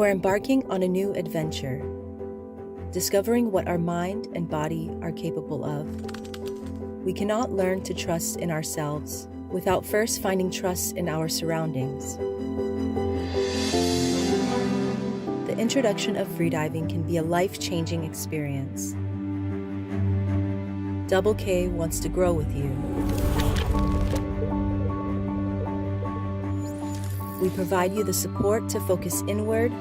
we're embarking on a new adventure, discovering what our mind and body are capable of. We cannot learn to trust in ourselves without first finding trust in our surroundings. The introduction of freediving can be a life-changing experience. Double K wants to grow with you. We provide you the support to focus inward,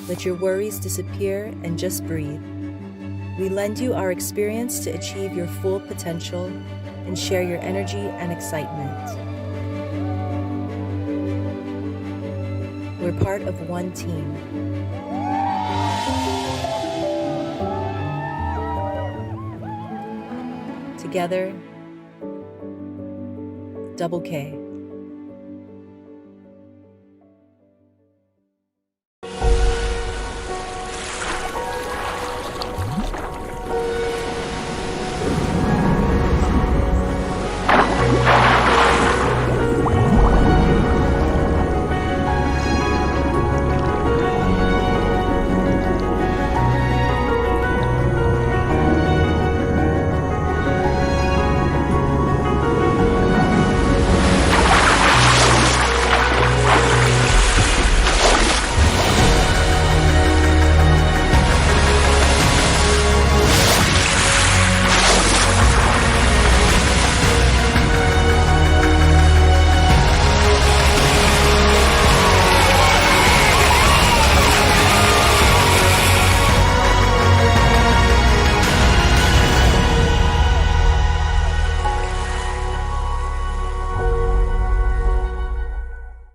let your worries disappear and just breathe. We lend you our experience to achieve your full potential and share your energy and excitement. We're part of one team. Together, Double K.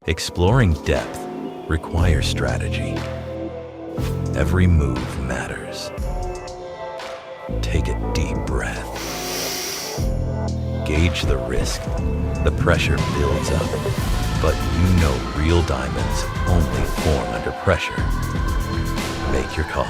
Exploring depth requires strategy. Every move matters. Take a deep breath. Gauge the risk. The pressure builds up, but you know real diamonds only form under pressure. Make your call.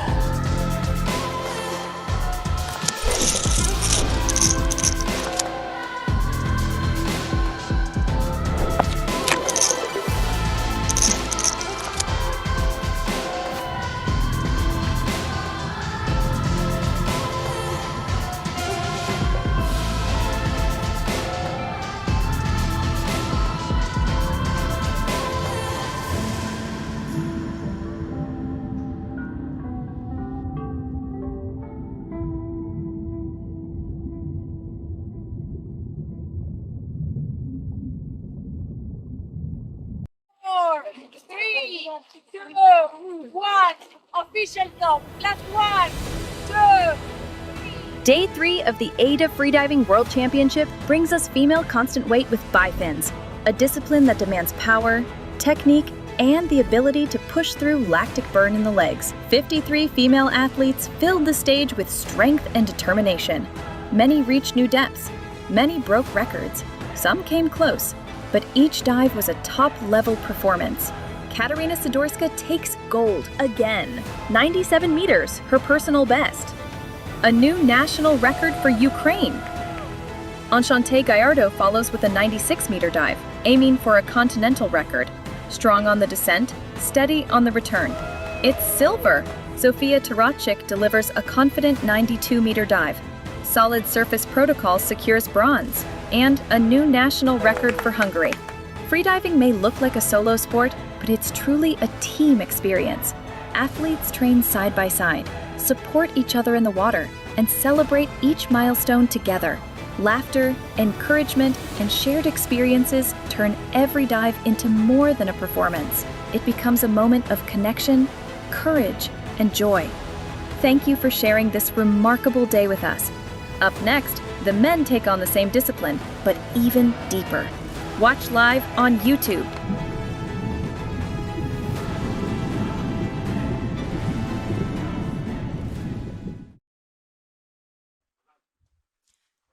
Official stop. Last 1, 2, 3. Day 3 of the AIDA Freediving World Championship brings us female constant weight with Bifins, a discipline that demands power, technique, and the ability to push through lactic burn in the legs. 53 female athletes filled the stage with strength and determination. Many reached new depths. Many broke records. Some came close, but each dive was a top-level performance. Katarina Sidorska takes gold again. 97 meters, her personal best. A new national record for Ukraine. Enchante Gallardo follows with a 96-meter dive, aiming for a continental record. Strong on the descent, steady on the return. It's silver. Sofia Tarachik delivers a confident 92-meter dive. Solid surface protocol secures bronze, and a new national record for Hungary. Freediving may look like a solo sport, but it's truly a team experience. Athletes train side by side, support each other in the water, and celebrate each milestone together. Laughter, encouragement, and shared experiences turn every dive into more than a performance. It becomes a moment of connection, courage, and joy. Thank you for sharing this remarkable day with us. Up next, the men take on the same discipline, but even deeper. Watch live on YouTube.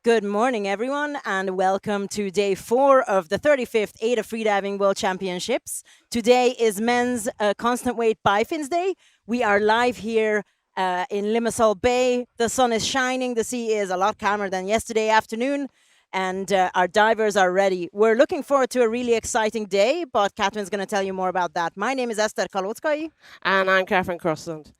Good morning, everyone, and welcome to day 4 of the 35th AIDA Freediving World Championships. Today is men's constant weight Bifins Day. We are live here in Limassol Bay. The sun is shining. The sea is a lot calmer than yesterday afternoon. and our divers are ready. We're looking forward to a really exciting day, but Catherine's going to tell you more about that. My name is Esther Kalotskaya. And I'm Catherine Crossland.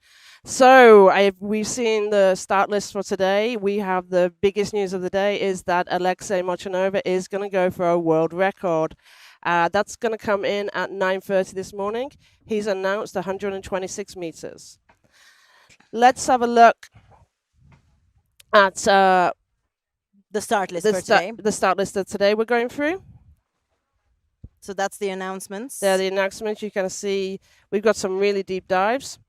So we've seen the start list for today. We have the biggest news of the day is that Alexey Molchanov is going to go for a world record. That's going to come in at 9:30 this morning. He's announced 126 meters. Let's have a look at the start list for today. The start list of today we're going through. So that's the announcements. There are the announcements. You can see we've got some really deep dives.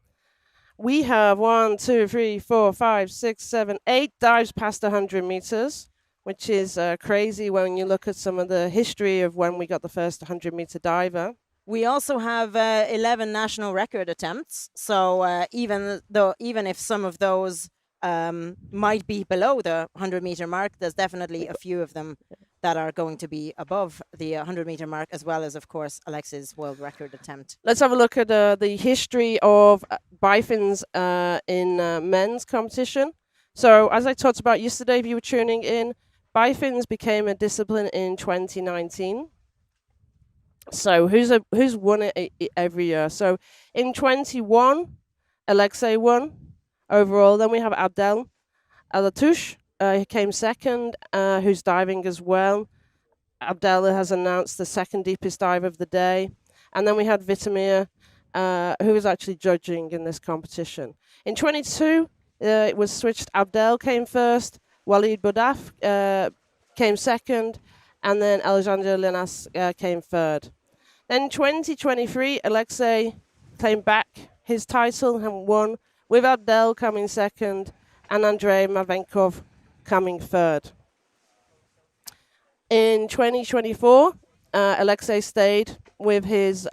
We have 1, 2, 3, 4, 5, 6, 7, 8 dives past 100 meters, which is crazy when you look at some of the history of when we got the first 100-meter diver. We also have 11 national record attempts. So even if some of those might be below the 100-meter mark, there's definitely a few of them that are going to be above the 100-meter mark, as well as, of course, Alexey's world record attempt. Let's have a look at the history of Bifins in men's competition. So, as I talked about yesterday, if you were tuning in, Bifins became a discipline in 2019. So, who's won it every year? So, in 21, Alexey won overall. Then we have Abdelatif. He came second, who's diving as well. Abdel has announced the second deepest dive of the day. And then we had Budimir, who was actually judging in this competition. In 22, it was switched. Abdel came first, Walid Budaf came second, and then Alexander Linas came third. Then in 2023, Alexey claimed back his title and won, with Abdel coming second and Andrei Mavenkov coming third. In 2024, Alexey stayed with his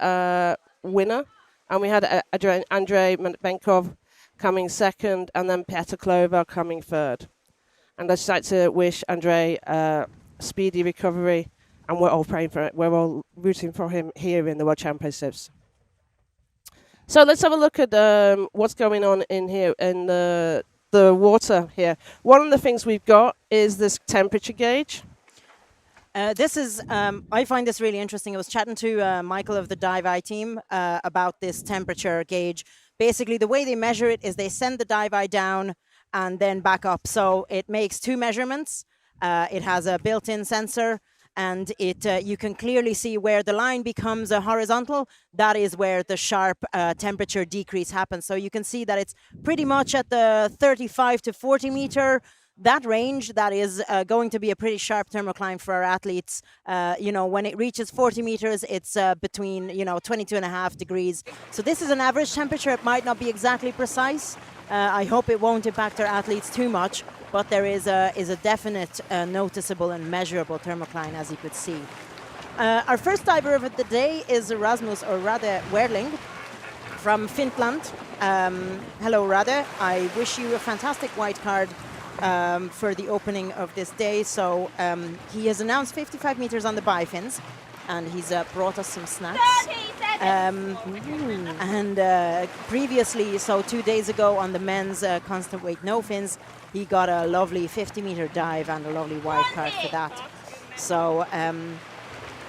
winner, and we had Andrei Mavenkov coming second, and then Petar Klovar coming third. And I'd just like to wish Andrei a speedy recovery, and we're all praying for it. We're all rooting for him here in the World Championships. So let's have a look at what's going on in here in the water here. One of the things we've got is this temperature gauge. This is, I find this really interesting. I was chatting to Michael of the Dive Eye team about this temperature gauge. Basically, the way they measure it is they send the Dive Eye down and then back up. So it makes 2 measurements. It has a built-in sensor, and you can clearly see where the line becomes a horizontal. That is where the sharp temperature decrease happens. So you can see that it's pretty much at the 35 to 40 meter, that range. That is going to be a pretty sharp thermocline for our athletes. When it reaches 40 meters, it's between 22.5 degrees. So this is an average temperature. It might not be exactly precise. I hope it won't impact our athletes too much, but there is a definite noticeable and measurable thermocline, as you could see. Our first diver of the day is Rasmus, or rather Werling, from Finland. Hello, Rade. I wish you a fantastic white card for the opening of this day. So he has announced 55 meters on the Bifins, and he's brought us some snacks. And previously, so 2 days ago on the men's constant weight no fins, he got a lovely 50-meter dive and a lovely wild card for that. So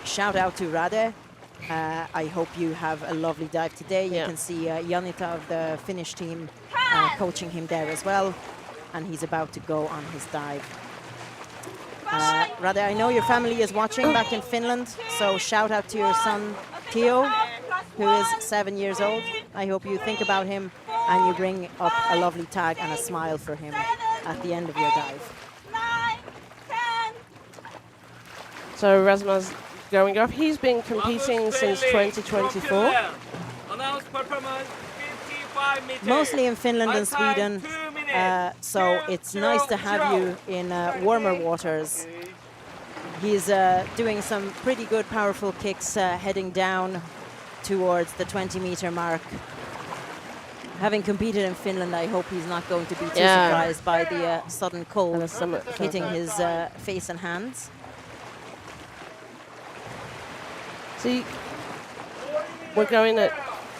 shout out to Rade. I hope you have a lovely dive today. You can see Janita of the Finnish team coaching him there as well. And he's about to go on his dive. Rade, I know your family is watching back in Finland, so shout out to your son, Theo, who is 7 years old. I hope you think about him and you bring up a lovely tag and a smile for him at the end of your dive. So Rasmus going up. He's been competing since 2024. Mostly in Finland and Sweden, so it's nice to have you in warmer waters. He's doing some pretty good powerful kicks heading down towards the 20-meter mark. Having competed in Finland, I hope he's not going to be too surprised by the sudden cold hitting his face and hands. See, we're going at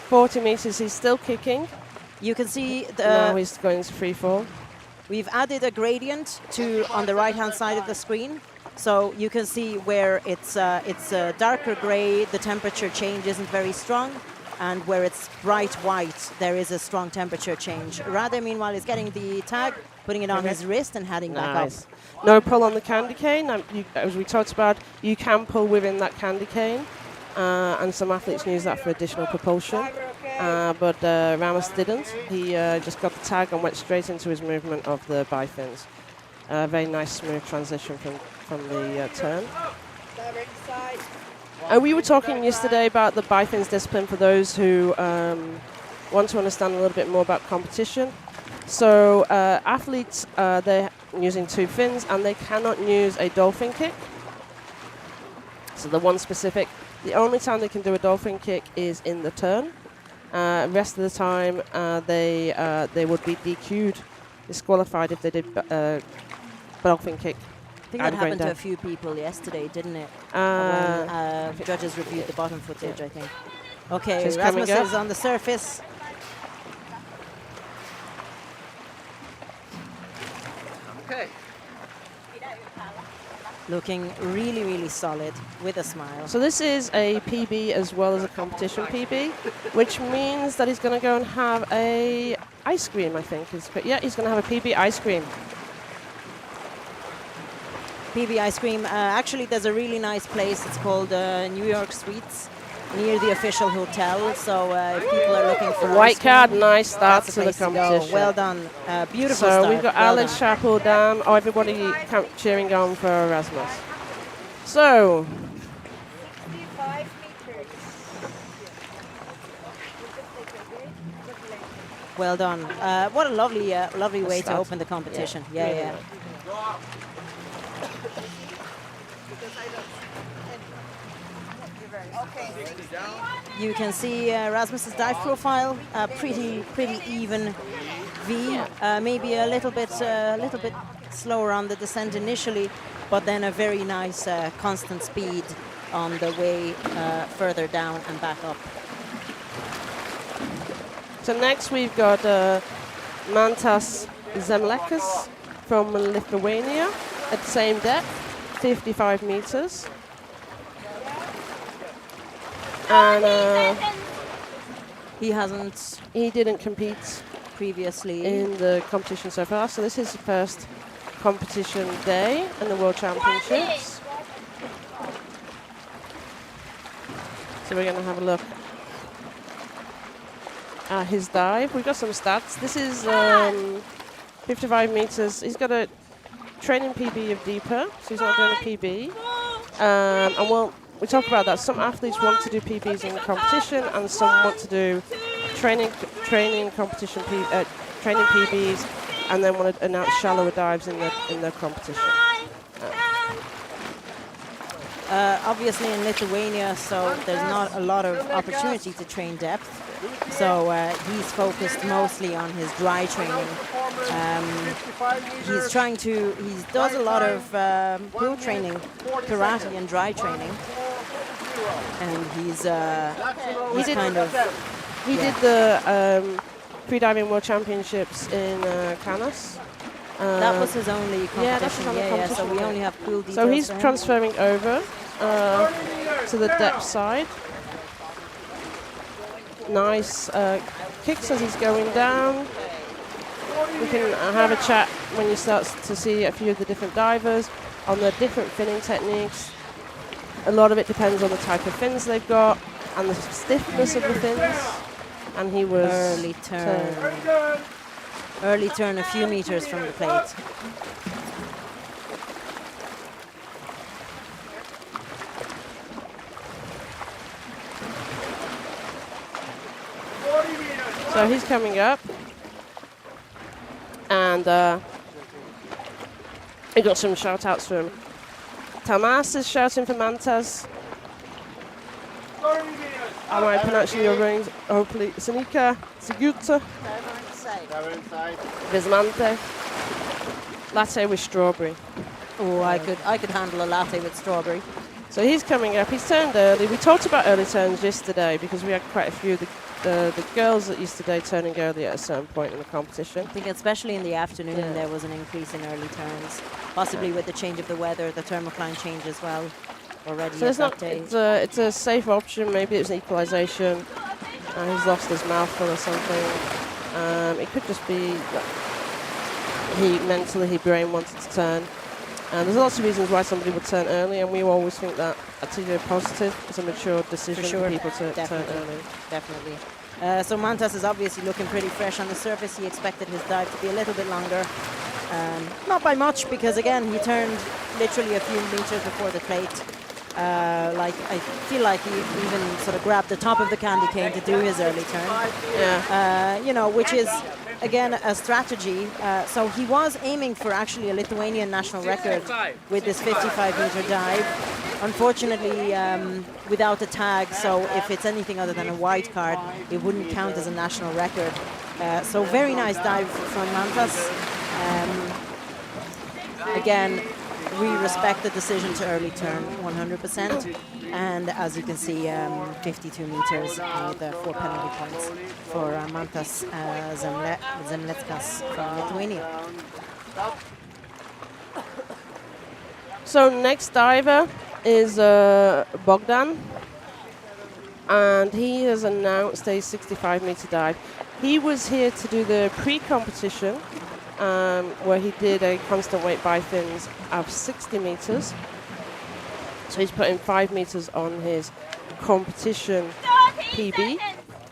40 meters. He's still kicking. You can see now he's going to free fall. We've added a gradient on the right-hand side of the screen. So you can see where it's darker gray, the temperature change isn't very strong, and where it's bright white, there is a strong temperature change. Rade, meanwhile, is getting the tag, putting it on his wrist and heading back up. No pull on the candy cane. As we talked about, you can pull within that candy cane, and some athletes use that for additional propulsion. But Ramos didn't. He just got the tag and went straight into his movement of the bifins. Very nice, smooth transition from the turn. We were talking yesterday about the bifins discipline for those who want to understand a little bit more about competition. So athletes, they're using 2 fins and they cannot use a dolphin kick. So the one specific, the only time they can do a dolphin kick is in the turn. Rest of the time they would be DQ'd, disqualified if they did dolphin kick. I think that happened to a few people yesterday, didn't it? When judges reviewed the bottom footage, I think. Okay, Rasmus is on the surface. Okay. Looking really, really solid with a smile. So this is a PB as well as a competition PB, which means that he's going to go and have a ice cream, I think. Yeah, he's going to have a PB ice cream. PB ice cream. Actually, there's a really nice place. It's called New York Sweets, near the official hotel. So if people are looking for white card, nice start to the competition. To well done, beautiful. So start. we've got Alex, Chappell, Dam. Oh, everybody cheering on for Rasmus. So. 65 meters. Well done. What a lovely way to open the competition. Yeah. You can see Rasmus's dive profile, pretty even V. Maybe a little bit slower on the descent initially, but then a very nice constant speed on the way further down and back up. So next we've got Mantas Zemleckas from Lithuania at the same depth, 55 meters. And he didn't compete previously in the competition so far, so this is his first competition day in the World Championships. So we're going to have a look at his dive. We've got some stats. This is 55 meters. He's got a training PB of deeper, so he's not doing a PB. And we talk about that. Some athletes want to do PBs in competition, and some want to do training competition training PBs, and then want to announce shallower dives in their competition. Obviously in Lithuania, so there's not a lot of opportunity to train depth. So he's focused mostly on his dry training. He does a lot of pool training, karate and dry training. And he did the Freediving World Championships in Canas. That was his only competition. Yeah, so we only have pool details. So he's transferring over to the depth side. Nice kicks as he's going down. We can have a chat when you start to see a few of the different divers on the different finning techniques. A lot of it depends on the type of fins they've got and the stiffness of the fins. And he was early turn a few meters from the plate. So he's coming up, and we got some shout outs from Tamas is shouting for Mantas. Am I pronouncing your names? Hopefully, Senika, Siguta, Vismante, latte with strawberry. Oh, I could handle a latte with strawberry. So he's coming up. He's turned early. We talked about early turns yesterday because we had quite a few of the the girls that yesterday turning early at a certain point in the competition. I think especially in the afternoon there was an increase in early turns, possibly with the change of the weather, the thermocline change as well already So at it's that not. day. It's a safe option. Maybe it's an equalisation. He's lost his mouthful or something. It could just be that his brain wanted to turn. And there's lots of reasons why somebody would turn early, and we always think that that's a positive. It's a mature decision for people to turn early. Definitely. So Mantas is obviously looking pretty fresh on the surface. He expected his dive to be a little bit longer. Not by much, because again, he turned literally a few meters before the plate. Like I feel like he even sort of grabbed the top of the candy cane to do his early turn. Yeah. You know, which is again a strategy. So he was aiming for actually a Lithuanian national record with this 55-meter dive. Unfortunately, without a tag. So if it's anything other than a white card, it wouldn't count as a national record. So very nice dive from Mantas. Again, we respect the decision to early turn 100%. And as you can see, 52 meters with 4 penalty points for Mantas Zemleckas from Lithuania. So next diver is Bogdan, and he has announced a 65-meter dive. He was here to do the pre-competition, where he did a constant weight bifins of 60 meters. So he's putting 5 meters on his competition PB.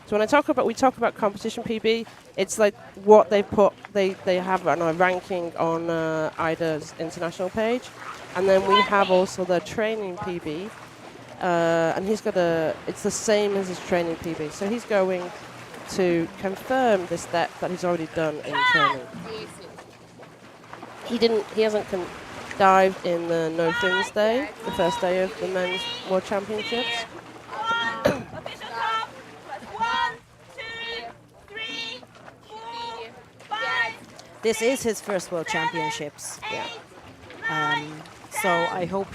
So when we talk about competition PB, it's like what they put. They have a ranking on AIDA's international page, and then we have also the training PB. And he's got it's the same as his training PB. So he's going to confirm this depth that he's already done in training. He hasn't dived in the no fins day, the first day of the men's world championships. This is his first world championships. So I hope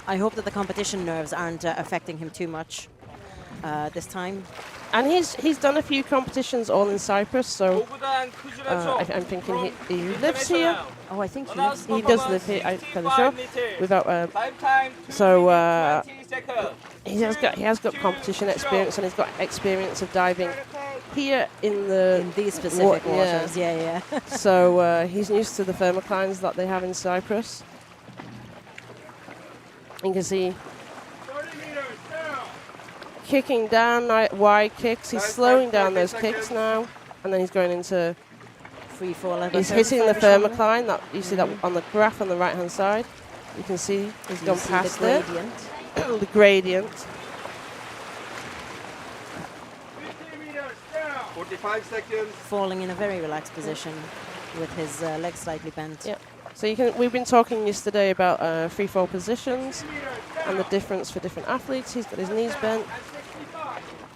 I hope that the competition nerves aren't affecting him too much this time. And he's done a few competitions all in Cyprus, so I'm thinking he lives here. Oh, I think he lives. He does live here, I'm fairly sure. Without he has got competition experience, and he's got experience of diving here in these specific waters. Yeah. So he's used to the thermoclines that they have in Cyprus. You can see kicking down wide kicks. He's slowing down those kicks now, and then he's going into free fall. He's hitting the thermocline. That you see that on the graph on the right hand side. You can see he's gone past it. The gradient. 45 seconds. Falling in a very relaxed position with his legs slightly bent. Yeah. So we've been talking yesterday about free fall positions and the difference for different athletes. He's got his knees bent.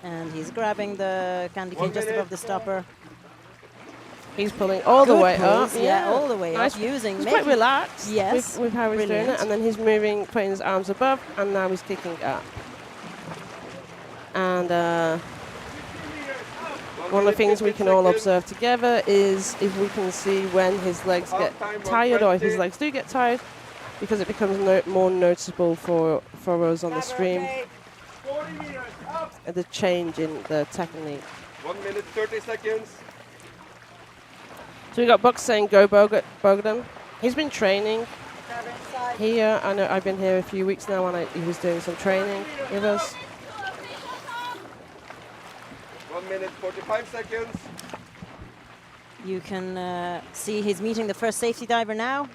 And he's grabbing the candy cane just above the stopper. He's pulling all the way up. Yeah, all the way up. He's quite relaxed with how he's doing it. And then he's moving, putting his arms above, and now he's kicking up. And one of the things we can all observe together is if we can see when his legs get tired, or if his legs do get tired, because it becomes more noticeable for us on the stream. The change in the technique. 1 minute 30 seconds. So we got Buck saying go Bogdan. He's been training here. I know I've been here a few weeks now, and he was doing some training with us. 1 minute 45 seconds. You can see he's meeting the first safety diver now.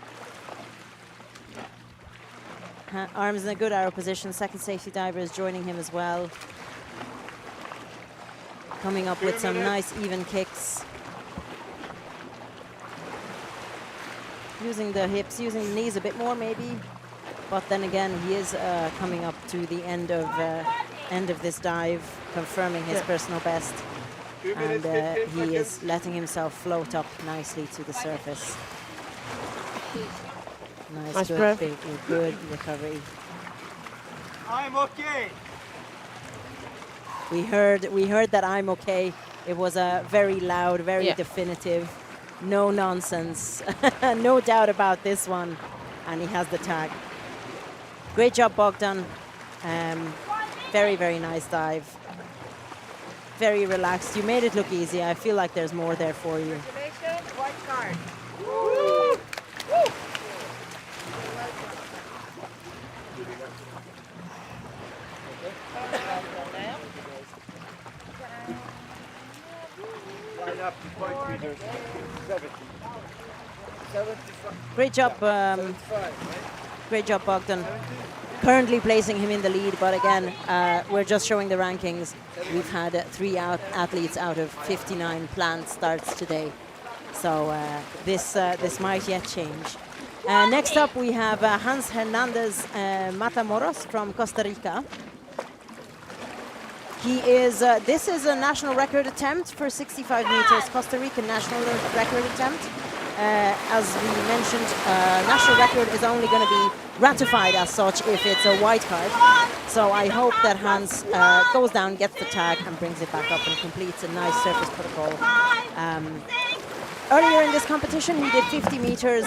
Arms in a good arrow position. Second safety diver is joining him as well. Coming up with some nice even kicks. Using the hips, using the knees a bit more maybe. But then again, he is coming up to the end of this dive, confirming his personal best. And he is letting himself float up nicely to the surface. Nice breath. Good recovery. I'm okay. We heard that I'm okay. It was a very loud, very definitive, no nonsense, no doubt about this one. And he has the tag. Great job, Bogdan. Very, very nice dive. Very relaxed. You made it look easy. I feel like there's more there for you. Congratulations, white card. Great job, great job, Bogdan. Currently placing him in the lead, but again, we're just showing the rankings. We've had 3 athletes out of 59 planned starts today, so this might yet change. Next up, we have Hans Hernández Matamoros from Costa Rica. He is. This is a national record attempt for 65 meters. Costa Rican national record attempt. As we mentioned, national record is only going to be ratified as such if it's a white card. So I hope that Hans goes down, gets the tag, and brings it back up and completes a nice surface protocol. Earlier in this competition, he did 50 meters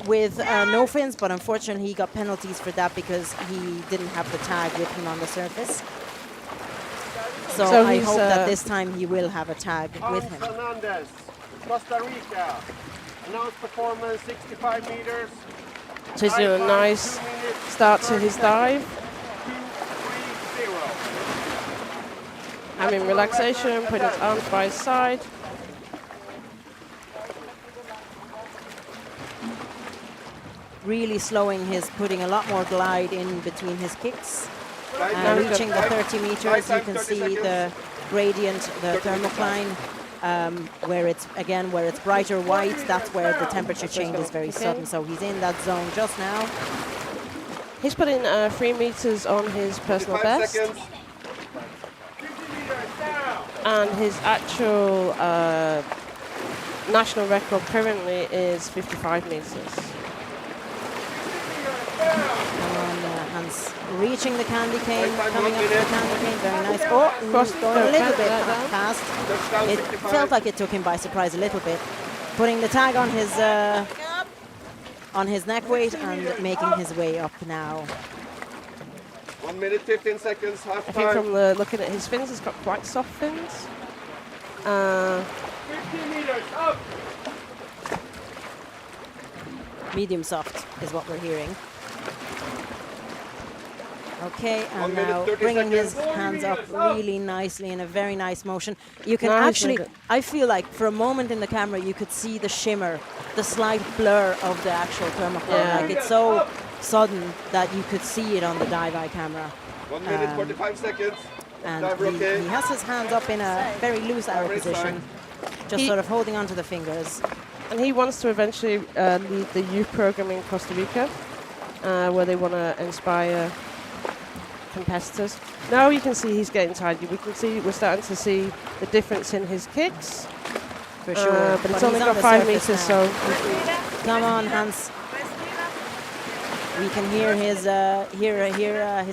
with no fins, but unfortunately he got penalties for that because he didn't have the tag with him on the surface. So I hope that this time he will have a tag with him. Hernández, Costa Rica. Announced performance 65 meters. So he's doing a nice start to his dive. 2:30. Having relaxation, putting his arms by his side. Really slowing putting a lot more glide in between his kicks. Reaching the 30 meters, you can see the gradient, the thermocline, where it's brighter white. That's where the temperature change is very sudden. So he's in that zone just now. He's putting 3 meters on his personal best. And his actual national record currently is 55 meters. Hans reaching the candy cane, coming up to the candy cane, very nice. Oh, going a little bit fast. It felt like it took him by surprise a little bit. Putting the tag on his neck weight and making his way up now. 1 minute 15 seconds, half time. I think from looking at his fins, he's got quite soft fins. 50 meters up. Medium soft is what we're hearing. Okay, and now bringing his hands up really nicely in a very nice motion. You can actually, I feel like for a moment in the camera, you could see the shimmer, the slight blur of the actual thermocline. Like it's so sudden that you could see it on the dive-eye camera. 1 minute 45 seconds. And he has his hands up in a very loose arrow position, just sort of holding onto the fingers. And he wants to eventually lead the youth program in Costa Rica, where they want to inspire competitors. Now you can see he's getting tired. We're starting to see the difference in his kicks. For sure. But it's only got 5 meters, so. Come on, Hans. We can hear his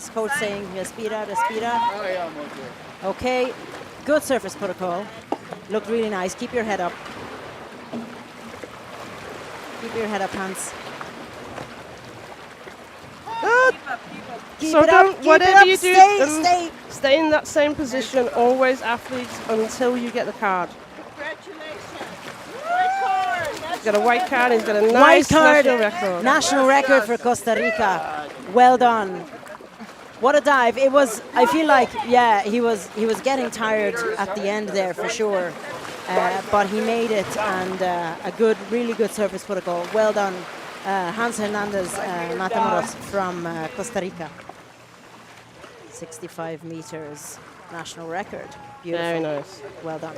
coach saying, "Respira, respira." Okay, good surface protocol. Looked really nice. Keep your head up. Keep your head up, Hans. Good. So don't, whatever you do, stay in that same position, always athletes, until you get the card. He's got a white card, he's got a nice national record. National record for Costa Rica. Well done. What a dive. It was, I feel like, yeah, he was getting tired at the end there for sure. But he made it, and a really good surface protocol. Well done, Hans Hernández Matamoros from Costa Rica. 65 meters national record. Beautiful. Very nice. Well done.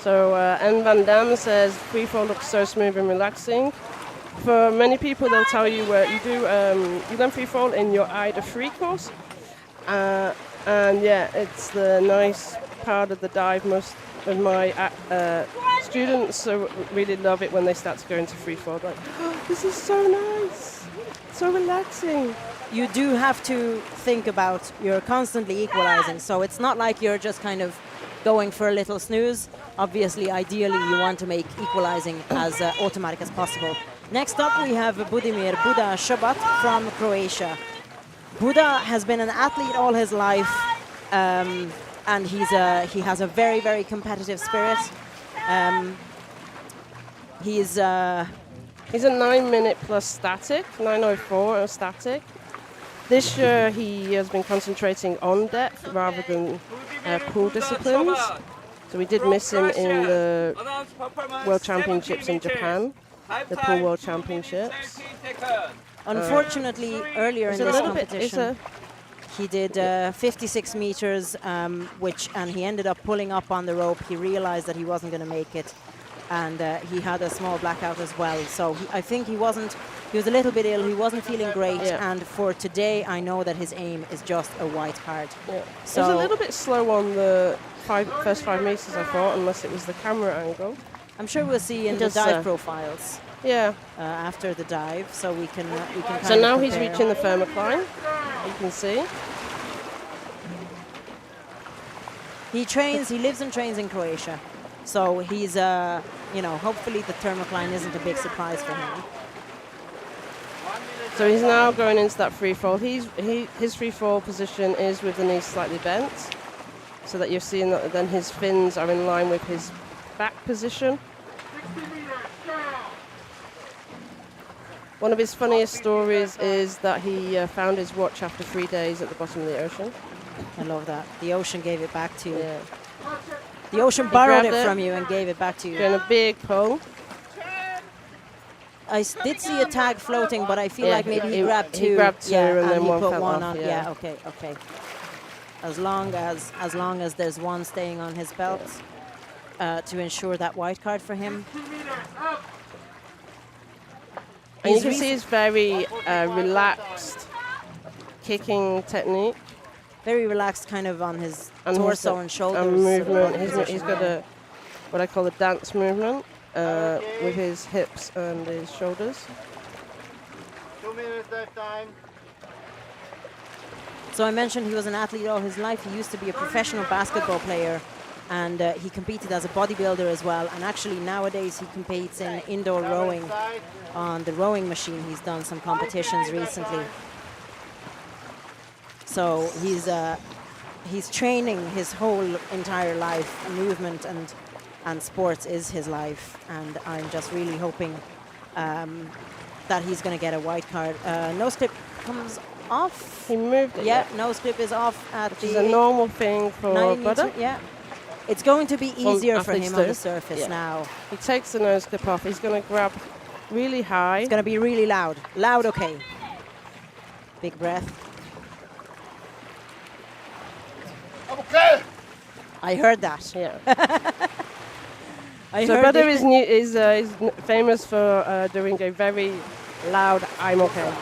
So N. Van Dam says free fall looks so smooth and relaxing. For many people, they'll tell you you learn free fall in your AIDA free course. And yeah, it's the nice part of the dive. Most of my students really love it when they start to go into free fall. Like, oh, this is so nice, so relaxing. you do have to think about you're constantly equalizing. So it's not like you're just kind of going for a little snooze. Obviously, ideally, you want to make equalizing as automatic as possible. Next up, we have Budimir Buda Šobat from Croatia. Buda has been an athlete all his life, and he has a very, very competitive spirit. He's a 9-minute plus static, 9:04 static. This year he has been concentrating on depth rather than pool disciplines. So we did miss him in the World Championships in Japan, the Pool World Championships. Unfortunately, earlier in this competition, he did 56 meters, and he ended up pulling up on the rope. He realized that he wasn't going to make it, and he had a small blackout as well. So I think he was a little bit ill. He wasn't feeling great, and for today, I know that his aim is just a white card. Yeah. So he was a little bit slow on the first 5 meters, I thought, unless it was the camera angle. I'm sure we'll see in the dive profiles. Yeah. After the dive, so we can. So now he's reaching the thermocline. You can see. He lives and trains in Croatia, so he's hopefully the thermocline isn't a big surprise for him. So he's now going into that free fall. His free fall position is with the knees slightly bent, so that you're seeing that then his fins are in line with his back position. One of his funniest stories is that he found his watch after 3 days at the bottom of the ocean. I love that. The ocean gave it back to you. Yeah. The ocean borrowed it from you and gave it back to you. Doing a big pull. I did see a tag floating, but I feel like maybe he grabbed two. He grabbed two and then he one put fell one off. on. Yeah, okay. As long as there's one staying on his belt to ensure that white card for him. And you can see his very relaxed kicking technique. Very relaxed, kind of on his torso and shoulders. And movement. He's got what I call a dance movement with his hips and his shoulders. 2 minutes that time. So I mentioned he was an athlete all his life. He used to be a professional basketball player, and he competed as a bodybuilder as well. And actually nowadays he competes in indoor rowing on the rowing machine. He's done some competitions recently. So he's training his whole entire life. Movement and sports is his life, and I'm just really hoping that he's going to get a white card. Nose clip comes off. He moved it. Yeah, nose clip is off at which is a normal thing for Buda. Yeah. It's going to be easier for him on the surface now. He takes the nose clip off. He's going to grab really high. It's going to be really loud. Loud, okay. Big breath. Okay. I heard that. Yeah. So Buda is famous for doing a very loud "I'm okay."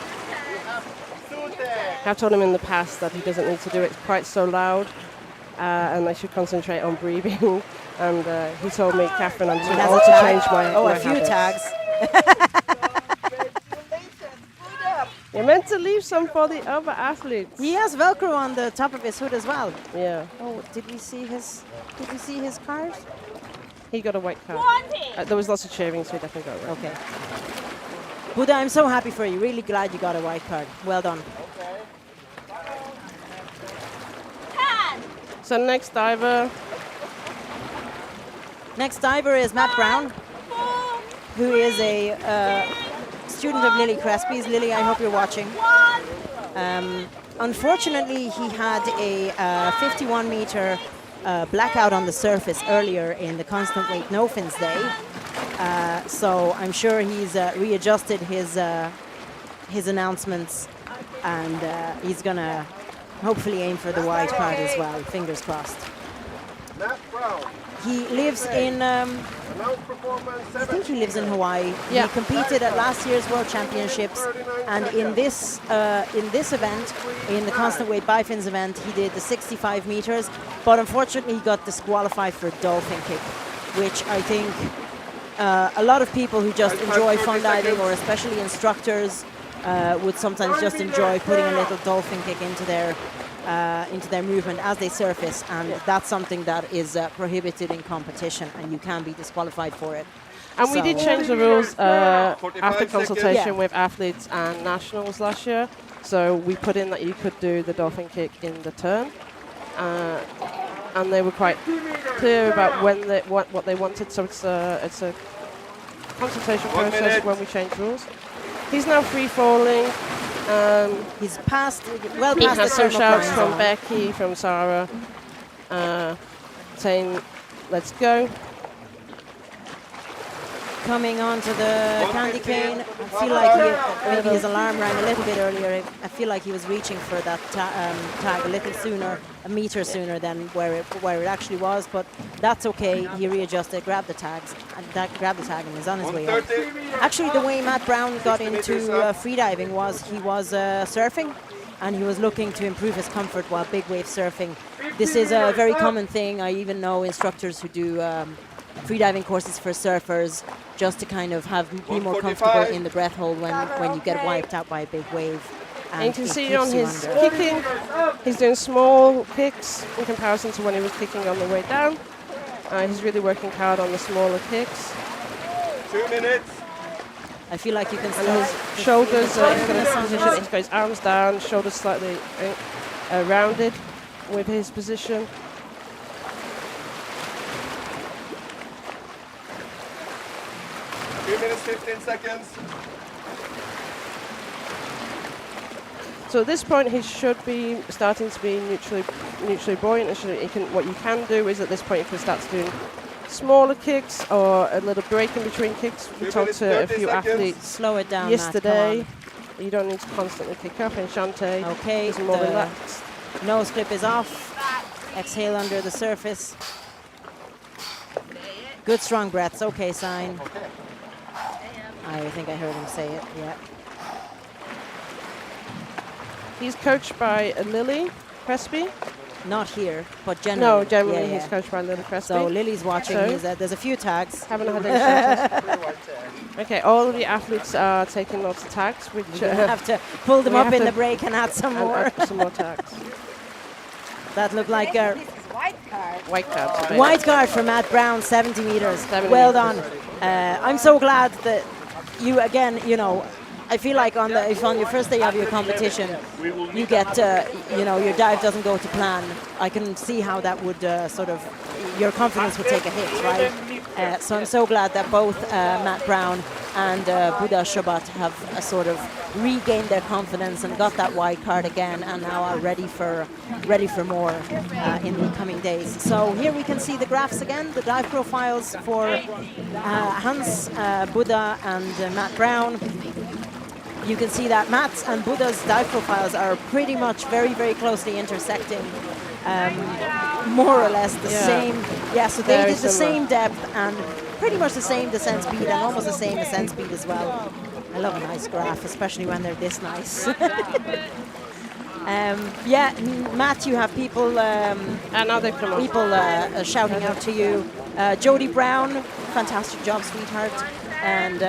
I've told him in the past that he doesn't need to do it quite so loud, and I should concentrate on breathing. And he told me, Catherine, I want to change my a few habits. tags. You're meant to leave some for the other athletes. He has Velcro on the top of his hood as well. Yeah. Oh, did we see his card? He got a white card. There was lots of cheering, so he definitely got it. Okay. Buda, I'm so happy for you. Really glad you got a white card. Well done. So next diver is Matt Brown, who is a student of Lily Crespi's. Lily, I hope you're watching. Unfortunately, he had a 51-meter blackout on the surface earlier in the constant weight no fins day. So I'm sure he's readjusted his announcements, and he's gonna hopefully aim for the white card as well. Fingers crossed. He lives in, I think he lives in Hawaii. Yeah. He competed at last year's World Championships, and in this event, in the constant weight bifins event, he did the 65 meters, but unfortunately he got disqualified for a dolphin kick, which I think a lot of people who just enjoy fun diving, or especially instructors, would sometimes just enjoy putting a little dolphin kick into their movement as they surface, and that's something that is prohibited in competition, and you can be disqualified for it. And we did change the rules after consultation Yeah. with athletes and nationals last year. So we put in that you could do the dolphin kick in the turn, and they were quite clear about what they wanted. So it's a consultation process when we change rules. He's now free falling. He's past He past has the some thermal shouts crane from zone. Becky, from Sarah, saying, "Let's go." Coming onto the candy cane. I feel like maybe his alarm rang a little bit earlier. I feel like he was reaching for that tag a little sooner, a meter sooner than where it actually was, but that's okay. He readjusted, grabbed the tag, and was on his way out. Actually, the way Matt Brown got into freediving was he was surfing, and he was looking to improve his comfort while big wave surfing. This is a very common thing. I even know instructors who do freediving courses for surfers, just to kind of be more comfortable in the breath hold when you get wiped out by a big wave. And you can see on his kicking, he's doing small kicks in comparison to when he was kicking on the way down. He's really working hard on the smaller kicks. 2 minutes. I feel like you can And his shoulders, he's got his position, he's got his arms down, shoulders slightly rounded with his position. Minutes, 15 seconds. So at this point, he should be starting to be neutrally buoyant. What you can do is at this point, you can start doing smaller kicks or a little break in between kicks. We talked to a few athletes slow it down yesterday. You don't need to constantly kick up. Enchante is more relaxed. Nose clip is off. Exhale under the surface. Good strong breaths. Okay sign. I think I heard him say it, yeah. He's coached by Lily Crespi. Not here, but generally. No, generally he's coached by Lily Crespi. So Lily's watching. So There's a few tags. Haven't had any chances. Okay, all of the athletes are taking lots of tags, which We have to pull them up in the break and add some more. Add some more tags. That looked like a White card. White card. white card for Matt Brown, 70 meters. 70 well meters. done. I'm so glad that you again, I feel like if on your first day of your competition, you get, your dive doesn't go to plan, I can see how that would your confidence would take a hit, right? So I'm so glad that both Matt Brown and Buda Šobat have sort of regained their confidence and got that white card again, and now are ready for more in the coming days. So here we can see the graphs again, the dive profiles for Hans, Buda, and Matt Brown. You can see that Matt's and Buda's dive profiles are pretty much very, very closely intersecting, more or less the same. Yeah, so they did the same depth and pretty much the same descent speed and almost the same ascent speed as well. I love a nice graph, especially when they're this nice. Matt, you have people shouting out to you. Jody Brown, fantastic job, sweetheart. And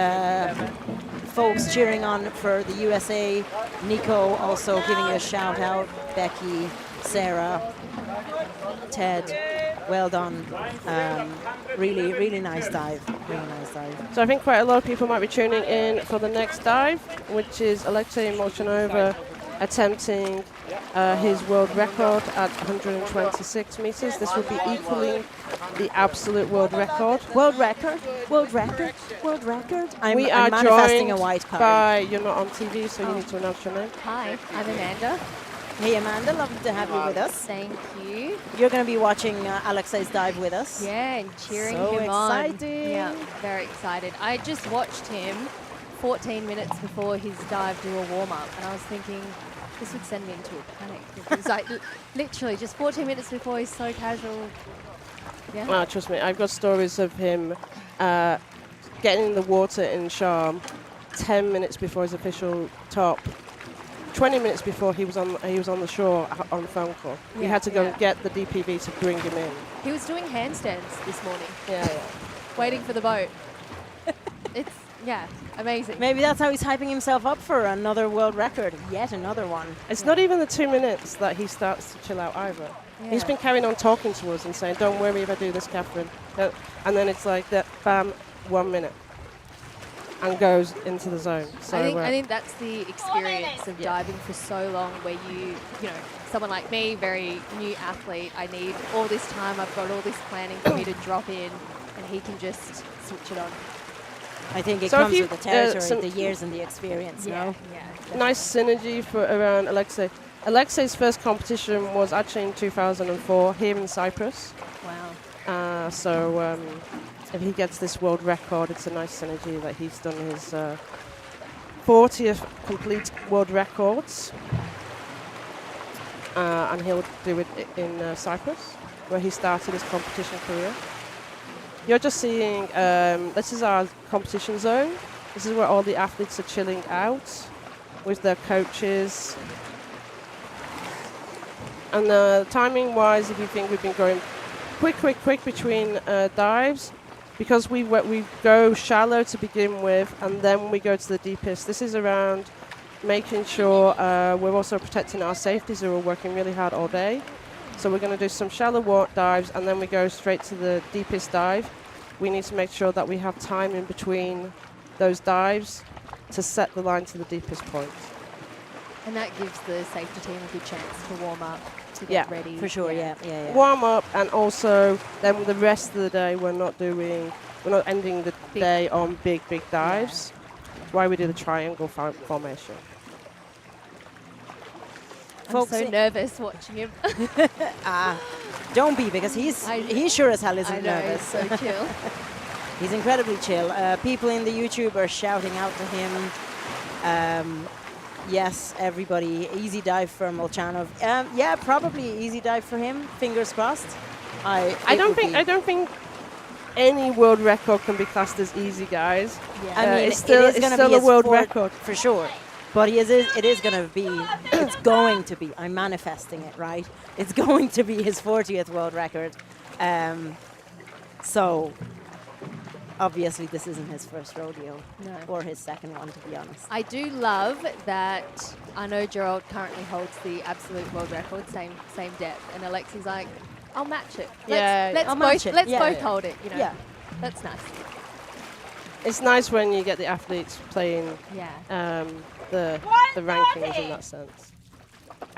folks cheering on for the USA. Nico also giving you a shout out. Becky, Sarah, Ted, well done. Really, really nice dive. Really nice dive. So I think quite a lot of people might be tuning in for the next dive, which is Alexey Molchanov attempting his world record at 126 meters. This will be equaling the absolute world record. World record, world record, world record. I'm are manifesting joined a white card. by, you're not on TV, so you need to announce your name. Hi, I'm Amanda. Hey Amanda, lovely to have you with us. Thank you. You're going to be watching Alexey's dive with us. Yeah, and cheering So him on. exciting. Yeah, very excited. I just watched him 14 minutes before his dive do a warm-up, and I was thinking, this would send me into a panic. Because like literally just 14 minutes before, he's so casual. Yeah. Well, trust me, I've got stories of him getting in the water in Sharm 10 minutes before his official top. 20 minutes before he was on the shore on the phone call. We had to go and get the DPV to bring him in. He was doing handstands this morning. Yeah. Waiting for the boat. Yeah, amazing. Maybe that's how he's hyping himself up for another world record. Yet another one. It's not even the 2 minutes that he starts to chill out either. Yeah. He's been carrying on talking to us and saying, don't worry if I do this, Catherine. And then it's like that, bam, 1 minute. And goes into the zone. So I think that's the experience of diving for so long where you know, someone like me, very new athlete, I need all this time, I've got all this planning for me to drop in, and he can just switch it on. I think it comes with the territory, the years and the experience, Yeah, no? yeah. nice synergy for around Alexey. Alexey's first competition was actually in 2004 here in Cyprus. Wow. If he gets this world record, it's a nice synergy that he's done his 40th complete world records. And he'll do it in Cyprus, where he started his competition career. You're just seeing, this is our competition zone. This is where all the athletes are chilling out with their coaches. And timing-wise, if you think we've been going quick between dives, because we go shallow to begin with, and then we go to the deepest. This is around making sure we're also protecting our safety, so we're working really hard all day. So we're going to do some shallow dives, and then we go straight to the deepest dive. We need to make sure that we have time in between those dives to set the line to the deepest point. And that gives the safety team a good chance to warm up, to get ready. For sure, yeah. Warm up, and also then the rest of the day we're not ending the day on big dives. That's why we do the triangle formation. I'm so nervous watching him. Don't be, because he sure as hell isn't nervous. He's so chill. He's incredibly chill. People in the YouTube are shouting out to him. Yes, everybody. Easy dive for Molchanov. Yeah, probably easy dive for him. Fingers crossed. I don't think any world record can be classed as easy, guys. Yeah. I mean, it's still a world record for sure. But it is going to be. It's going to be. I'm manifesting it, right? It's going to be his 40th world record. So. Obviously, this isn't his first rodeo, or his second one, to be honest. I do love that Arnaud Gerald currently holds the absolute world record, same depth, and Alexey's like, I'll match it. Let's both hold it. You know, that's nice. It's nice when you get the athletes playing the rankings in that sense,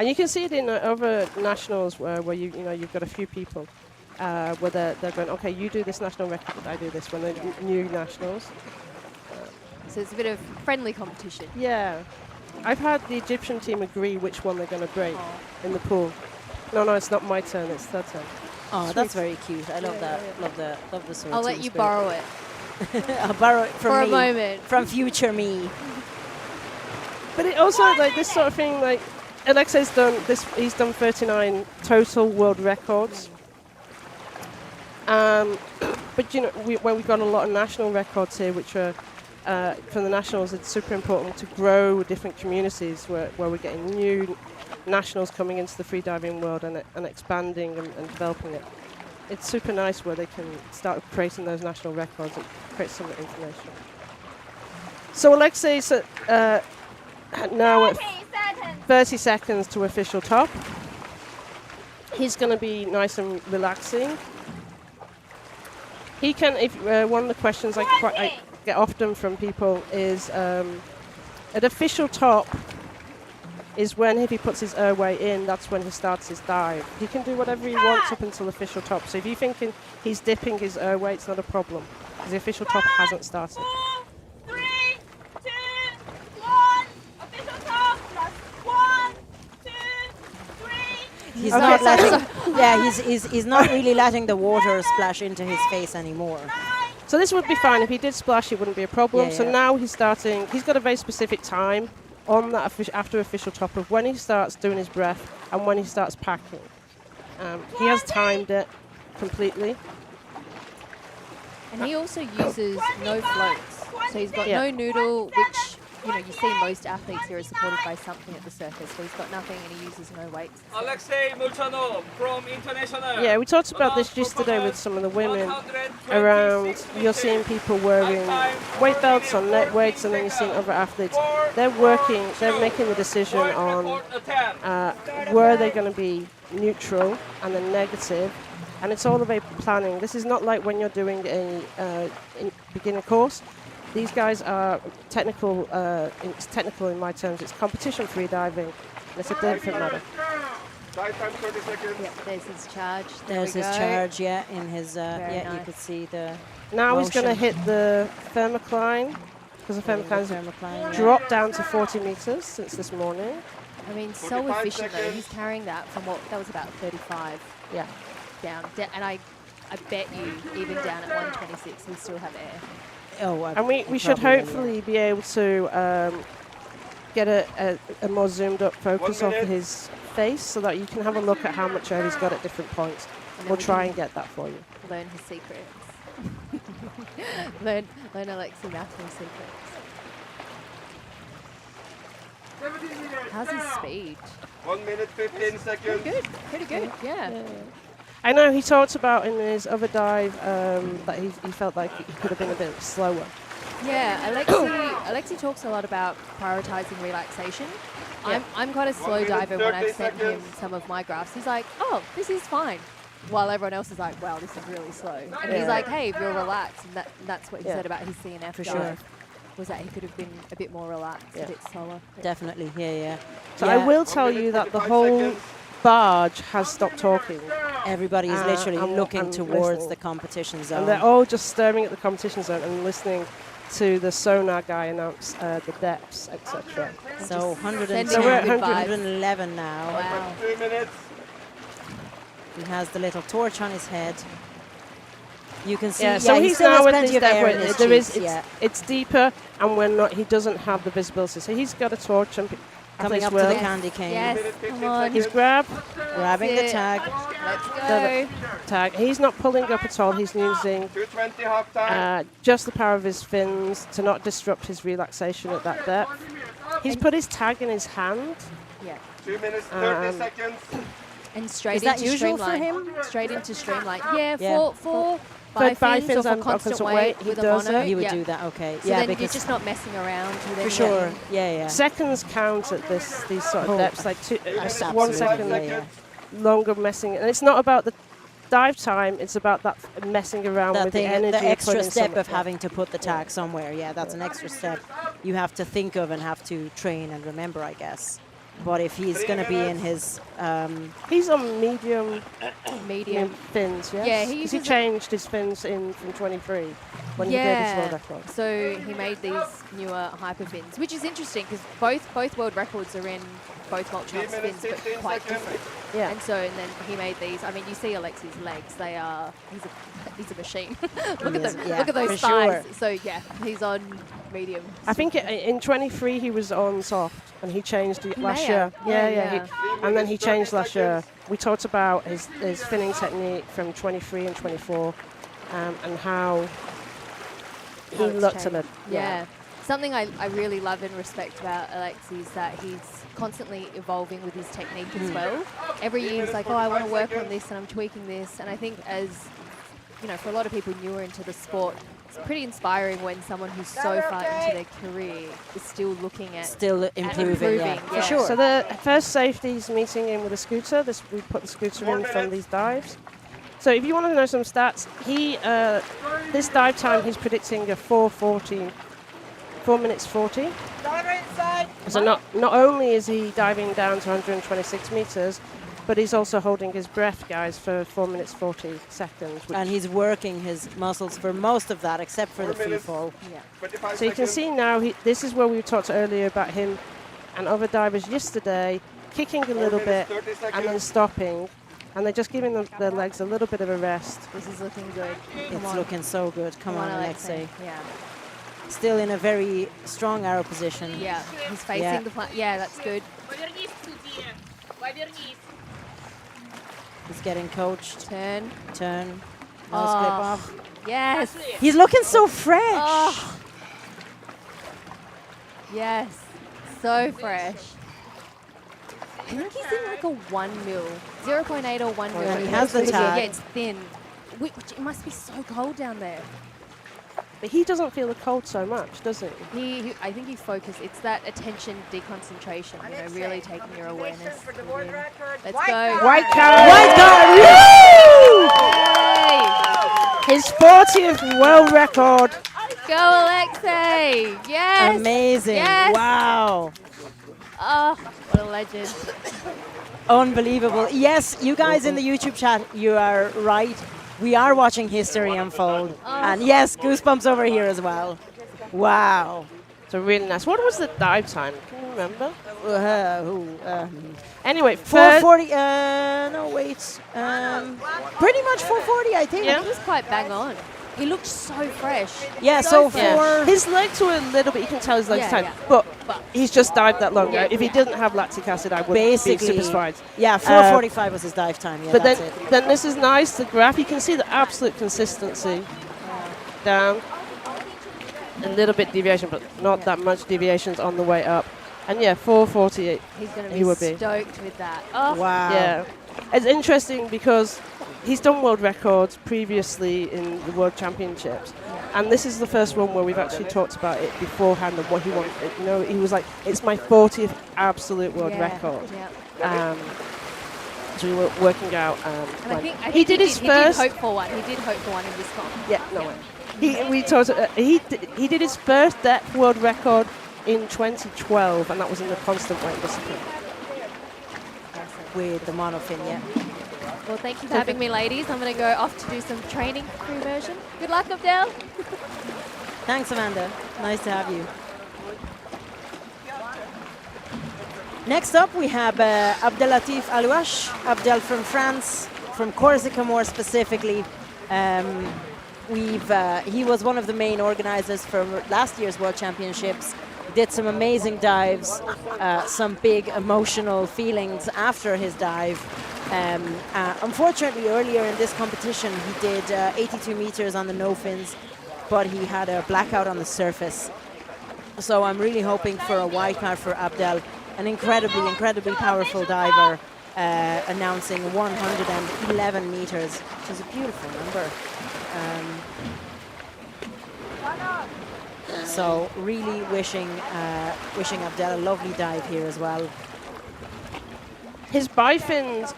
and you can see it in other nationals where you've got a few people. Where they're going, okay, you do this national record, I do this, when they're new nationals. So it's a bit of friendly competition. Yeah. I've had the Egyptian team agree which one they're going to break in the pool. No, it's not my turn, it's their turn. Oh, sweet. That's very cute. I love that. Love the sort. I'll let you borrow it. I'll borrow it from for me. a moment. From future me. But it also, like, this sort of thing, like, Alexey's done this, he's done 39 total world records. But when we've got a lot of national records here, which are from the nationals, it's super important to grow different communities where we're getting new nationals coming into the freediving world and expanding and developing it. It's super nice where they can start creating those national records and create some information. So Alexey's now at 30 seconds to official top. He's going to be nice and relaxing. He can, one of the questions I get often from people is, at official top is when, if he puts his airway in, that's when he starts his dive. He can do whatever he wants up until official top. So if you're thinking he's dipping his airway, it's not a problem, because the official top hasn't started. 4, 3, 2, 1, official top, plus 1, 2, 3. He's not letting. Yeah, he's not really letting the water splash into his face anymore. So this would be fine. If he did splash, it wouldn't be a problem. Yeah, so now he's starting. He's got a very specific time on that after official top of when he starts doing his breath and when he starts packing. He has timed it completely. And he also uses no floats. So he's got no noodle, which you see most athletes here are supported by something at the surface. So he's got nothing and he uses no weights. Alexey Molchanov from International. Yeah, we talked about this yesterday with some of the women around. You're seeing people wearing weight belts on net weights, and then you're seeing other athletes. They're making the decision on were they going to be neutral and then negative, and it's all about planning. This is not like when you're doing a beginner course. These guys are technical. It's technical in my terms. It's competition free diving. And it's a different matter. Dive time 30 seconds. Yep, there's his charge. There's his charge, yeah, in his, nice. you could see the Now motion. he's going to hit the thermocline, because the thermocline's dropped down to 40 meters since this morning. I mean, so efficient though. He's carrying that from that was about 35. Yeah. Down. And I bet you, even down at 126, we still have air. Oh, and we should hopefully be able to get a more zoomed up focus of his face so that you can have a look at how much air he's got at different points. We'll try and get that for you. Learn his secrets. learn Alexey Matthew's secrets. How's his speed? 1 minute 15 seconds. Pretty good, yeah. I know he talked about in his other dive that he felt like he could have been a bit slower. Yeah, Alexey talks a lot about prioritizing relaxation. Yeah. I'm quite a slow diver when I've sent him some of my graphs. He's like, oh, this is fine. While everyone else is like, wow, this is really slow. And he's like, hey, if you're relaxed, and that's what he said about his CNF for sure. Was that he could have been a bit more relaxed, a bit slower. Definitely, yeah. So I will tell you that the whole barge has stopped talking. Everybody is literally looking towards the competition zone. And they're all just staring at the competition zone and listening to the sonar guy announce the depths, etc. So we're at 111 now. Wow. 2 minutes. He has the little torch on his head. You can see. Yeah, so he's now with his depth where there is. It's deeper, and he's not not have the visibility. So he's got a torch and coming up to the candy cane. Yes, come on. He's grabbing the tag. Let's go. Tag. He's not pulling up at all. He's using 2:20 half time. just the power of his fins to not disrupt his relaxation at that depth. He's put his tag in his hand. Yeah. 2 minutes 30 seconds. And straight Is that into usual streamline. for him? Straight into streamline. Yeah, for bifins or for and constant weight he with a does mono. it. He would do that, okay. So then you're just not messing around. For sure, yeah. Seconds count at these sort of depths, like 1 second longer messing. And it's not about the dive time, it's about that messing around with the energy. The extra step of having to put the tag somewhere, that's an extra step you have to think of and have to train and remember, I guess. But if he's going to be in his... he's on medium fins, yes? Yeah, he changed his fins from 23 when he did his world record. So he made these newer hyper fins, which is interesting because both world records are in both Molchanov's fins, but quite different. Yeah. And then he made these. I mean, you see Alexey's legs; he's a machine. Look at them. Look at those thighs. Sure. So he's on medium. I think in 23 he was on soft, and he changed it last year. And then he changed last year. We talked about his finning technique from 23 and 24, and how he looked at it. Yeah. Something I really love and respect about Alexey is that he's constantly evolving with his technique as well. Every year he's like, oh, I want to work on this and I'm tweaking this. And I think as, for a lot of people newer into the sport, it's pretty inspiring when someone who's so far into their career is still looking at... Still improving. For sure. So the first safety is meeting in with a scooter. We put the scooter in from these dives. So if you want to know some stats, this dive time he's predicting a 4 minutes 40. So not only is he diving down to 126 meters, but he's also holding his breath, guys, for 4 minutes 40 seconds. And he's working his muscles for most of that, except for the free fall. Yeah. So you can see now, this is where we talked earlier about him and other divers yesterday, kicking a little bit and then stopping. And they're just giving their legs a little bit of a rest. This is looking good. It's looking so good. Come on, Alexey. Yeah. Still in a very strong arrow position. Yeah, he's facing the plan. Yeah, that's good. He's getting coached. Turn. Nose clip off. Yes. He's looking so fresh. Yes, so fresh. I think he's in like a 1 mil, 0.8 or 1 mil. He has the tag. Yeah, it's thin. Which it must be so cold down there. But he doesn't feel the cold so much, does he? I think he focuses. It's that attention deconcentration, you know, really taking your awareness. Let's go. White card! White card! Yay! His 40th world record. Go, Alexey! Yes! Amazing. Yes! Wow. Oh, what a legend. Unbelievable. Yes, you guys in the YouTube chat, you are right. We are watching history unfold. And yes, goosebumps over here as well. Wow. So really nice. What was the dive time? Can you remember? Anyway, 440. No, wait. Pretty much 440, I think. Yeah, he was quite bang on. He looked so fresh. Yeah, so yeah. His legs were a little bit, you can tell his legs tight, but he's just dived that long. If he didn't have lactic acid, I would be super surprised. Yeah, 4:45 was his dive time. Yeah, but that's then this is nice, the graph, you can see the absolute consistency. Down. A little bit deviation, but not that much deviations on the way up. And yeah, 4:48. He's going to be stoked with that. Oh. Wow. Yeah. It's interesting because he's done world records previously in the World Championships, and this is the first one where we've actually talked about it beforehand and what he wanted. You know, he was like, "It's my 40th absolute world record." Yeah. So we were working out. And I think he did his first. He did hope for one. He did hope for one in this comp. Yeah, no way. He did his first depth world record in 2012, and that was in the constant weight discipline. With the monofin, yeah. Well, thank you for having me, ladies. I'm going to go off to do some training free version. Good luck, Abdel. Thanks, Amanda. Nice to have you. Next up, we have Abdelatif Alouach, Abdel from France, from Corsica more specifically. He was one of the main organizers for last year's World Championships. Did some amazing dives, some big emotional feelings after his dive. Unfortunately, earlier in this competition, he did 82 meters on the no fins, but he had a blackout on the surface. So I'm really hoping for a white card for Abdel, an incredibly powerful diver, announcing 111 meters, which is a beautiful number. So really wishing Abdel a lovely dive here as well. His Bifins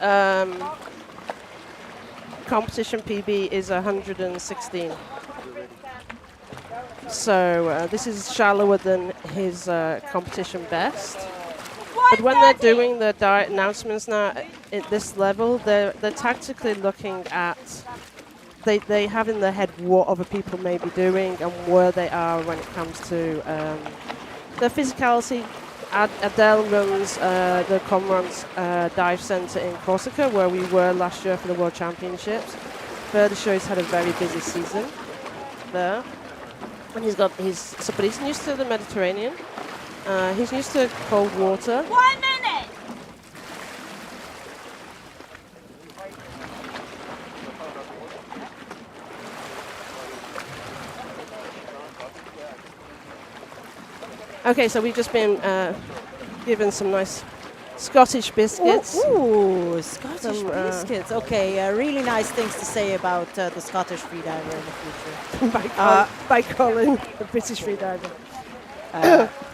competition PB is 116. So this is shallower than his competition best. But when they're doing the diet announcements now at this level, they're tactically looking at, they have in their head what other people may be doing and where they are when it comes to their physicality. Adele runs the Comrades Dive Centre in Corsica, where we were last year for the World Championships. Further show he's had a very busy season there. And he's got but he's used to the Mediterranean. He's used to cold water. 1 minute! Okay, so we've just been given some nice Scottish biscuits. Ooh, Scottish biscuits. Okay, really nice things to say about the Scottish freediver in the future. by Colin, the British freediver.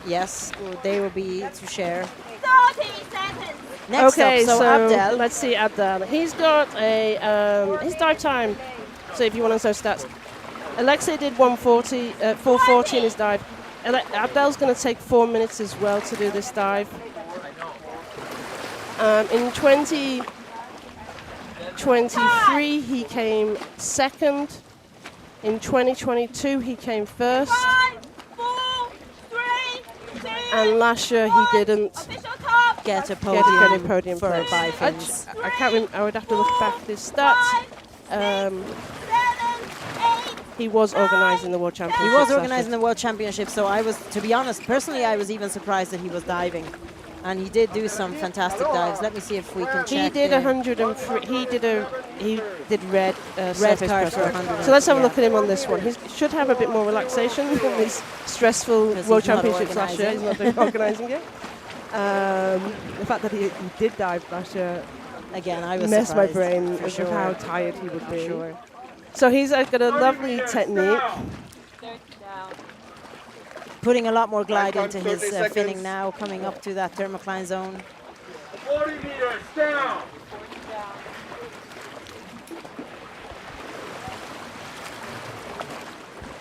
Yes, they will be to share. 30 seconds! Next up, so Abdel. Let's see Abdel. He's got a his dive time. So if you want to know stats, Alexey did 440 in his dive. Abdel's going to take 4 minutes as well to do this dive. In 2023, he came second. In 2022, he came first. 5, 4, 3, 2, and last year he didn't get a podium for Bifins. I can't remember. I would have to look back at his stats. He was organising the World Championship. He was organising the World Championship, so I was, to be honest, personally, I was even surprised that he was diving. And he did do some fantastic dives. Let me see if we can check. He did 103. He did red surface card pressure. for 100. So let's have a look at him on this one. He should have a bit more relaxation from these stressful World Championships last year. He's not doing organising it. The fact that he did dive last year, again, I was messed my surprised, brain for of sure. how tired he would be. Sure. So he's got a lovely technique. Putting a lot more glide into his 30 seconds. finning now, coming up to that thermocline zone. 40 meters down.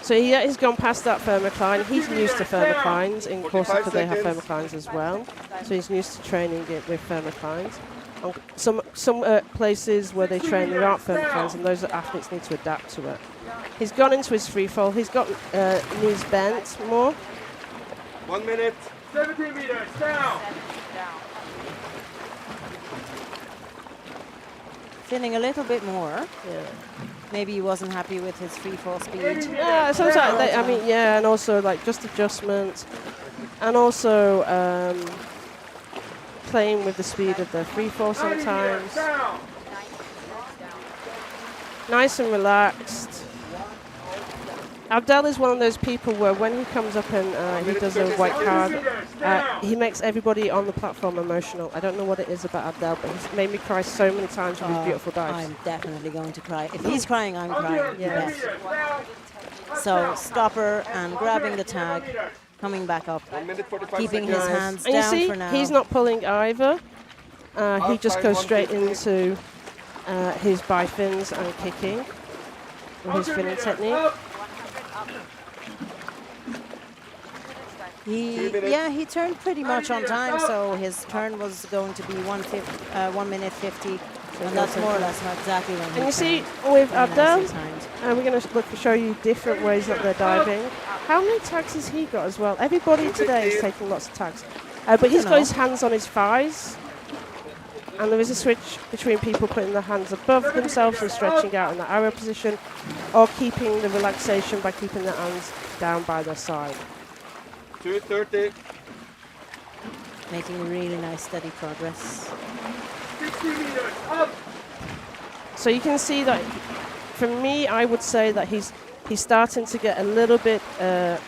So he's gone past that thermocline. He's used to thermoclines. In Corsica they have thermoclines as well. So he's used to training it with thermoclines. Some places where they train there aren't thermoclines, and those athletes need to adapt to it. He's gone into his free fall. He's got knees bent more. 1 minute. 70 meters down. Finning a little bit more. Yeah. Maybe he wasn't happy with his free fall speed. Yeah, sometimes I mean, yeah, and also like just adjustments, and also playing with the speed of the free fall sometimes. Nice and relaxed. Abdel is one of those people where when he comes up and he does a white card, he makes everybody on the platform emotional. I don't know what it is about Abdel, but he's made me cry so many times with his beautiful dives. I'm definitely going to cry. If he's crying, I'm crying. Yeah. So stopper and grabbing the tag, coming back up, keeping his hands and you down see, for now. he's not pulling either. He just goes straight into his bifins and kicking with his finning technique. He turned pretty much on time, so his turn was going to be 1 minute 50, and that's more or less exactly when he And you see, turned. with And Abdel, that's his times. we're going to show you different ways that they're diving. How many tags has he got as well? Everybody today is taking lots of tags. But he's got his hands on his thighs. And there is a switch between people putting their hands above themselves and stretching out in the arrow position, or keeping the relaxation by keeping their hands down by their side. 2:30. Making really nice steady progress. 60 meters up. So you can see that, for me, I would say that he's starting to get a little bit of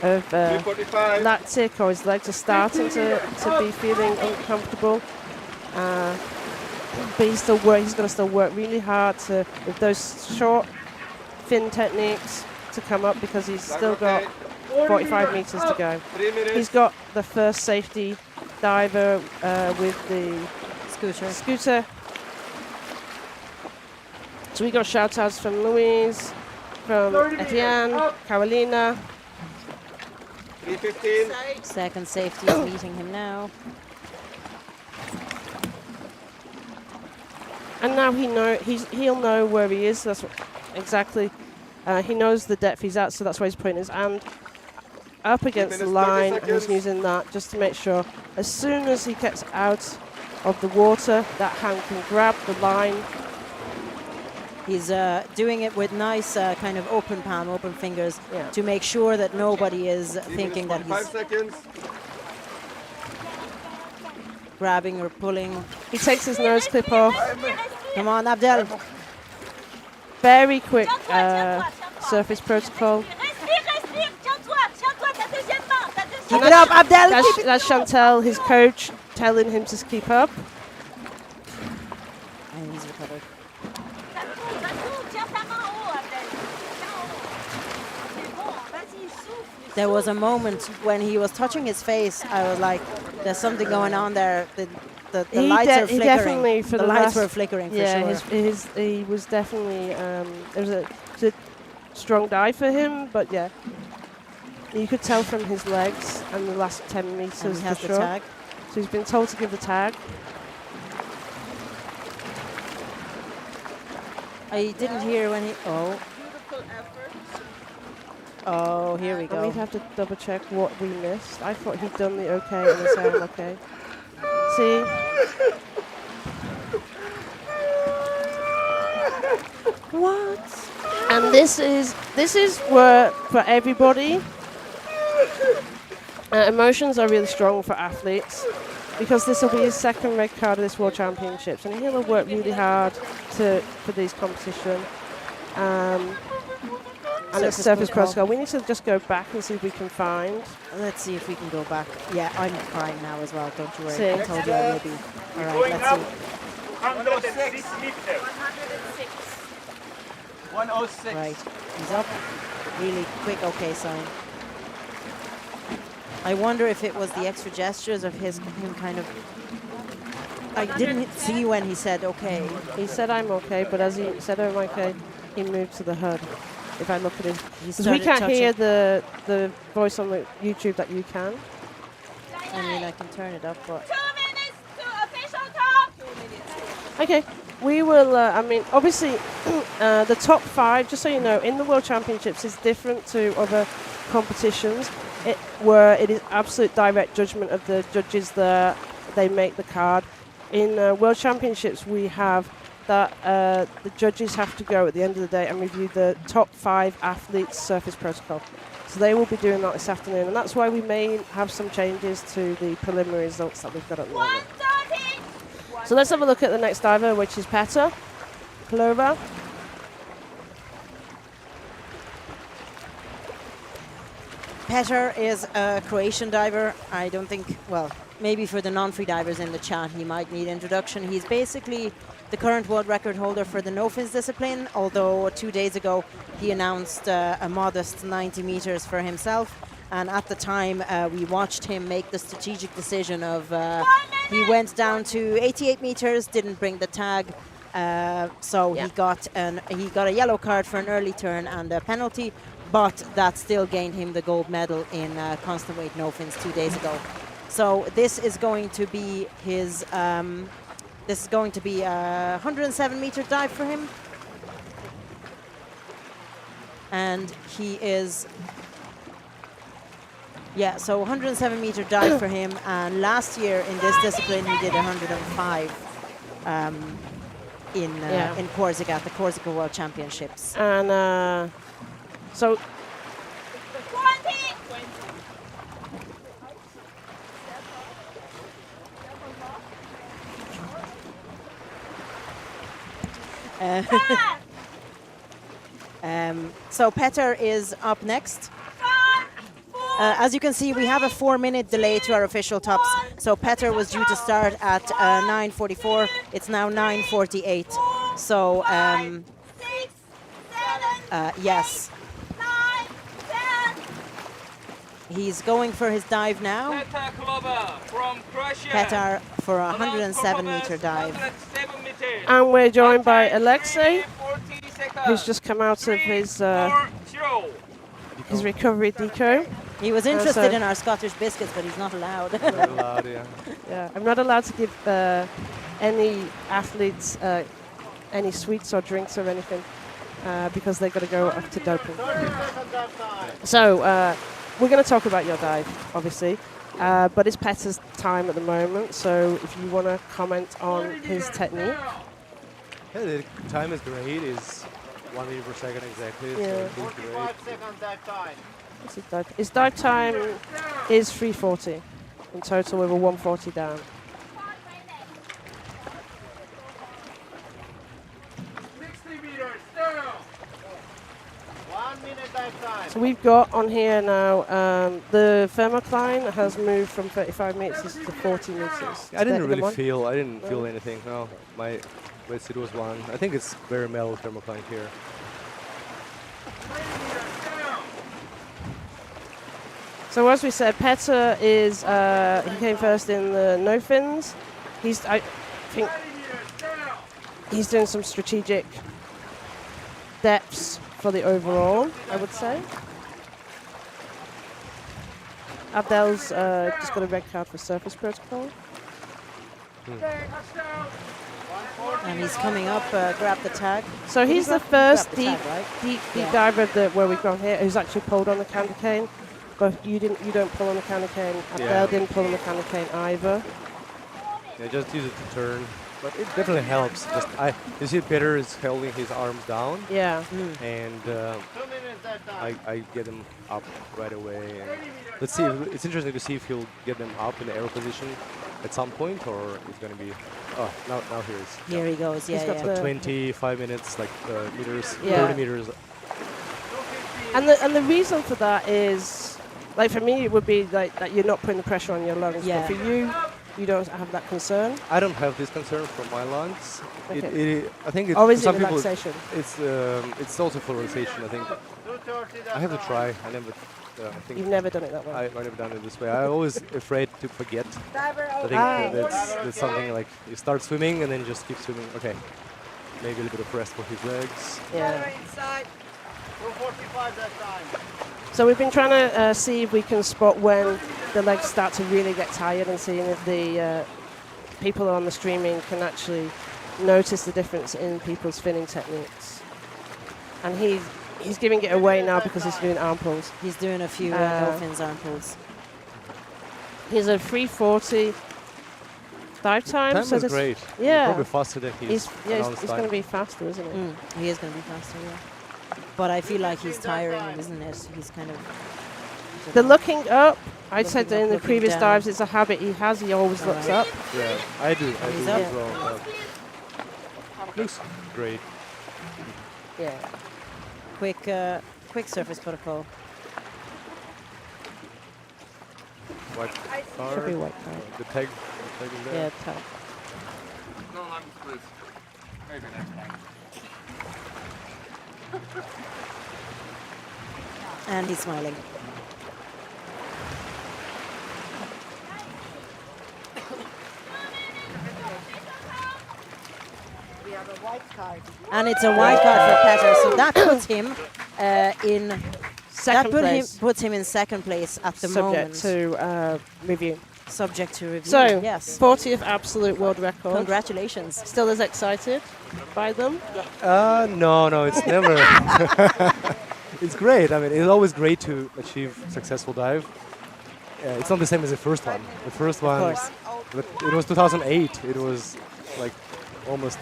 2:45. lactic, or his legs are starting to be feeling uncomfortable. But he's going to still work really hard with those short fin techniques to come up, because he's still got 45 meters to go. 3 minutes. He's got the first safety diver with the scooter. So we got shout outs from Louise, from Etienne, Carolina. 3:15. Second safety is meeting him now. And now he'll know where he is. That's exactly. He knows the depth he's at, so that's why he's putting his hand up against the line, and he's using that just to make sure as soon as he gets out of the water, that hand can grab the line. He's doing it with nice kind of open palm, open fingers, to make sure that nobody is thinking that he's 5 seconds. grabbing or pulling. He takes his nose clip off. Come on, Abdel. Very quick surface protocol. Respire, tiens-toi, ta deuxième main, ta deuxième Keep it up, Abdel. That's Chantal, his coach, telling him to keep up. And he's recovered. tiens ta main en haut, Abdel. Tiens en haut. C'est bon, vas-y, souffle. There was a moment when he was touching his face. I was like, "There's something going on there." The lights are flickering. Definitely for the the lights last, were flickering for yeah, sure. he was definitely it was a strong dive for him, but yeah, you could tell from his legs and the last 10 meters And he has for the sure. tag. So he's been told to give the tag. I didn't hear when he. Oh, here we And go. we'd have to double check what we missed. I thought he'd done the okay and the sound okay. See? What? And this is where for everybody. Emotions are really strong for athletes because this will be his second red card of this World Championships, and he'll have worked really hard for these competitions. And it's surface protocol. We need to just go back and see if we can find. Let's see if we can go back. Yeah, I'm crying now as well. Don't you worry. See. I told you I will be. All right, let's see. 106 meters. 106. Right, he's up. Really quick okay sign. I wonder if it was the extra gestures of him kind of... I didn't see when he said okay. He said I'm okay, but as he said I'm okay, he moved to the HUD. If I look at his... Because we can't hear the voice on the YouTube that you can. I mean, I can turn it up, but... 2 minutes to official top. 2 minutes. Okay, we will, I mean, obviously, the top 5, just so you know, in the World Championships is different to other competitions, where it is absolute direct judgment of the judges that they make the card. In World Championships, we have that the judges have to go at the end of the day and review the top 5 athletes' surface protocol. So they will be doing that this afternoon, and that's why we may have some changes to the preliminary results that we've got at the moment. 130. So let's have a look at the next diver, which is Petar Klovar. Petar is a Croatian diver. I don't think, well, maybe for the non-free divers in the chat, he might need introduction. He's basically the current world record holder for the no-fins discipline, although 2 days ago he announced a modest 90 meters for himself. And at the time, we watched him make the strategic decision of he went down to 88 meters, didn't bring the tag, so he got a yellow card for an early turn and a penalty. But that still gained him the gold medal in constant weight no fins 2 days ago. So this is going to be his. This is going to be a 107-meter dive for him, and he is. Yeah, so 107-meter dive for him, and last year in this discipline he did 105 in Corsica at the Corsica World Championships. And so. 20. So Petar is up next. As you can see, we have a 4-minute delay to our official tops. So Petar was due to start at 9:44. It's now 9:48. So yes. 9, 10. He's going for his dive now. Petar Klovar from Croatia. Petar for a 107-meter dive. 107 meters. And we're joined by Alexey, 40 seconds. who's just come out of his 4-0. recovery deco. He was interested in our Scottish biscuits, but he's not allowed. Not allowed, yeah. Yeah, I'm not allowed to give any athletes any sweets or drinks or anything because they've got to go up to doping. So we're going to talk about your dive, obviously, but it's Petar's time at the moment. So if you want to comment on his technique. Yeah, the time is great. It's 1 meter per second exactly. Yeah. So it's great. 45 seconds dive time. His dive time is 3:40 in total with a 1:40 down. 60 meters down. 1 minute dive time. So we've got on here now the thermocline has moved from 35 meters to 40 meters. I didn't really feel. I didn't feel anything. No, my wetsuit was one. I think it's very mellow thermocline here. 3 meters down. So as we said, Petar is he came first in the no fins. I think 20 meters down. he's doing some strategic depths for the overall, I would say. Abdel's just got a red card for surface protocol. Touchdown. And he's coming up, grab the tag. So he's the first grab the deep, tag, right? deep Yeah. diver where we've got here who's actually pulled on the candy cane. But you don't pull on the candy cane. Abdel didn't pull on the candy cane either. Yeah, just use it to turn. but it definitely helps. Just you see, Peter is holding his arms down. Yeah. And I get him up right away. And let's see. It's interesting to see if he'll get them up in the arrow position at some point, or it's going to be. Oh, now here is. Here he goes. Yeah, yeah. So 25 minutes, like meters, 30 meters. And the reason for that is, like for me, it would be like that you're not putting the pressure on your lungs. Yeah. But for you, you don't have that concern. I don't have this concern from my lungs. Okay. I think it's or is for some it relaxation? people. It's also for relaxation. I think. I have to try. I never. I think You've never done it that way. I've never done it this way. I'm always afraid to forget. I think that's something like you start swimming and then you just keep swimming. Okay, maybe a little bit of rest for his legs. Yeah. 2:45 that time. So we've been trying to see if we can spot when the legs start to really get tired and seeing if the people on the streaming can actually notice the difference in people's finning techniques. And he's giving it away now because he's doing arm pulls. He's doing a few dolphins arm pulls. He's a 3:40 dive time. Time so is great. Yeah. Probably faster than he's going to be faster, isn't he? He is going to be faster, yeah. But I feel like he's tiring, isn't it? He's kind of... The looking up, I said Looking in up, the looking previous down. dives, it's a habit he has. He always looks up. Yeah, I do He's as up. well. Looks great. Yeah. Quick surface protocol. White card. Should be white card. The tag in there. Yeah, tag. No lungs, please. Maybe next time. And he's smiling. We have a white card. And it's a white card for Petar, so that puts him in Second place. Puts him in second place at the moment. Subject to review. Subject to review. So, yes. 40th absolute world record. Congratulations. Still as excited by them? No, it's never. It's great. I mean, it's always great to achieve successful dive. It's not the same as the first one. The first one, but it was 2008. It was like almost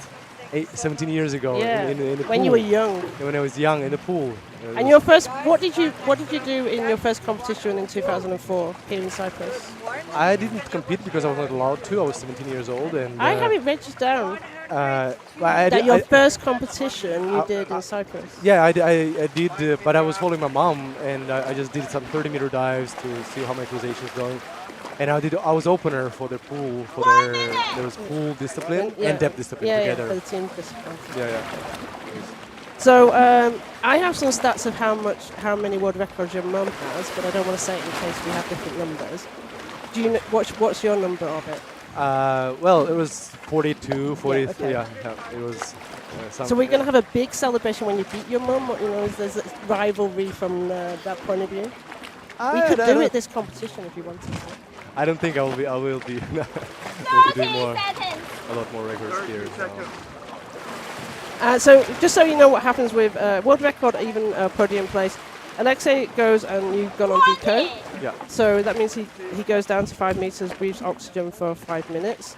17 years ago. Yeah. In the when pool. you were young. When I was young in the pool. And your first, what did you do in your first competition in 2004 here in Cyprus? I didn't compete because I was not allowed to. I was 17 years old, and I have it registered down. Your first competition you did in Cyprus. Yeah, I did, but I was following my mom, and I just did some 30-meter dives to see how my equalization is going. And I was opener for the pool, there was pool discipline and depth discipline together. Yeah, for the team discipline. Yeah. So I have some stats of how many world records your mum has, but I don't want to say it in case we have different numbers. Do you know, what's your number of it? Well, it was 42, 43. Yeah, It was. So we're going to have a big celebration when you beat your mum. You know, there's a rivalry from that point of view. We could do it this competition if you wanted to. I don't think I will be. I will be doing a lot more records here. So just so you know what happens with world record, even podium place, Alexey goes and you've gone on deco. Yeah. So that means he goes down to 5 meters, breathes oxygen for 5 minutes.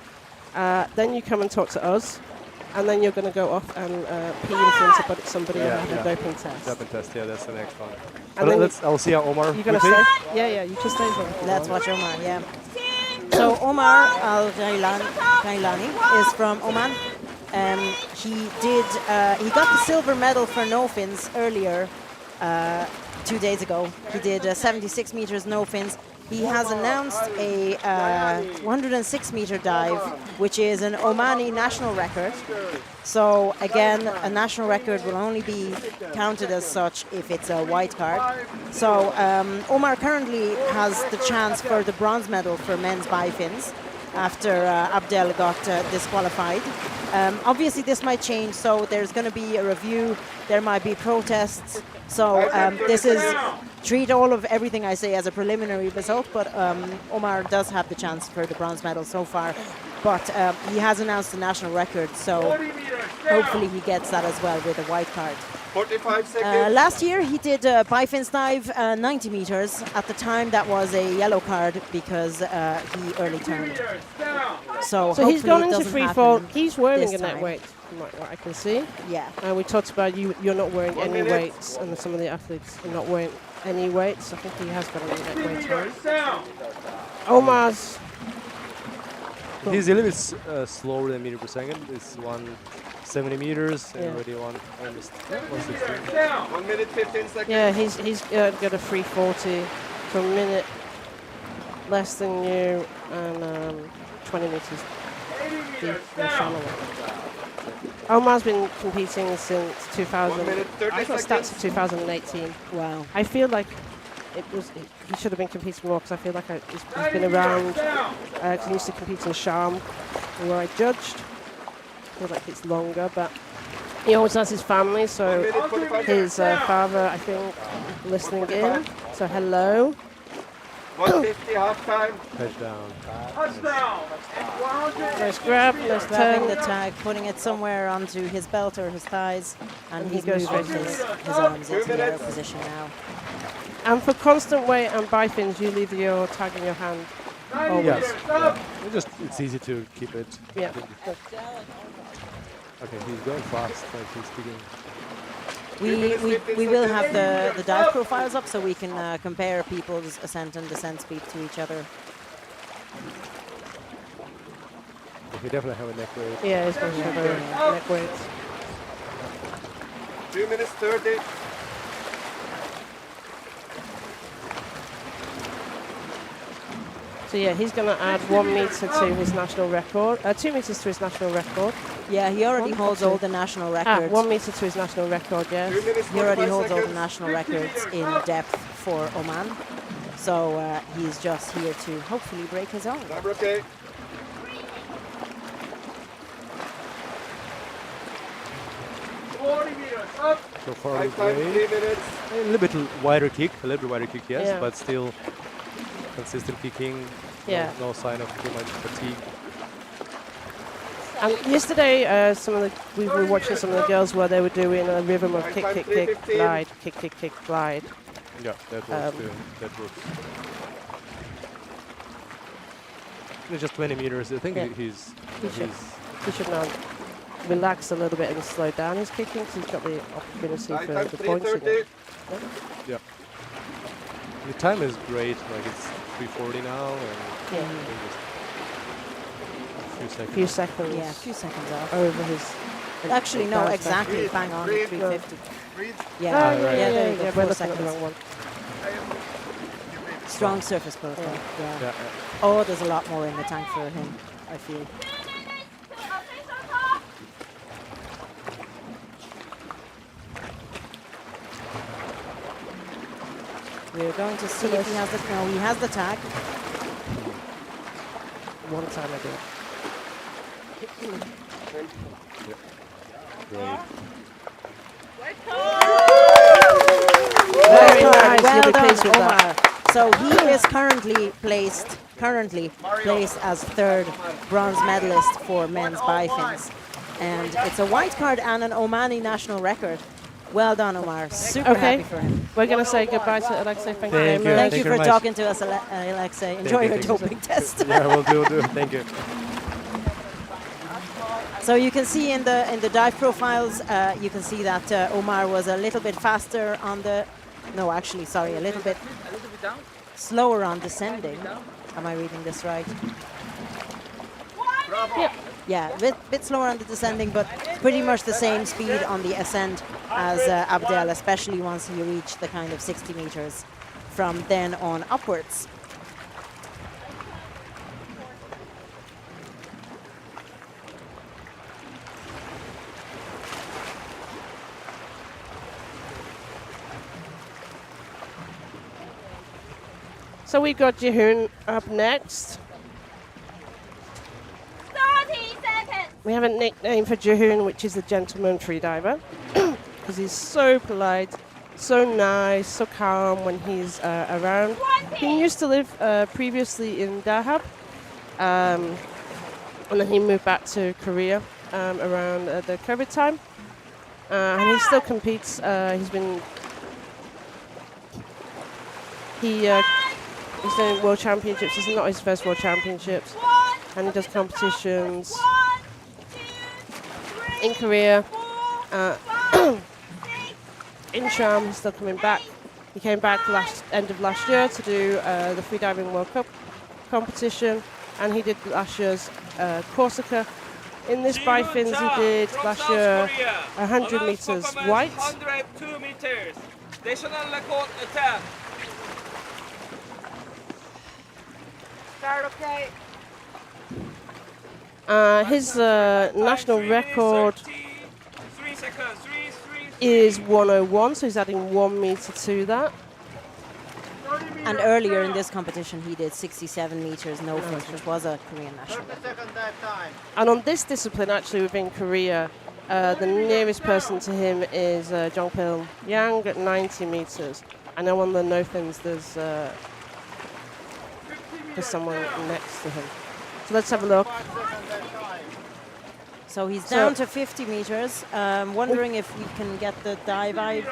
Then you come and talk to us, and then you're going to go off and pee in front of somebody and have a doping test. Doping test, yeah, that's the next one. And then I'll see how Omar. You're going to stay? Yeah, you can stay there. Let's watch Omar, yeah. So Omar Ghailani is from Oman. He got the silver medal for no fins earlier 2 days ago. He did 76 meters no fins. He has announced a 106-meter dive, which is an Omani national record. So again, a national record will only be counted as such if it's a white card. So Omar currently has the chance for the bronze medal for men's bifins after Abdel got disqualified. Obviously, this might change, so there's going to be a review. There might be protests. So treat all of everything I say as a preliminary result, but Omar does have the chance for the bronze medal so far. But he has announced the national record, so hopefully he gets that as well with a white card. 45 seconds. Last year he did Bifins dive 90 meters. At the time that was a yellow card because he early turned. So he's gone into free fall. He's wearing a net time. weight, from what I can see. Yeah. We talked about you're not wearing any weights, and some of the athletes are not wearing any weights. I think he has got a net weight on. Omar's. He's a little bit slower than meter per second. It's 170 meters and already almost 160. 1 minute 15 seconds. Yeah, he's got a 340 for a minute less than you and 20 meters deep in shallow. Omar's been competing since 2000. 1 minute 30 I've got stats of 2018. Wow. I feel like he should have been competing more because I feel like he's been around. He used to compete in Sharm, where I judged. I feel like it's longer, but he always has his family, so his father, I think, listening in. So hello. 150 half time. Touchdown. Nice grab, nice Grabbing turn. the tag, putting it somewhere onto his belt or his thighs, and he he's goes moving straight his arms into the air position now. And for constant weight and bifins, you leave your tag in your hand. Always. Yes. It's easy to keep it. Yeah. Okay, he's going fast. Like he's speaking. We will have the dive profiles up so we can compare people's ascent and descent speed to each other. He definitely have a neck weight. Yeah, he's going to have a neck weight. 2 minutes 30. So yeah, he's going to add 1 meter to his national record, 2 meters to his national record. Yeah, he already holds all the national records. 1 meter to his national record, yes. He already holds all the national records in depth for Oman. So he's just here to hopefully break his own. Okay. So far, a 3 minutes. little bit wider kick, yes, Yeah. but still consistent kicking. Yeah. No sign of too much fatigue. And yesterday, we were watching some of the girls where they were doing a rhythm of kick, kick, kick, glide, kick, kick, kick, glide. Yeah, that works too. That works. It's just 20 meters. I think He should now relax a little bit and slow down his kicking because he's got the opportunity for the points again. Yeah. The time is great. Like it's 3:40 now, and just a few seconds. Few seconds. Yeah, a few seconds off. Over his. Actually, no, exactly. Bang on, 350. Yeah, Oh, there you go. we're 4 looking at the seconds. wrong one. Strong surface profile. Yeah. Yeah. Oh, there's a lot more in the tank for him, I feel. We're going to see if he has the. No, he has the tag. One time I did. Great. Very nice. Well You'll be done, pleased with that. Omar. So he is currently placed as 3rd bronze medalist for men's bifins, and it's a white card and an Omani national record. Well done, Omar. Super happy for him. We're going to say goodbye to Alexey. Thank you very much. Thank you for talking to us, Alexey. Enjoy your doping test. Yeah, we'll do. Thank you. So you can see in the dive profiles, you can see that Omar was a little bit faster on the. No, actually, sorry, a little bit slower on descending. Am I reading this right? Yep. Yeah, a bit slower on the descending, but pretty much the same speed on the ascent as Abdel, especially once you reach the kind of 60 meters from then on upwards. So we've got Jihoon up next. 30 seconds. We have a nickname for Jihoon, which is the gentleman freediver, because he's so polite, so nice, so calm when he's around. He used to live previously in Dahab, and then he moved back to Korea around the COVID time. and he still competes. He's doing World Championships. This is not his first World Championships, and he does competitions in Korea. In Cham, he's still coming back. He came back end of last year to do the Freediving World Cup competition, and he did last year's Corsica. In this Bifins, he did last year 100 meters white. 102 meters. National record attack. Start okay. His national record is 101, so he's adding 1 meter to that. And earlier in this competition, he did 67 meters no fins, which was a Korean national. And on this discipline, actually within Korea, the nearest person to him is Yang at 90 meters. I know on the no fins there's someone next to him. So let's have a look. So he's down to 50 meters. Wondering if we can get the dive eye.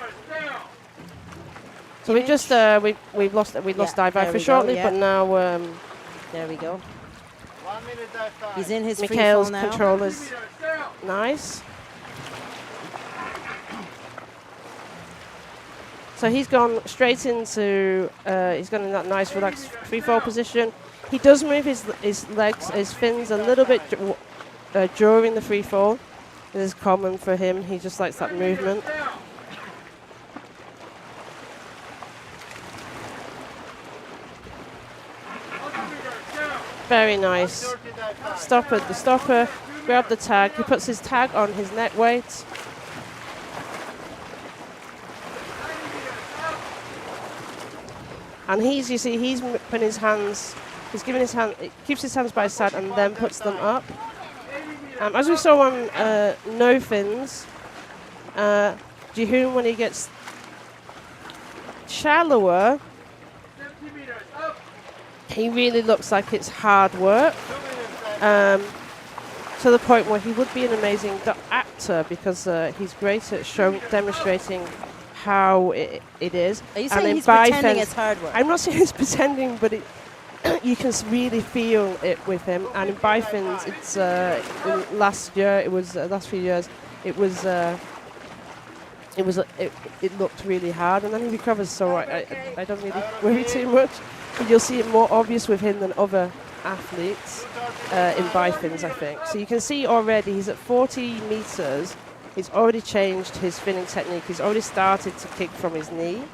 So we just we lost dive for shortly, but now there we go. 1 minute dive time. He's in his Mikhail's free fall now. controller's nice. So he's gone straight into he's gone in that nice relaxed free fall position. He does move his legs, his fins a little bit during the free fall. This is common for him. He just likes that movement. Very nice. Stopper, the stopper, grab the tag. He puts his tag on his net weight. And he's putting his hands, he's giving his hand, keeps his hands by his side and then puts them up. As we saw on no fins, Jihoon, when he gets shallower, he really looks like it's hard work, to the point where he would be an amazing actor because he's great at demonstrating how it is. Are you saying he's pretending it's hard work? I'm not saying he's pretending, but you can really feel it with him. And in Bifins, it's last few years, it looked really hard, and then he recovers. So I don't really worry too much. But you'll see it more obvious with him than other athletes in Bifins, I think. So you can see already he's at 40 meters. He's already changed his finning technique. He's already started to kick from his knee.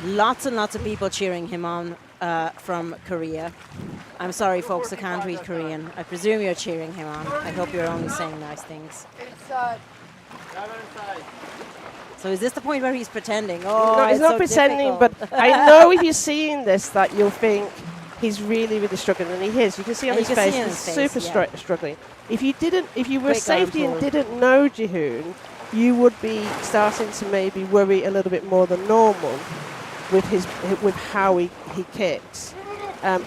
Lots and lots of people cheering him on from Korea. I'm sorry, folks, I can't read Korean. I presume you're cheering him on. I hope you're only saying nice things. So is this the point where he's pretending? Oh, no, he's not so pretending, difficult. but I know if you're seeing this that you'll think he's really, really struggling, and he is. You can see on his face, he's super struggling. If you were safety and didn't know Jihoon, you would be starting to maybe worry a little bit more than normal with how he kicks. And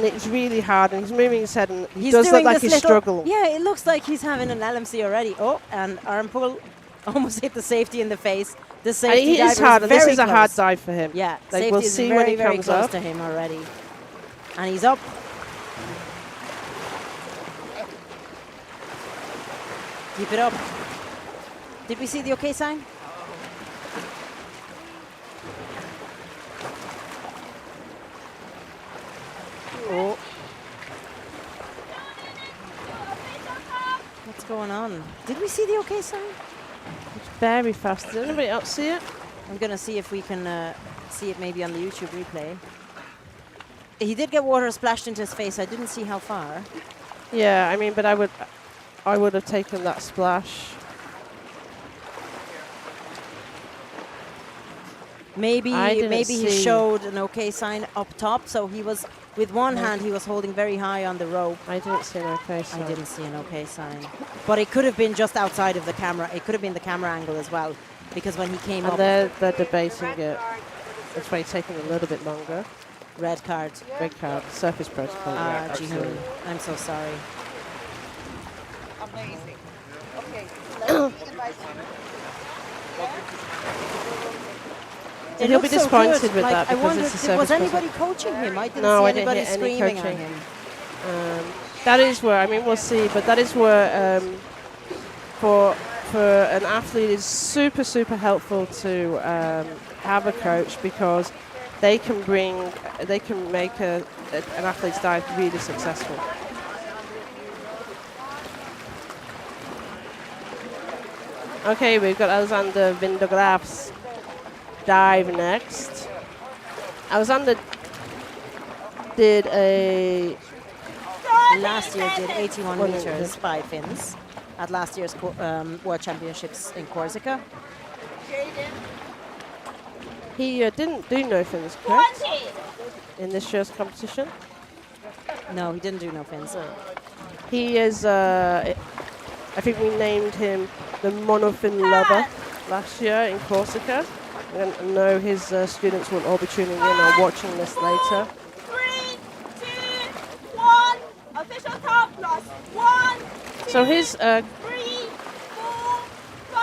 it's really hard, and he's moving his head, and he does look like he's struggling. Yeah, it looks like he's having an LMC already. Oh, and arm pull almost hit the safety in the face. The safety dive is hard, and this is close. a hard dive for him. Yeah, like safety we'll is see very, when he very comes close up. to him already. And he's up. Keep it up. Did we see the okay sign? Oh. What's going on? Did we see the okay sign? It's very fast. Does anybody else see it? I'm going to see if we can see it maybe on the YouTube replay. He did get water splashed into his face. I didn't see how far. Yeah, I mean, but I would have taken that splash. Maybe he showed an okay sign up top, so he was with one hand he was holding very high on the rope. I didn't see an okay sign. I didn't see an okay sign, but it could have been just outside of the camera. It could have been the camera angle as well, because when he came up, they're debating it. That's why it's taking a little bit longer. Red card. Red card. Surface protocol. Yeah, Jihoon, I'm so sorry. Amazing. Okay. It He'll be looks so disappointed good. with Like, that I because wonder, it's a service was anybody person. coaching him? I didn't No, see I didn't anybody hear any screaming on coaching. him. That is where, I mean, we'll see, but that is where for an athlete it's super, super helpful to have a coach, because they can make an athlete's dive really successful. Okay, we've got Alexander Vindograd's dive next. Alexander did last year did 81 meters bifins at last year's World Championships in Corsica. He didn't do no fins, correct? In this year's competition? No, he didn't do no fins. He is, I think we named him the monofin lover last year in Corsica. And I know his students will all be tuning in or watching this later. 3, 2, 1. Official top plus 1. So his 3, 4,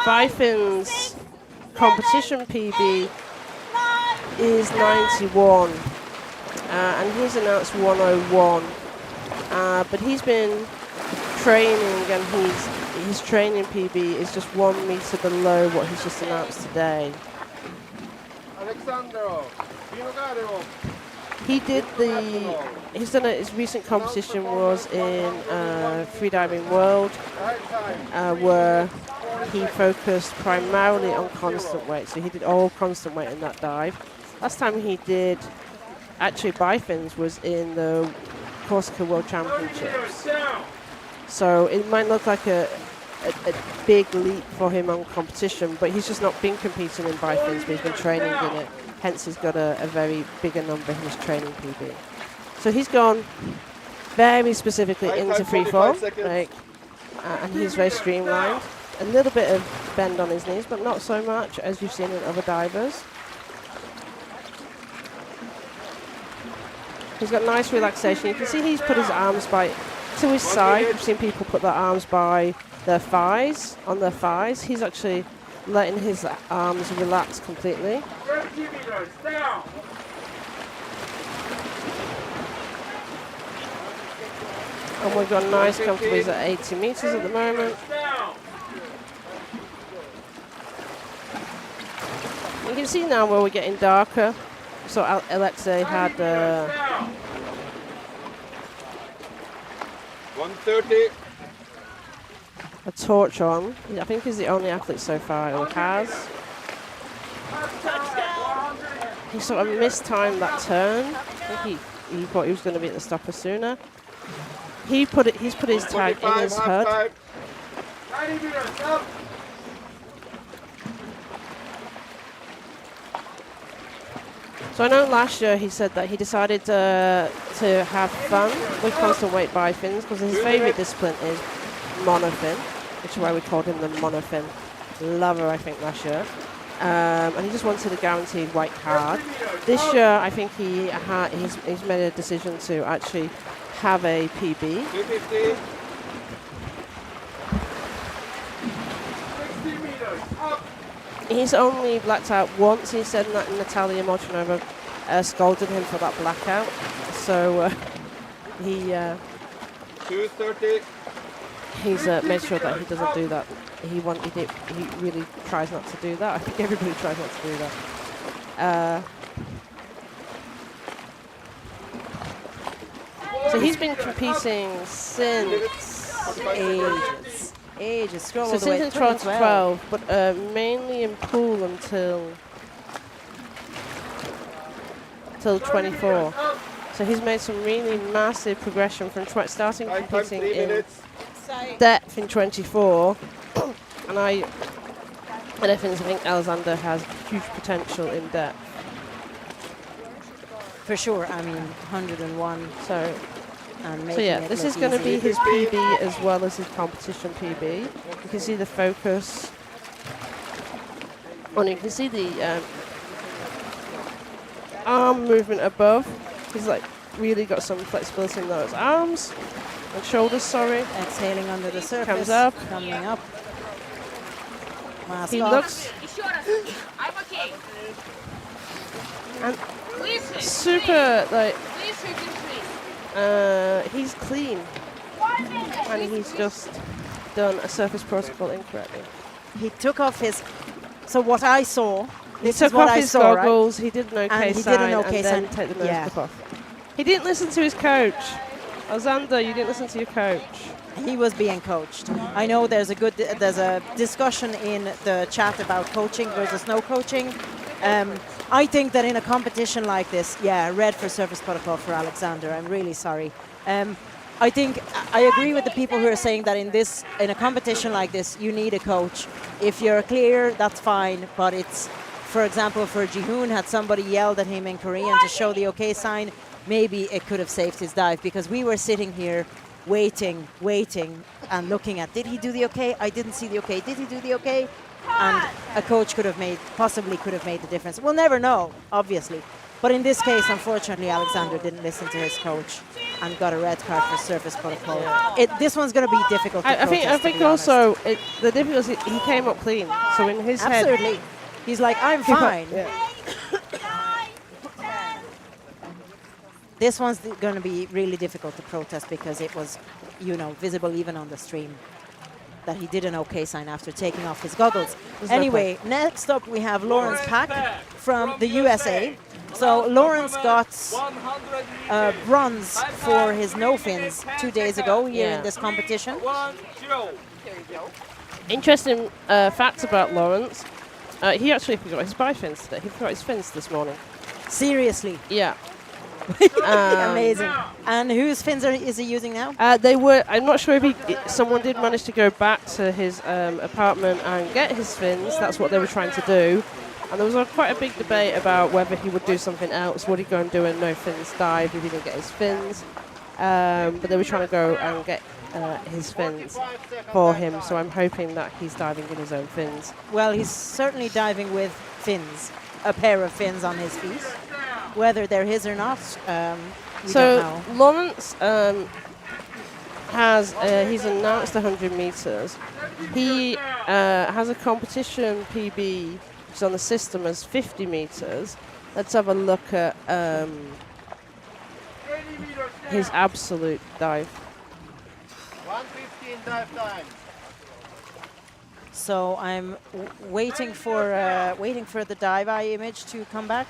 5, Bifins competition PB is 91, and he's announced 101. But he's been training, and his training PB is just 1 meter below what he's just announced today. He did his recent competition was in Freediving World, where he focused primarily on constant weight. So he did all constant weight in that dive. Last time he did actually bifins was in the Corsica World Championships. So it might look like a big leap for him on competition, but he's just not been competing in bifins, but he's been training in it. Hence he's got a very bigger number in his training PB. So he's gone very specifically into freefall, like, and he's very streamlined. A little bit of bend on his knees, but not so much as you've seen in other divers. He's got nice relaxation. You can see he's put his arms to his side. You've seen people put their arms by their thighs, on their thighs. He's actually letting his arms relax completely. And we've got nice comfortable. He's at 80 meters at the moment. You can see now where we're getting darker. So Alexey had 130. a torch on. I think he's the only athlete so far who has. He sort of mistimed that turn. I think he thought he was going to be at the stopper sooner. He's put his tag in his HUD. So I know last year he said that he decided to have fun with constant weight bifins because his favourite discipline is monofin, which is why we called him the monofin lover, I think, last year. And he just wanted a guaranteed white card. This year, I think he's made a decision to actually have a PB. 250. He's only blacked out once. He said that Natalia Molchanov scolded him for that blackout. So he 230. he's made sure that he doesn't do that. He really tries not to do that. I think everybody tries not to do that. So he's been competing since ages. Scroll so all the way since to 2012, but mainly in pool until 24. So he's made some really massive progression from starting competing in depth in 24, and I definitely think Alexander has huge potential in depth. For sure, I mean, 101. So So yeah, this is going to be his PB as well as his competition PB. You can see the focus, and you can see the arm movement above. He's like really got some flexibility in those arms and shoulders. Sorry. Exhaling under the surface. Comes up. Coming up. Mask He off. looks I'm okay. and Listen. super like Listen to me. he's clean, 1 minute. and he's just done a surface protocol incorrectly. He took off his. So what I saw. He This took is what off I his saw, right? goggles. He did an okay And he sign, did an okay and then sign. take the nose Yeah. clip off. He didn't listen to his coach. Alexander, you didn't listen to your coach. He was being coached. I know there's a discussion in the chat about coaching versus no coaching. I think that in a competition like this, yeah, red for surface protocol for Alexander. I'm really sorry. I think I agree with the people who are saying that in a competition like this, you need a coach. If you're clear, that's fine. But it's, for example, for Jihoon, had somebody yelled at him in Korean to show the okay sign, maybe it could have saved his dive, because we were sitting here waiting, and looking at, did he do the okay? I didn't see the okay. Did he do the okay? And a coach possibly could have made the difference. We'll never know, obviously. But in this case, unfortunately, Alexander didn't listen to his coach and got a red card for surface protocol. This one's going to be difficult to protest, I think also the difficulty, he came up clean. So in his head, absolutely, he's like, I'm fine. This one's going to be really difficult to protest because it was, visible even on the stream that he did an okay sign after taking off his goggles. Anyway, next up we have Laurence Paik from the USA. So Laurence got bronze for his no fins 2 days ago here in this competition. Interesting facts about Laurence. He actually forgot his bifins today. He forgot his fins this morning. Seriously? Yeah. Amazing. And whose fins is he using now? I'm not sure if someone did manage to go back to his apartment and get his fins. That's what they were trying to do. And there was quite a big debate about whether he would do something else. Would he go and do a no fins dive if he didn't get his fins? But they were trying to go and get his fins for him. So I'm hoping that he's diving in his own fins. Well, he's certainly diving with fins, a pair of fins on his feet. Whether they're his or not, we don't know. Laurence he's announced 100 meters. He has a competition PB, which is on the system as 50 meters. Let's have a look at his absolute dive. 1:15 dive time. So I'm waiting for the dive eye image to come back.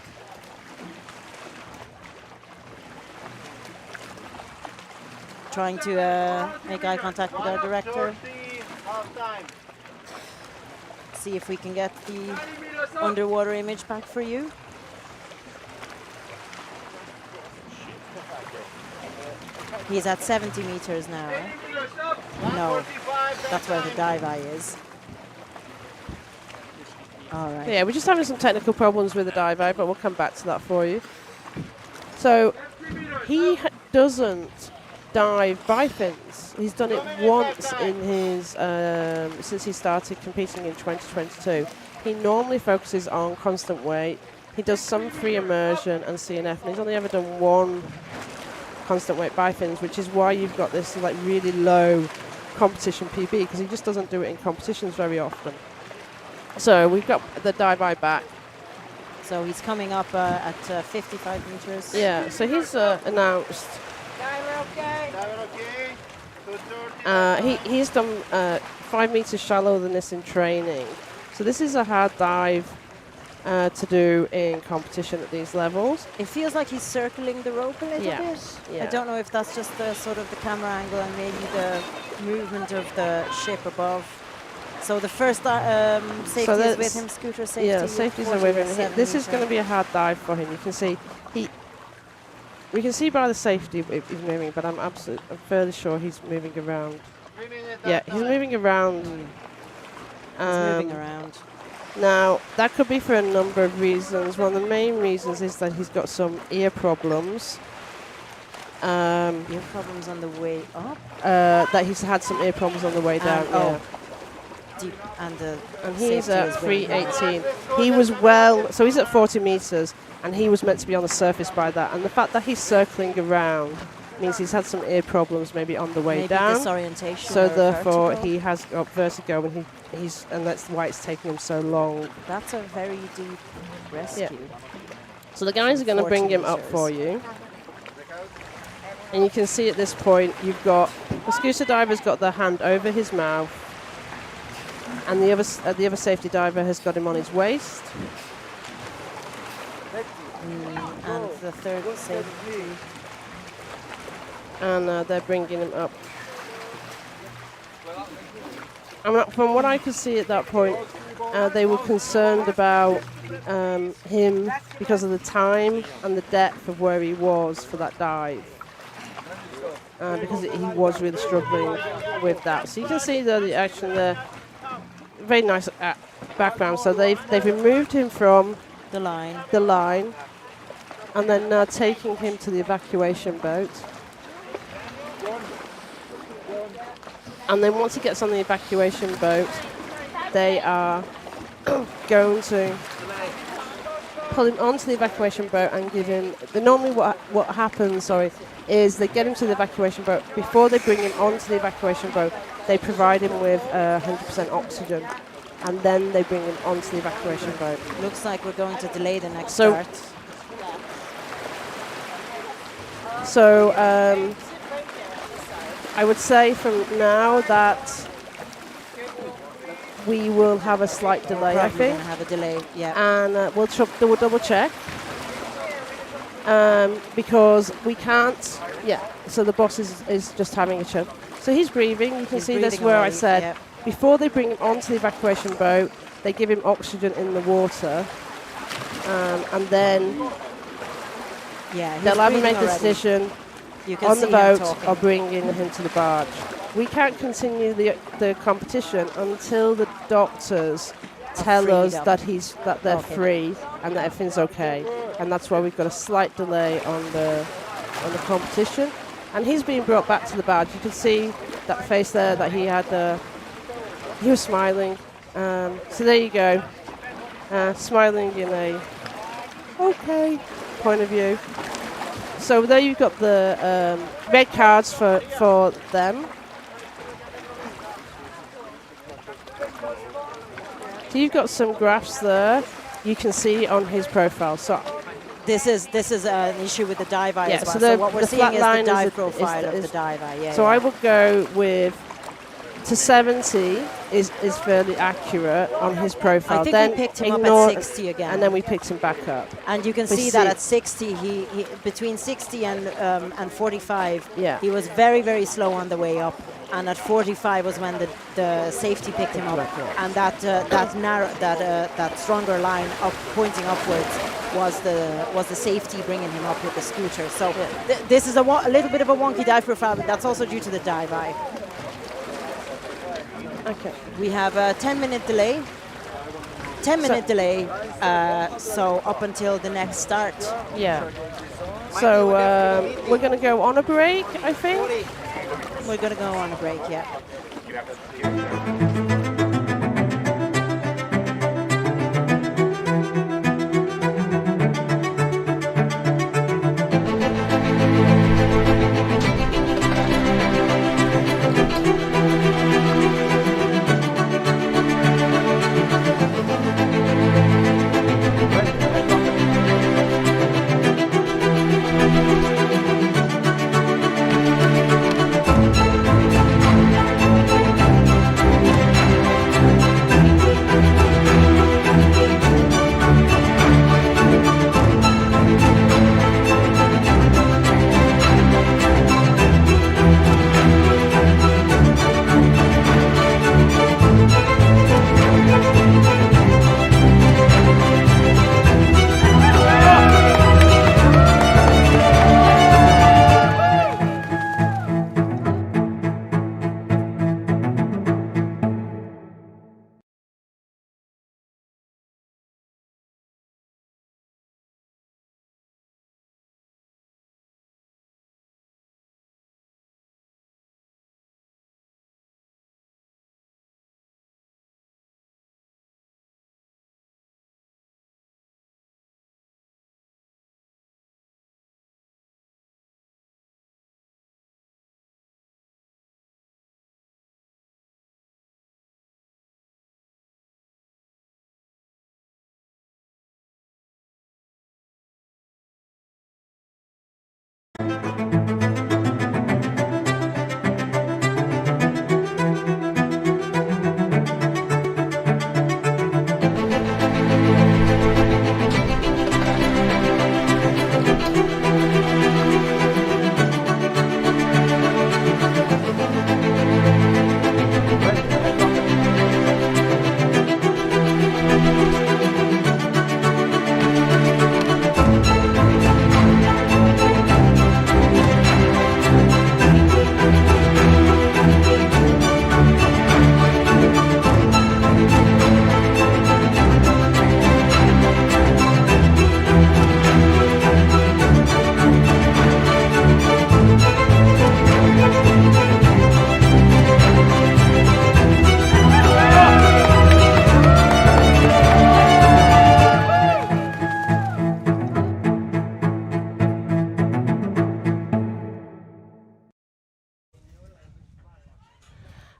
Trying to make eye contact with our director. See if we can get the underwater image back for you. He's at 70 meters now. No, that's where the dive eye is. All right. Yeah, we're just having some technical problems with the dive eye, but we'll come back to that for you. So he doesn't dive bifins. He's done it once in his since he started competing in 2022. He normally focuses on constant weight. He does some free immersion and CNF, and he's only ever done one constant weight bifins, which is why you've got this like really low competition PB, because he just doesn't do it in competitions very often. So we've got the dive eye back. So he's coming up at 55 meters. Yeah, so he's announced. He's done 5 meters shallower than this in training. So this is a hard dive to do in competition at these levels. It feels like he's circling the rope a little bit. Yeah. I don't know if that's just the sort of the camera angle and maybe the movement of the ship above. So the first safety is with him, scooter safety. Yeah, safeties are with him. This is going to be a hard dive for him. You can see we can see by the safety he's moving, but I'm fairly sure he's moving around. Yeah, he's moving around. He's moving around. Now, that could be for a number of reasons. One of the main reasons is that he's got some ear problems. Ear problems on the way up? That he's had some ear problems on the way down. Deep, and he's at 318. He was so he's at 40 meters, and he was meant to be on the surface by that. And the fact that he's circling around means he's had some ear problems maybe on the way Maybe down. disorientation. So or therefore vertigo. he has got vertigo, and and that's why it's taking him so long. That's a very deep rescue. So the guys are going to bring him up for you. And you can see at this point, you've got the scuba diver's got their hand over his mouth, and the other safety diver has got him on his waist. And the third safety. And they're bringing him up. And from what I could see at that point, they were concerned about him because of the time and the depth of where he was for that dive. Because he was really struggling with that. So you can see the action there. Very nice background. So they've removed him from the line, and then now taking him to the evacuation boat. And then once he gets on the evacuation boat, they are going to pull him onto the evacuation boat and give him. Normally, what happens, is they get him to the evacuation boat. Before they bring him onto the evacuation boat, they provide him with 100% oxygen, and then they bring him onto the evacuation boat. Looks like we're going to delay the next start. So I would say from now that we will have a slight delay, I think. Have a delay, yeah. And we'll double check. Because we can't, so the boss is just having a choke. So he's breathing. You can see this where I said, before they bring him onto the evacuation boat, they give him oxygen in the water. And then they'll either make a decision on the boat or bringing him to the barge. We can't continue the competition until the doctors tell us that they're free and that everything's okay, and that's why we've got a slight delay on the competition. And he's being brought back to the barge. You can see that face there that he had. He was smiling. So there you go, smiling in a okay point of view. So there you've got the red cards for them. So you've got some graphs there you can see on his profile. So this is an issue with the dive eye as well. So what we're seeing is the dive profile of the dive eye. So I will go with to 70 is fairly accurate on his profile. I think then we picked him up at 60 again. And then we picked him back up. And you can see that at 60, he between 60 and 45, he was very, very slow on the way up. And at 45 was when the safety picked him up, and that stronger line up pointing upwards was the safety bringing him up with the scooter. So this is a little bit of a wonky dive profile, but that's also due to the dive eye. Okay. We have a 10-minute delay. 10-minute delay. So up until the next start. Yeah. So we're going to go on a break, I think. We're going to go on a break, yeah.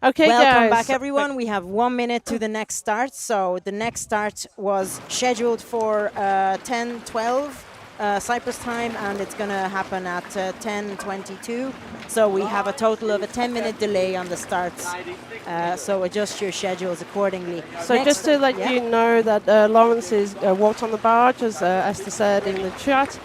Okay, Welcome guys. back, everyone. We have 1 minute to the next start. So the next start was scheduled for 10:12 Cyprus time, and it's going to happen at 10:22. So we have a total of a 10-minute delay on the starts. So adjust your schedules accordingly. So just to let you know that Laurence is walked on the barge, as Esther said in the chat,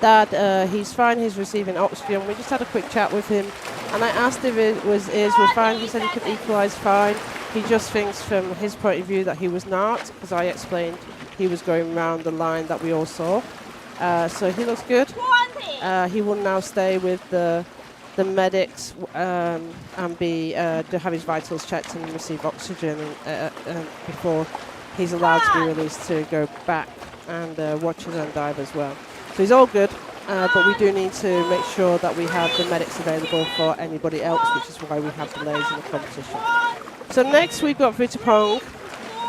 that he's fine, he's receiving oxygen. We just had a quick chat with him, and I asked if his ears were fine. He said he could equalise fine. He just thinks from his point of view that he was not, because I explained he was going round the line that we all saw. So he looks good. He will now stay with the medics and to have his vitals checked and receive oxygen before he's allowed to be released to go back and watch his own dive as well. So he's all good, but we do need to make sure that we have the medics available for anybody else, which is why we have delays in the competition. So next we've got Vitapong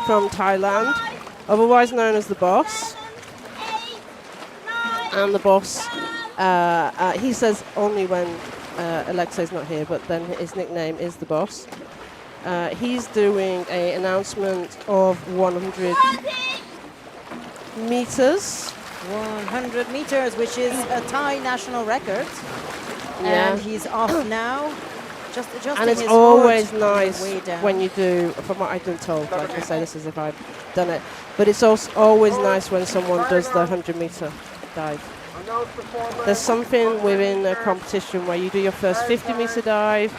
from Thailand, otherwise known as the Boss. And the Boss, he says only when Alexey's not here, but then his nickname is the Boss. He's doing an announcement of 100 meters. 100 meters, which is a Thai national record. Yeah. And he's off now. Just adjusting and it's his always board nice way down. when you do, from what I've been told, like I say this as if I've done it, but it's also always nice when someone does the 100-meter dive. There's something within a competition where you do your first 50-meter dive,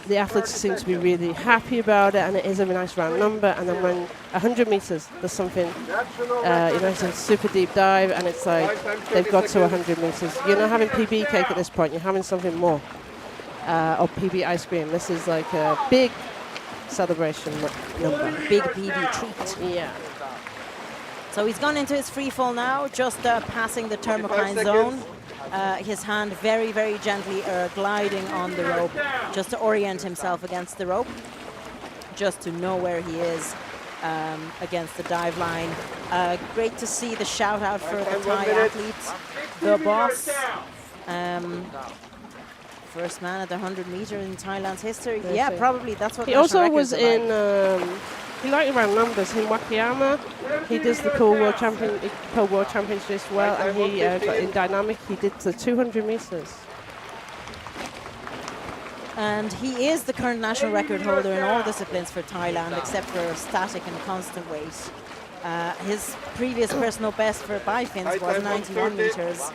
the athletes seem to be really happy about it, and it is a nice round number, and then when 100 meters, there's something, it's a super deep dive, and it's like they've got to 100 meters. You're not having PB cake at this point, you're having something more, or PB ice cream. This is like a big celebration number. Big PB treat. Yeah. So he's gone into his free fall now, just passing the thermocline zone. His hand very, very gently gliding on the rope, just to orient himself against the rope, just to know where he is against the dive line. Great to see the shout out for the Thai athletes, the Boss. First man at the 100 meter in Thailand's history. Yeah, probably that's what he also was in. He liked around numbers in Wakayama. He does the Pool World Championship as well, and he got in dynamic. He did the 200 meters. And he is the current national record holder in all disciplines for Thailand, except for static and constant weight. His previous personal best for Bifins was 91 meters.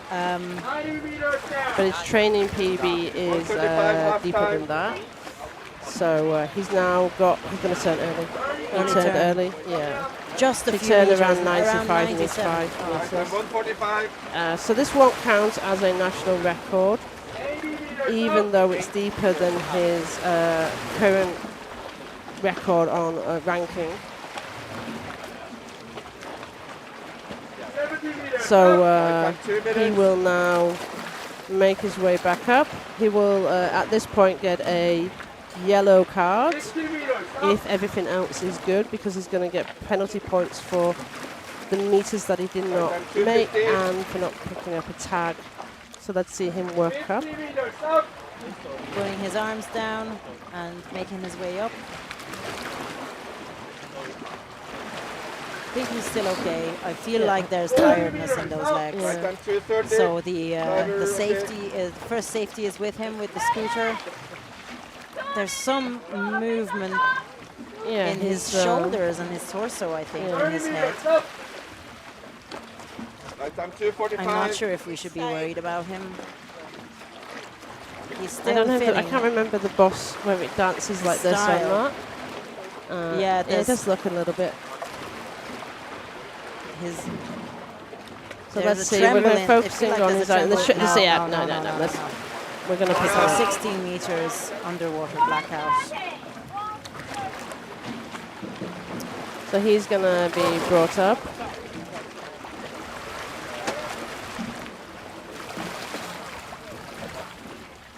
But his training PB is deeper than that. So he's now got, he's going to turn early. He turned early, yeah. Just a he few turned meters, around 95 meters. So this won't count as a national record, even though it's deeper than his current record on ranking. So he will now make his way back up. He will, at this point, get a yellow card if everything else is good, because he's going to get penalty points for the meters that he did not make and for not picking up a tag. So let's see him work up. Putting his arms down and making his way up. I think he's still okay. I feel like there's tiredness in those legs. So the safety is, first safety is with him with the scooter. There's some movement in his shoulders and his torso, I think, in his head. I'm not sure if we should be worried about him. He's still I can't remember the Boss where it dances like this or not. Yeah, it does look a little bit. So let's see. We're going to focusing on his own. We're going to pick so up 16 meters underwater blackout. So he's going to be brought up.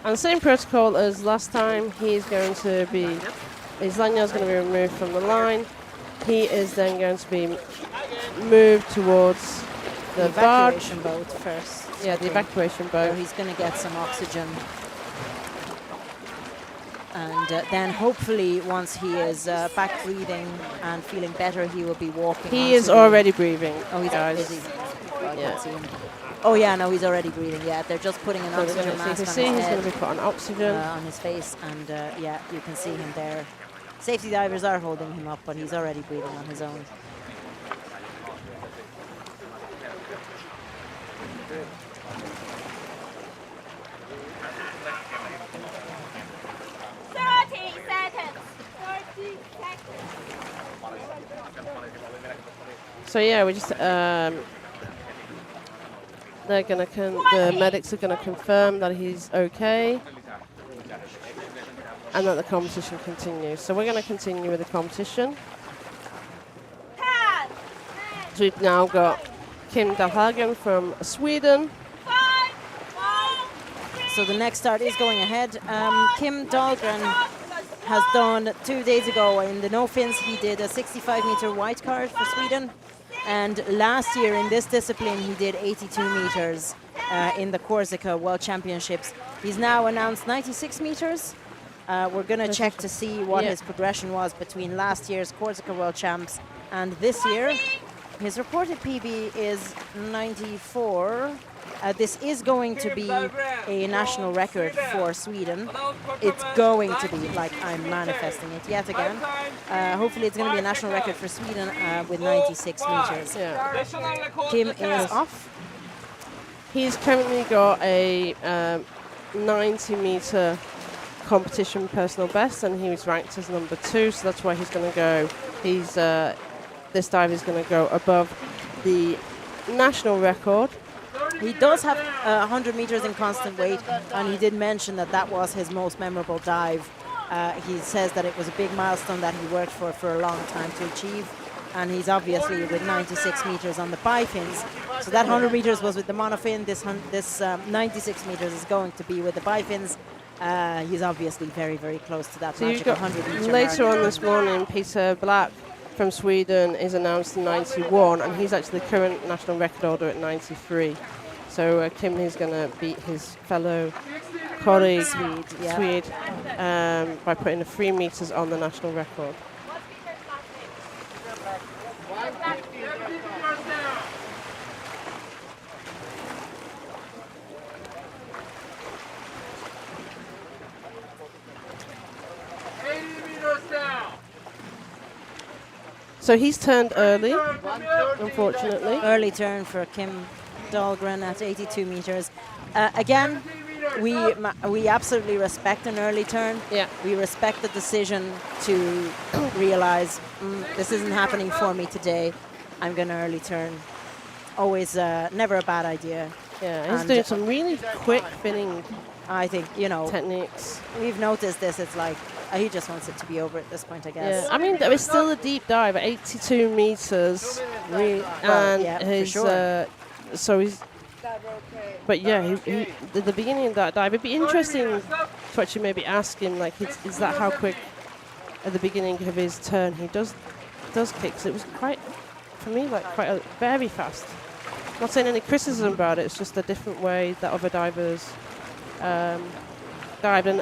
And the same protocol as last time. He's going to be, his lanyard is going to be removed from the line. He is then going to be moved towards the evacuation boat first. Yeah, the evacuation boat. Where he's going to get some oxygen. And then hopefully once he is back breathing and feeling better, he will be walking. He is already breathing. Oh, he's guys. busy. I can't see him. Oh yeah, no, he's already breathing. Yeah, they're just putting an oxygen mask on his head. He's going to be put on oxygen on his face, and yeah, you can see him there. Safety divers are holding him up, but he's already breathing on his own. So yeah, we just they're gonna the medics are gonna confirm that he's okay, and that the competition continues. So we're gonna continue with the competition. So we've now got Kim Dahlhagen from Sweden. So the next start is going ahead. Kim Dahlgren has done 2 days ago in the no fins. He did a 65-meter white card for Sweden. And last year in this discipline, he did 82 meters in the Corsica World Championships. He's now announced 96 meters. We're going to check to see what his progression was between last year's Corsica World Champs and this year. His reported PB is 94. This is going to be a national record for Sweden. It's going to be, like I'm manifesting it yet again. Hopefully it's going to be a national record for Sweden with 96 meters. Yeah. Kim is off. He's currently got a 90-meter competition personal best, and he was ranked as number 2, so that's why he's going to go. He's this dive is going to go above the national record. He does have 100 meters in constant weight, and he did mention that that was his most memorable dive. He says that it was a big milestone that he worked for a long time to achieve, and he's obviously with 96 meters on the bifins. So that 100 meters was with the monofin. This 96 meters is going to be with the bifins. He's obviously very, very close to that magic 100 meter later mark. on this morning, Peter Black from Sweden is announced 91, and he's actually the current national record holder at 93. So Kim is going to beat his fellow colleague Swede by putting the 3 meters on the national record. So he's turned early, unfortunately. Early turn for Kim Dahlgren at 82 meters. Again, we absolutely respect an early turn. Yeah. We respect the decision to realize this isn't happening for me today. I'm going to early turn. Always never a bad idea. Yeah, he's doing some really quick finning. I think, techniques. We've noticed this. It's like he just wants it to be over at this point, I guess. Yeah. I mean, there is still a deep dive at 82 meters. Really, and his, for sure. So he's. But yeah, he, at the beginning of that dive, it'd be interesting to actually maybe ask him, like, is that how quick at the beginning of his turn he does kicks? It was quite, for me, like quite very fast. Not saying any criticism about it. It's just a different way that other divers dived, and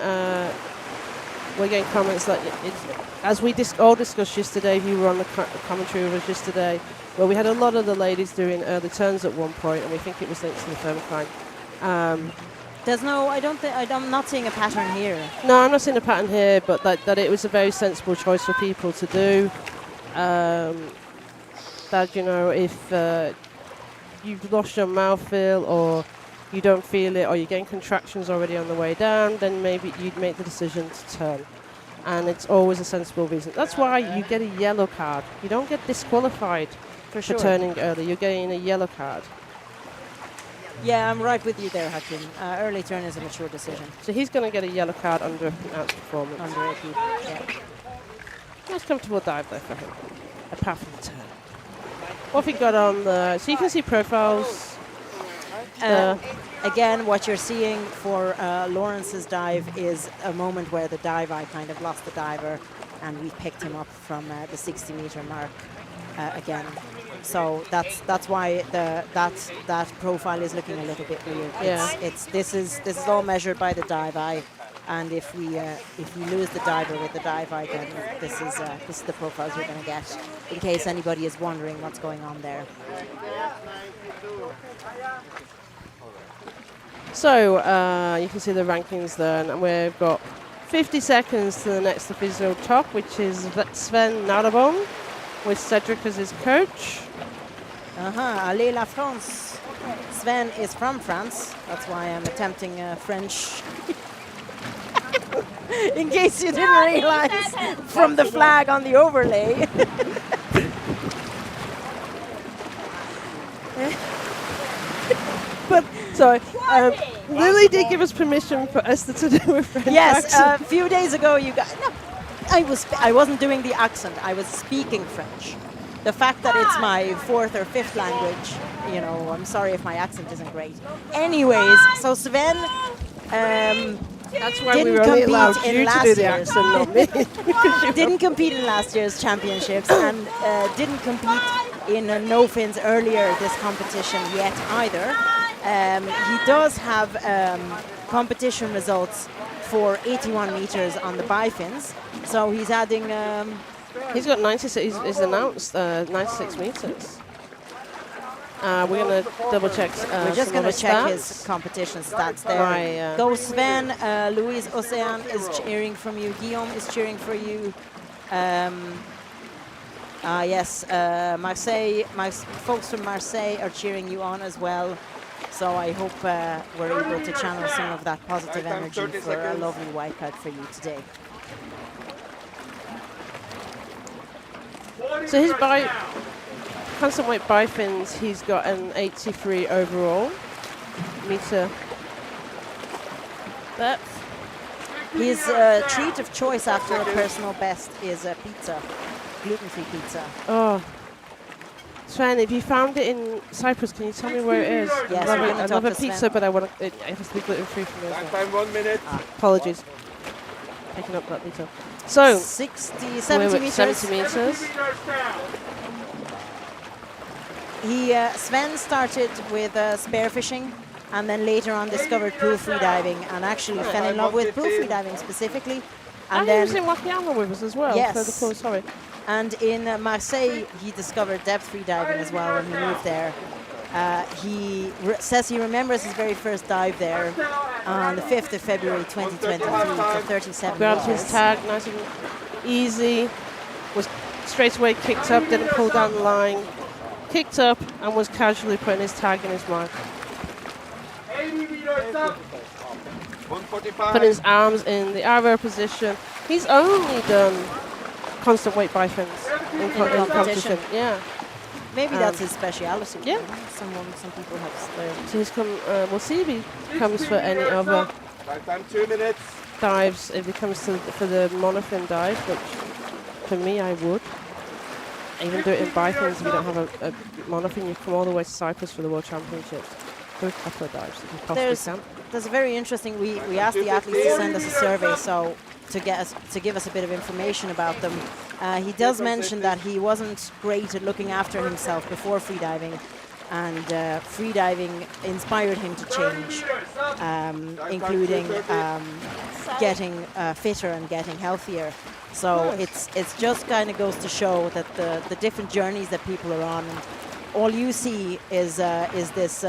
we're getting comments like, as we all discussed yesterday, if you were on the commentary with us yesterday, well, we had a lot of the ladies doing early turns at one point, and we think it was linked to the thermocline. There's no, I'm not seeing a pattern here. No, I'm not seeing a pattern here, but that it was a very sensible choice for people to do. That, if you've lost your mouthfeel, or you don't feel it, or you're getting contractions already on the way down, then maybe you'd make the decision to turn. And it's always a sensible reason. That's why you get a yellow card. You don't get disqualified for turning early. You're getting a yellow card. Yeah, I'm right with you there, Hakim. Early turn is a mature decision. So he's going to get a yellow card under a performance. Under AP, yeah. Nice comfortable dive there for him, apart from the turn. What have we got on the... So you can see profiles. Again, what you're seeing for Laurence's dive is a moment where the dive eye kind of lost the diver, and we picked him up from the 60-meter mark again. So that's why that profile is looking a little bit weird. Yeah. This is all measured by the dive eye. And if we lose the diver with the dive eye, then this is the profiles you're going to get. In case anybody is wondering what's going on there. So you can see the rankings there, and we've got 50 seconds to the next official top, which is Sven Narbonne, with Cedric as his coach. Allez la France. Sven is from France. That's why I'm attempting French. In case you didn't realize from the flag on the overlay. But sorry, Lily did give us permission for us to do a French yes, accent. a few days ago you guys. No, I wasn't doing the accent. I was speaking French. The fact that it's my 4th or 5th language, you know, I'm sorry if my accent isn't great. Anyways, so Sven. That's why we were only allowed you to do the accent, not me. Didn't compete in last year's championships and didn't compete in no fins earlier this competition yet either. He does have competition results for 81 meters on the bifins, so he's adding. He's got 96. He's announced 96 meters. We're going to double check. We're just going to check his competition stats there. Right, Go Sven. Louise Océan is cheering from you. Guillaume is cheering for you. Yes, Marseille. My folks from Marseille are cheering you on as well. So I hope we're able to channel some of that positive energy for a lovely wipeout for you today. So his constant weight bifins, he's got an 83 overall meter depth. His treat of choice after a personal best is a pizza, gluten-free pizza. Oh, Sven, if you found it in Cyprus, can you tell me where it is? Yes, I love a pizza, but I want it has to be gluten-free for me. Time 1 minute. Apologies. Picking up that meter. So 70 meters. 70 meters. Sven started with spearfishing and then later on discovered pool freediving and actually fell in love with pool freediving specifically. And then he was in Wakayama with us as well. Yes. For the pool, sorry. And in Marseille, he discovered depth freediving as well when he moved there. He says he remembers his very first dive there on the 5th of February 2023 for 37 Grabbed meters. his tag nice and easy, was straight away kicked up, didn't pull down the line, kicked up and was casually putting his tag in his mark. 80 meters up. 145. Putting his arms in the arrow position. He's only done constant weight bifins in competition. Yeah. Maybe that's his speciality. Yeah. Some people have. So he's come. We'll see if he comes for any other Time 2 minutes. dives. If he comes for the monofin dive, which for me I would. Even do it in bifins if you don't have a monofin. You come all the way to Cyprus for the World Championships. Do a couple of dives if you possibly can. There's a very interesting. We asked the athletes to send us a survey, so to give us a bit of information about them. He does mention that he wasn't great at looking after himself before freediving, and freediving inspired him to change, including getting fitter and getting healthier. So it's just kind of goes to show that the different journeys that people are on, and all you see is this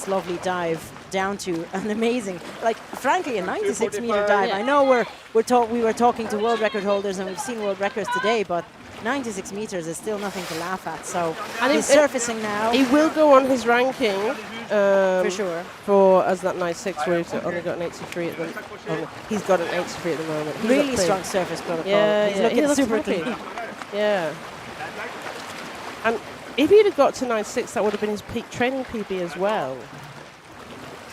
lovely dive down to an amazing, like frankly, a 96 meter dive. Yeah. I know we were talking to world record holders and we've seen world records today, but 96 meters is still nothing to laugh at. So he's surfacing now. He will go on his ranking for sure. For as that 96, where he's only got an 83 at the moment. He's got an 83 at the moment. He's Really strong surface protocol. Yeah, he's yeah, looking he looks super happy. clean. Yeah. And if he'd have got to 96, that would have been his peak training PB as well.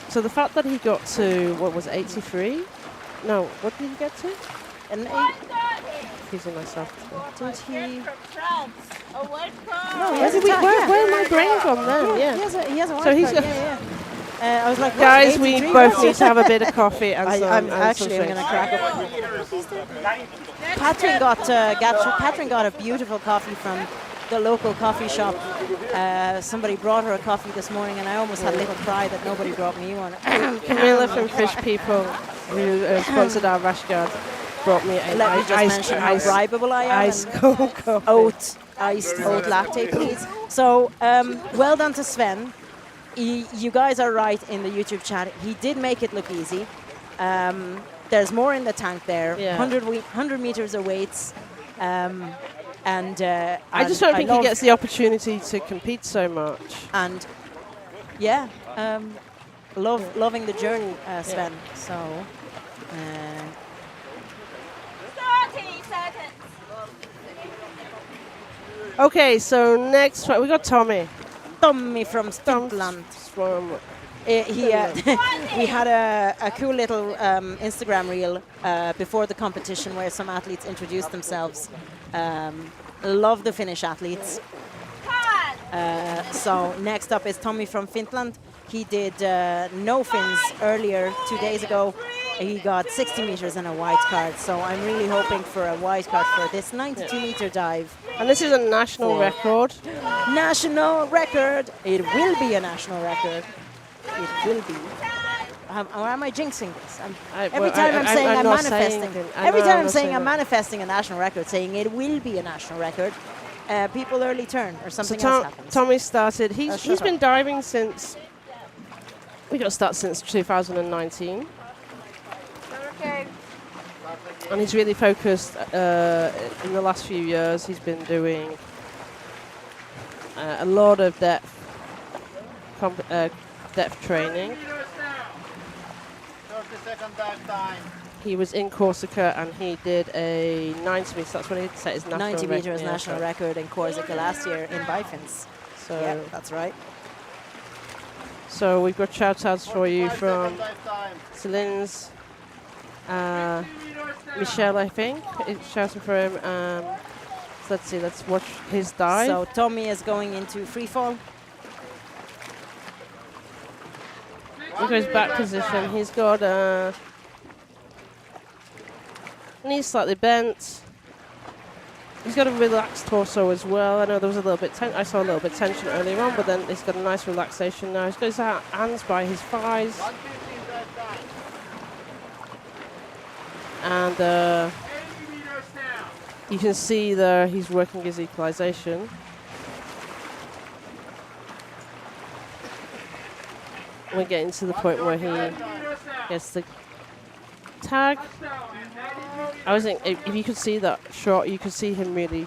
So the fact that he got to, what was it, 83? No, what did he get to? An 8. Confusing myself. Did he? A white card. No, he Where has a did we- tag, where- yeah. where my brain gone then? Yeah. He has a white So he's card, a- yeah. I was like, Guys, what, we 83? both need to have a bit of coffee and some. I'm and actually some going to drinks. crack up. Patrin got a beautiful coffee from the local coffee shop. Somebody brought her a coffee this morning, and I almost had a little cry that nobody brought me one. Camilla from Fish People who sponsored our rash guard, brought me a Let me just mention how bribable I am. Ice cold coffee. Iced oat lactate, please. So, well done to Sven. You guys are right in the YouTube chat. He did make it look easy. There's more in the tank there. Yeah. 100 meters of weights. I just don't think he gets the opportunity to compete so much. And yeah, loving the journey, Sven. Yeah. So. 30 seconds. Okay, so next we got Tommy. Tommy from Finland. We had a cool little Instagram reel before the competition where some athletes introduced themselves. Love the Finnish athletes. So next up is Tommy from Finland. He did no fins earlier 2 days ago. He got 60 meters and a white card. So I'm really hoping for a white card for this 92-meter dive. And this is a national record. National record. It will be a national record. It will be. Or am I jinxing this? Every time I'm saying I'm manifesting. Every time I'm saying I'm manifesting a national record, saying it will be a national record, people early turn or something else happens. Tommy started. He's been diving since. We got started since 2019. Okay. And he's really focused in the last few years. He's been doing a lot of depth training. 30-second dive time. He was in Corsica and he did a 90 meters. That's when he set his national 90 meters record. national record in Corsica last year in Bifins. So yeah, that's right. So we've got shout outs for you from Celine's, Michelle, I think. It's shouting for him. So let's see, let's watch his dive. So Tommy is going into free fall. Look at his back position. He's got knees slightly bent. He's got a relaxed torso as well. I know there was a little bit I saw a little bit tension earlier on, but then he's got a nice relaxation now. He's got his hands by his thighs. And you can see there he's working his equalization. We're getting to the point where he gets the tag. I was thinking if you could see that shot, you could see him really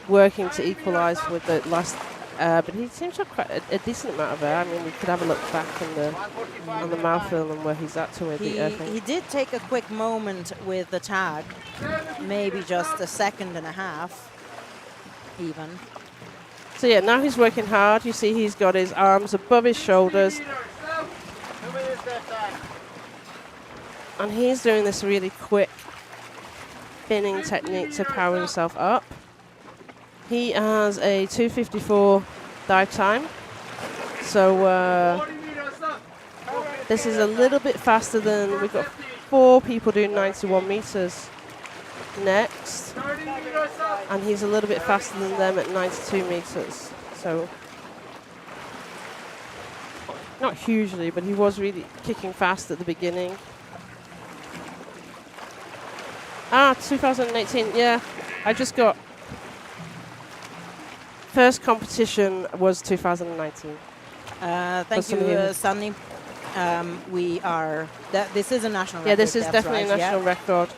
working to equalise with the last. But he seems to have quite a decent amount of air. I mean, we could have a look back on the mouth film and where he's at to the air thing. He did take a quick moment with the tag, maybe just a second and a half, even. So yeah, now he's working hard. You see he's got his arms above his shoulders. And he's doing this really quick spinning technique to power himself up. He has a 2:54 dive time. So this is a little bit faster than, we've got 4 people doing 91 meters next. And he's a little bit faster than them at 92 meters. So not hugely, but he was really kicking fast at the beginning. 2018, yeah. I just got first competition was 2019. Thank you, Sunny. We are. This is a national record. Yeah, this is definitely a national record.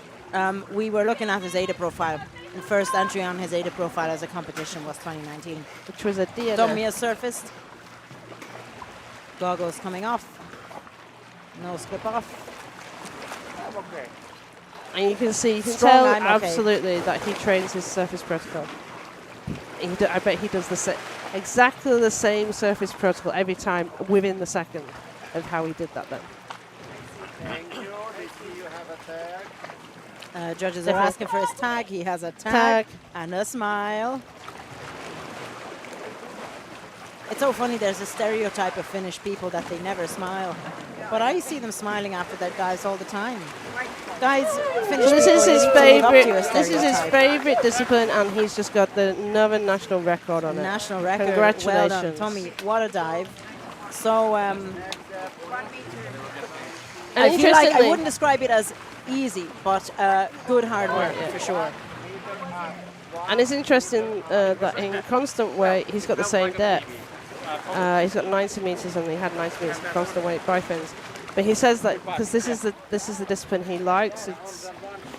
We were looking at his AIDA profile. The first entry on his AIDA profile as a competition was 2019, which was a DNF. Tommy has surfaced. Goggles coming off. No slip off. I'm okay. And you can see, you can tell absolutely that he trains his surface protocol. I bet he does exactly the same surface protocol every time within the second of how he did that then. Thank you. They see you have a tag. Judges are asking for his tag. He has a tag and a smile. It's so funny, there's a stereotype of Finnish people that they never smile. But I see them smiling after their dives all the time. Guys, Finnish this is his favorite. This is his favorite discipline, and he's just got another national record on it. National record. Congratulations, well done, Tommy. What a dive. So And I feel like I interestingly- wouldn't describe it as easy, but good hard work for sure. And it's interesting that in constant weight, he's got the same depth. He's got 90 meters, and he had 90 meters of constant weight bifins. But he says that because this is the discipline he likes. It's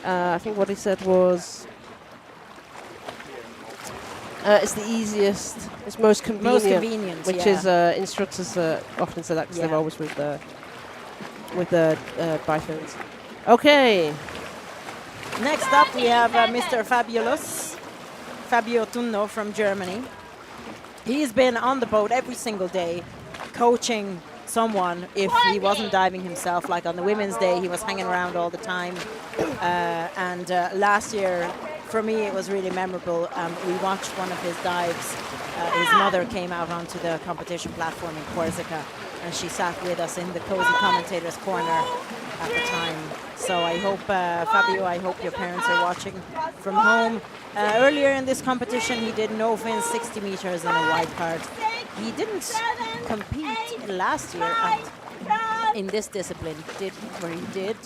I think what he said was it's the easiest, it's most convenient, which is instructors often say that because they're always with the bifins. Okay. Next up, we have Mr. Fabio Tunno from Germany. He's been on the boat every single day, coaching someone if he wasn't diving himself. Like on the Women's Day, he was hanging around all the time. And last year, for me, it was really memorable. We watched one of his dives. His mother came out onto the competition platform in Corsica, and she sat with us in the cozy commentator's corner at the time. So I hope, Fabio, I hope your parents are watching from home. Earlier in this competition, he did no fins 60 meters in a wide card. He didn't compete last year in this discipline, did he? Where he did?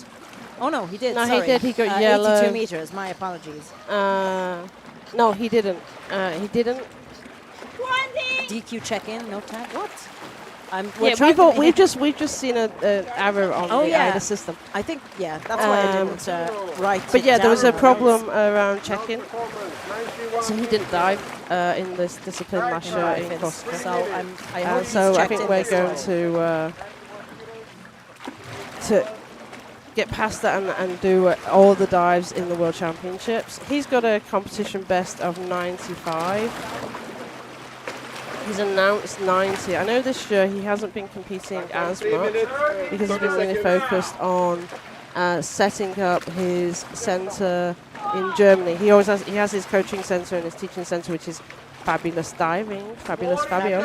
Oh no, he did. No, sorry. he did. He got yellow. 82 meters. My apologies. No, he didn't. He didn't. DQ check-in, no tag. What? We've just seen an error on the AIDA system. I think that's why I didn't write. But yeah, there was a problem around check-in, so he didn't dive in this discipline last year in Corsica. So I think we're going to get past that and do all the dives in the World Championships. He's got a competition best of 95. He's announced 90. I know this year he hasn't been competing as much because he's been really focused on setting up his center in Germany. He has his coaching center and his teaching center, which is Fabulous Diving, Fabulous Fabio.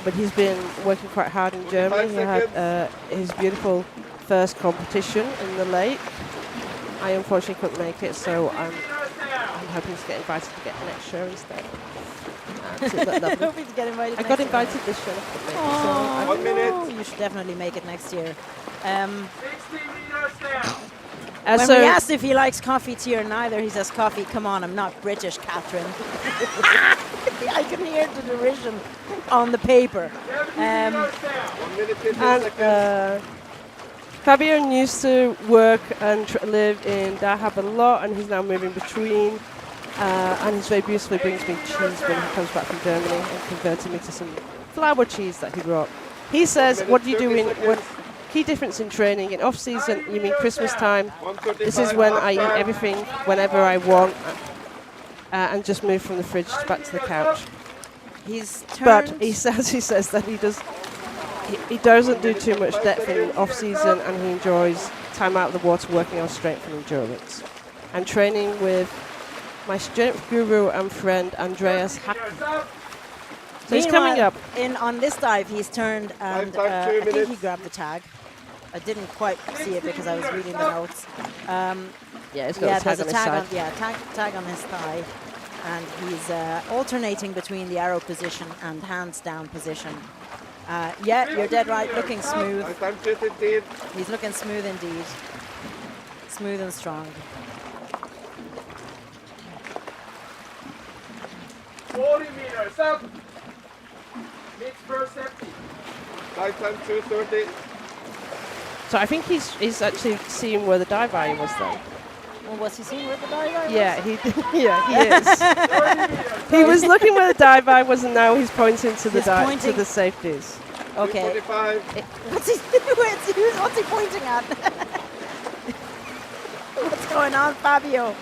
But he's been working quite hard in Germany. He had his beautiful first competition in the lake. I unfortunately couldn't make it, so I'm hoping to get invited to get next year instead. Hoping to get invited. I got invited this year. Oh, 1 minute. You should definitely make it next year. When we asked if he likes coffee, tea or neither, he says coffee. Come on, I'm not British, Catherine. I can hear the derision on the paper. Fabio used to work and live in Dahab a lot, and he's now moving between. And he very beautifully brings me cheese when he comes back from Germany and converted me to some flour cheese that he brought. He says, what do you do key difference in training? In off-season, you mean Christmas time. This is when I eat everything whenever I want and just move from the fridge back to the couch. But he says that he doesn't do too much depth in off-season, and he enjoys time out of the water working on strength and endurance. And training with my strength guru and friend Andreas Hack. So he's coming up. On this dive, he's turned and I think he grabbed the tag. I didn't quite see it because I was reading the notes. It's got a tag on his thigh, and he's alternating between the arrow position and hands down position. You're dead right. Looking smooth. He's looking smooth indeed. Smooth and strong. 40 meters up. Mid first empty. Dive time 2:30. So I think he's actually seeing where the dive eye was then. Well, was he seeing where the dive eye was? Yeah, he is. He was looking where the dive eye was, and now he's pointing to the safeties. Okay. What's he pointing at? What's going on, Fabio?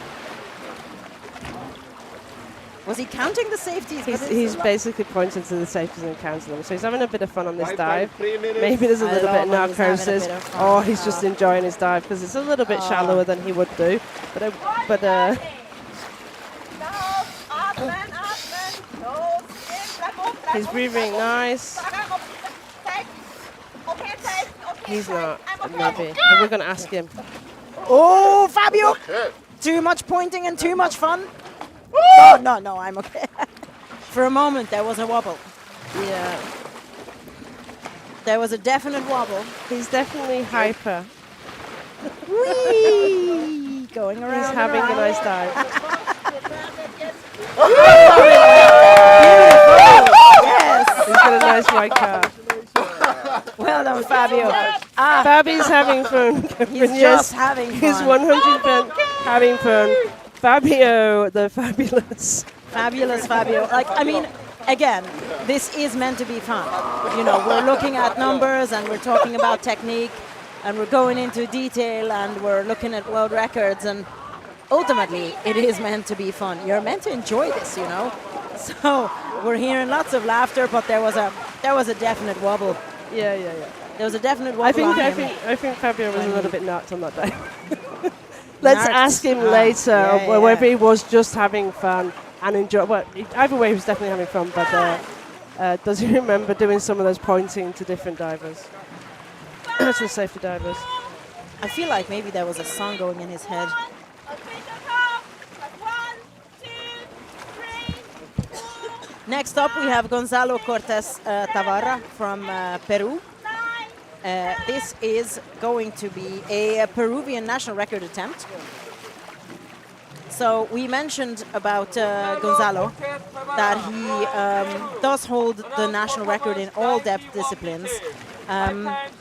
Was he counting the safeties? He's basically pointing to the safeties and counting them. So he's having a bit of fun on this dive. Maybe there's a little bit of narcosis. Or he's just enjoying his dive because it's a little bit shallower than he would do. But he's breathing nice. He's not, maybe. And we're going to ask him. Oh, Fabio! Too much pointing and too much fun. No, I'm okay. For a moment, there was a wobble. Yeah. There was a definite wobble. He's definitely hyper. Whee! Going around. He's having a nice dive. Yes. He's got a nice right card. Well done, Fabio. Fabio's having fun. He's just having fun. He's 100% having fun. Fabio, the fabulous. Fabulous Fabio. Like, I mean, again, this is meant to be fun. You know, we're looking at numbers and we're talking about technique and we're going into detail and we're looking at world records, and ultimately it is meant to be fun. You're meant to enjoy this, you know. So we're hearing lots of laughter, but there was a definite wobble. Yeah. There was a definite wobble. I think Fabio was a little bit nuts on that day. Let's Narked. ask him later Yeah. whether he was just having fun and enjoy. Well, either way, he was definitely having fun. But does he remember doing some of those pointing to different divers, to the safety divers? I feel like maybe there was a song going in his head. Next up, we have Gonzalo Cortes Tavarra from Peru. This is going to be a Peruvian national record attempt. So we mentioned about Gonzalo that he does hold the national record in all depth disciplines.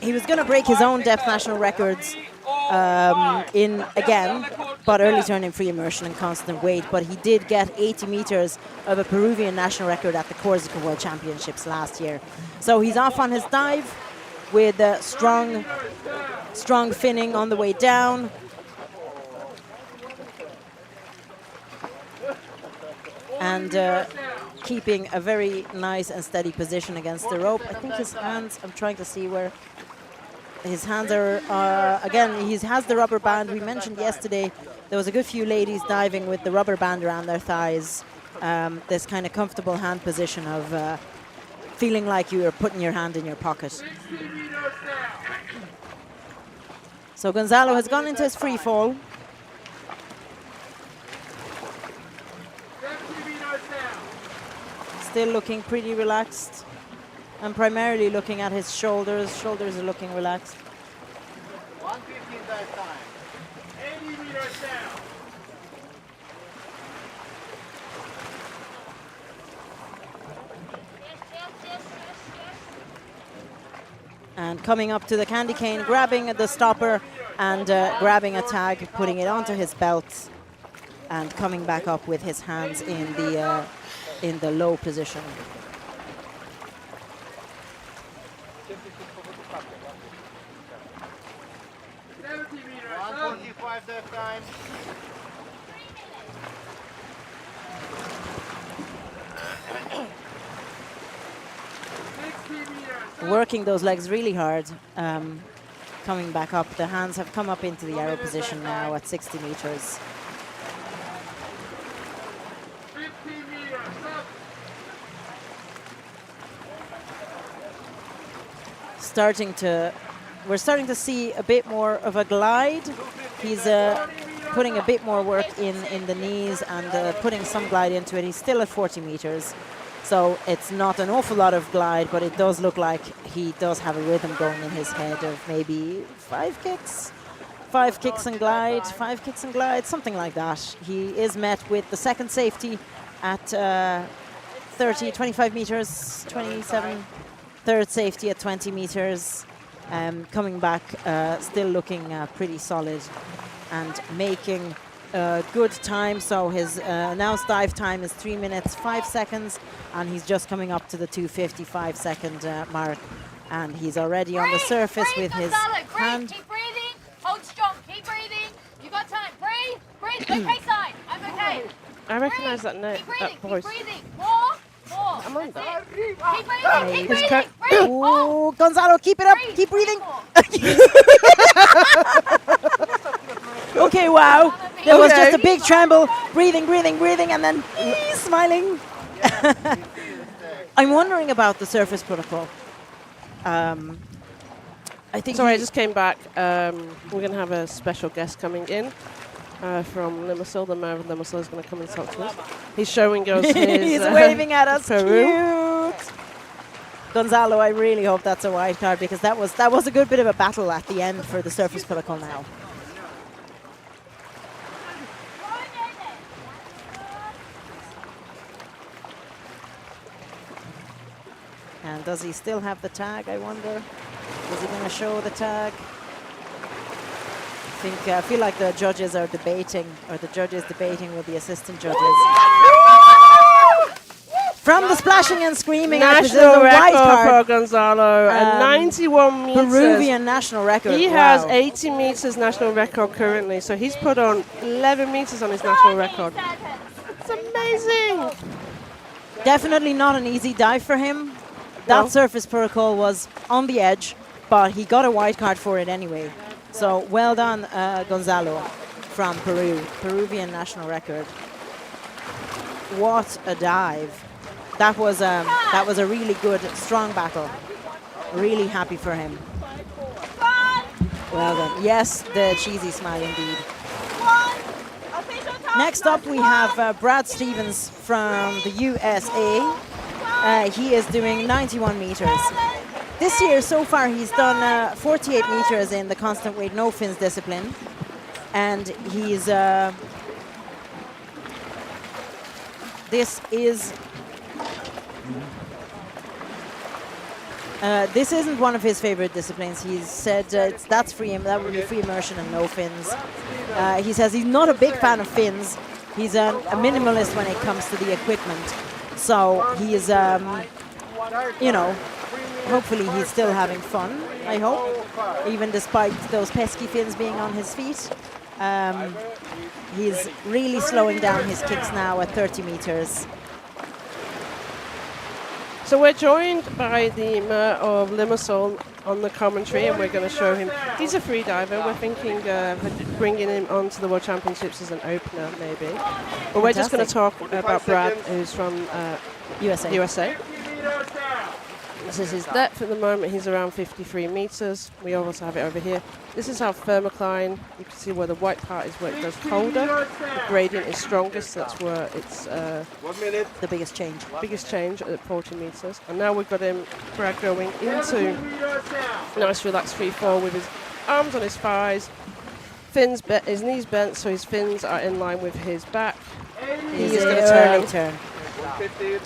He was going to break his own depth national records in again, but early turning, free immersion and constant weight. But he did get 80 meters of a Peruvian national record at the Corsica World Championships last year. So he's off on his dive with strong finning on the way down. And keeping a very nice and steady position against the rope. I think his hands, I'm trying to see where his hands are. Again, he has the rubber band. We mentioned yesterday there was a good few ladies diving with the rubber band around their thighs. This kind of comfortable hand position of feeling like you are putting your hand in your pocket. So Gonzalo has gone into his free fall. Still looking pretty relaxed. I'm primarily looking at his shoulders. Shoulders are looking relaxed. 1:15 dive time. 80 meters down. And coming up to the candy cane, grabbing the stopper and grabbing a tag, putting it onto his belt, and coming back up with his hands in the low position. Dive time. Working those legs really hard, coming back up. The hands have come up into the arrow position now at 60 meters. We're starting to see a bit more of a glide. He's putting a bit more work in the knees and putting some glide into it. He's still at 40 meters. So it's not an awful lot of glide, but it does look like he does have a rhythm going in his head of maybe 5 kicks and glide, something like that. He is met with the second safety at 25 meters, 27, third safety at 20 meters, coming back, still looking pretty solid and making good time. So his announced dive time is 3 minutes 5 seconds, and he's just coming up to the 2:55 second mark, and he's already on the surface with his hand. Keep breathing, hold strong, keep breathing. You got time. Breathe. Okay side. I'm okay. I recognise that note, that voice. Keep breathing. More. I'm on that. Keep breathing. Oh, Gonzalo, keep it up. Keep breathing. Okay, wow. There was just a big tremble. Breathing, and then smiling. I'm wondering about the surface protocol. I think. Sorry, I just came back. We're going to have a special guest coming in from Limassol. The mayor of Limassol is going to come and talk to us. He's showing us his... He's waving at us. Peru. Cute. Gonzalo, I really hope that's a wild card because that was a good bit of a battle at the end for the surface protocol now. And does he still have the tag, I wonder? Is he going to show the tag? I feel like the judges are debating, or the judges debating with the assistant judges. From the splashing and screaming, national record for Gonzalo at 91 meters. Peruvian national record. He has 80 meters national record currently, so he's put on 11 meters on his national record. It's amazing. Definitely not an easy dive for him. That surface protocol was on the edge, but he got a white card for it anyway. So well done, Gonzalo from Peru, Peruvian national record. What a dive! That was a really good, strong battle. Really happy for him. Well done. Yes, the cheesy smile indeed. Next up, we have Brad Stevens from the USA. He is doing 91 meters. This year, so far, he's done 48 meters in the constant weight, no fins discipline. And he's... this isn't one of his favorite disciplines. He's said that's free. That would be free immersion and no fins. He says he's not a big fan of fins. He's a minimalist when it comes to the equipment. So he's, you know, hopefully he's still having fun, I hope, even despite those pesky fins being on his feet. He's really slowing down his kicks now at 30 meters. So we're joined by the Mayor of Limassol on the commentary, and we're going to show him. He's a free diver. We're thinking of bringing him onto the World Championships as an opener, maybe. But we're just going to talk about Brad, who's from USA. This is his depth at the moment. He's around 53 meters. We also have it over here. This is our thermocline. You can see where the white part is where it goes colder. The gradient is strongest. That's where it's the biggest change. Biggest change at 40 meters. And now we've got him, Brad, going into nice relaxed free fall with his arms on his thighs, fins, his knees bent, so his fins are in line with his back. He is going to turn. 115.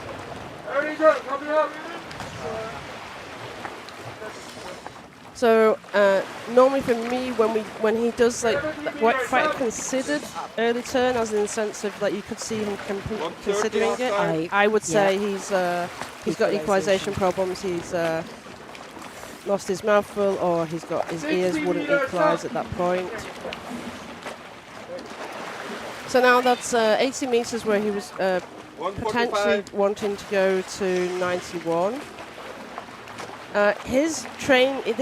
So normally for me, when he does like quite a considered early turn, as in the sense of like you could see him considering it, I would say he's got equalization problems. He's lost his mouthful, or he's got his ears wouldn't equalize at that point. So now that's 80 meters where he was potentially wanting to go to 91. His train, he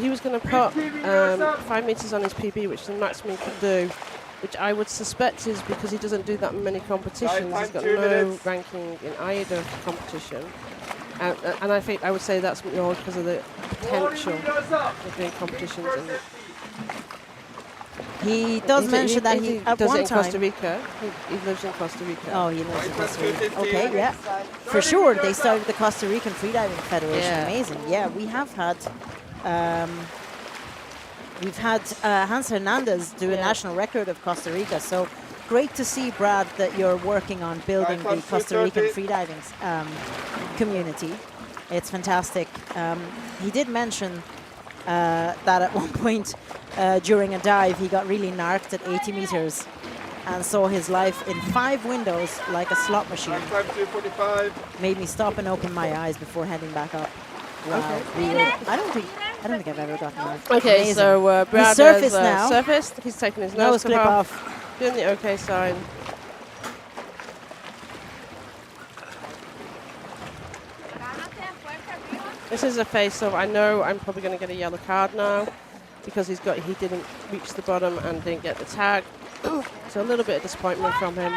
was going to put 5 meters on his PB, which is the maximum he could do, which I would suspect is because he doesn't do that many competitions. He's got no ranking in AIDA competition. And I would say that's more because of the potential of doing competitions. He does mention that he at one time... Costa Rica. He lives in Costa Rica. Oh, he lives in Costa Rica. Okay, yeah. For sure, they started the Costa Rican Freediving Federation. Yeah. Amazing. Yeah, we have had... we've had Hans Hernández do a national record of Costa Rica. So great to see, Brad, that you're working on building the Costa Rican freediving community. It's fantastic. He did mention that at one point during a dive he got really narked at 80 meters and saw his life in 5 windows like a slot machine. Made me stop and open my eyes before heading back up. Wow. Okay. Really, I don't think I've ever gotten narked. Okay, amazing. so Brad He's surfaced has now. surfaced. He's taking his Nose nose clip off, doing the OK sign. This is a face-off. I know I'm probably going to get a yellow card now because he didn't reach the bottom and didn't get the tag. So a little bit of disappointment from him.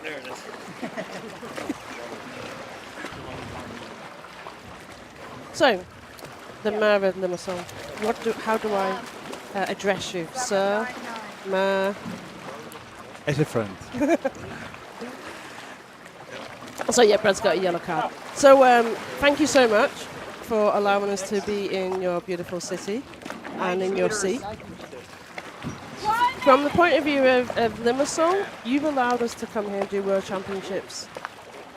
There it is. So, the Mayor of Limassol. How do I address you, sir, Mayor? As a friend. So yeah, Brad's got a yellow card. So thank you so much for allowing us to be in your beautiful city and in your sea. From the point of view of Limassol, you've allowed us to come here and do World Championships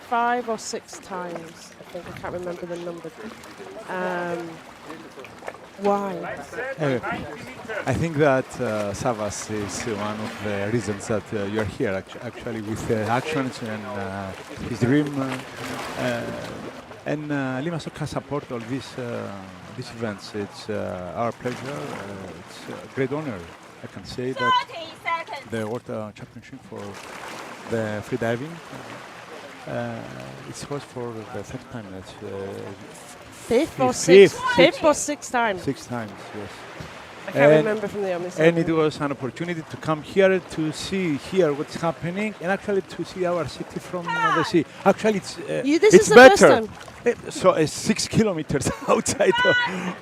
5 or 6 times. I think I can't remember the number. Why? I think that Savas is one of the reasons that you are here. Actually, with actions and his dream, and Limassol can support all these events. It's our pleasure. It's a great honor. I can say that the World Championship for the freediving it's hosted for the 3rd time. That's fifth or sixth time? 6 times, yes. I can't remember from the Omar. And it was an opportunity to come here to see here what's happening and actually to see our city from the sea. Actually, it's better. So 6 kilometers outside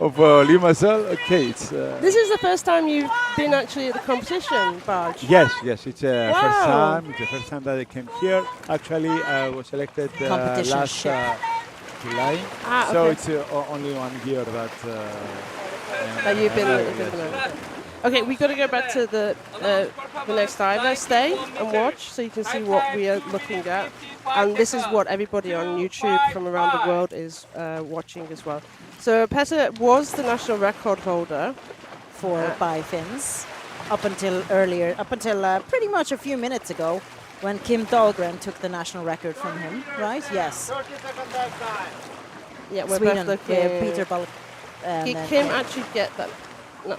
of Limassol. Okay, it's. This is the first time you've been actually at the competition, Baj. Yes, it's the first time. It's the first time that I came here. Actually, I was selected last July. So it's only 1 year that. That you've been there. Okay, we've got to go back to the next diver. Stay and watch so you can see what we are looking at. And this is what everybody on YouTube from around the world is watching as well. So Petar was the national record holder for Bifins up until pretty much a few minutes ago when Kim Dahlgren took the national record from him, right? Yes. Yeah, we're Sweden, both looking. Peter Ball. Did Kim actually get that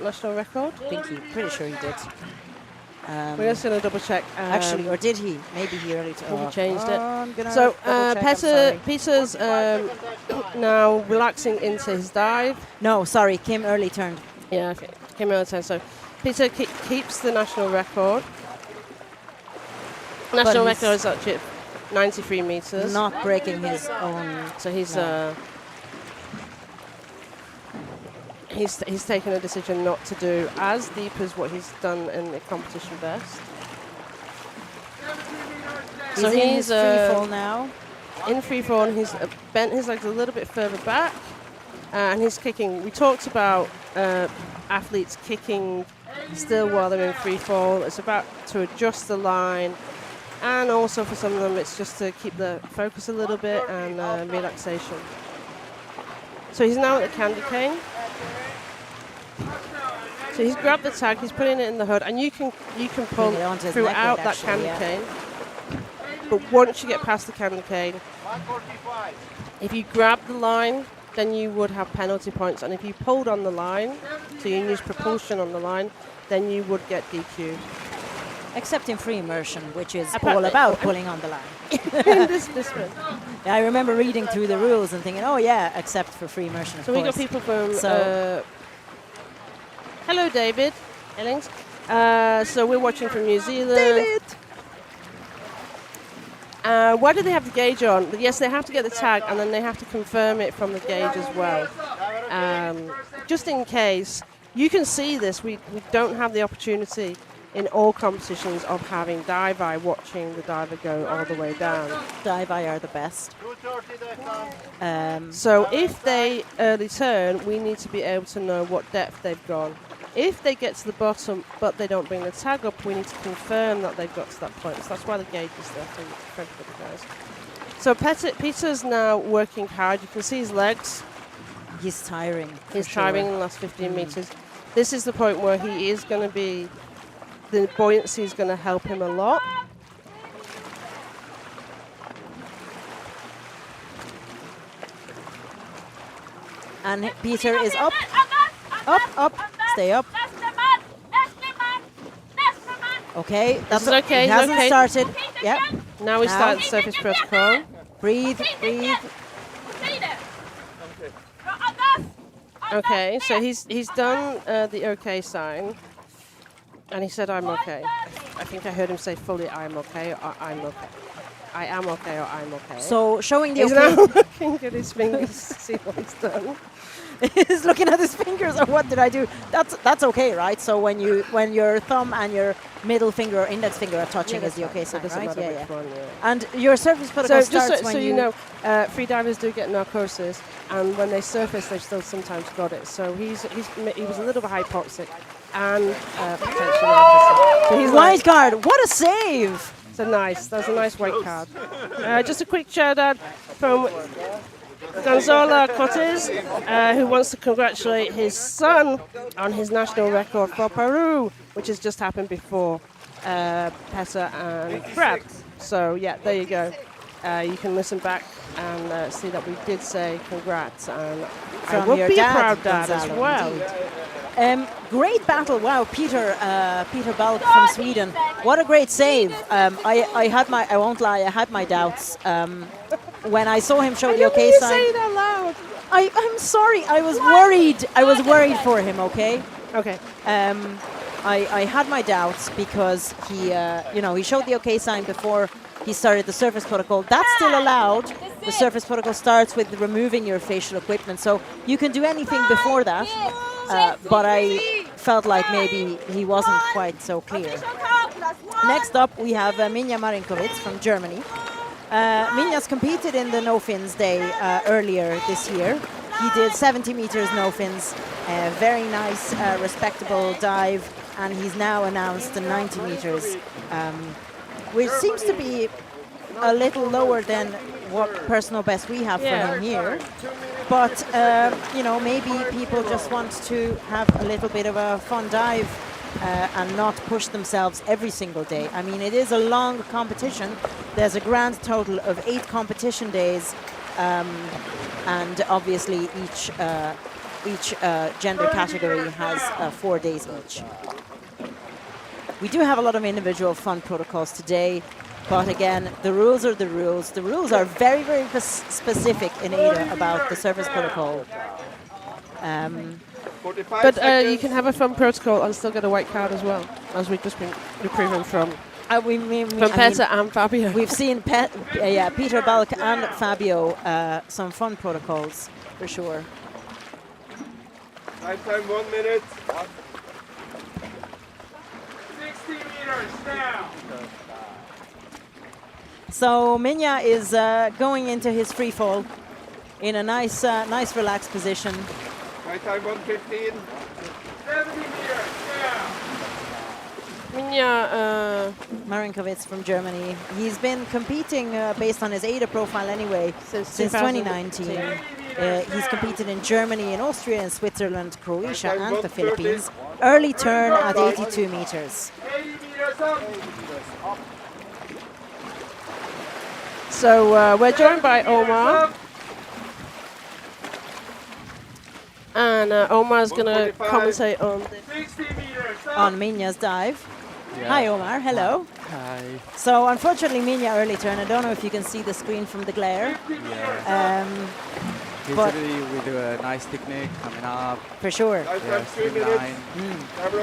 national record? I think pretty sure he did. We're just going to double check. Actually, or did he? Maybe he early he changed it. So Petar's now relaxing into his dive. No, sorry, Kim early turned. Yeah, okay. Kim early turned. So Petar keeps the national record. National record is actually 93 meters. Not breaking his own. So he's he's taken a decision not to do as deep as what he's done in the competition best. So he's free fall now. In free fall, and he's bent his legs a little bit further back, and he's kicking. We talked about athletes kicking still while they're in free fall. It's about to adjust the line, and also for some of them, it's just to keep the focus a little bit and relaxation. So he's now at the candy cane. So he's grabbed the tag, he's putting it in the hood, and you can pull throughout that candy cane. But once you get past the candy cane, if you grab the line, then you would have penalty points. And if you pulled on the line, so you use propulsion on the line, then you would get DQ'd. Except in free immersion, which is all about pulling on the line. this one. Yeah, I remember reading through the rules and thinking, oh yeah, except for free immersion, of course. So we got people from... hello, David Ellings. So we're watching from New Zealand. David! Why do they have the gauge on? Yes, they have to get the tag, and then they have to confirm it from the gauge as well. Just in case. You can see this. We don't have the opportunity in all competitions of having dive-eye watching the diver go all the way down. Dive-eye are the best. So if they early turn, we need to be able to know what depth they've gone. If they get to the bottom but they don't bring the tag up, we need to confirm that they've got to that point. So that's why the gauge is there for everybody guys. So Petar's now working hard. You can see his legs. He's tiring. He's tiring in the last 15 meters. This is the point where he is going to be, the buoyancy is going to help him a lot. And Petar is up, up, stay up. Okay, that's okay. He hasn't started. Yep. Now we start the surface protocol. Breathe, breathe. Okay, so he's done the okay sign, and he said, "I'm okay." I think I heard him say fully, "I'm okay," or "I'm okay." I am okay, or I'm okay. So showing the he's now looking at his fingers to see what he's done. is looking at his fingers. Or what did I do? That's okay, right? So when your thumb and your middle finger or index finger are touching is the okay sign, right? Yeah. And your surface protocol starts when you know, free divers do get narcosis, and when they surface, they've still sometimes got it. So he was a little bit hypoxic and potentially narcosis. So he's white card. What a save! That was a nice white card. Just a quick shout out from Gonzalo Cortez, who wants to congratulate his son on his national record for Peru, which has just happened before Petar and Brad. So yeah, there you go. You can listen back and see that we did say congrats, and from I will your be dad, a proud dad Gonzalo, as well. Great battle. Wow, Peter Balk from Sweden. What a great save. I won't lie, I had my doubts. When I saw him show the okay sign. Say it out loud. I'm sorry, I was worried. I was worried for him, okay? Okay. I had my doubts because he showed the okay sign before he started the surface protocol. That's still allowed. The surface protocol starts with removing your facial equipment, so you can do anything before that. But I felt like maybe he wasn't quite so clear. Next up, we have Minja Marinkovic from Germany. Minja's competed in the no fins day earlier this year. He did 70 meters no fins, very nice, respectable dive, and he's now announced the 90 meters, which seems to be a little lower than what personal best we have for him here. But, maybe people just want to have a little bit of a fun dive and not push themselves every single day. I mean, it is a long competition. There's a grand total of 8 competition days, and obviously each gender category has 4 days each. We do have a lot of individual fun protocols today, but again, the rules are the rules. The rules are very, very specific in AIDA about the surface protocol. But you can have a fun protocol and still get a white card as well, as we've just been reproving from Petar and Fabio. We've seen Peter Balk and Fabio some fun protocols for sure. Time 1 minute. 60 meters now. So Minja is going into his free fall in a nice relaxed position. My time 1:15. 70 meters now. Minja Marinkovic from Germany. He's been competing based on his AIDA profile anyway since 2019. He's competed in Germany, in Austria, in Switzerland, Croatia, and the Philippines. Early turn at 82 meters. 80 meters up. So we're joined by Omar. And Omar's going to commentate on Minja's dive. Yeah. Hi, Omar. Hello. Hi. So, unfortunately, Minja early turn. I don't know if you can see the screen from the glare. Yeah. Usually we do a nice technique coming up. For sure. Yeah, streamline.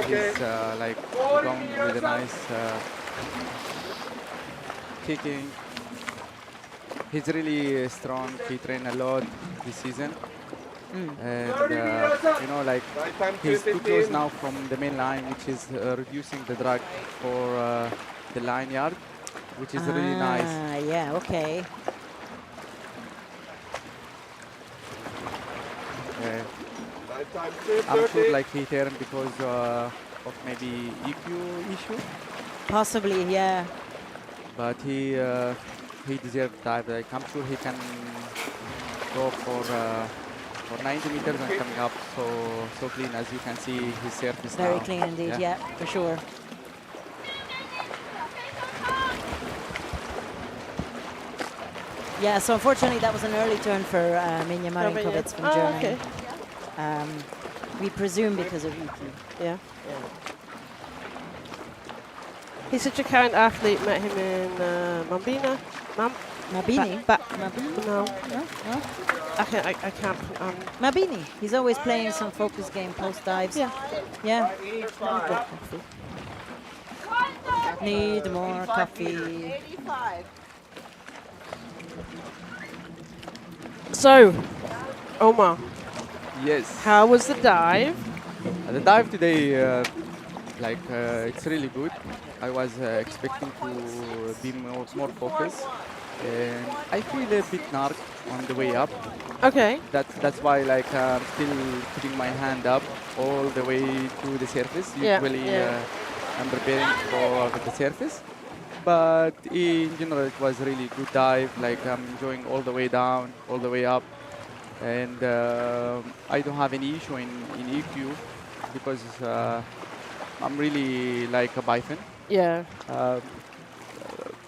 He's like going with a nice kicking. He's really strong. He trained a lot this season. And he's too close now from the main line, which is reducing the drag for the line yard, which is really nice. Yeah, okay. I'm sure like he turned because of maybe EQ issue. Possibly, yeah. But he deserved that. Like, I'm sure he can go for 90 meters and coming up so clean, as you can see his surface now. Very clean indeed, yeah, for sure. Yeah, so unfortunately that was an early turn for Minja Marinkovic from Germany. Okay. We presume because of EQ. Yeah. He's such a kind athlete. Met him in Mabini. No. I can't. Mabini. He's always playing some focus game post dives. Yeah. Need more coffee. So, Omar, Yes. How was the dive? The dive today, it's really good. I was expecting to be more focused, and I feel a bit narc on the way up. Okay. That's why I'm still putting my hand up all the way to the surface. Usually I'm preparing for the surface, but in general it was really good dive. Like I'm enjoying all the way down, all the way up, and I don't have any issue in EQ because I'm really like a bifin. Yeah.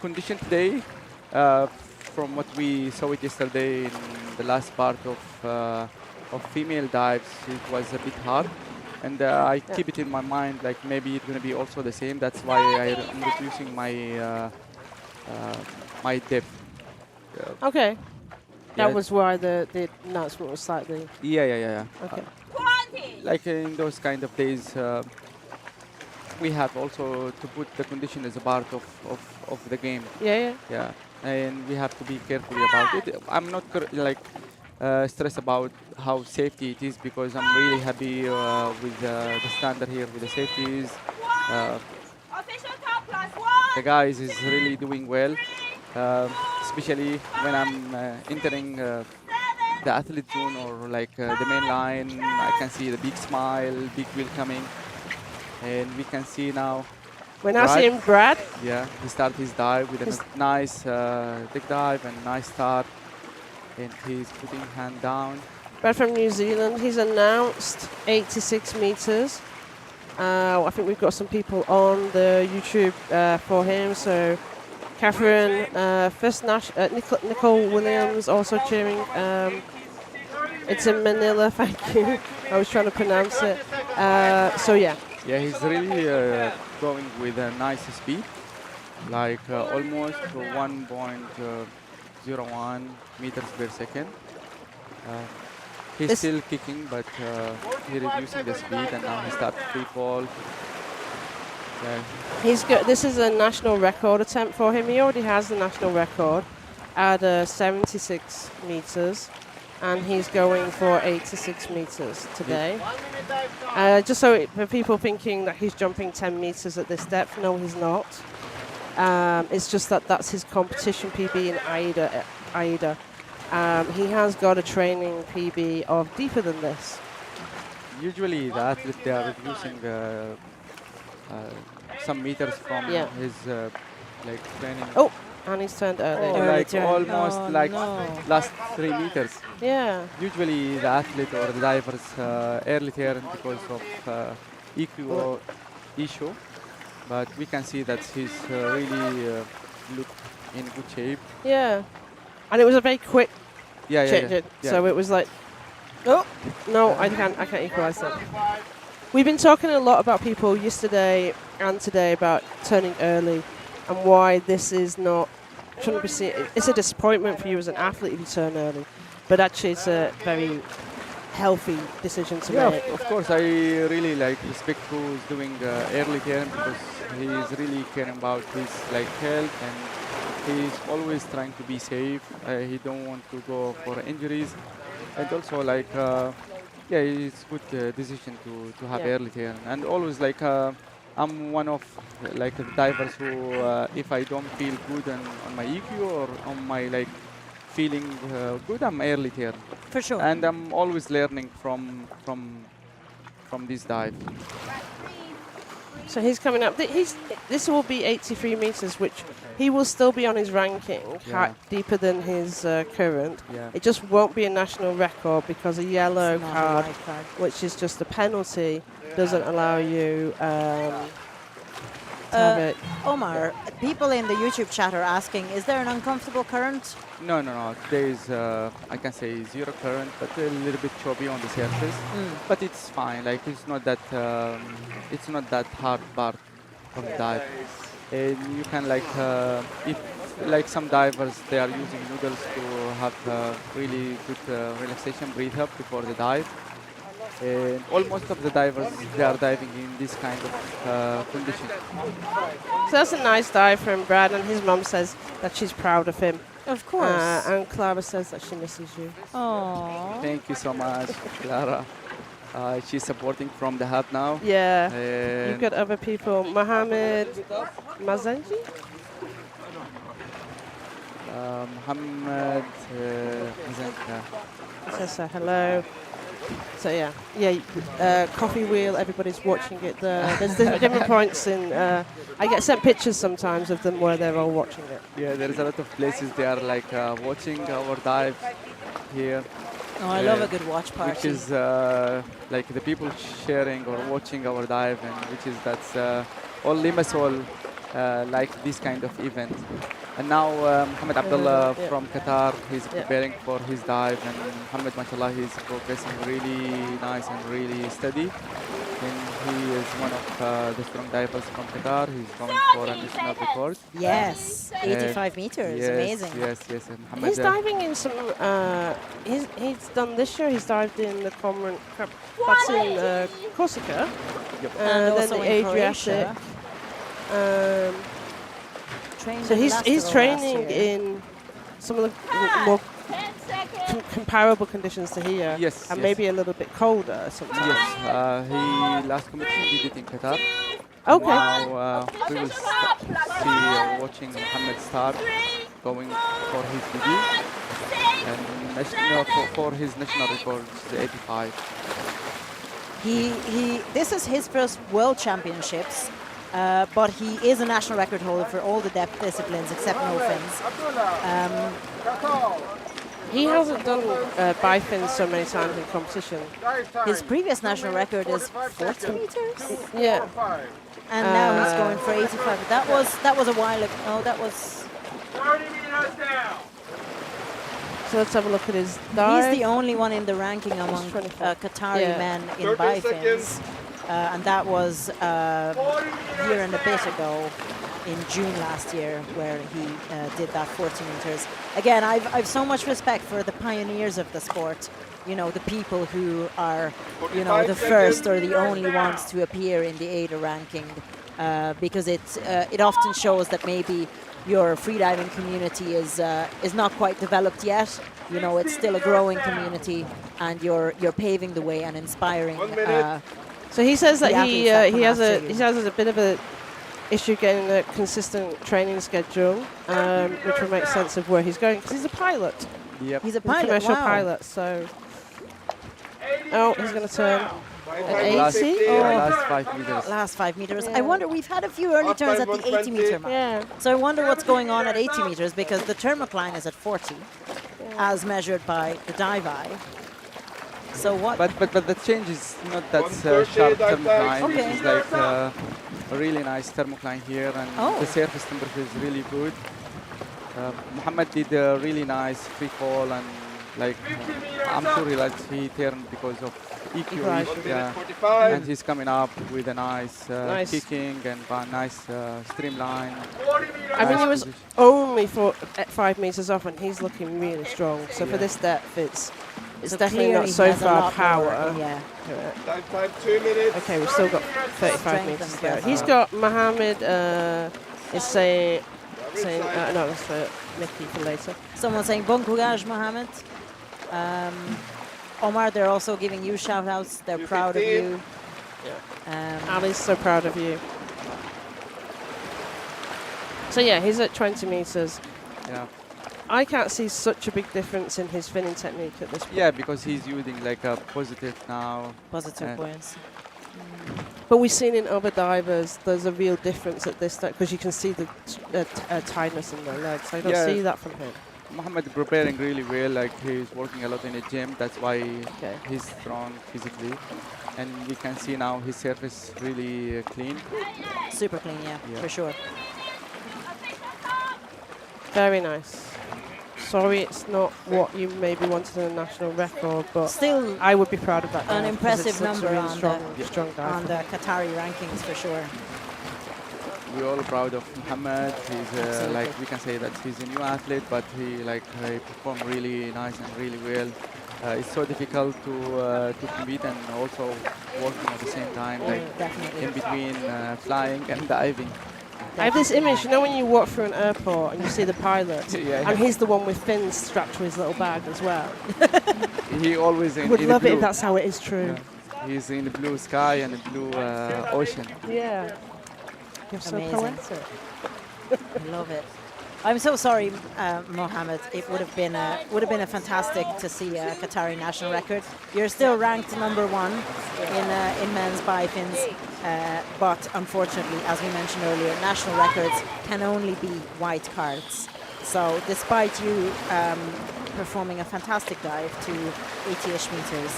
Condition today, from what we saw it yesterday in the last part of female dives, it was a bit hard, and I keep it in my mind like maybe it's going to be also the same. That's why I'm reducing my my depth. Okay. That was why the announcement was slightly. Yeah. Okay. Like in those kind of days, we have also to put the condition as a part of the game. Yeah. And we have to be careful about it. I'm not stressed about how safety it is because I'm really happy with the standard here with the safeties. The guys is really doing well, especially when I'm entering the athlete zone or the main line. I can see the big smile, big wheel coming, and we can see now. We're now seeing Brad. Yeah, he started his dive with a nice big dive and nice start, and he's putting hand down. Brad from New Zealand. He's announced 86 meters. I think we've got some people on the YouTube for him. So Catherine, Nicole Williams also cheering. It's in Manila, thank you. I was trying to pronounce it. So yeah. Yeah, he's really going with a nice speed, almost 1.01 meters per second. He's still kicking, but he's reducing the speed, and now he starts free fall. He's good. This is a national record attempt for him. He already has the national record at 76 meters. And he's going for 86 meters today. Just so for people thinking that he's jumping 10 meters at this depth, no, he's not. It's just that's his competition PB in AIDA. He has got a training PB of deeper than this. Usually the athletes, they are reducing some meters from his training. Oh, and he's turned early. Last 3 meters. Yeah. Usually the athlete or the divers early turn because of EQ issue, but we can see that he's really look in good shape. Yeah, and it was a very quick change. So it was like, oh no, I can't equalize that. We've been talking a lot about people yesterday and today about turning early. And why this is not shouldn't be seen. It's a disappointment for you as an athlete if you turn early, but actually it's a very healthy decision to make. Of course, I really respect who's doing early turn because he's really caring about his health, and he's always trying to be safe. He don't want to go for injuries, and also it's good decision to have early turn, and always I'm one of the divers who, if I don't feel good on my EQ or on my feeling good, I'm early turn. For sure. And I'm always learning from this dive. So he's coming up. This will be 83 meters, which he will still be on his ranking, deeper than his current. Yeah. It just won't be a national record because a yellow card, which is just a penalty, doesn't allow you to have it. Omar, people in the YouTube chat are asking, is there an uncomfortable current? No. There is, I can say, zero current, but a little bit choppy on the surface. But it's fine. It's not that hard part of the dive. And you can if some divers, they are using noodles to have really good relaxation, breathe up before the dive. And almost of the divers, they are diving in this kind of condition. So that's a nice dive from Brad, and his mum says that she's proud of him. Of course. And Clara says that she misses you. Aww. Thank you so much, Clara. She's supporting from the hub now. Yeah. And You've got other people. Mohammed Mazenji? Mohammed Mazenka. Says hello. So yeah, coffee wheel. Everybody's watching it. There's different points in. I get sent pictures sometimes of them where they're all watching it. Yeah, there is a lot of places they are like watching our dive here. Oh, I love a good watch party. Which is like the people sharing or watching our dive, and which is that's all Limassol like this kind of event. And now Mohammed Abdullah from Qatar, he's preparing for his dive, and Mohammed, mashallah, he's progressing really nice and really steady. And he is one of the strong divers from Qatar. He's going for a national record. Yes, 85 meters, yes, amazing. Yes. And Mohammed, He's diving in some. He's done this year. He's dived in the Common. That's in Corsica. Yep. And then also the in Adriatic. So he's training in some of the more comparable conditions to here. Yes. And maybe a little bit colder sometimes. Yes. He last competition he did in Qatar. Okay. Now we will see watching Mohammed start going for his debut and for his national record, the 85. This is his first World Championships. But he is a national record holder for all the depth disciplines except no fins. He hasn't done bifins so many times in competition. His previous national record is 40 meters. Yeah. And now he's going for 85. But that was a while ago. No, that was 30 meters down. So let's have a look at his dive. He's the only one in the ranking among Qatari men in bifins. And that was a year and a bit ago in June last year where he did that 40 meters. Again, I've so much respect for the pioneers of the sport, you know, the people who are, you know, the first or the only ones to appear in the AIDA ranking, because it often shows that maybe your freediving community is not quite developed yet. You know, it's still a growing community, and you're paving the way and inspiring. So he says that he has a bit of a issue getting a consistent training schedule, which will make sense of where he's going because he's a pilot. Yep. He's a pilot. Commercial wow. pilot. So he's going to turn an Last 80. last 5 meters. Last 5 meters. I wonder, we've had a few early turns at the 80 meter mark. Yeah. So I wonder what's going on at 80 meters because the thermocline is at 40, as measured by the dive eye. So what? But the change is not that sharp thermocline. Okay. It's like a really nice thermocline here, and the surface temperature is really good. Mohammed did a really nice free fall, and like I'm sure he turned because of EQ issue, and he's coming up with a nice kicking and a nice streamline. I mean, he was only 5 meters off, and he's looking really strong. So for this depth, it's definitely not so far power. Time 2 minutes. Okay, we've still got 35 meters to go. He's got Mohammed is saying no, that's for Nikki for later. Someone saying bon courage, Mohammed. Omar, they're also giving you shout outs. They're proud of you. Ali's so proud of you. So yeah, he's at 20 meters. Yeah. I can't see such a big difference in his finning technique at this point. Yeah, because he's using like a positive now. Positive points. But we've seen in other divers, there's a real difference at this step because you can see the tightness in their legs. I don't see that from him. Mohammed preparing really well, like he's working a lot in the gym. That's why he's strong physically. And we can see now his surface really clean. Super clean, for sure. Very nice. Sorry, it's not what you maybe wanted in a national record, but still, I would be proud of that. An impressive number really on the Qatari rankings for sure. We're all proud of Mohammed. He's like we can say that he's a new athlete, but he performed really nice and really well. it's so difficult to compete and also working at the same time, like in between flying and diving. I have this image, you know, when you walk through an airport and you see the pilot, and he's the one with fins strapped to his little bag as well. He always in would in love the it blue. if that's how it is true. Yeah. He's in the blue sky and the blue ocean. Yeah. You're so Amazing. poetic. I love it. I'm so sorry, Mohammed. It would have been a fantastic to see a Qatari national record. You're still ranked #1 in men's bifins, but unfortunately, as we mentioned earlier, national records can only be white cards. So, despite you performing a fantastic dive to 80-ish meters,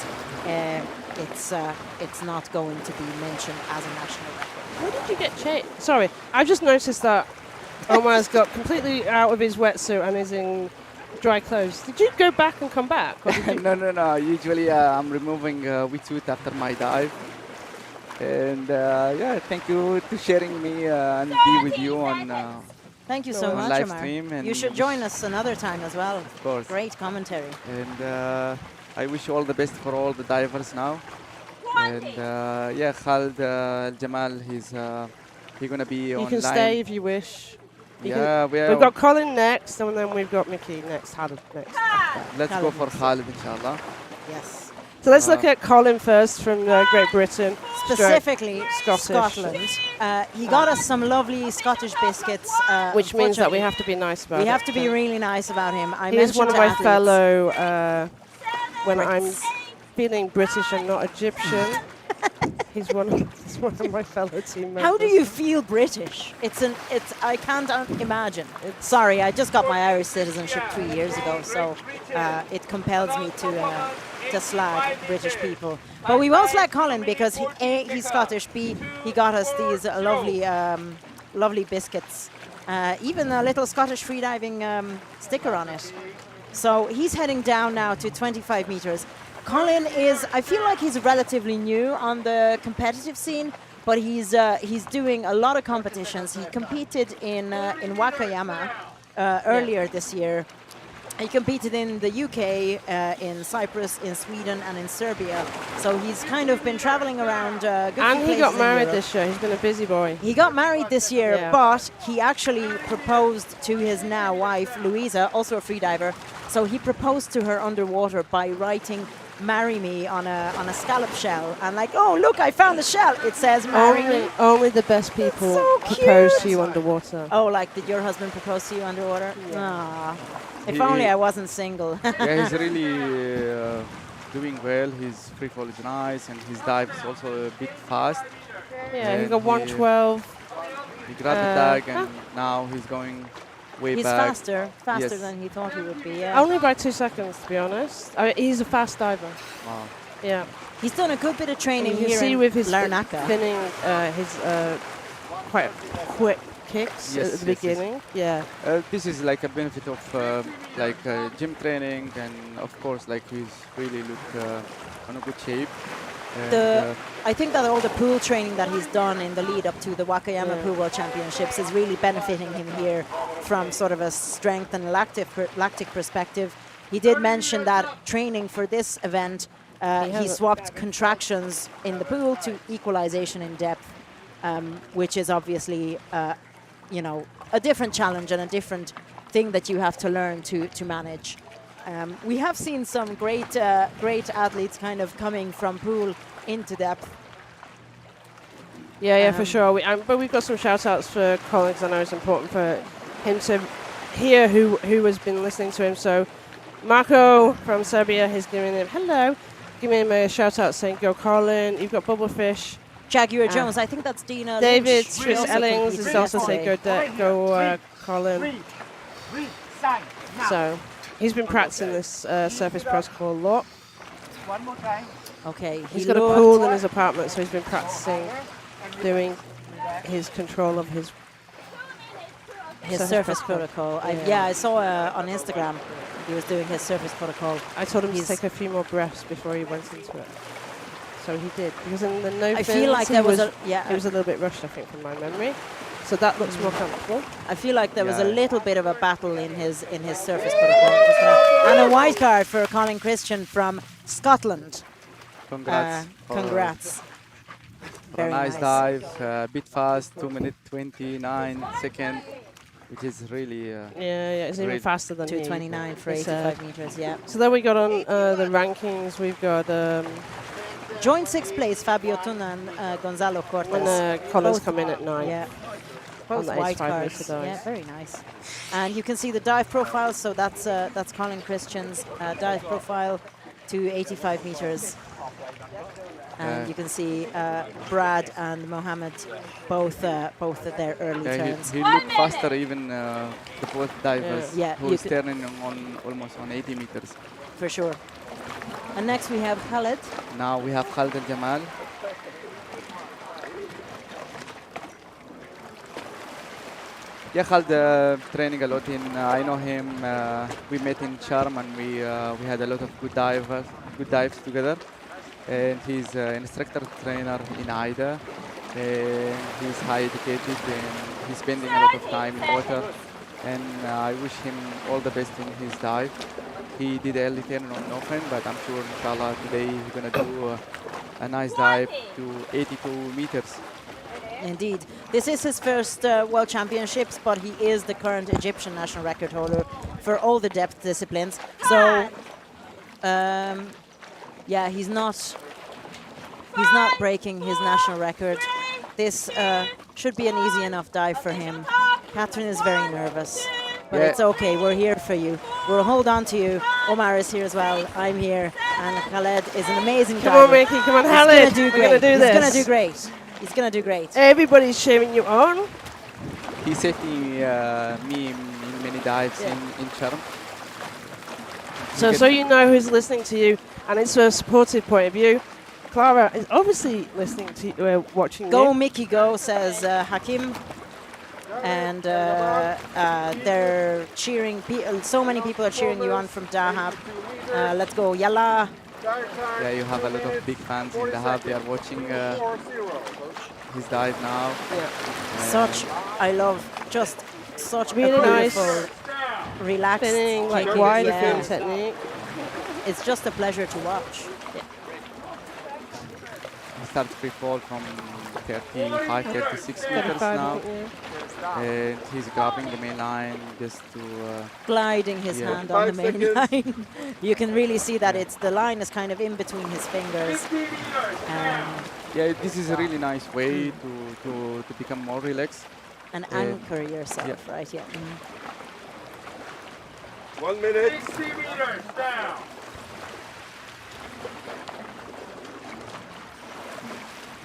it's not going to be mentioned as a national record. Where did you get changed? Sorry, I've just noticed that Omar's got completely out of his wetsuit and is in dry clothes. Did you go back and come back? No. Usually I'm removing wetsuit after my dive. And yeah, thank you to sharing me and be with you on Thank you so on much, live Omar. stream. And You should join us another time as well. Of course. Great commentary. And I wish you all the best for all the divers now. And yeah, Khaled Elgammal, he's gonna be online. You can stay if you wish. We've got Colin next, and then we've got Mickey next. Khaled next. Let's go for Khaled, inshallah. Yes. So let's look at Colin first from Great Britain. Specifically Scottish. Scotland. He got us some lovely Scottish biscuits. Which means that we have to be nice about We it. have to be really nice about him. He's one of my athletes. fellow, when Brits. I'm feeling British and not Egyptian. he's one of my fellow team members. How do you feel British? I can't imagine. Sorry, I just got my Irish citizenship 3 years ago, so it compels me to slag British people. But we won't slag Colin because A, he's Scottish, B, he got us these lovely biscuits. Even a little Scottish freediving sticker on it. So he's heading down now to 25 meters. Colin I feel like he's relatively new on the competitive scene, but he's doing a lot of competitions. He competed in Wakayama earlier this year. He competed in the UK, in Cyprus, in Sweden, and in Serbia. So he's kind of been traveling around. And he got married this year. He's been a busy boy. He got married this year, but he actually proposed to his now wife, Louisa, also a freediver. So he proposed to her underwater by writing "Marry me" on a scallop shell, and like, oh look, I found the shell. It says "Marry me." Only the best people propose to you underwater. Oh, like did your husband propose to you underwater? Yeah. If only I wasn't single. Yeah, he's really doing well. His free fall is nice, and his dive is also a bit fast. Yeah, he got 112. He grabbed the tag, and now he's going way he's back. faster than he thought he would be. Yeah. Only by 2 seconds, to be honest. I mean, he's a fast diver. Wow. Yeah. He's done a good bit of training you here see in with his Larnaca. spinning, his quite quick kicks at the beginning. Yeah. This is like a benefit of gym training, and of course, like he's really look on a good shape. I think that all the pool training that he's done in the lead up to the Wakayama Pool World Championships is really benefiting him here from sort of a strength and lactic perspective. He did mention that training for this event, he swapped contractions in the pool to equalization in depth, which is obviously a different challenge and a different thing that you have to learn to manage. We have seen some great athletes kind of coming from pool into depth. Yeah, for sure. But we've got some shout-outs for Colin, because I know it's important for him to hear who has been listening to him. So Marco from Serbia has given him giving him a shout-out saying, go Colin. You've got Bubblefish. Jaguar Jones, I think that's Dina David Lynch. Ellings is also saying, go Colin. So he's been practicing this surface protocol a lot. One more time. Okay. He's got a pool in his apartment, so he's been practicing doing his control of his surface protocol. I saw on Instagram he was doing his surface protocol. I told him to take a few more breaths before he went into it. So he did, because in the no fins, feel like he was a little bit rushed, I think, from my memory. So that looks more comfortable. I feel like there was a little bit of a battle in his surface protocol just now. And a white card for Colin Christian from Scotland. Congrats. Congrats. For a nice dive, a bit fast, 2 minutes 29 seconds, which is really it's even faster than 2:29 for 85 meters. Yeah. So then we got on the rankings. We've got joint 6th place Fabio Tunno and Gonzalo Cortes. And Collins come in at 9. Yeah. Both white cards. Yeah, very nice. And you can see the dive profile. So that's Colin Christian's dive profile to 85 meters. And you can see Brad and Mohammed both at their early turns. He looked faster even the both divers who is turning on almost on 80 meters. For sure. And next we have Khaled. Now we have Khaled Elgammal. Yeah, Khaled training a lot in. I know him. We met in Charm and we had a lot of good dives together. And he's an instructor trainer in AIDA. And he's high educated and he's spending a lot of time in water. And I wish him all the best in his dive. He did early turn on Nofen, but I'm sure, inshallah, today he's going to do a nice dive to 82 meters. Indeed. This is his first World Championships, but he is the current Egyptian national record holder for all the depth disciplines. So, yeah, he's not breaking his national record. This should be an easy enough dive for him. Catherine is very nervous, but it's okay. We're here for you. We'll hold on to you. Omar is here as well. I'm here, and Khaled is an amazing diver. Come on, Mickey. Come on, Khaled. We're going to do this. He's going to do great. He's going to do great. Everybody's cheering you on. He saved me in many dives in Charm. So you know who's listening to you, and it's from a supportive point of view. Clara is obviously listening to you, watching Go, you. Mickey, go, says Hakim. And they're cheering. So many people are cheering you on from Dahab. Let's go, Yalla. Yeah, you have a lot of big fans in Dahab. They are watching his dive now. I love just such really nice, relaxed, spinning, like wide fin technique. It's just a pleasure to watch. He starts free fall from 35, 36 meters now. And he's grabbing the main line just to... gliding his hand on the main line. You can really see that the line is kind of in between his fingers. Yeah, this is a really nice way to become more relaxed. And anchor yourself, right? Yeah. 1 minute. 60 meters down.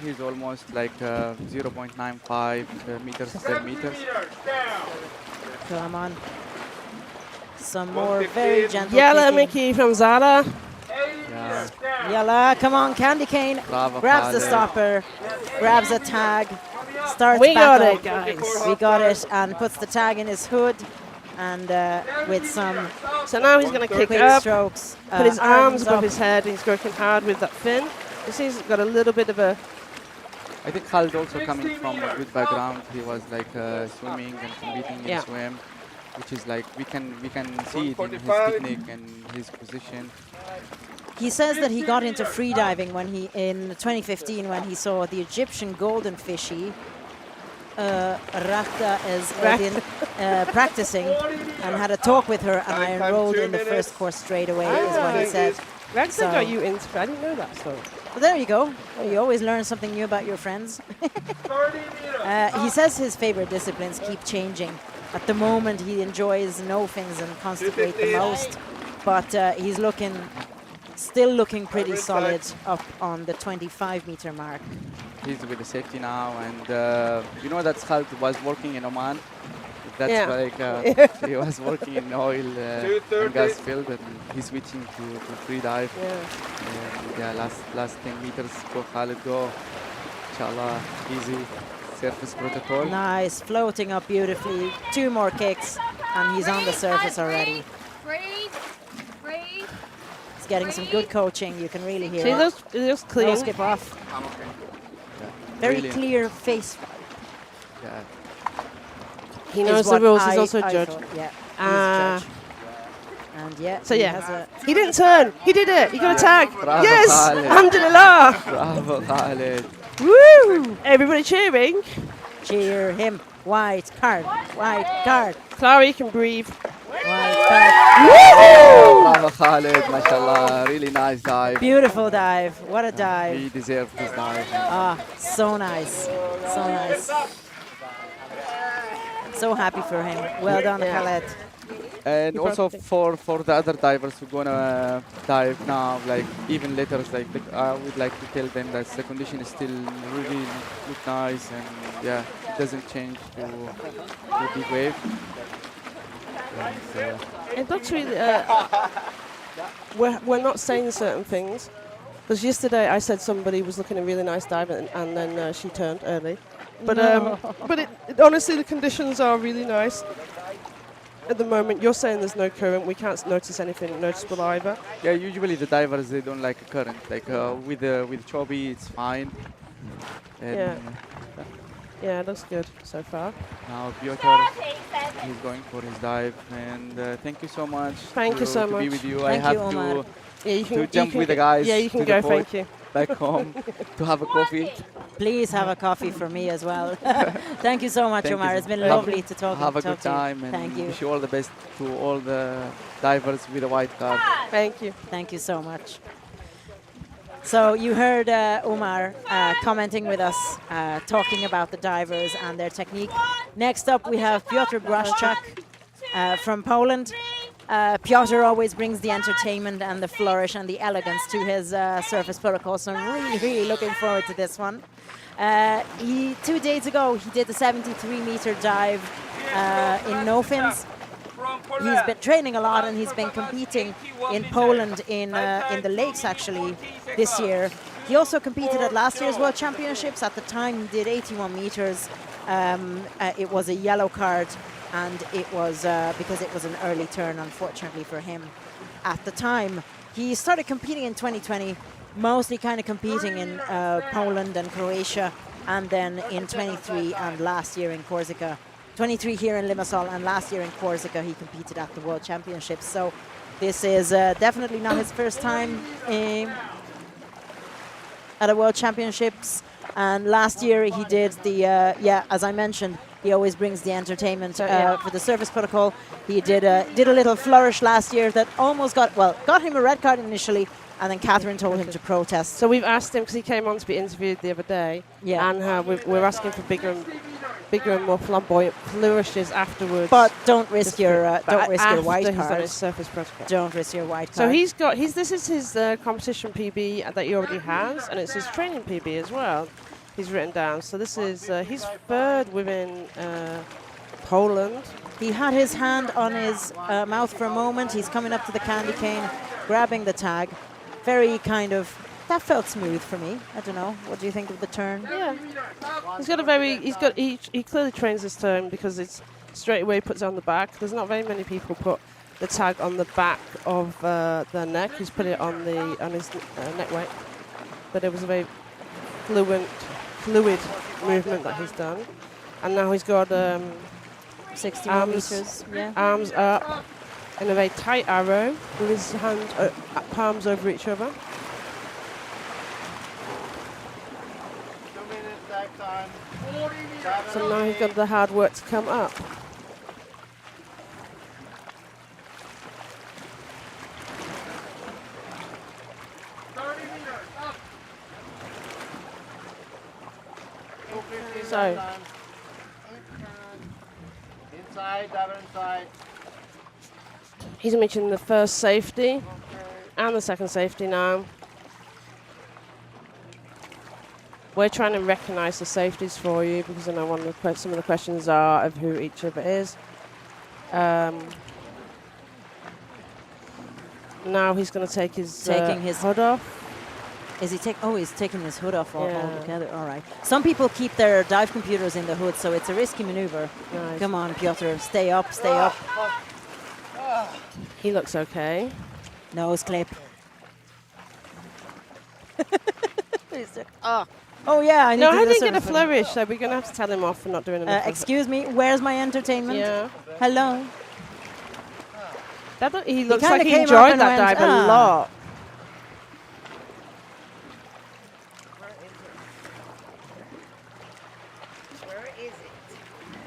He's almost like 0.95 meters per meter. Come on. Some more very gentle Yalla, kicking. Mickey from Zara. Yalla, come on, Candy Cane. Bravo, grabs the Khaled. stopper, grabs a tag, starts We back got up. it, guys. We got it, and puts the tag in his hood. And with some So now he's going to kick quick up, strokes. put his arms above up. his head. He's working hard with that fin. You see he's got a little bit of a... I think Khaled also coming from a good background. He was like swimming and competing in swim, which is like we can see it in his technique and his position. He says that he got into freediving when in 2015 when he saw the Egyptian golden fishy Rakta Eldin practicing and had a talk with her, and I enrolled in the first course straight away, is what he said. Rakta got you into... I didn't know that story. Well, there you go. You always learn something new about your friends. He says his favorite disciplines keep changing. At the moment, he enjoys no fins and constant weight the most, but he's still looking pretty solid up on the 25-meter mark. He's with the safety now, and you know that Khaled was working in Oman. That's like he was working in oil and gas field, and he's switching to free dive. Last 10 meters, go Khaled, go. Inshallah, easy surface protocol. Nice, floating up beautifully. 2 more kicks, and he's on the surface already. Breathe. He's getting some good coaching. You can really hear See, it. those clean. No skip off. I'm okay. Very Brilliant. clear face. Yeah. He knows the rules. He's also a judge. Yeah, he's a judge. And yeah, so he didn't turn. He did it. He got a tag. Bravo, yes, Khaled. Alhamdulillah. Bravo, Khaled. Woo! Everybody cheering. Cheer him. White card. White card. Clara, you can breathe. White card. Woo! Bravo, Khaled. Mashallah. Really nice dive. Beautiful dive. What a dive. He deserved this dive. Ah, so nice. So nice. So happy for him. Well done, Khaled. And also for the other divers who gonna dive now, like even later, like I would like to tell them that the condition is still really look nice, and yeah, it doesn't change to a big wave. And, it looks really. We're not saying certain things, because yesterday I said somebody was looking at a really nice dive, and then she turned early. But honestly, the conditions are really nice. At the moment, you're saying there's no current. We can't notice anything noticeable either. yeah, usually the divers, they don't like a current. Like with Chobi, it's fine. And yeah, it looks good so far. Now Piotr, he's going for his dive, and thank you so much. Thank you so much. To be with you. Thank I you, have Omar. to jump with the guys. Yeah, you can to go. the boat Thank you. Back home to have a coffee. Please have a coffee for me as well. Thank you so much, Thank Omar. you. It's been lovely to talk. Have a talk good to you. time, and Thank you. wish you all the best to all the divers with a white card. Thank you. Thank you so much. So you heard Omar commenting with us, talking about the divers and their technique. Next up, we have Piotr Błaszczak from Poland. Piotr always brings the entertainment and the flourish and the elegance to his surface protocol, so I'm really, really looking forward to this one. 2 days ago, he did the 73-meter dive in no fins. He's been training a lot, and he's been competing in Poland in the lakes actually this year. He also competed at last year's World Championships. At the time, he did 81 meters. It was a yellow card, and it was because it was an early turn, unfortunately for him. At the time, he started competing in 2020, mostly kind of competing in Poland and Croatia, and then in 23 and last year in Corsica. 23 here in Limassol, and last year in Corsica he competed at the World Championships. So this is definitely not his first time at the World Championships. And last year he did the, as I mentioned, he always brings the entertainment for the surface protocol. He did a little flourish last year that almost got him a red card initially, and then Catherine told him to protest. So we've asked him, because he came on to be interviewed the other day, and we're asking for bigger and more flamboyant flourishes afterwards. But don't risk your white card. Surface protocol. Don't risk your white So card. this is his competition PB that he already has, and it's his training PB as well. He's written down. So this is he's third within Poland. He had his hand on his mouth for a moment. He's coming up to the candy cane, grabbing the tag. Very kind of, that felt smooth for me. I don't know. What do you think of the turn? Yeah. He clearly trains his turn, because it's straight away puts it on the back. There's not very many people put the tag on the back of their neck. He's put it on his neck weight. But it was a very fluid movement that he's done. And now he's got 60 arms, meters. arms up in a very tight arrow with his palms over each other. 2 minutes dive time. So now he's got the hard work to come up. So inside, dive inside. he's mentioned the first safety and the second safety now. We're trying to recognise the safeties for you, because I know some of the questions are of who each of it is. Now he's going to take his hood off. Is he he's taking his hood off altogether. All right. Some people keep their dive computers in the hood, so it's a risky maneuver. Right. Come on, Piotr, stay up, stay up. He looks okay. Nose clip. Oh yeah, I need no, to I do the didn't get a service flourish, so we're going to have to tell him off for not doing enough. excuse me, where's my entertainment? Yeah. Hello. He looks kinda like he came up enjoyed and that went, dive a lot.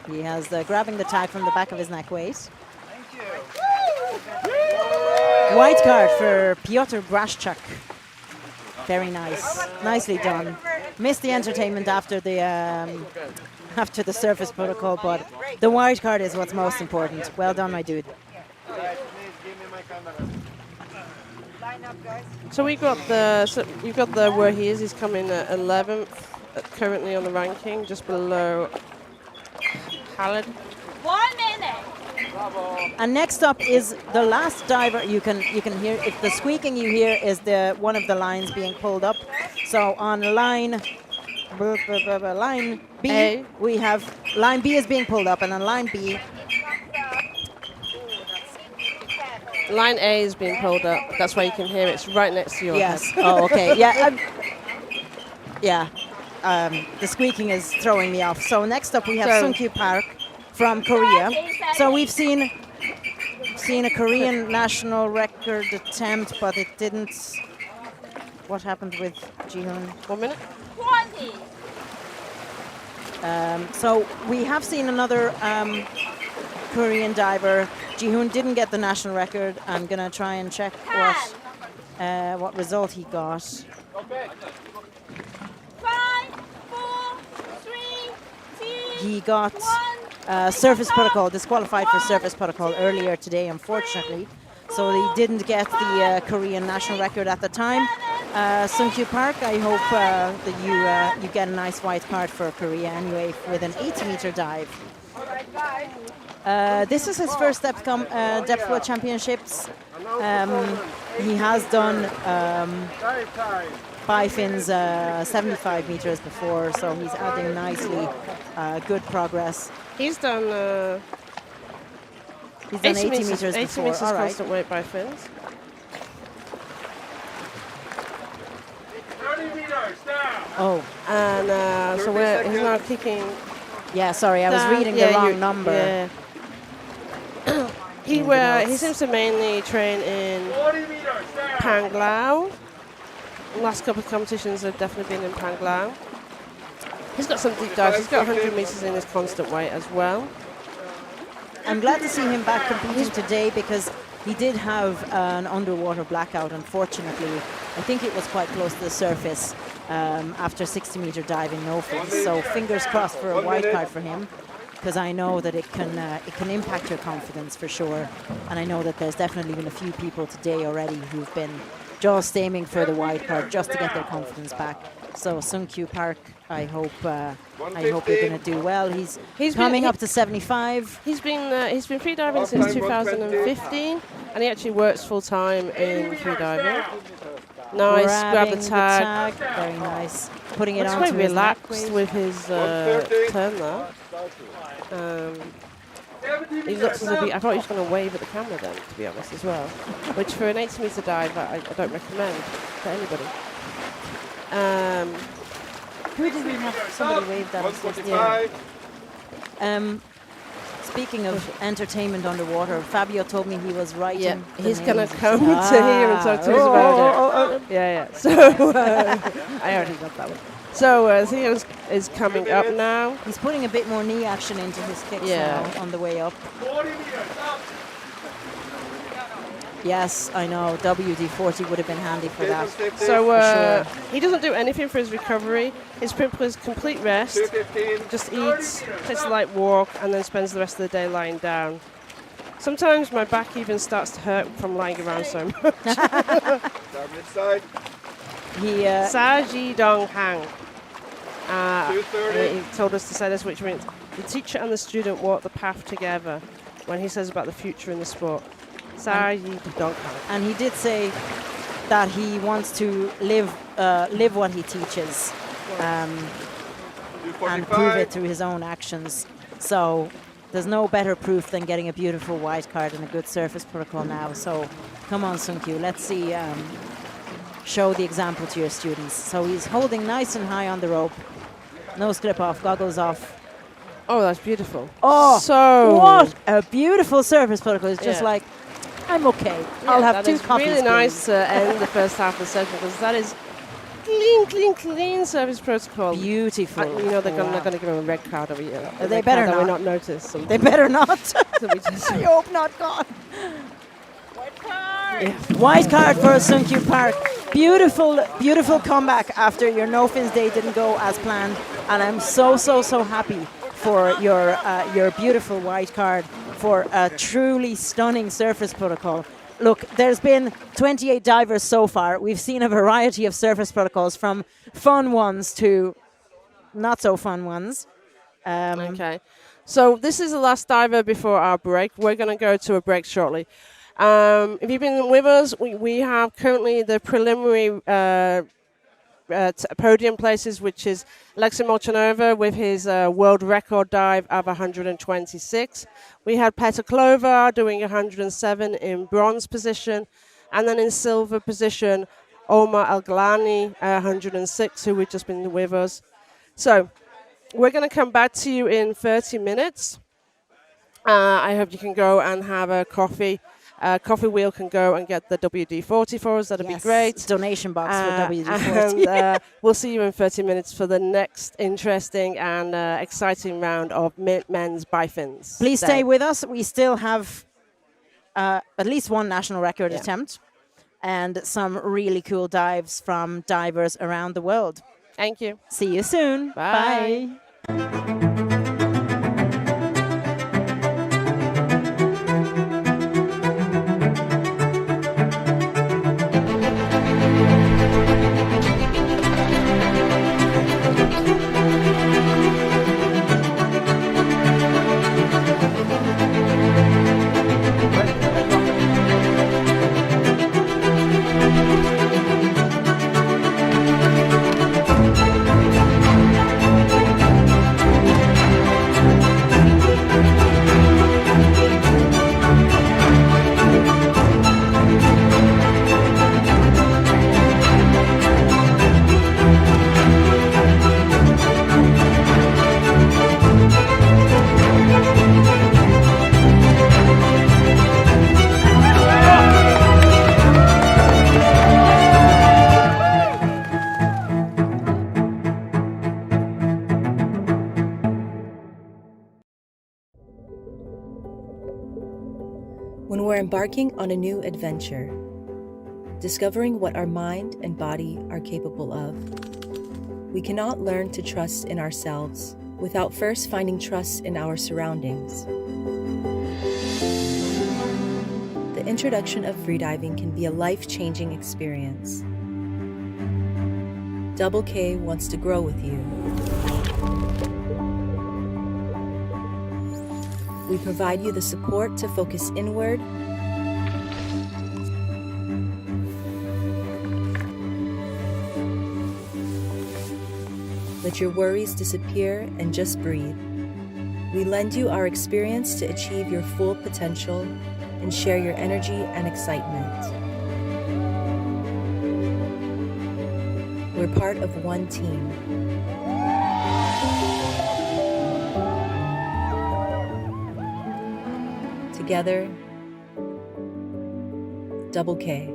He has grabbing the tag from the back of his neck weight. White card for Piotr Błaszczak. Very nice. Nicely done. Missed the entertainment after the surface protocol, but the white card is what's most important. Well done, my dude. So we got you've got the where he is. He's coming at 11th currently on the ranking, just below Khaled. 1 minute. And next up is the last diver. You can hear if the squeaking you hear is one of the lines being pulled up. So on line B, we have line B is being pulled up, and on line B, line A is being pulled up. That's why you can hear it. It's right next to your yes. head. Oh, okay. Yeah. The squeaking is throwing me off. So next up we have Sungkyu Park from Korea. So we've seen a Korean national record attempt, but it didn't. What happened with Jihoon? 1 minute. 20. So we have seen another Korean diver. Jihoon didn't get the national record. I'm gonna try and check what result he got. 5, 4, 3, 2. He got surface protocol, disqualified for surface protocol earlier today, unfortunately. So he didn't get the Korean national record at the time. Sungkyu Park, I hope that you get a nice white card for Korea anyway with an 80-meter dive. This is his first Depth World Championships. He has done Bifins 75 meters before, so he's adding nicely good progress. He's done 80 meters 80 before. meters All right. constant weight Bifins. 30 meters, down. Oh. And so he's now kicking. Yeah, sorry, I was reading the wrong number. Yeah. He seems to mainly train in Panglao. The last couple of competitions have definitely been in Panglao. He's got some deep dives. He's got 100 meters in his constant weight as well. I'm glad to see him back competing today because he did have an underwater blackout, unfortunately. I think it was quite close to the surface after 60-meter dive in no fins. So fingers crossed for a white card for him, because I know that it can impact your confidence for sure. And I know that there's definitely been a few people today already who've been just aiming for the white card just to get their confidence back. So Sungkyu Park, I hope you're going to do well. He's coming up to 75. He's been freediving since 2015, and he actually works full time in freediving. Nice, grab the tag. Very nice. Putting it on. Quite relaxed with his turn there. He looks as if I thought he was going to wave at the camera then, to be honest, as well. Which for an 80-meter dive, I don't recommend to anybody. Who did we have somebody wave that? Speaking of entertainment underwater, Fabio told me he was writing. Yeah, he's the going to names. come to here and talk to us about it. Yeah. So I already got that one. So Theo is coming up now. He's putting a bit more knee action into his kicks now on the way up. Yes, I know. WD-40 would have been handy for that. So for sure. He doesn't do anything for his recovery. His principle is complete rest. Just eats, takes a light walk, and then spends the rest of the day lying down. Sometimes my back even starts to hurt from lying around so much. Saji Dong Hang. He told us to say this, which means the teacher and the student walk the path together when he says about the future in the sport. And he did say that he wants to live what he teaches and prove it through his own actions. So there's no better proof than getting a beautiful white card and a good surface protocol now. So come on, Sungkyu, let's see show the example to your students. So he's holding nice and high on the rope. Nose clip off, goggles off. Oh, that's beautiful. Oh, so what a beautiful surface protocol. It's just like, I'm okay. I'll have 2 coffees. Really nice to end the first half of the session because that is clean service protocol. Beautiful. You know they're not going to give him a red card over here. They better not. We're not noticed. They better not. So we just I hope not, God. White card for Sungkyu Park. Beautiful comeback after your no fins day didn't go as planned, and I'm so happy for your beautiful white card for a truly stunning surface protocol. Look, there's been 28 divers so far. We've seen a variety of surface protocols from fun ones to not so fun ones. Okay, so this is the last diver before our break. We're going to go to a break shortly. If you've been with us, we have currently the preliminary podium places, which is Alexey Molchanov with his world record dive of 126. We had Petar Klovar doing 107 in bronze position, and then in silver position, Omar Ghailani, 106, who we've just been with us. So we're going to come back to you in 30 minutes. I hope you can go and have a coffee. Coffee Wheel can go and get the WD-40 for us. That'd be great. Donation box for WD-40. And we'll see you in 30 minutes for the next interesting and exciting round of men's Bifins. Please stay with us. We still have at least one national record attempt and some really cool dives from divers around the world. Thank you. See you soon. Bye. When we're embarking on a new adventure, discovering what our mind and body are capable of, we cannot learn to trust in ourselves without first finding trust in our surroundings. The introduction of freediving can be a life-changing experience. Double K wants to grow with you. We provide you the support to focus inward, let your worries disappear and just breathe. We lend you our experience to achieve your full potential and share your energy and excitement. We're part of one team. Together, Double K.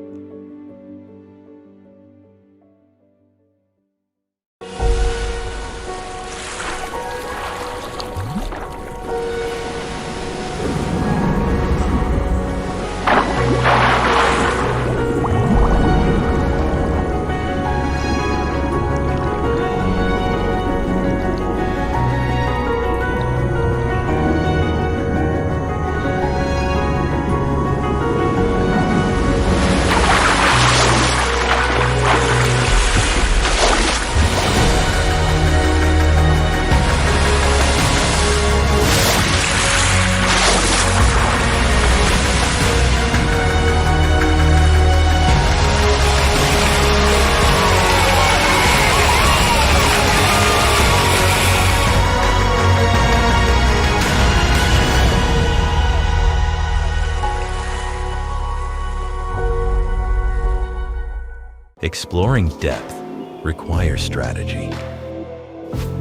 Exploring depth requires strategy.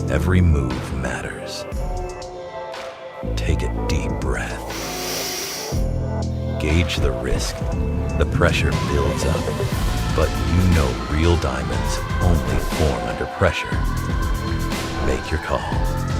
Every move matters. Take a deep breath. Gauge the risk. The pressure builds up, but you know real diamonds only form under pressure. Make your call.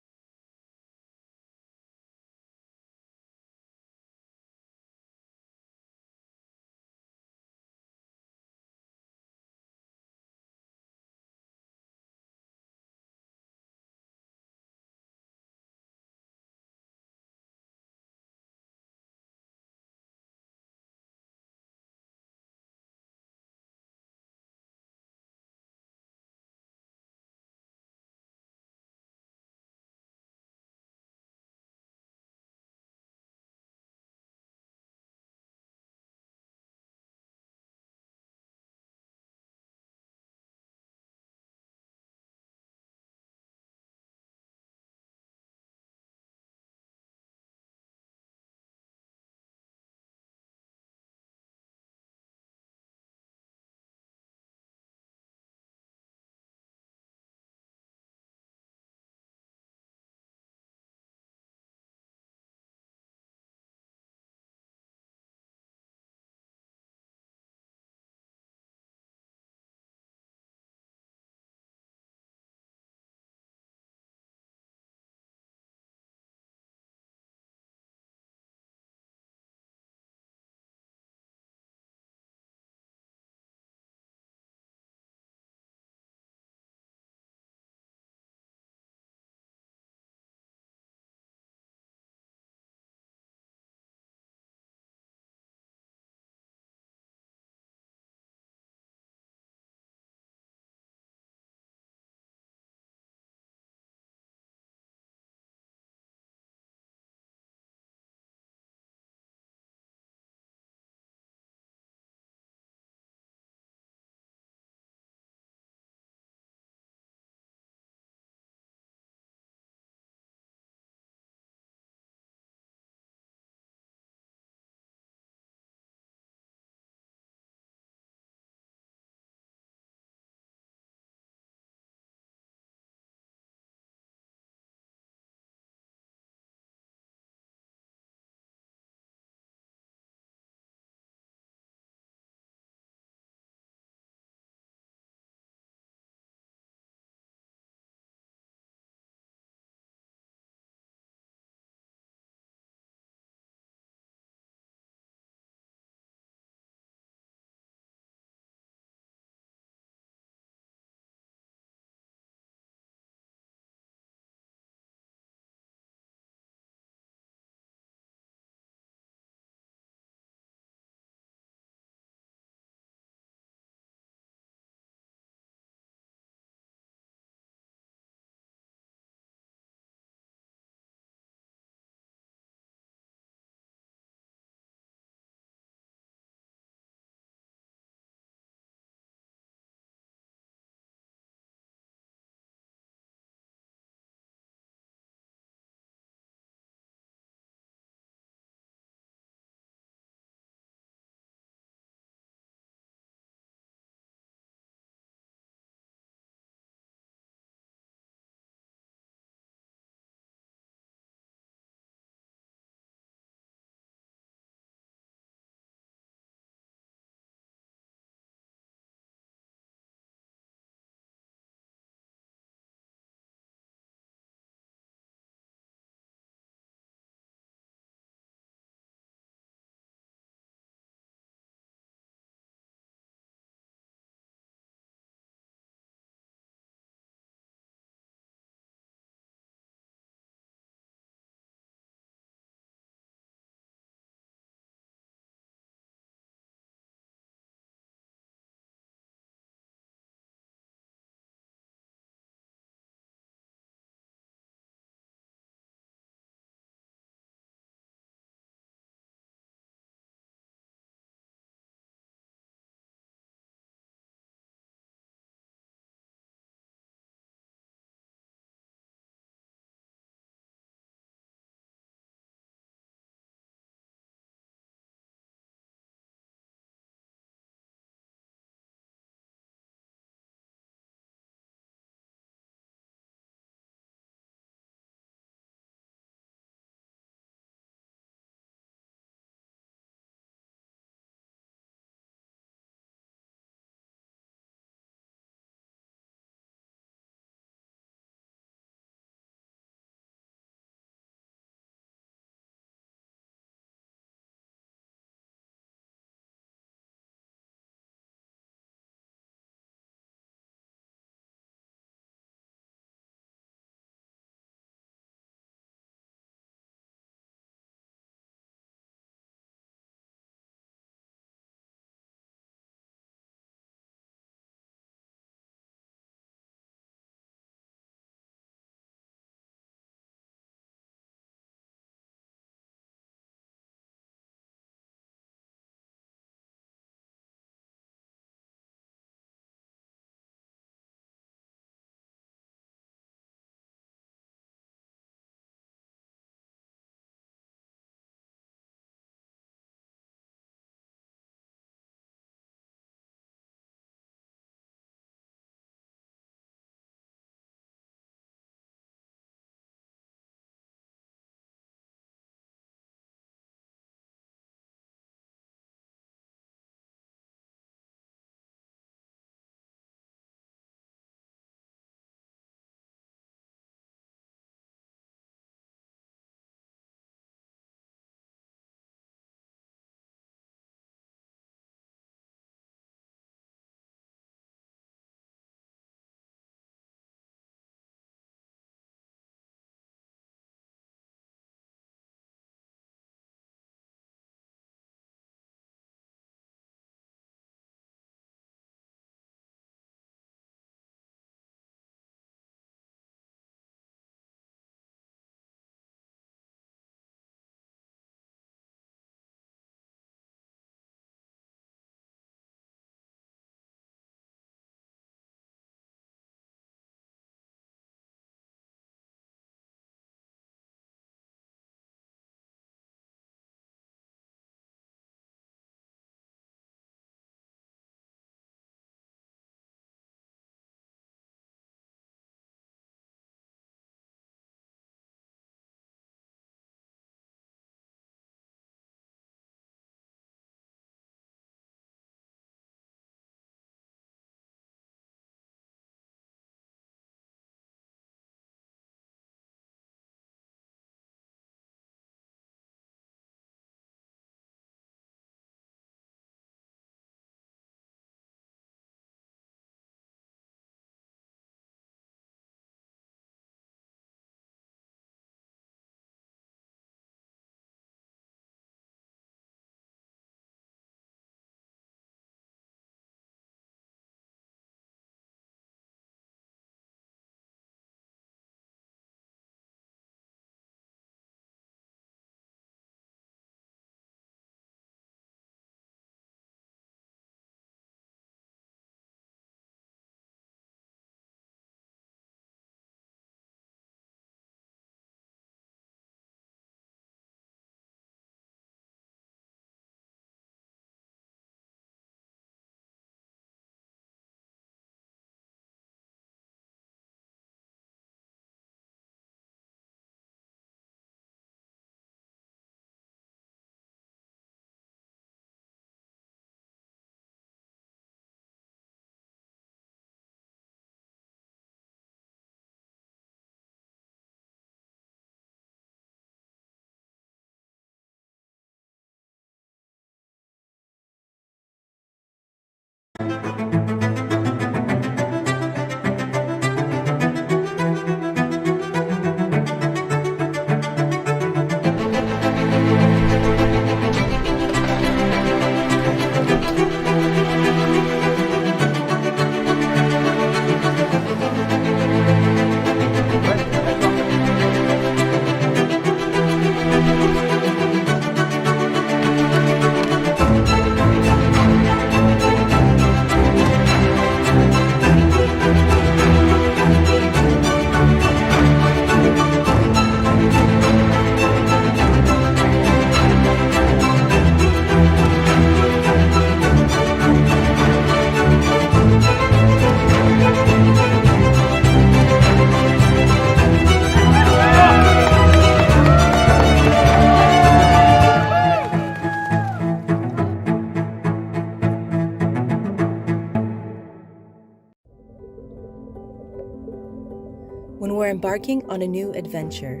When we're embarking on a new adventure,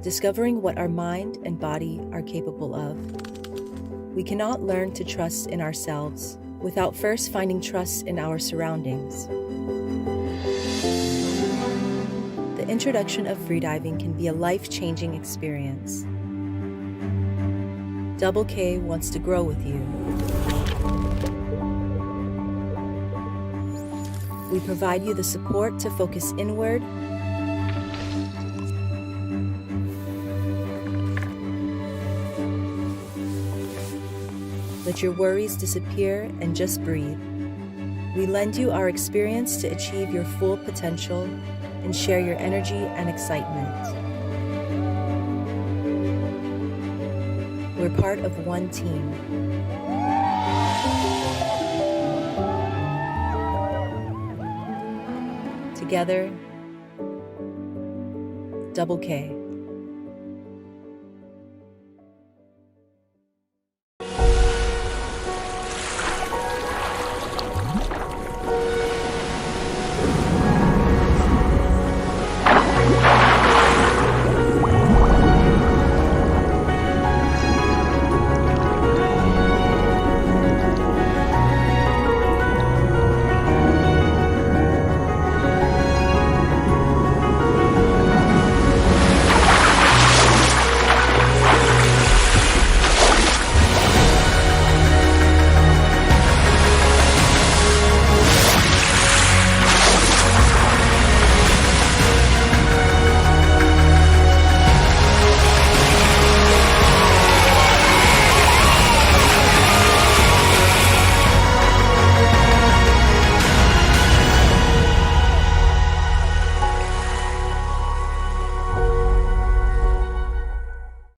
discovering what our mind and body are capable of, we cannot learn to trust in ourselves without first finding trust in our surroundings. The introduction of freediving can be a life-changing experience. Double K wants to grow with you. We provide you the support to focus inward, let your worries disappear and just breathe. We lend you our experience to achieve your full potential and share your energy and excitement. We're part of one team. Together, Double K.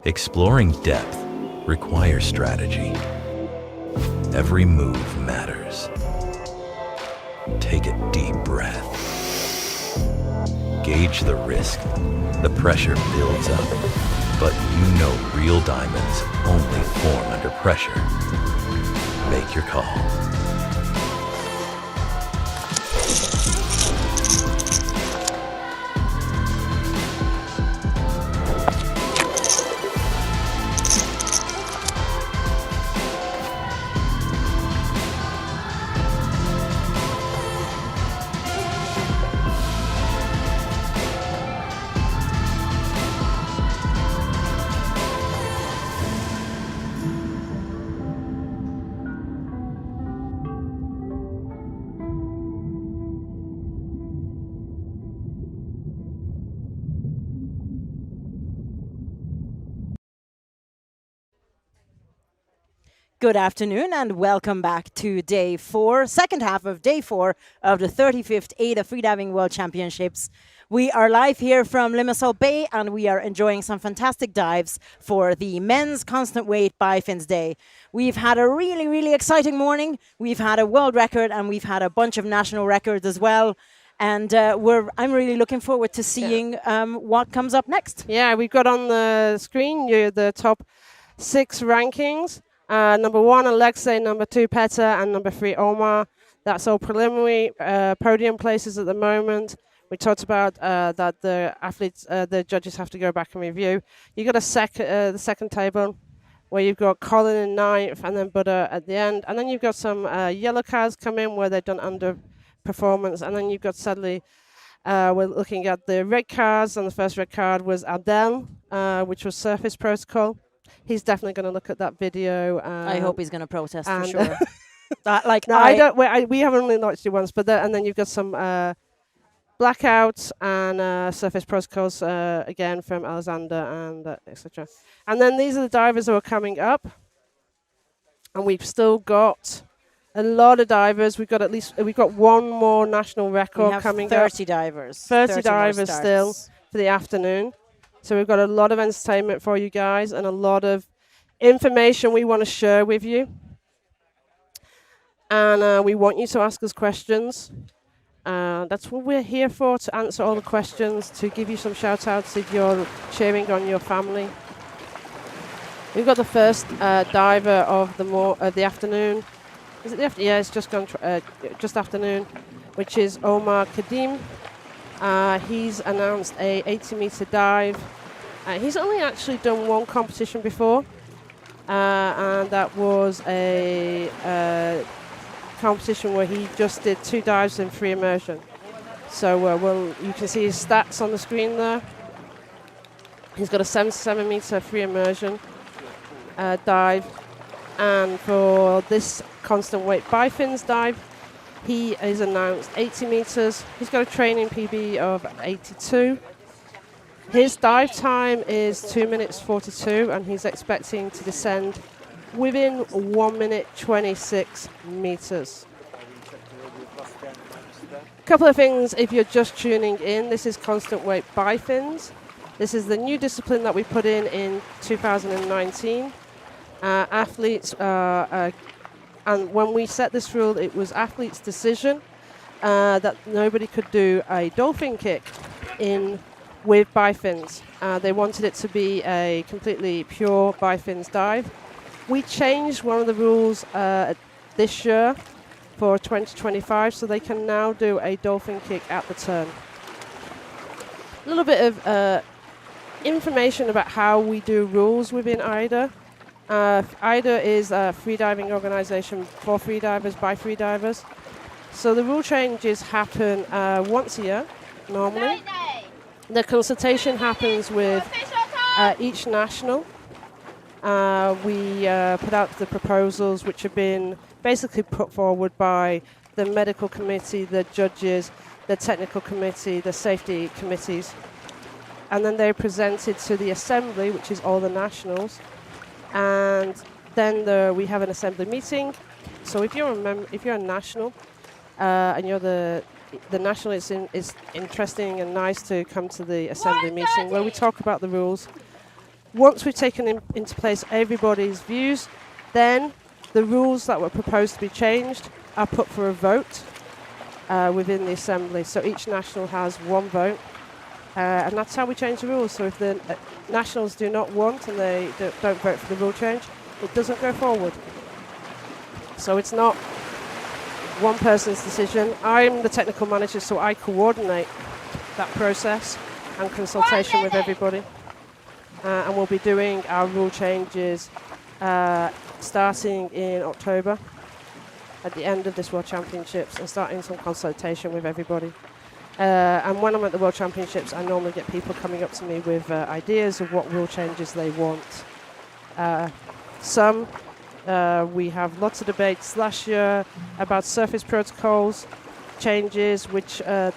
Exploring depth requires strategy. Every move matters. Take a deep breath. Gauge the risk. The pressure builds up, but you know real diamonds only form under pressure. Make your call. Good afternoon and welcome back to day 4, second half of day 4 of the 35th AIDA Freediving World Championships. We are live here from Limassol Bay and we are enjoying some fantastic dives for the men's constant weight Bifins day. We've had a really, really exciting morning. We've had a world record and we've had a bunch of national records as well. And I'm really looking forward to seeing what comes up next. Yeah, we've got on the screen the top 6 rankings. Number 1, Alexey, number 2, Petar, and number 3, Omar. That's all preliminary podium places at the moment. We talked about that the athletes, the judges have to go back and review. You got the second table. where you've got Colin in 9th and then Buda at the end. And then you've got some yellow cards come in where they've done underperformance. And then you've got sadly, we're looking at the red cards, and the first red card was Adel, which was surface protocol. He's definitely going to look at that video. I hope he's going to protest for and sure. We haven't really watched it once, but and then you've got some blackouts and surface protocols again from Alexander and etc. And then these are the divers who are coming up, and we've still got a lot of divers. We've got one more national record coming up. 30 divers. 30 divers still for the afternoon. So we've got a lot of entertainment for you guys and a lot of information we want to share with you. And we want you to ask us questions. That's what we're here for, to answer all the questions, to give you some shout-outs if you're cheering on your family. We've got the first diver of the afternoon. Is it the afternoon? Yeah, it's just gone just afternoon, which is Omer Kedem. He's announced a 80-meter dive. He's only actually done one competition before, and that was a competition where he just did 2 dives in free immersion. So you can see his stats on the screen there. He's got a 77-meter free immersion dive, and for this constant weight Bifins dive, he is announced 80 meters. He's got a training PB of 82. His dive time is 2 minutes 42, and he's expecting to descend within 1 minute 26 meters. A couple of things if you're just tuning in. This is constant weight Bifins. This is the new discipline that we put in 2019. Athletes, and when we set this rule, it was athletes' decision that nobody could do a dolphin kick with Bifins. They wanted it to be a completely pure Bifins dive. We changed one of the rules this year for 2025, so they can now do a dolphin kick at the turn. A little bit of information about how we do rules within AIDA. AIDA is a freediving organization for freedivers by freedivers. So the rule changes happen once a year, normally. The consultation happens with each national. We put out the proposals, which have been basically put forward by the medical committee, the judges, the technical committee, the safety committees. And then they're presented to the assembly, which is all the nationals. And then we have an assembly meeting. So if you're a national and you're the national, it's interesting and nice to come to the assembly meeting where we talk about the rules. Once we've taken into place everybody's views, then the rules that were proposed to be changed are put for a vote within the assembly. So each national has one vote. And that's how we change the rules. So if the nationals do not want and they don't vote for the rule change, it doesn't go forward. So it's not one person's decision. I'm the technical manager, so I coordinate that process and consultation with everybody. And we'll be doing our rule changes starting in October at the end of this World Championships, and starting some consultation with everybody. And when I'm at the World Championships, I normally get people coming up to me with ideas of what rule changes they want. We have lots of debates last year about surface protocols changes, which the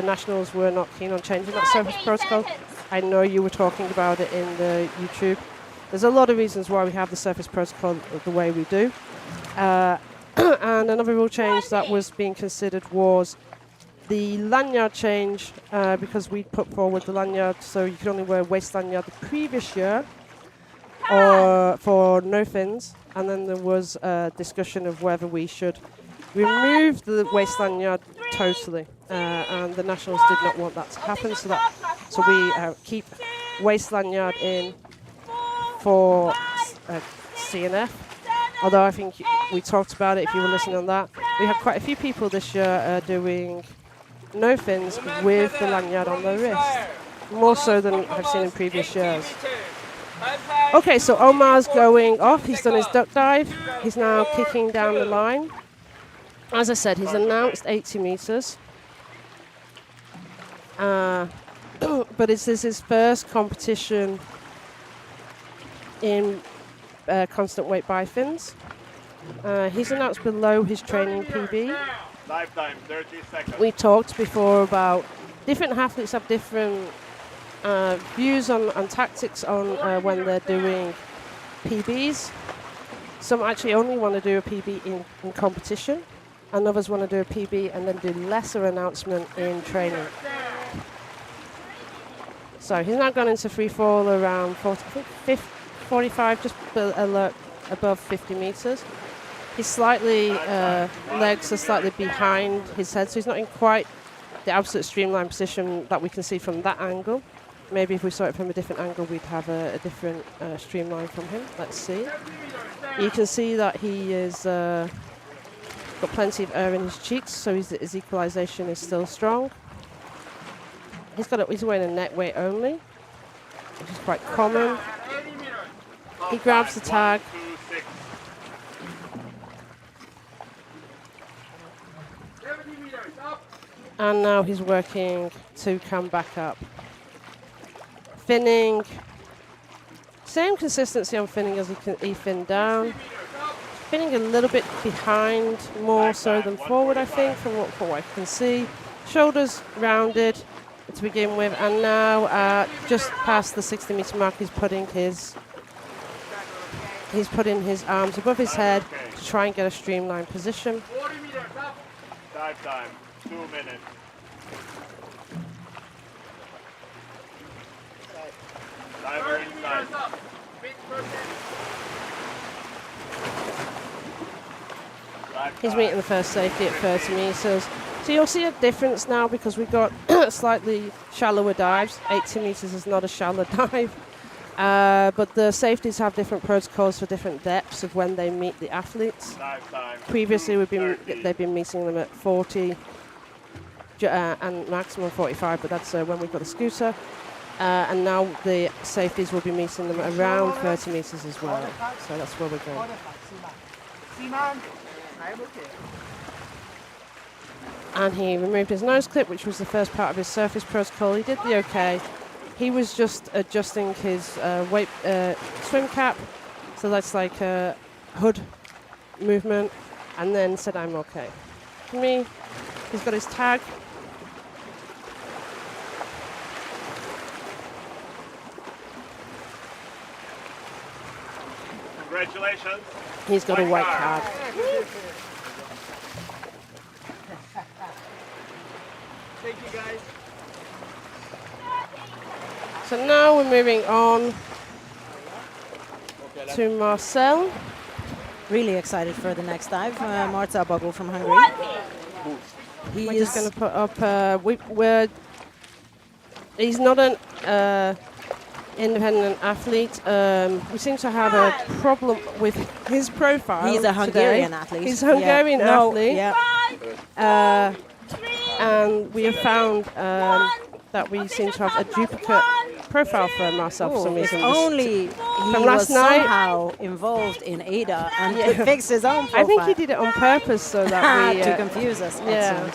nationals were not keen on changing that surface protocol. I know you were talking about it in the YouTube. There's a lot of reasons why we have the surface protocol the way we do. And another rule change that was being considered was the lanyard change, because we put forward the lanyard so you could only wear waist lanyard the previous year or for no fins. And then there was a discussion of whether we should remove the waist lanyard totally. And the nationals did not want that to happen, so we keep waist lanyard in for CNF. Although I think we talked about it if you were listening on that. We had quite a few people this year doing no fins with the lanyard on their wrist, more so than I've seen in previous years. Okay, so Omar's going off. He's done his duck dive. He's now kicking down the line. As I said, he's announced 80 meters. But this is his first competition in constant weight bifins. He's announced below his training PB. Lifetime, 30 seconds. We talked before about different athletes have different views on tactics on when they're doing PBs. Some actually only want to do a PB in competition, and others want to do a PB and then do lesser announcement in training. So he's now gone into free fall around 45, just above 50 meters. He's slightly, legs are slightly behind his head, so he's not in quite the absolute streamline position that we can see from that angle. Maybe if we saw it from a different angle, we'd have a different streamline from him. Let's see. You can see that he is got plenty of air in his cheeks, so his equalization is still strong. He's wearing a net weight only, which is quite common. He grabs the tag. And now he's working to come back up. Finning, same consistency on finning as he finned down. Finning a little bit behind, more so than forward, I think, from what I can see. Shoulders rounded to begin with, and now just past the 60-meter mark, he's putting his arms above his head to try and get a streamlined position. Dive time, 2 minutes. Diver inside. He's meeting the first safety at 30 meters. So you'll see a difference now because we've got slightly shallower dives. 80 meters is not a shallow dive. But the safeties have different protocols for different depths of when they meet the athletes. Previously, they've been meeting them at 40 and maximum 45, but that's when we've got a scooter. And now the safeties will be meeting them around 30 meters as well. So that's where we're going. And he removed his nose clip, which was the first part of his surface protocol. He did the okay. He was just adjusting his swim cap. So that's like a hood movement. And then said, I'm okay. For me, he's got his tag. Congratulations. He's got a white card. Thank you, guys. So now we're moving on to Marcell. Really excited for the next dive. Marcell Bago from Hungary. We're just going to put up. He's not an independent athlete. We seem to have a problem with his profile. He's a Hungarian today. athlete. He's a Hungarian athlete. Yeah. And we have found that we seem to have a duplicate profile for Marcell for some reason. If only he was somehow involved in AIDA and could fix his own profile. I think he did it on purpose so that we... to confuse us. Yeah.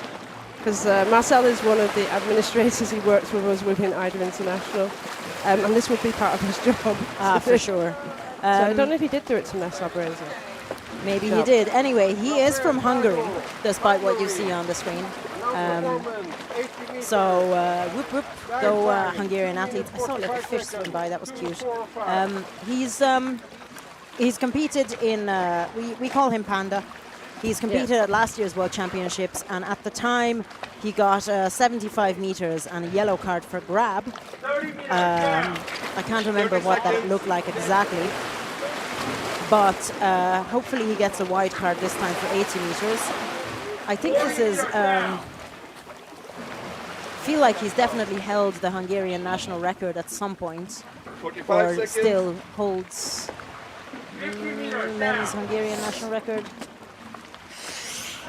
Because Marcell is one of the administrators. He works with us within AIDA International. And this would be part of his job. For sure. So I don't know if he did do it to mess our brains up. Maybe he did. Anyway, he is from Hungary, despite what you see on the screen. Whoop whoop, go Hungarian athletes. I saw a little fish swim by, that was cute. He's competed in, we call him Panda. He's competed at last year's World Championships, and at the time he got 75 meters and a yellow card for grab. I can't remember what that looked like exactly, but hopefully he gets a white card this time for 80 meters. I think this is, feel like he's definitely held the Hungarian national record at some point, or still holds men's Hungarian national record.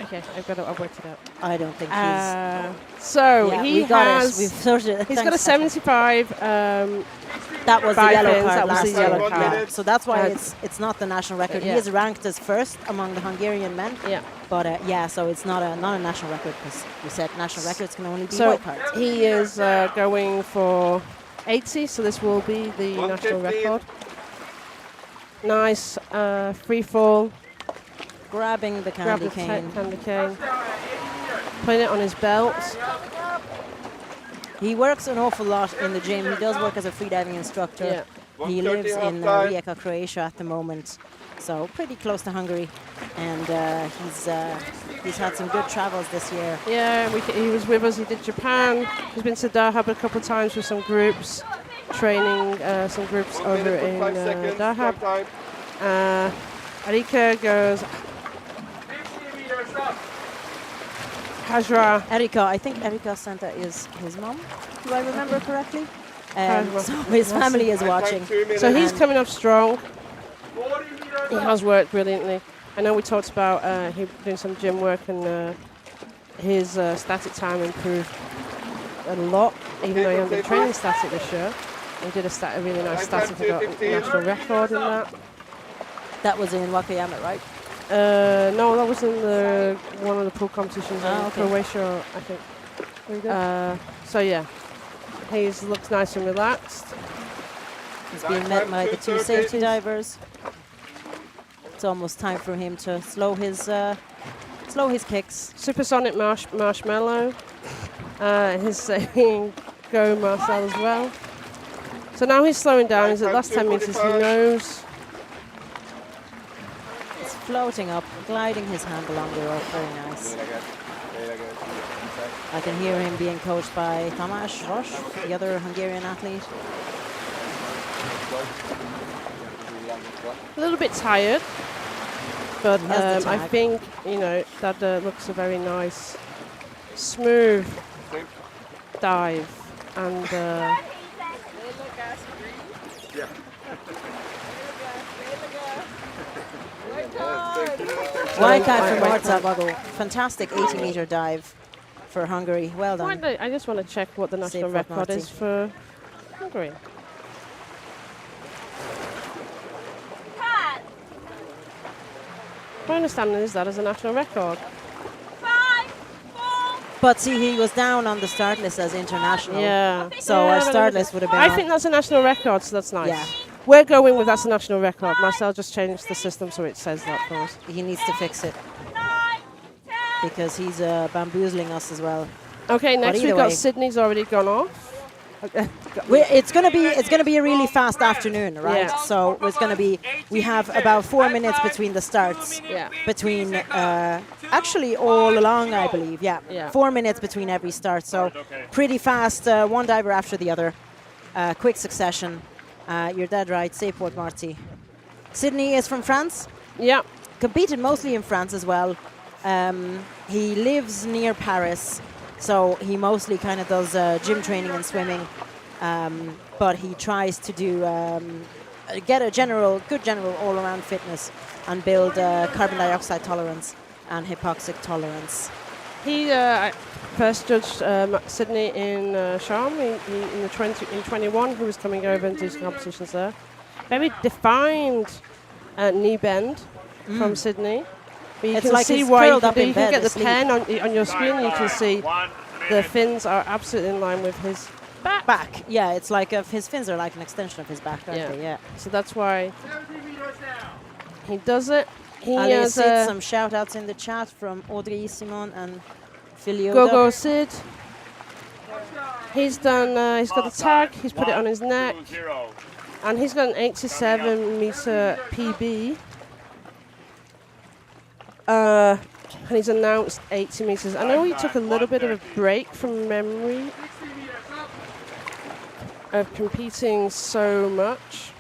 Okay, I've worked it out. I don't think he's... So yeah, he we got has... it. We've sorted. He's got a 75... that was the yellow card that was last the yellow year. card. Yeah. So that's why it's not the national record. yeah. He is ranked as first among the Hungarian men. Yeah. But yeah, so it's not a national record because we said national records can only be So white cards. he is going for 80, so this will be the national record. Nice free fall. Grabbing the candy cane. Putting it on his belt. He works an awful lot in the gym. He does work as a freediving instructor. Yeah. He lives in Rijeka, Croatia at the moment, so pretty close to Hungary. And he's had some good travels this year. Yeah, he was with us. He did Japan. He's been to Dahab a couple of times with some groups, training some groups over in Dahab. Erika goes... Hajra. Erika, I think Erika Santa is his mom, do I remember correctly? So his family is watching. So he's coming up strong. He has worked brilliantly. I know we talked about him doing some gym work and his static time improved a lot, even though he hasn't been training static this year. He did a really nice static, he got a national record in that. That was in Wakayama, right? No, that was in one of the pool competitions in Croatia, I think. So yeah, he looks nice and relaxed. He's being met by the two safety divers. It's almost time for him to slow his kicks. Supersonic marshmallow. He's saying go Marcell as well. So now he's slowing down. He's at last 10 meters. He knows. Floating up, gliding his hand along the rope, very nice. I can hear him being coached by Tamás Ross, the other Hungarian athlete. A little bit tired, but I think, that looks a very nice, smooth dive. And White card for Marcell Bago. Fantastic 80-meter dive for Hungary. Well done. I just want to check what the national record is for Hungary. My understanding is that as a national record. But see, he was down on the start list as international. Yeah. So our start list would have been. I think that's a national record, so that's nice. Yeah. We're going with that's a national record. Marcell just changed the system so it says that for us. He needs to fix it because he's bamboozling us as well. Okay, next we've got Sidney's already gone off. It's gonna be a really fast afternoon, right? Yeah. So it's gonna be. We have about 4 minutes between the starts. Yeah. Between actually all along, I believe. Yeah. 4 minutes between every start. So pretty fast. One diver after the other. Quick succession. You're dead right. Safe port, Marty. Sidney is from France. Yeah. Competed mostly in France as well. He lives near Paris, so he mostly kind of does gym training and swimming. But he tries to do get a good general all-around fitness and build carbon dioxide tolerance and hypoxic tolerance. He first judged Sidney in Sharm in 21. He was coming over and do some competitions there. Very defined knee bend from Sidney. But you can see why you can get the pen on your screen. You can see the fins are absolutely in line with his back. Yeah, it's like his fins are like an extension of his back, aren't they? Yeah. So that's why he does it. He has some shout outs in the chat from Audrey, Simon and Filioda. Gogo Sid. He's done, he's got the tag, he's put it on his neck. And he's got an 87-meter PB. And he's announced 80 meters. I know he took a little bit of a break from memory of competing so much.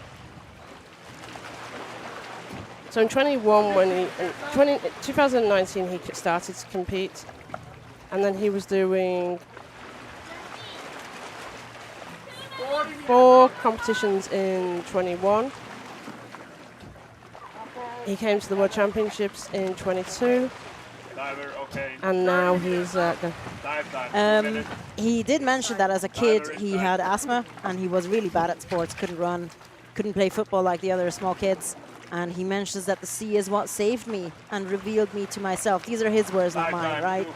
So in 2019 he started to compete, and then he was doing 4 competitions in 21. He came to the World Championships in 22. And now he's he did mention that as a kid he had asthma and he was really bad at sports, couldn't run, couldn't play football like the other small kids. And he mentions that the sea is what saved me and revealed me to myself. These are his words, not mine, right?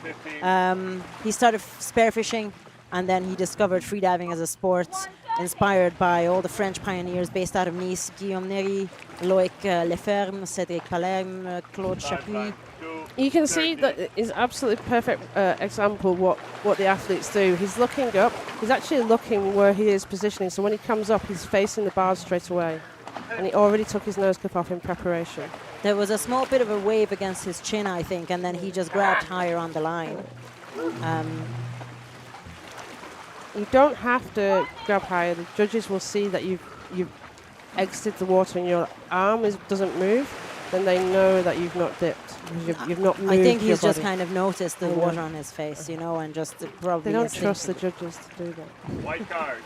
He started spearfishing, and then he discovered freediving as a sport, inspired by all the French pioneers based out of Nice: Guillaume Néry, Loïc Leferme, Cédric Palerme, Claude Chapuis. You can see that is absolutely perfect example what the athletes do. He's looking up. He's actually looking where he is positioning. So when he comes up, he's facing the bars straight away. And he already took his nose cuff off in preparation. There was a small bit of a wave against his chin, I think, and then he just grabbed higher on the line. You don't have to grab higher. The judges will see that you've exited the water and your arm doesn't move, then they know that you've not dipped. You've not moved. I think he's your just body. kind of noticed the water on his face, you know, and just probably. They don't trust the judges to do that. White card.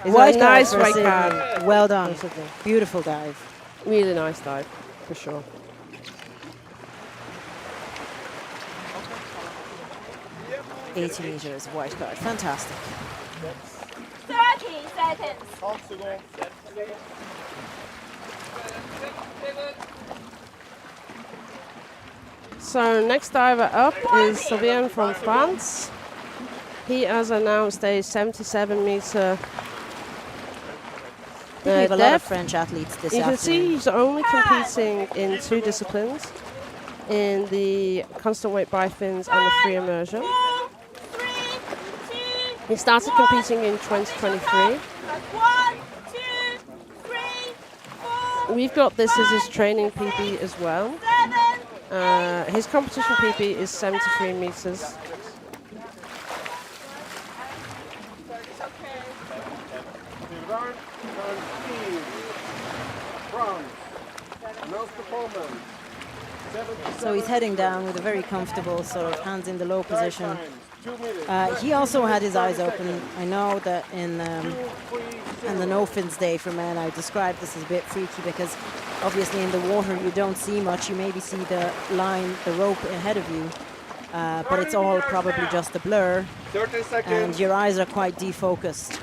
White card nice for white Sidney. card. Well done. Beautiful dive. Really nice dive, for sure. Yep. 80 meters, white card. Fantastic. 30 seconds. So next diver up is Sylvain from France. He has announced a 77-meter we have a lot of French athletes this afternoon. You can see he's only competing in 2 disciplines, in the constant weight bifins and the free immersion. He started competing in 2023. We've got this as his training PB as well. His competition PB is 73 meters. So he's heading down with a very comfortable sort of hands in the low position. He also had his eyes open. I know that in the no fins day for men, I described this as a bit freaky because obviously in the water you don't see much. You maybe see the line, the rope ahead of you, but it's all probably just a blur. 30 seconds. And your eyes are quite defocused.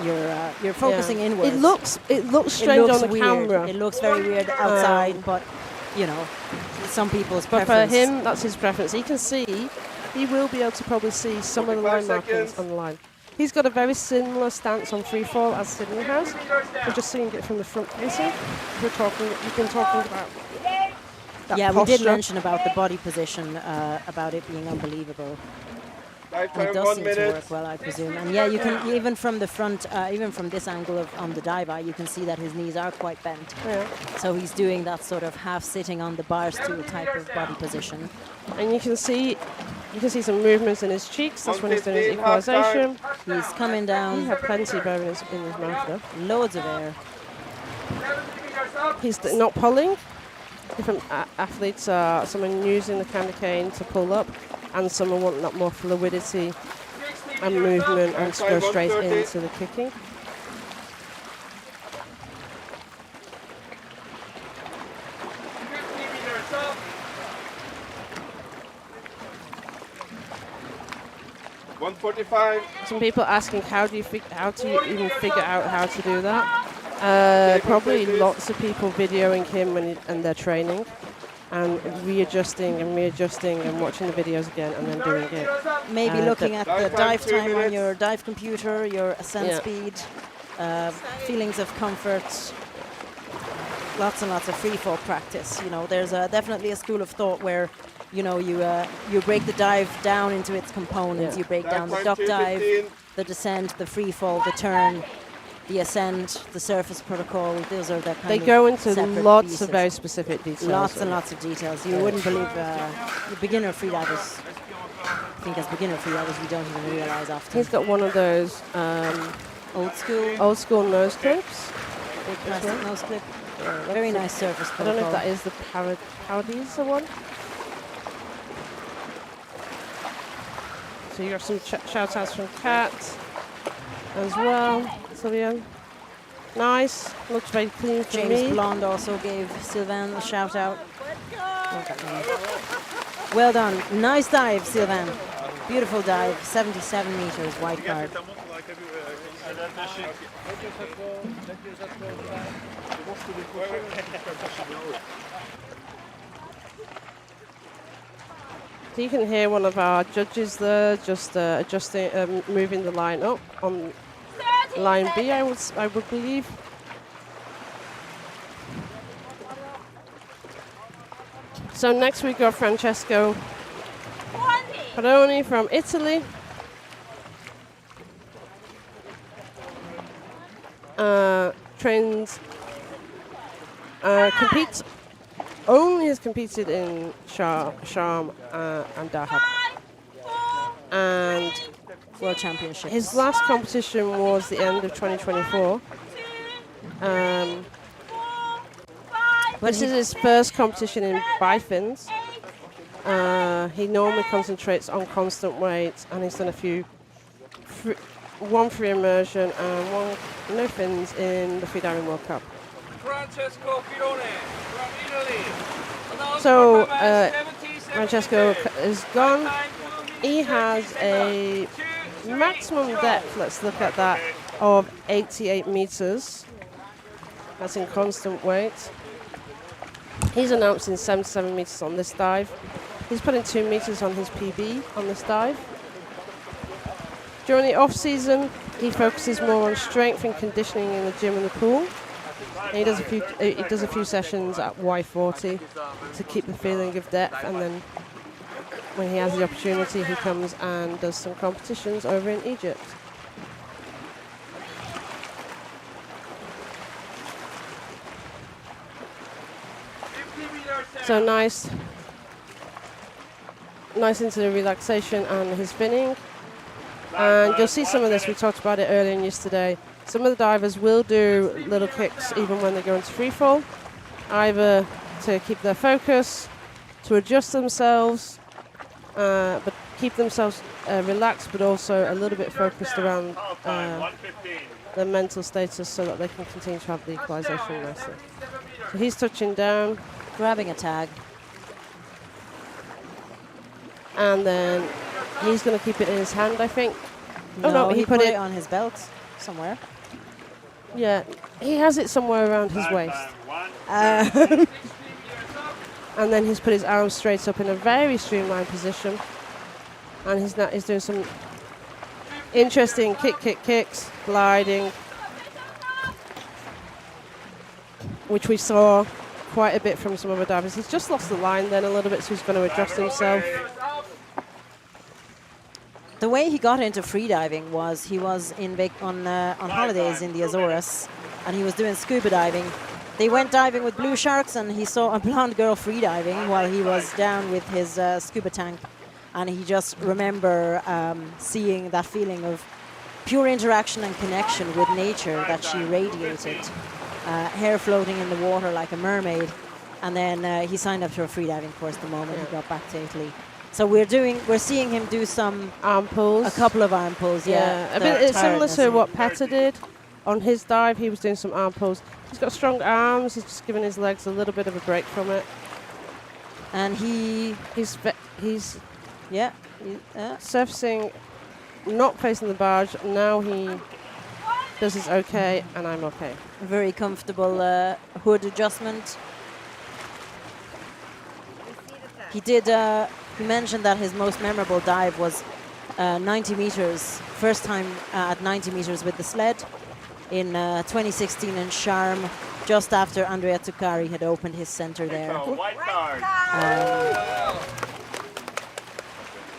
You're focusing inwards. It looks strange on the weird. camera. It looks very weird outside, but you know, some people's preference. But for him, that's his preference. He can see. He will be able to probably see some of the line markings on the line. He's got a very similar stance on free fall as Sidney has. We're just seeing it from the front facing. You've been talking about yeah, posture. We did mention about the body position, about it being unbelievable. And it does seem to work well, I presume. And yeah, you can even from the front, even from this angle on the dive eye, you can see that his knees are quite bent. Yeah. So he's doing that sort of half sitting on the bar stool type of body position. And you can see some movements in his cheeks. That's when he's doing his equalization. He's coming down. He had plenty of air in his mouth though. Loads of air. He's not pulling. Different athletes are someone using the candy cane to pull up, and someone wanting that more fluidity and movement and to go straight into the kicking. Some people asking how do you even figure out how to do that? Probably lots of people videoing him and their training, and readjusting and watching the videos again and then doing it. Maybe looking at the dive time on your dive computer, your ascent speed, feelings of comfort, lots and lots of free fall practice. You know, there's definitely a school of thought where, you know, you break the dive down into its components. You break down the duck dive, the descent, the free fall, the turn, the ascent, the surface protocol. Those are the kind of They go into lots pieces. of very specific details. Lots and lots of details. You wouldn't believe the beginner freedivers. I think as beginner freedivers, we don't even realize often. He's got one of those old school nose clips. Big plastic nose clip. Very nice surface protocol. I don't know if that is the Paradise one. So you got some shout outs from Kat as well. Sylvain. Nice. Looks very clean for me. James Blonde also gave Sylvain a shout out. Well done. Nice dive, Sylvain. Beautiful dive. 77 meters, white card. So you can hear one of our judges there just adjusting, moving the line up on line B, I would believe. So next we got Francesco Paroni from Italy. Has competed in Sharm and Dahab. And World Championship. His last competition was the end of 2024. This is his first competition in Bifins. He normally concentrates on constant weight, and he's done a few, one free immersion and one no fins in the Freediving World Cup. Francesco Pirone from Italy. So Francesco is gone. He has a maximum depth, let's look at that, of 88 meters. That's in constant weight. He's announcing 77 meters on this dive. He's putting 2 meters on his PB on this dive. During the off season, he focuses more on strength and conditioning in the gym and the pool. And he does a few sessions at Y40 to keep the feeling of depth, and then when he has the opportunity, he comes and does some competitions over in Egypt. So nice into the relaxation and his finning. And you'll see some of this, we talked about it earlier yesterday. Some of the divers will do little kicks even when they go into free fall, either to keep their focus, to adjust themselves, but keep themselves relaxed, but also a little bit focused around their mental status so that they can continue to have the equalization nicely. So he's touching down, grabbing a tag. And then he's going to keep it in his hand, I think. No, he put it on his belt somewhere. Yeah, he has it somewhere around his waist. And then he's put his arms straight up in a very streamlined position. And he's doing some interesting kicks, gliding, which we saw quite a bit from some other divers. He's just lost the line then a little bit, so he's going to adjust himself. The way he got into freediving was he was on holidays in the Azores, and he was doing scuba diving. They went diving with blue sharks, and he saw a blonde girl freediving while he was down with his scuba tank. And he just remember seeing that feeling of pure interaction and connection with nature that she radiated. Hair floating in the water like a mermaid. And then he signed up to a freediving course the moment he got back to Italy. So we're seeing him do some arm pulls, a couple of arm pulls. Yeah, a bit similar to what Petar did on his dive. He was doing some arm pulls. He's got strong arms. He's just giving his legs a little bit of a break from it. And he's surfacing, not facing the barge. Now he does his okay, and I'm okay. A very comfortable hood adjustment. He did. He mentioned that his most memorable dive was 90 meters, first time at 90 meters with the sled in 2016 in Sharm, just after Andrea Tuccari had opened his center there.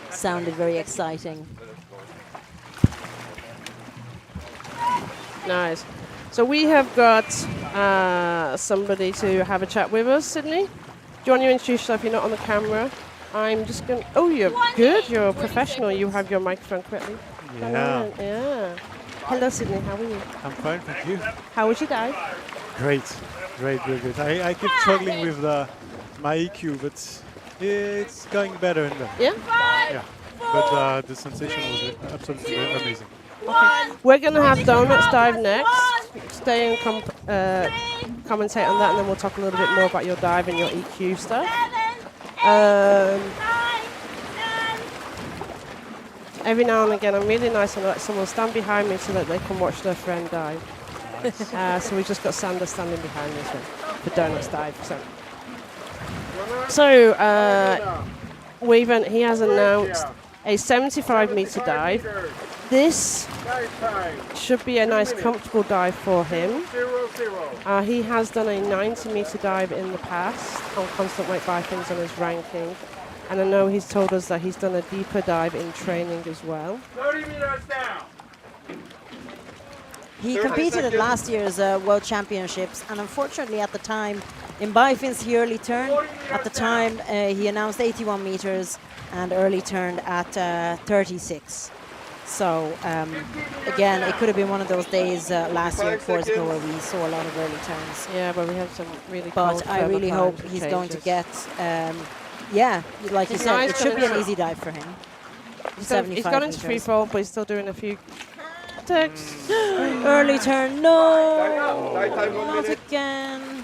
Sounded very exciting. Nice. So we have got somebody to have a chat with us, Sidney. Do you want to introduce yourself? You're not on the camera. I'm just going to... Oh, you're good. You're a professional. You have your microphone correctly. Yeah. Yeah. Hello, Sidney. How are you? I'm fine, thank you. How was your dive? Great. Great, very good. I keep struggling with my EQ, but it's going better and better. Yeah? Yeah. But the sensation was absolutely amazing. Okay. We're going to have Donuts dive next. Stay and commentate on that, and then we'll talk a little bit more about your dive and your EQ stuff. every now and again, I'm really nice and let someone stand behind me so that they can watch their friend dive. So we've just got Sander standing behind me for Donut's dive. So Weaven, he has announced a 75-meter dive. This should be a nice, comfortable dive for him. He has done a 90-meter dive in the past on constant weight bifins on his ranking. And I know he's told us that he's done a deeper dive in training as well. 30 meters down. He competed at last year's World Championships, and unfortunately at the time, in bifins he early turned. At the time he announced 81 meters and early turned at 36. So again, it could have been one of those days last year in Corsica where we saw a lot of early turns. Yeah, but we had some really But I really hope he's going to get, yeah, like you said, it should be an easy dive for him. He's gone into free fall, but he's still doing a few attacks. Early turn, no, not again.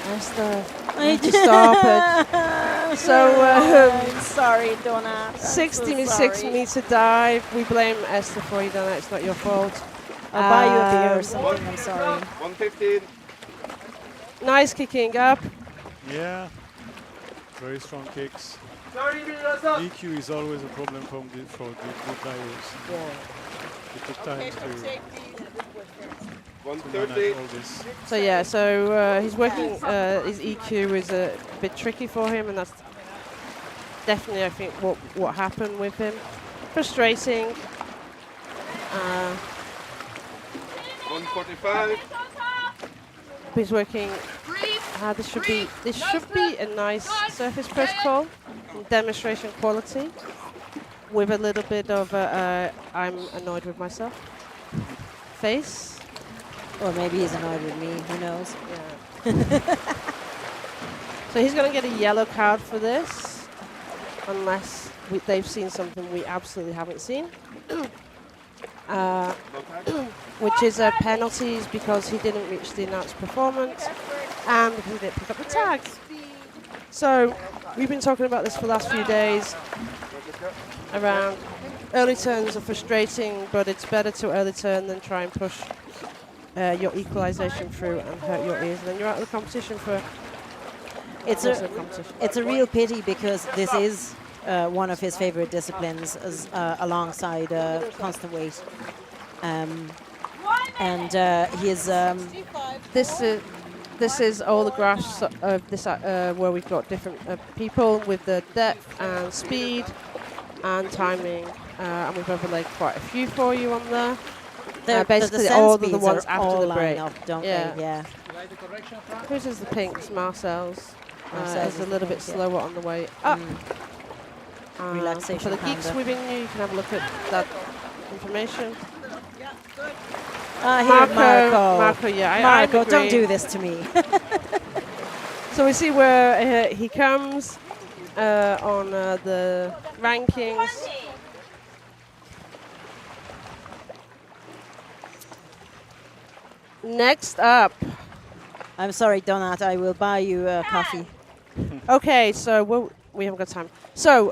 Esther, I need to stop it. So, I'm sorry, Donut. 66-meter dive. We blame Esther for you, Donut. It's not your fault. I'll buy you a beer or something. I'm sorry. 115. Nice kicking up. Yeah. Very strong kicks. 30 meters up. EQ is always a problem for the good divers. Yeah. It took time to 130. all this. So yeah, he's working. His EQ is a bit tricky for him, and that's definitely, I think, what happened with him. Frustrating. 145. He's working. This should be a nice surface press call, demonstration quality, with a little bit of I'm annoyed with myself face. Or maybe he's annoyed with me, who knows? Yeah. So he's going to get a yellow card for this, unless they've seen something we absolutely haven't seen. Which is penalties because he didn't reach the announced performance and because he didn't pick up the tag. So we've been talking about this for the last few days around early turns are frustrating, but it's better to early turn than try and push your equalization through and hurt your ears, and then you're out of the competition for it's a real pity because this is one of his favorite disciplines as, alongside constant weight. He is this is all the graphs of this where we've got different people with the depth and speed and timing, and we've overlaid quite a few for you on there. Basically all of the ones after the break. Up, don't they? Yeah. Whose is the pinks? Marcell's. It's a little bit slower on the way up. Relaxation. For the geeks within you can have a look at that information. Marco, yeah. Marco, don't do this to me. So we see where he comes on the rankings. Next up. I'm sorry, Donat, I will buy you a coffee. Okay, so we haven't got time. So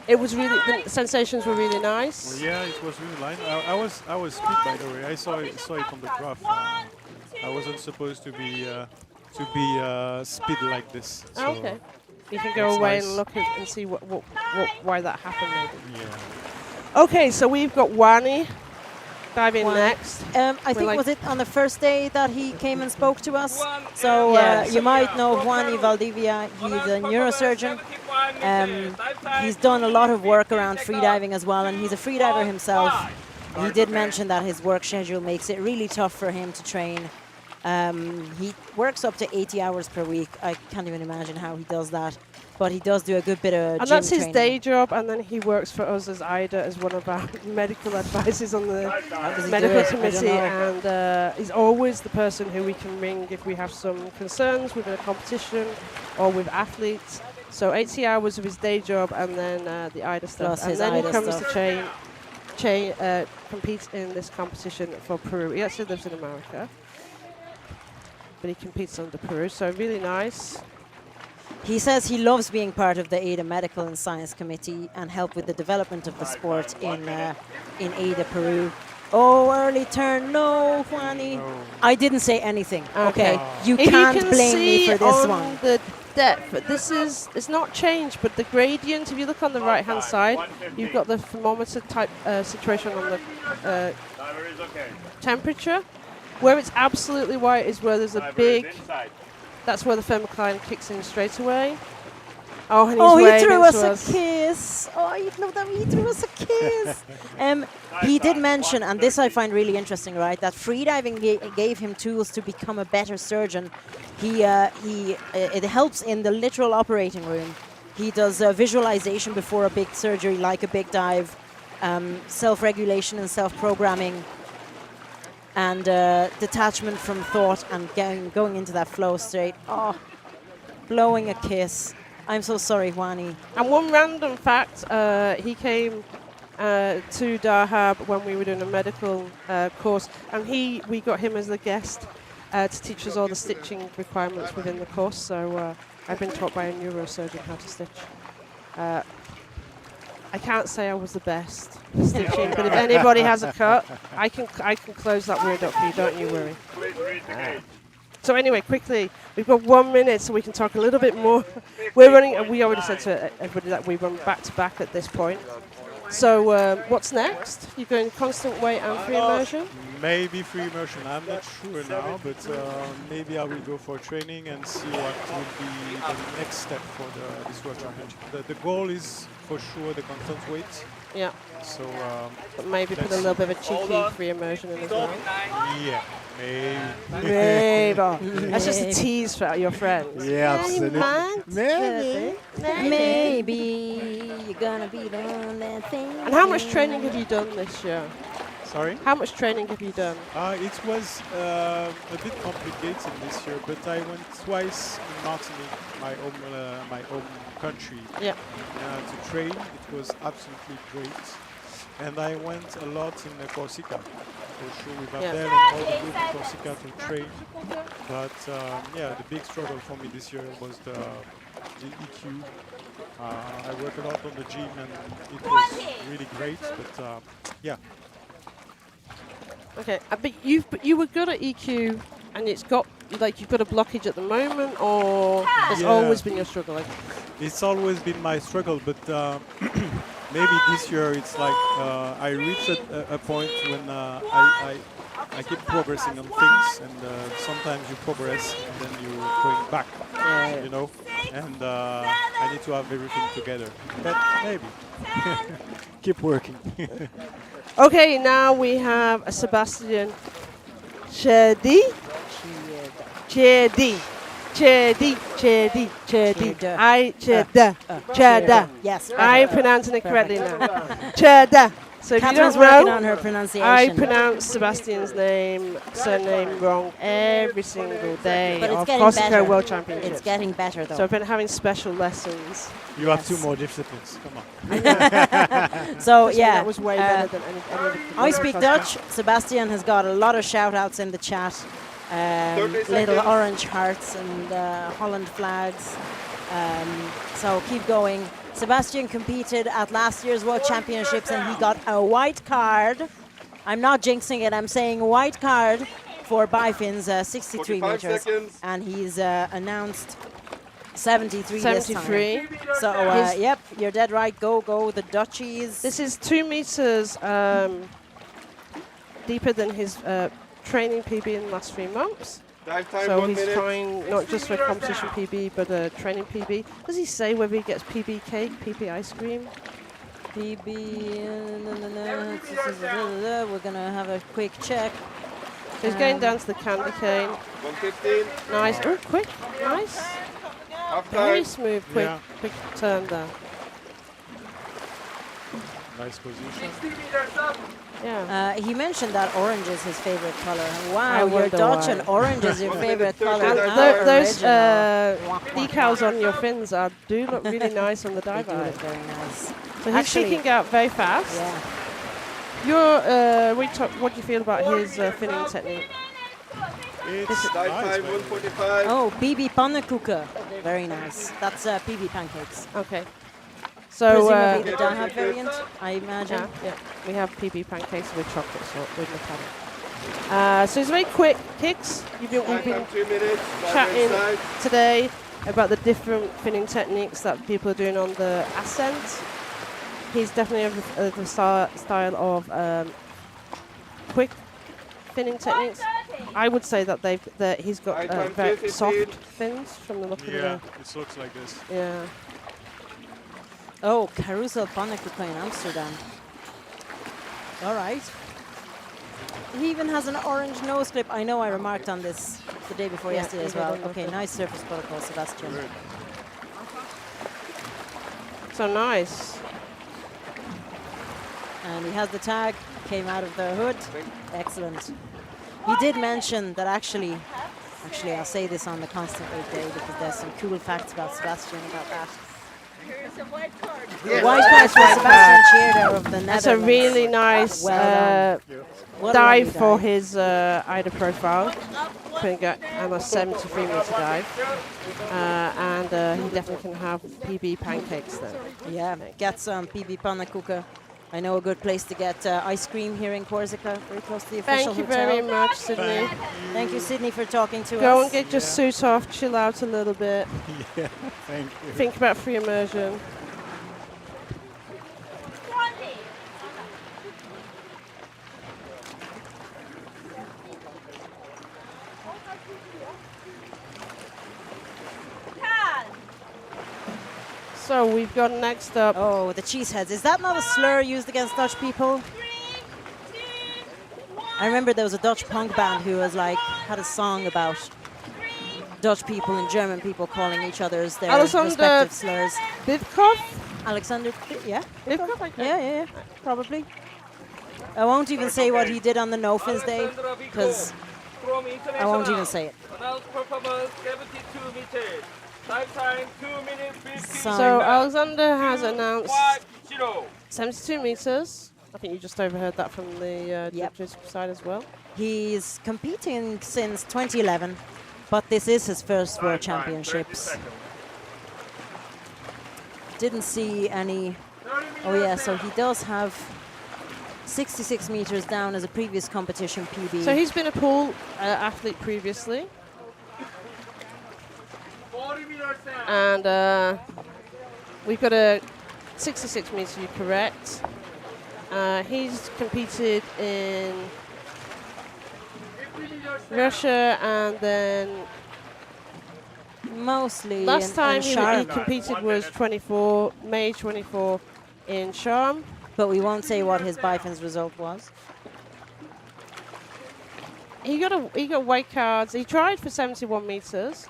it was really, the sensations were really nice. Well, yeah, it was really nice. I was speed, by the way. I saw it on the graph. I wasn't supposed to be speed like this. So okay, you can go away and look at and see why that happened. Maybe. Yeah. Okay, so we've got Wani diving next. I think was it on the first day that he came and spoke to us. So you might know Wani Valdivia. He's a neurosurgeon. He's done a lot of work around freediving as well, and he's a freediver himself. He did mention that his work schedule makes it really tough for him to train. He works up to 80 hours per week. I can't even imagine how he does that. But he does do a good bit of and that's his day job, and then he works for us as AIDA as one of our medical advisors on the medical committee, and he's always the person who we can ring if we have some concerns with a competition or with athletes. So 80 hours of his day job, and then the AIDA stuff, and then he comes to compete in this competition for Peru. He actually lives in America, but he competes under Peru, so really nice. He says he loves being part of the AIDA Medical and Science Committee and help with the development of the sport in AIDA Peru. Oh, early turn, no, Juani. No. I didn't say anything. Okay, you can't blame me for this one. The depth, but it's not changed, but the gradient, if you look on the right hand side, you've got the thermometer type situation on the temperature. Where it's absolutely white is where there's a big, that's where the thermocline kicks in straight away. Oh, and he threw us a kiss. Oh, I love that. He threw us a kiss. He did mention, and this I find really interesting, right, that freediving gave him tools to become a better surgeon. It helps in the literal operating room. He does visualization before a big surgery, like a big dive, self-regulation and self-programming, and detachment from thought and going into that flow state. Oh, blowing a kiss. I'm so sorry, Juani. And one random fact, he came to Dahab when we were doing a medical course, and we got him as the guest to teach us all the stitching requirements within the course. So I've been taught by a neurosurgeon how to stitch. I can't say I was the best at stitching, but if anybody has a cut, I can close that wound up for you, don't you worry. So anyway, quickly, we've got 1 minute so we can talk a little bit more. We're running, and we already said to everybody that we run back-to-back at this point. So what's next? You're going constant weight and free immersion? Maybe free immersion, I'm not sure now, but maybe I will go for training and see what will be the next step for this World Championship. The goal is for sure the constant weight. Yeah. So but maybe put a little bit of a cheeky free immersion in as well. Yeah, maybe. That's just a tease for your friends. Yeah, absolutely. Maybe you're gonna be the one that thing. And how much training have you done this year? Sorry? How much training have you done? It was a bit complicated this year, but I went twice in Martinique, my home country, to train. It was absolutely great. And I went a lot in Corsica, for sure, with Abdel and all the group in Corsica to train. But the big struggle for me this year was the EQ. I worked a lot on the gym and it was really great, but yeah. Okay, but you were good at EQ, and you've got a blockage at the moment, or it's always been your struggle? It's always been my struggle, but maybe this year it's like I reached a point when I keep progressing on things, and sometimes you progress and then you're going back, you know, and I need to have everything together, but maybe. Keep working. Okay, now we have a Sebastian Chedi. Yes, I'm pronouncing it correctly now. Cheda. So if you don't know, on her pronunciation. I pronounce Sebastian's surname wrong every single day but it's of getting Corsica better. World Championship. It's getting better though. So I've been having special lessons. You have 2 more disciplines. Come on. So that was way better than any I speak Dutch. Sebastian has got a lot of shout outs in the chat. Little orange hearts and Holland flags. So keep going. Sebastian competed at last year's World Championships and he got a white card. I'm not jinxing it, I'm saying white card for Bifins, 63 meters. Seconds. And he's announced 73 this time. 73. So, yep, you're dead right. Go, the Dutchies. This is 2 meters deeper than his training PB in the last 3 months. So he's trying not just for competition PB, but a training PB. Does he say whether he gets PB cake, PB ice cream? PB, we're going to have a quick check. So he's going down to the candy cane. 115. Nice. Oh, quick. Nice. Very smooth, quick turn there. Nice position. Yeah. He mentioned that orange is his favorite color. Wow, you're Dutch and orange is your favorite color. And those decals on your fins do look really nice on the dive eye. They do look very nice. So he's shaking out very fast. Yeah. What do you feel about his finning technique? It's dive time 145. Oh, BB Pannenkoeken. Very nice. That's PB pancakes. Okay. So presumably the Dahab variant, I imagine. Yeah, we have PB pancakes with chocolate salt with Nutella. So it's very quick kicks. We've been chatting today about the different finning techniques that people are doing on the ascent. He's definitely of the style of quick finning techniques. I would say that he's got very soft fins from the look of it. Yeah, it looks like this. Yeah. Oh, Carousel Pannekuchen in Amsterdam. All right. He even has an orange nose clip. I know I remarked on this the day before yesterday as well. Okay, nice surface protocol, Sebastian. So nice. And he has the tag, came out of the hood. Excellent. He did mention that actually I'll say this on the constant weight day because there's some cool facts about Sebastian about that. Here's a white card. White card for Sebastian Tjierder of the Netherlands. That's a really nice well dive for his AIDA profile. Putting almost 73 meter dive. And he definitely can have PB pancakes then. Yeah, get some PB pannekuchen. I know a good place to get ice cream here in Corsica, very close to the official hotel. Thank you very much, Sydney. Thank you, Sydney, for talking to us. Go and get your suit off, chill out a little bit. Yeah, thank you. Think about free immersion. So we've got next up. Oh, the cheeseheads. Is that not a slur used against Dutch people? I remember there was a Dutch punk band who was like had a song about Dutch people and German people calling each other's their respective slurs. Bivkov? Alexander, yeah? Bivkov? Yeah, probably. I won't even say what he did on the No Fins Day because I won't even say it. So Alexander has announced 72 meters. I think you just overheard that from the judges side as well. He's competing since 2011, but this is his first World Championships. Didn't see any. Oh yeah, so he does have 66 meters down as a previous competition PB. So he's been a pool athlete previously. And we've got a 66 meter, you're correct. He's competed in Russia and then mostly last time he Sharm. competed was May 24 in Sharm. But we won't say what his Bifins result was. He got white cards. He tried for 71 meters.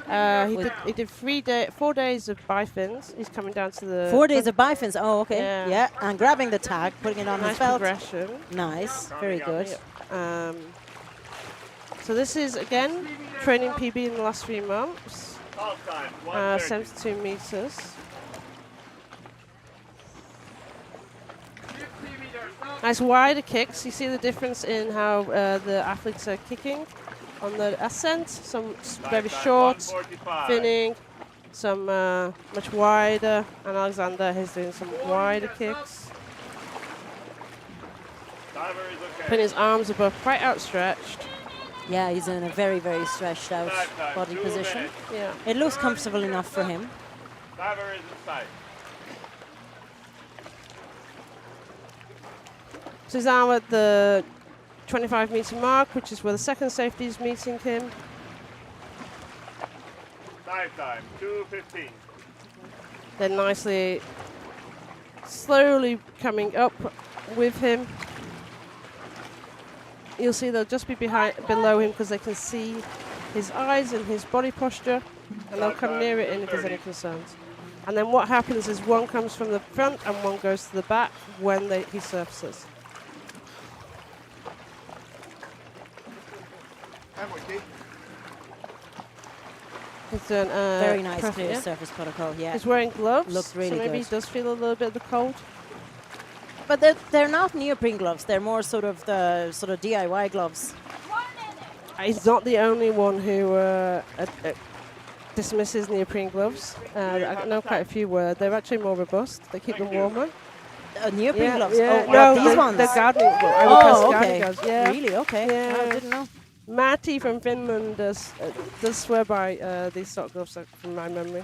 He did 4 days of Bifins. He's coming down to the 4 days of Bifins. Oh, okay. Yeah. And grabbing the tag, putting it on nice his belt. Progression. Nice, very good. Yeah. So this is again training PB in the last 3 months. 72 meters. Nice wider kicks. You see the difference in how the athletes are kicking on the ascent. Some very short, finning, some much wider, and Alexander is doing some wider kicks. Putting his arms above, quite outstretched. Yeah, he's in a very, very stretched out body position. Yeah. It looks comfortable enough for him. So he's now at the 25 meter mark, which is where the second safety is meeting him. Dive time, 2:15. Then nicely, slowly coming up with him. You'll see they'll just be below him because they can see his eyes and his body posture, and they'll come near it in if there's any concerns. And then what happens is one comes from the front and one goes to the back when he surfaces. He's doing very nice clear surface protocol, yeah. He's wearing gloves. Looks really so maybe good. he does feel a little bit of the cold. But they're not neoprene gloves. They're more sort of the DIY gloves. He's not the only one who dismiss his neoprene gloves. I know quite a few were. They're actually more robust. They keep them warmer. Neoprene gloves? Yeah. Oh, No, these ones? the gardening gloves. Oh, okay. Gloves. Yeah. Really? Okay. Yeah. I didn't know. Matti from Finland does swear by these sort of gloves from my memory.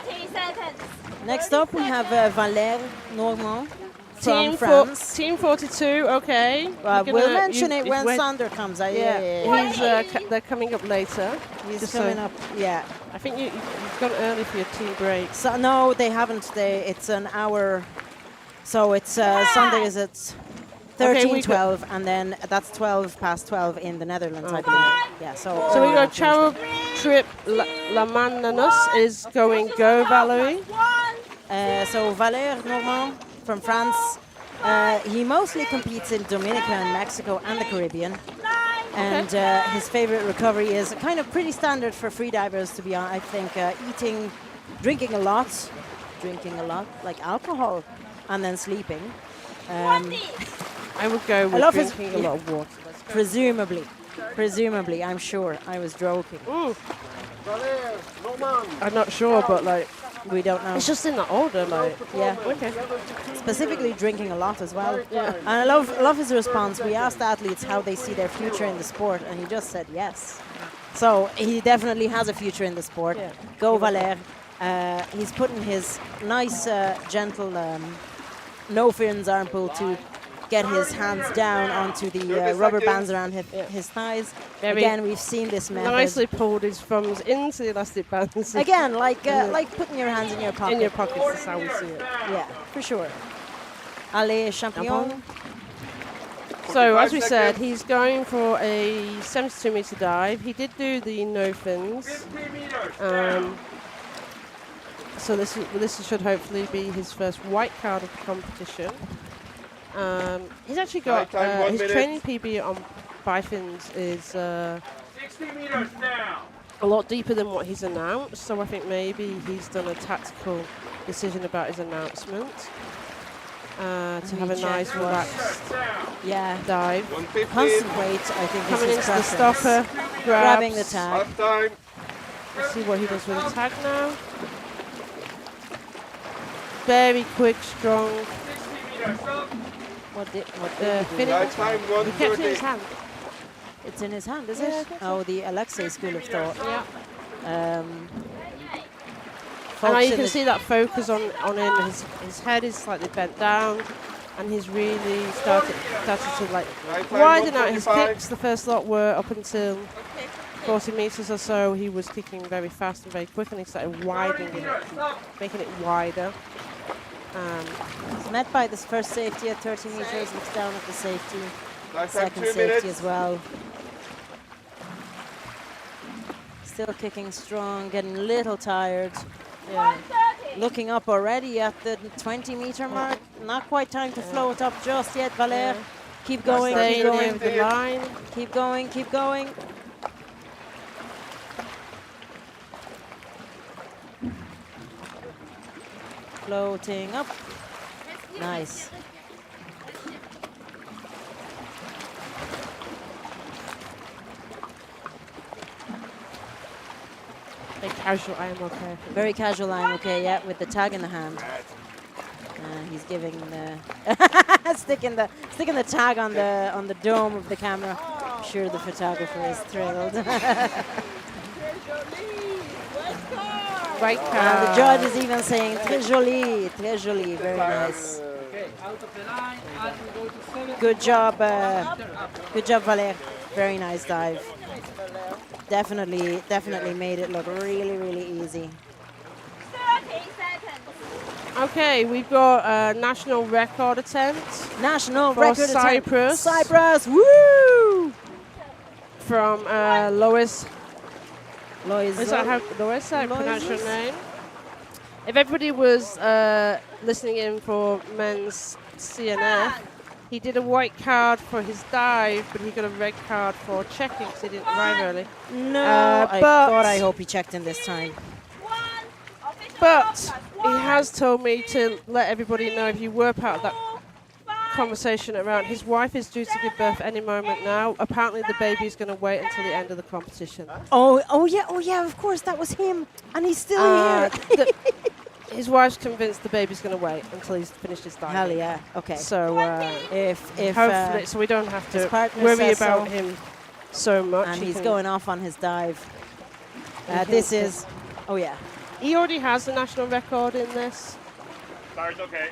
30 seconds. Next up, we have Valère Normand from Team France. Team 42, okay. We'll mention it when Sander comes. They're coming up later. He's coming up, yeah. I think you've gone early for your team break. So, no, they haven't. It's an hour. So it's Sunday is at 13:12, and then that's 12 past 12 in the Netherlands, I believe. Yeah. So we got Charo Trip Lamananus is going go Valerie. So Valère Normand from France. He mostly competes in Dominica and Mexico and the Caribbean. And his favorite recovery is kind of pretty standard for freedivers, to be honest. I think drinking a lot, like alcohol, and then sleeping. I would go with drinking a lot of water. Presumably, I'm sure. I was joking. I'm not sure, but like we don't know. It's just in that order, like okay. Specifically drinking a lot as well. Yeah. And I love his response. We asked athletes how they see their future in the sport, and he just said yes. So he definitely has a future in the sport. Yeah. Go Valère. He's putting his nice, gentle, no fins arm pull to get his hands down onto the rubber bands around his thighs. Again, we've seen this method. Nicely pulled his thumbs into the elastic bands. Again, like putting your hands in your pocket. In your pockets, that's how we see it. Yeah, for sure. Allez, champion. So, as we said, he's going for a 72-meter dive. He did do the no fins. So this should hopefully be his first white card of the competition. He's actually got his training PB on Bifins is 60 meters now. a lot deeper than what he's announced. So I think maybe he's done a tactical decision about his announcement to have a nice relaxed dive. Constant weight, I think, coming is into his the stopper, grabbing the tag. Let's see what he does with the tag now. Very quick, strong. What did he kept it in his hand. It's in his hand, is it? Oh, the Alexey school of thought. Yeah. And now you can see that focus on him. His head is slightly bent down, and he's really started to like widen out his kicks. The first lot were up until 40 meters or so. He was kicking very fast and very quick, and he started widening it, making it wider. He's met by this first safety at 30 meters, looks down at the safety. Second safety as well. Still kicking strong, getting a little tired. Yeah. Looking up already at the 20-meter mark. Not quite time to float up just yet, Valère. Keep going, keep going. The line. Keep going, keep going. Floating up. Nice. Very casual, I am okay. Very casual, I am okay, yeah, with the tag in the hand. He's giving the sticking the tag on the dome of the camera. I'm sure the photographer is thrilled. Right card. The judge is even saying très joli, very nice. Good job, Valère. Very nice dive. Definitely made it look really easy. 30 seconds. Okay, we've got a national record attempt. National for record Cyprus. attempt. Cyprus, woo! From Lois. Lois. Is that how Lois I pronounce your name? If everybody was listening in for men's CNF, he did a white card for his dive, but he got a red card for checking because he didn't arrive early. No, I hope he checked in this time. But he has told me to let everybody know if you were part of that conversation around his wife is due to give birth any moment now. Apparently the baby is going to wait until the end of the competition. Oh yeah, of course, that was him. And he's still here. His wife's convinced the baby's going to wait until he's finished his dive. Hell yeah, okay. So if hopefully, so we don't have to partner worry says about so, him so much. and he's going off on his dive. This is, oh yeah. He already has the national record in this. Star's okay.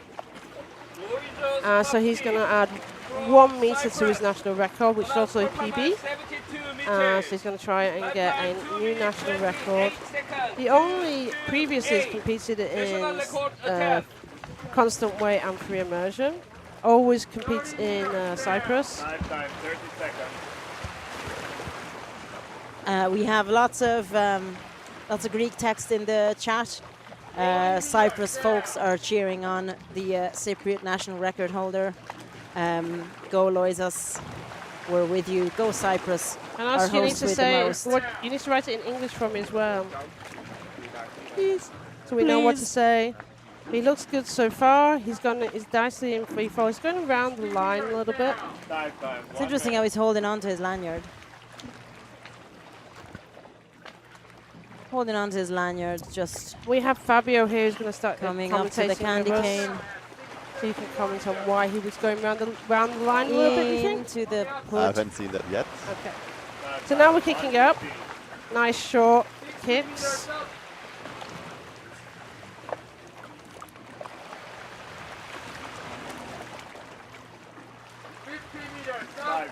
So he's going to add 1 meter to his national record, which is also a PB. So he's going to try and get a new national record. He only previously competed in constant weight and free immersion. Always competes in Cyprus. Lifetime, 30 seconds. We have lots of Greek text in the chat. Cyprus folks are cheering on the Cypriot national record holder. Go Loizas, we're with you. Go Cyprus. And also you need to say what you need to write it in English for me as well. Please. So we know what to say. He looks good so far. He's nicely in free fall. He's going around the line a little bit. It's interesting how he's holding on to his lanyard. Holding on to his lanyard, just. We have Fabio here who's going to start coming up to the candy cane. So you can comment on why he was going round the line a little bit, do you think? Into the put. I haven't seen that yet. Okay. So now we're kicking up. Nice short kicks.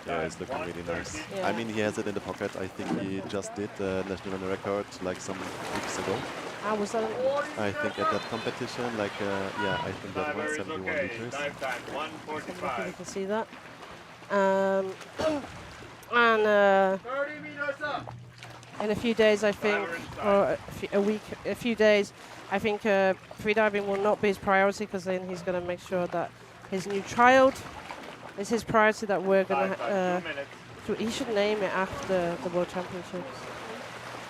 Yeah, it's looking really nice. Yeah. I mean, he has it in the pocket. I think he just did the national record like some weeks ago. Was that? I think at that competition, like, yeah, I think that was 71 meters. You can see that. And in a few days, I think, or a few days, I think freediving will not be his priority because then he's going to make sure that his new child is his priority that we're going to... he should name it after the World Championships.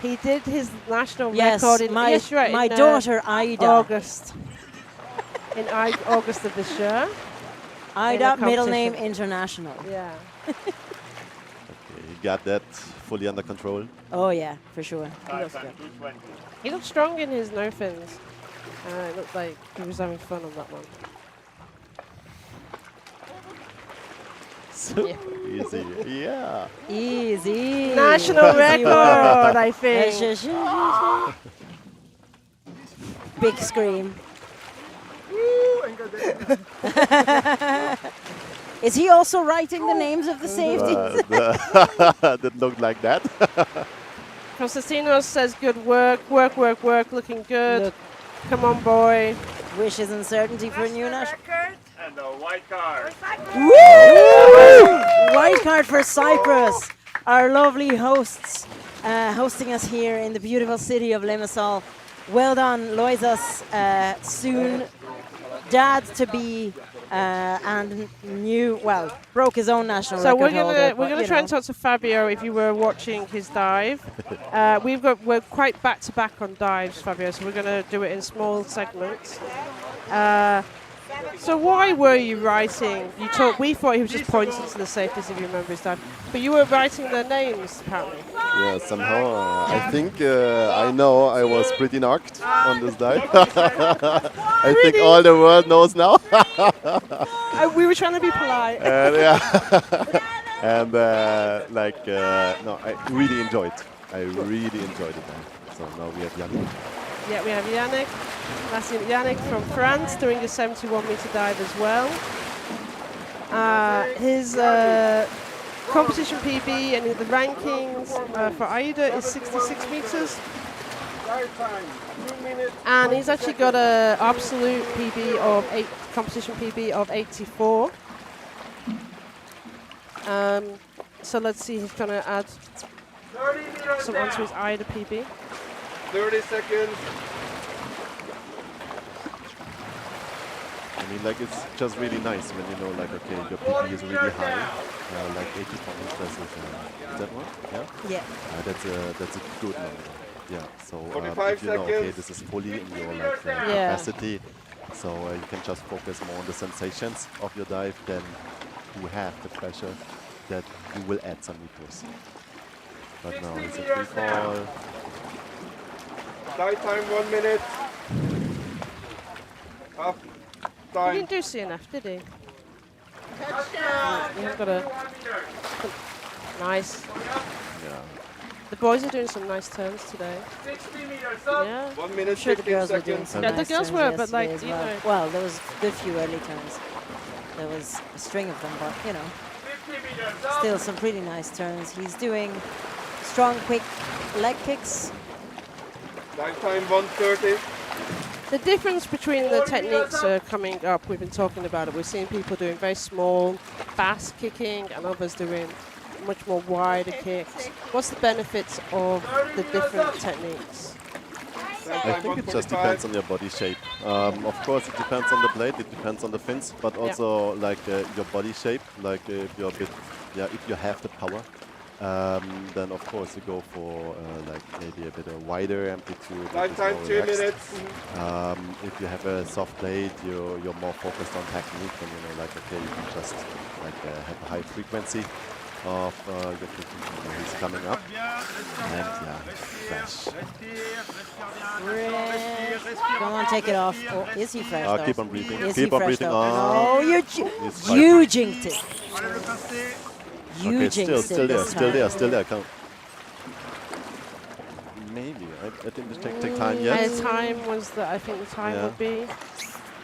He did his national record in... Yes, right, my daughter, AIDA. August. In August of this year. AIDA, middle name international. Yeah. Okay, he got that fully under control. Oh, yeah, for sure. He looks good. He looked strong in his no fins. It looked like he was having fun on that one. So easy, yeah. Easy. National record, I think. Big scream. Is he also writing the names of the safeties? That looked like that. Constantinos says good work, looking good. Look. Come on, boy. Wishes and certainty for a new national. And a white card. Woo! White card for Cyprus. Our lovely hosts hosting us here in the beautiful city of Limassol. Well done, Loizas, soon dad to be and broke his own national record. So we're gonna try and talk to Fabio if you were watching his dive. We're quite back to back on dives, Fabio. So we're gonna do it in small segments. So why were you writing? We thought he was just pointing to the safeties if you remember his dive, but you were writing their names apparently. Yeah, somehow I think I know I was pretty knocked on this dive. I think all the world knows now. We were trying to be polite. And no, I really enjoyed. I really enjoyed it. So now we have Yannick. Yeah, we have Yannick from France doing a 71-meter dive as well. His competition PB and the rankings for AIDA is 66 meters. And he's actually got an absolute PB of competition PB of 84. So let's see, he's going to add some onto his AIDA PB. 30 seconds. I mean, like, it's just really nice when you know, like, okay, your PP is really high, like 80 pounds. Is that one? Yeah. Yeah. That's a good number. Yeah. So 45 if you know, okay, seconds. this is fully in your like capacity, So you can just focus more on the sensations of your dive than you have the pressure that you will add some meters. But now it's a free fall. Dive time 1 minute. Half He time. didn't do CNF, did he? He's got a nice. Yeah. The boys are doing some nice turns today. 60 meters up. Yeah. 1 minute, I'm sure the 15 girls were doing seconds. some Yeah, nice the girls turns were, but like, yesterday you as know. well. Well, there was a good few early turns. There was a string of them, but you know, 50 meters up. still some pretty nice turns. He's doing strong, quick leg kicks. Dive time 1:30. The difference between the techniques coming up, we've been talking about it. We're seeing people doing very small, fast kicking, and others doing much more wider kicks. What's the benefits of the different techniques? I think it just depends on your body shape. Of course, it depends on the blade, it depends on the fins, but also like your body shape. Like if you're a bit, if you have the power, then of course you go for like maybe a bit of wider amplitude. Dive time 2 minutes. If you have a soft blade, you're more focused on technique, and you know, like okay, you can just like have a high frequency of your kicking. He's coming up, and fresh. Come on, take it off. Oh, is he fresh? Though? Keep on breathing. Is Keep he on fresh breathing. though? Oh, No, you jinxed it. You okay, jinxed still it this there. time. Come. Maybe. I think this take time yet. The time was that I think the time would be.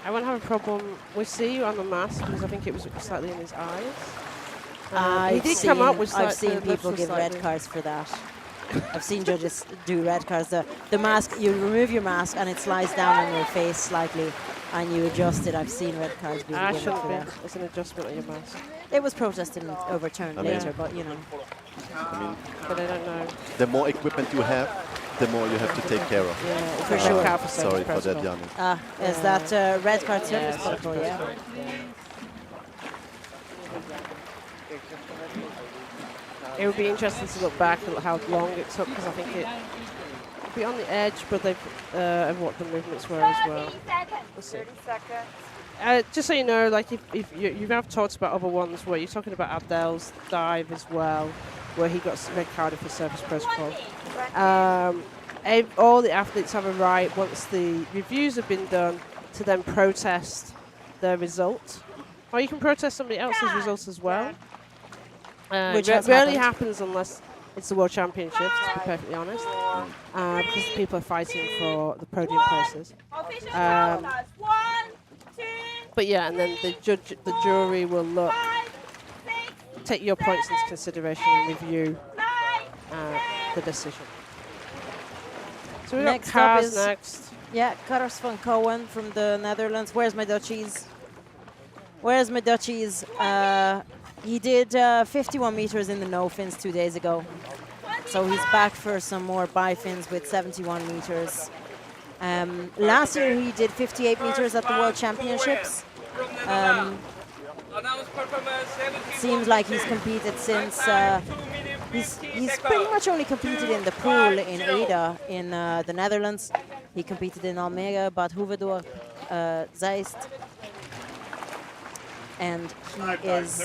I won't have a problem. We see you on the mask because I think it was slightly in his eyes. He did come up with I've seen people give red cards for that. I've seen judges do red cards. The mask, you remove your mask and it slides down on your face slightly and you adjust it. I've seen red cards being given for that. It's an adjustment on your mask. It was protested and overturned later, but you know. I mean, but I don't know. The more equipment you have, the more you have to take care of. Yeah, for sure. Sorry for that, Yanni. Is that red card service protocol? Yeah. It would be interesting to look back at how long it took because I think it would be on the edge, but they've and what the movements were as well. 30 seconds. Just so you know, like if you have talked about other ones where you're talking about Abdel's dive as well, where he got red carded for surface protocol. All the athletes have a right, once the reviews have been done, to then protest their result. Or you can protest somebody else's results as well. Which rarely happens unless it's the World Championships, to be perfectly honest. Because people are fighting for the podium places. But yeah, and then the jury will look, take your points into consideration and review the decision. So we got Kaz next. Yeah, Kars van Koen from the Netherlands. Where's my Dutchies? Where's my Dutchies? He did 51 meters in the no fins 2 days ago. So he's back for some more bifins with 71 meters. Last year he did 58 meters at the World Championships. Seems like he's competed since he's pretty much only competed in the pool in AIDA in the Netherlands. He competed in Almere, Bad Hoeverdorp, Zeist. And he is,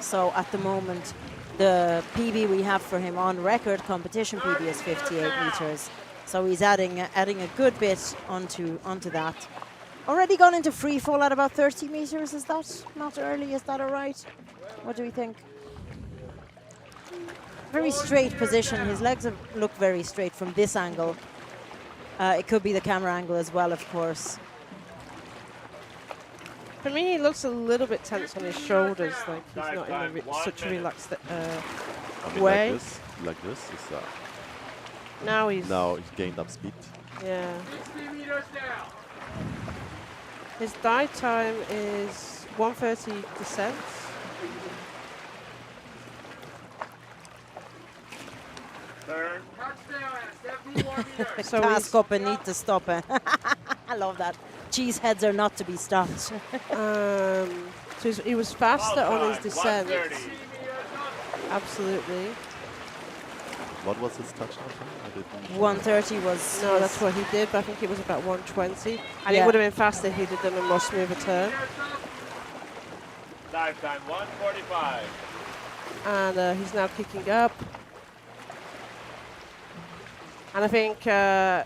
so at the moment, the PB we have for him on record, competition PB, is 58 meters. So he's adding a good bit onto that. Already gone into free fall at about 30 meters. Is that not early? Is that all right? What do we think? Very straight position. His legs look very straight from this angle. It could be the camera angle as well, of course. For me, he looks a little bit tense on his shoulders, like he's not in such a relaxed way. Like this. Now he's gained up speed. Yeah. His dive time is 1:30 descent. So Cask up and need to stop it. I love that. Cheese heads are not to be stopped. So he was faster on his descent. Absolutely. What was his touchdown time? I didn't. 130 was. No, that's what he did, but I think it was about 120. And Yeah. it would have been faster if he'd have done a more smoother turn. Dive time 1:45. And he's now kicking up. And I think there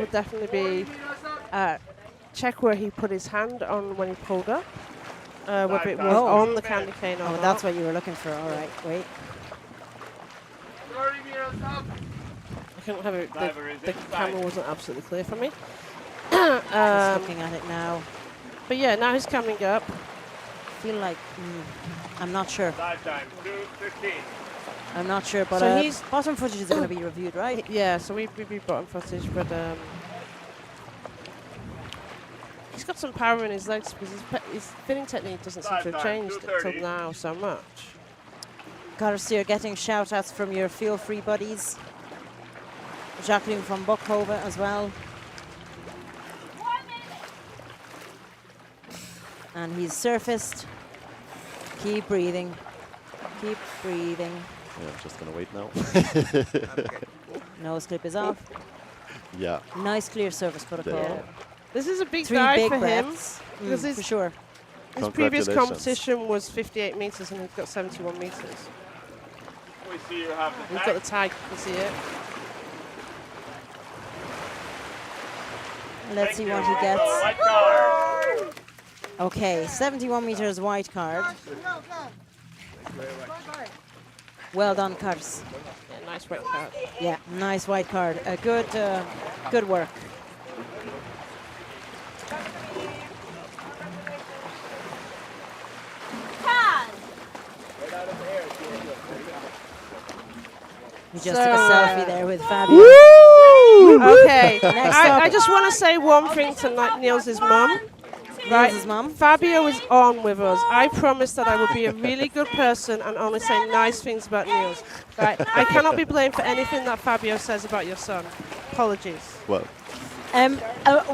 would definitely be check where he put his hand on when he pulled up. Whether it was on the candy cane or not. That's what you were looking for. All right, wait. 30 meters up. I couldn't have it. The camera wasn't absolutely clear for me. Just looking at it now. But yeah, now he's coming up. I feel like I'm not sure. Dive time 2:15. I'm not sure, but So he's bottom footage is going to be reviewed, right? Yeah, so we bottom footage, but he's got some power in his legs because his spinning technique doesn't seem to have changed until now so much. Garcia, you're getting shout outs from your feel free buddies. Jacqueline from Bokhova as well. And he's surfaced. Keep breathing. Keep breathing. Yeah, I'm just gonna wait now. Nose clip is off. Yeah. Nice clear surface protocol. Yeah. This is a big 3 dive big for breaths. him. Because for sure. His previous competition was 58 meters and he's got 71 meters. We see you have the He's got the tag, you see it. Let's see what he gets. White card. Okay, 71 meters white card. Well done, Kars. Yeah, nice white card. Yeah, nice white card. Good work. We just took a selfie there with Fabio. Okay, I just want to say one thing to Niels' mum. Right, Niels' mum. Fabio is on with us. I promised that I would be a really good person and only say nice things about Niels. Right, I cannot be blamed for anything that Fabio says about your son. Apologies. Well.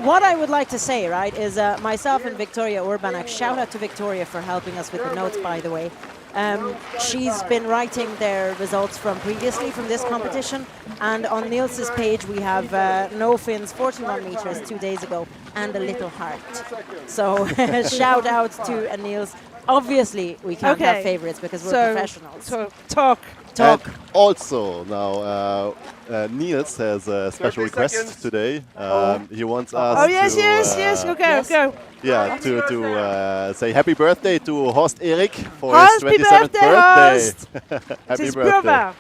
What I would like to say, right, is myself and Victoria Urbanak, shout out to Victoria for helping us with the notes, by the way. She's been writing their results from previously from this competition, and on Niels' page we have no fins 41 meters 2 days ago and a little heart. So shout out to Niels. Obviously we can't have favorites because we're professionals. So talk. And also now Niels has a special request today. He wants us Oh yes, to, yes, go. Yeah, to say happy birthday to Horst Erik for Horst, his 27th birthday. Happy his birthday. brother.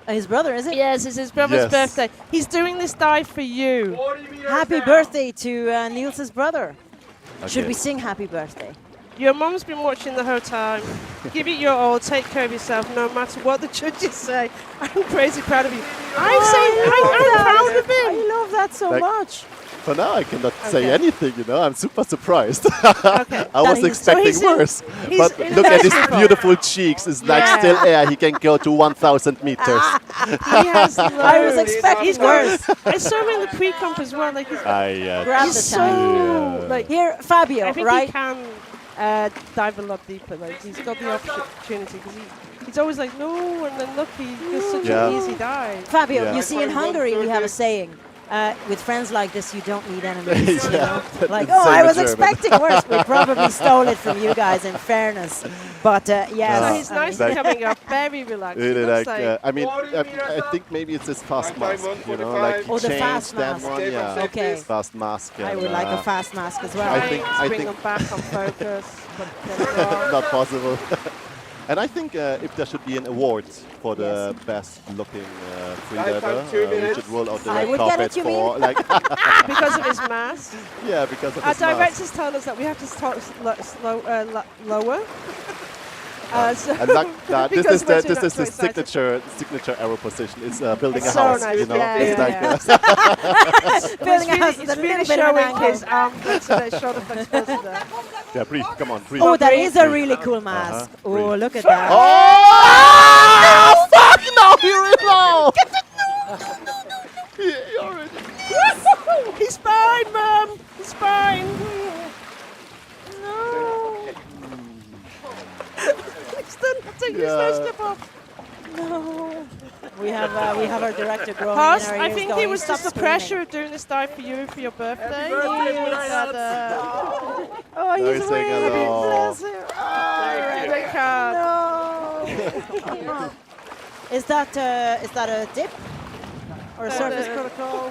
His brother, is it? Yes, it's his brother's birthday. He's doing this dive for you. Happy birthday to Niels' brother. Okay. Should we sing happy birthday? Your mum's been watching the whole time. Give it your all. Take care of yourself, no matter what the judges say. I'm crazy proud of you. I'm proud of him. I love that so much. For now, I cannot say anything, you know. I'm super surprised. I was expecting worse. But look at his beautiful cheeks. It's like still air. He can go to 1,000 meters. He has I was expecting worse. I saw him in the pre-comp as well. Like Grab he's the time. so like Here, Fabio, I think right? he can dive a lot deeper. Like he's got the opportunity because he's always like no, and then look, he does such an easy dive. Fabio, you see, in Hungary we have a saying. With friends like this, you don't need enemies. You know? Like, I was expecting worse. We probably stole it from you guys, in fairness. But yeah, so he's nicely coming up, very relaxed. Really I mean, I think maybe it's this fast mask, you know, like the change fast that mask. one, yeah. Okay. Fast mask. I would like a fast mask as well. I bring think them back on focus, but not possible. And I think if there should be an award for the best looking freediver, we should roll out the red carpet for like because of his mask. Yeah, because of our his mask. directors tell us that we have to start lower. And this is the signature arrow position. It's building a house, nice. you know. Yeah, it's like building a house. It's really showing his arm flex and shoulder flex there. Yeah, breathe. Come on, breathe. Oh, that is a really cool mask. Oh, look at that. Oh, fuck! No, you're in low. He already. He's fine, Mum. He's fine. No. He's done. Take his nose clip off. No. We have our director growing Horst, in our I ears think going, it was "Stop just the screaming." pressure of doing this dive for you for your birthday. Oh, he's saying waving. hello. Bless him. Red card. No. Is that a dip or a surface protocol?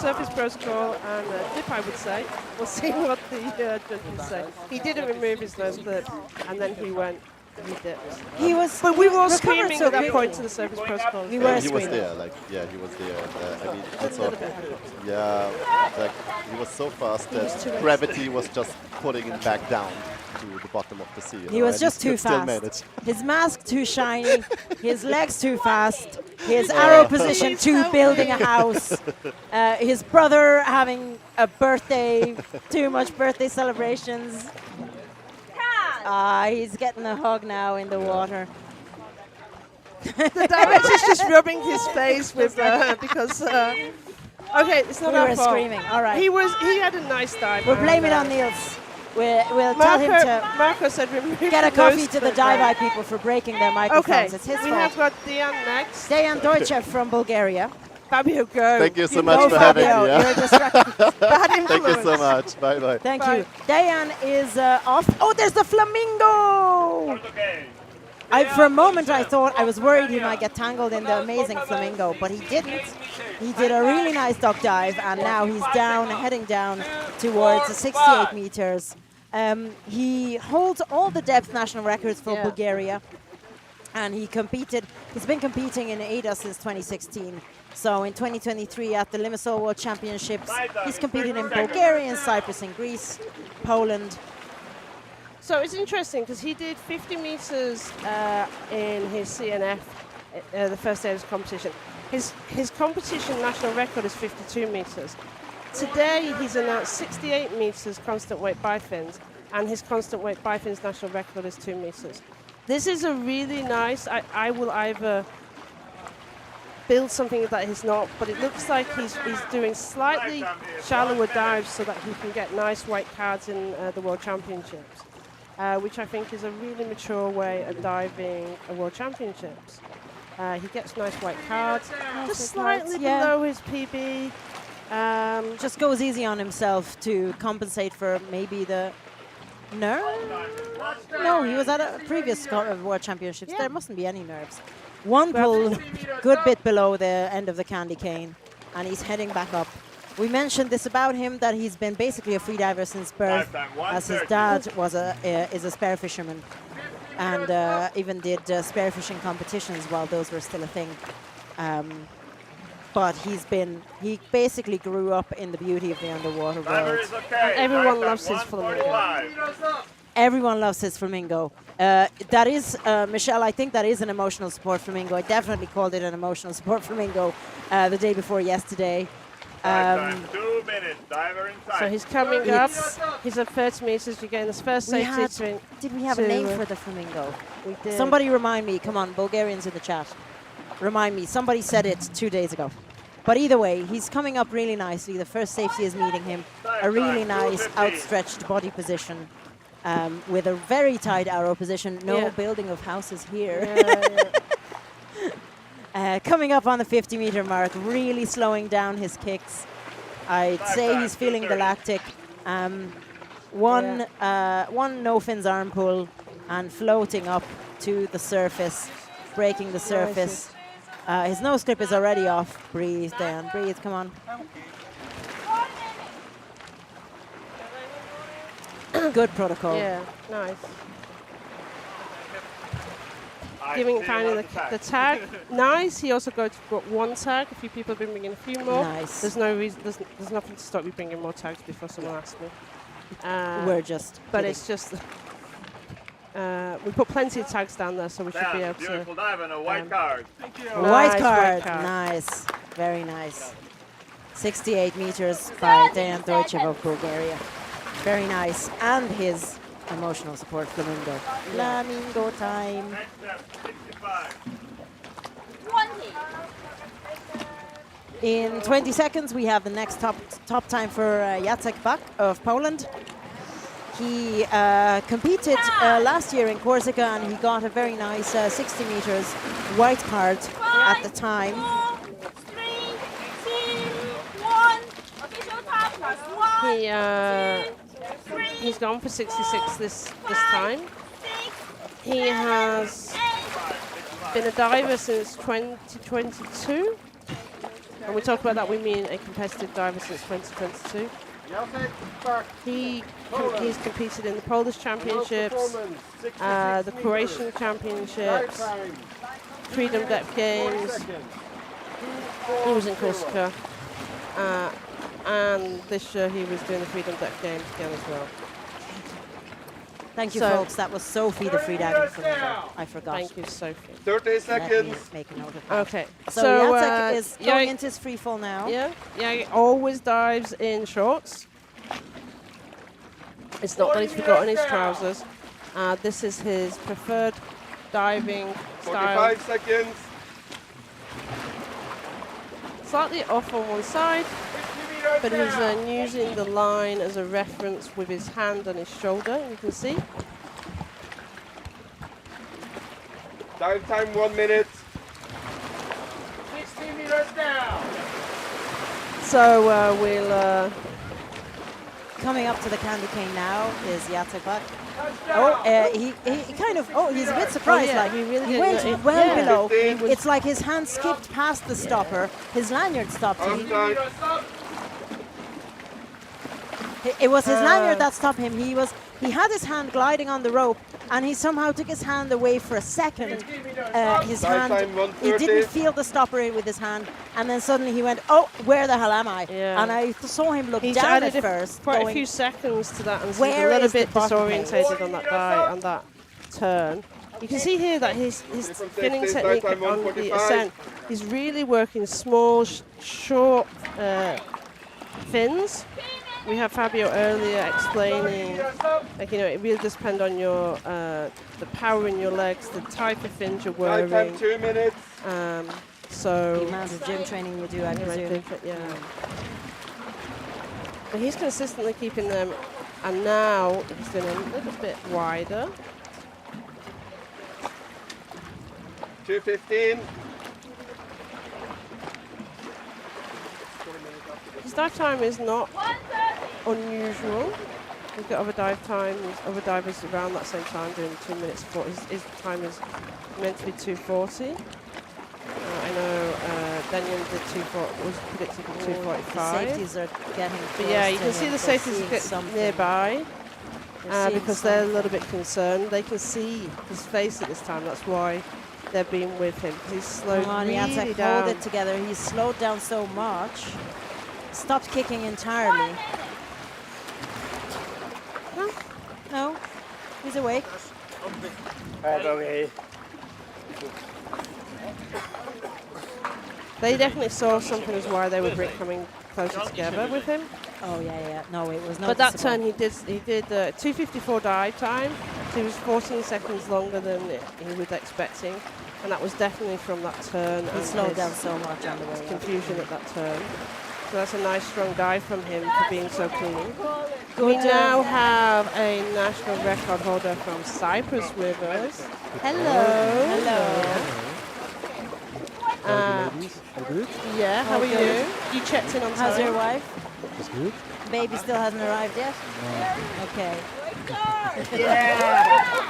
Surface protocol and dip, I would say. We'll see what the judges say. He didn't remove his nose clip, and then he went. He dipped. He was. But we were all recovered screaming so at that quickly. point to the surface protocol. We were He was screaming. there, he was there. I mean, also, he was so fast that gravity was just putting him back down to the bottom of the sea. He was just too fast. His mask too shiny, his legs too fast, his arrow position too building a house, his brother having a birthday, too much birthday celebrations. He's getting a hug now in the water. The director's just rubbing his face with because. Okay, it's not We our were fault. screaming. All right. He had a nice dive. We'll blame it on Niels. We'll tell him to Marco said remove get a the coffee nose to the clip. dive people for breaking their microphones. Okay, It's his we fault. have got Dejan next. Dejan Dojcev from Bulgaria. Fabio, go. Thank you so You much go, for having Fabio. me. You're distracted. Bad Thank you so influence. much. Bye bye. Thank you. Dejan is off. Oh, there's the flamingo! For a moment, I thought I was worried he might get tangled in the amazing flamingo, but he didn't. He did a really nice duck dive, and now he's down, heading down towards the 68 meters. He holds all the depth national records for Bulgaria, and he's been competing in AIDA since 2016. So in 2023 at the Limassol World Championships, he's competed in Bulgaria, in Cyprus, in Greece, Poland. So it's interesting because he did 50 meters in his CNF, the first day of his competition. His competition national record is 52 meters. Today he's announced 68 meters constant weight bifins, and his constant weight bifins national record is 2 meters. This is a really nice. I will either build something that he's not, but it looks like he's doing slightly shallower dives so that he can get nice white cards in the World Championships. Which I think is a really mature way of diving a World Championships. He gets nice white cards, just slightly below his PB. Just goes easy on himself to compensate for maybe the... No, he was at a previous World Championships. There mustn't be any nerves. One pull, good bit below the end of the candy cane, and he's heading back up. We mentioned this about him, that he's been basically a freediver since birth, as his dad was is a spear fisherman, and even did spearfishing competitions while those were still a thing. But he basically grew up in the beauty of the underwater world. Everyone loves his flamingo. Everyone loves his flamingo. That is, Michelle, I think that is an emotional support flamingo. I definitely called it an emotional support flamingo the day before yesterday. 2 minutes, diver inside. So he's coming up. He's at 30 meters. You're getting his first safety. Did we have a name for the flamingo? We did. Somebody remind me. Come on, Bulgarians in the chat. Remind me. Somebody said it 2 days ago. But either way, he's coming up really nicely. The first safety is meeting him. A really nice outstretched body position with a very tight arrow position. No building of houses here. Coming up on the 50-meter mark, really slowing down his kicks. I'd say he's feeling the lactic. One no fins arm pull and floating up to the surface, breaking the surface. His nose clip is already off. Breathe, Dan. Breathe. Come on. Good protocol. Yeah, nice. Giving finally the tag. Nice. He also got one tag. A few people have been bringing a few more. Nice. There's no reason. There's nothing to stop you bringing more tags before someone asks me. We're just. But kidding. it's just. We put plenty of tags down there, so we should be able to. Beautiful dive and a white card. Thank you. White card. Nice. Very nice. 68 meters by Dejan Dojcev of Bulgaria. Very nice. And his emotional support flamingo. Flamingo time. In 20 seconds, we have the next top time for Jacek Bak of Poland. He competed last year in Corsica, and he got a very nice 60 meters white card at the time. 4, 3, 2, 1. Official time plus 1. He's gone for 66 this time. He has been a diver since 2022. And we talk about that, we mean a competitive diver since 2022. He's competed in the Polish Championships, the Croatian Championships, Freedom Depth Games. He was in Corsica. And this year he was doing the Freedom Depth Games again as well. Thank you, folks. That was Sophie, the freediving swimmer. I forgot. Thank you, Sophie. 30 seconds. Make a note of that. Okay. So Jacek is going into his free fall now. Yeah, he always dives in shorts. It's not that he's forgotten his trousers. This is his preferred diving style. 45 seconds. Slightly off on one side, but he's using the line as a reference with his hand on his shoulder, you can see. Dive time 1 minute. 60 meters down. So we'll... coming up to the candy cane now is Jacek Bak. He kind of, he's a bit surprised. Like he went well below. It's like his hand skipped past the stopper. His lanyard stopped him. It was his lanyard that stopped him. He had his hand gliding on the rope, and he somehow took his hand away for a second. He didn't feel the stopper with his hand, and then suddenly he went, "Oh, where the hell am I?" Yeah. And I saw him look He's down added at first, quite going, a few seconds to that, and he's where a little is the bit bottom disorientated on that dive, on that turn. You can see here that his spinning technique on the ascent, he's really working small, short fins. We have Fabio earlier explaining, like, you know, it really does depend on your the power in your legs, the type of fins you're wearing. Time 2 minutes. The amount of gym training you do, I presume. But he's consistently keeping them, and now he's doing a little bit wider. 2:15. His dive time is not unusual. We've got other dive times, other divers around that same time doing 2 minutes. His time is meant to be 2:40. I know Daniel did 2:40, was predicted for 2:45. The safeties are getting close. But yeah, you can see the safeties get nearby because they're a little bit concerned. They can see his face at this time. That's why they've been with him. He's slowed really down. Hold it together. He's slowed down so much. Stopped kicking entirely. No, he's awake. They definitely saw something as why they were coming closer together with him. Oh yeah. No, it was not. But that turn he did 2:54 dive time. So he was 14 seconds longer than he was expecting, and that was definitely from that turn. He slowed down so much on the way. Confusion at that turn. So that's a nice strong dive from him for being so clean. We now have a national record holder from Cyprus with us. Hello. Ladies, all good? Yeah, how are you? You checked in on time. How's your wife? It's good. Baby still hasn't arrived yet? No. Okay.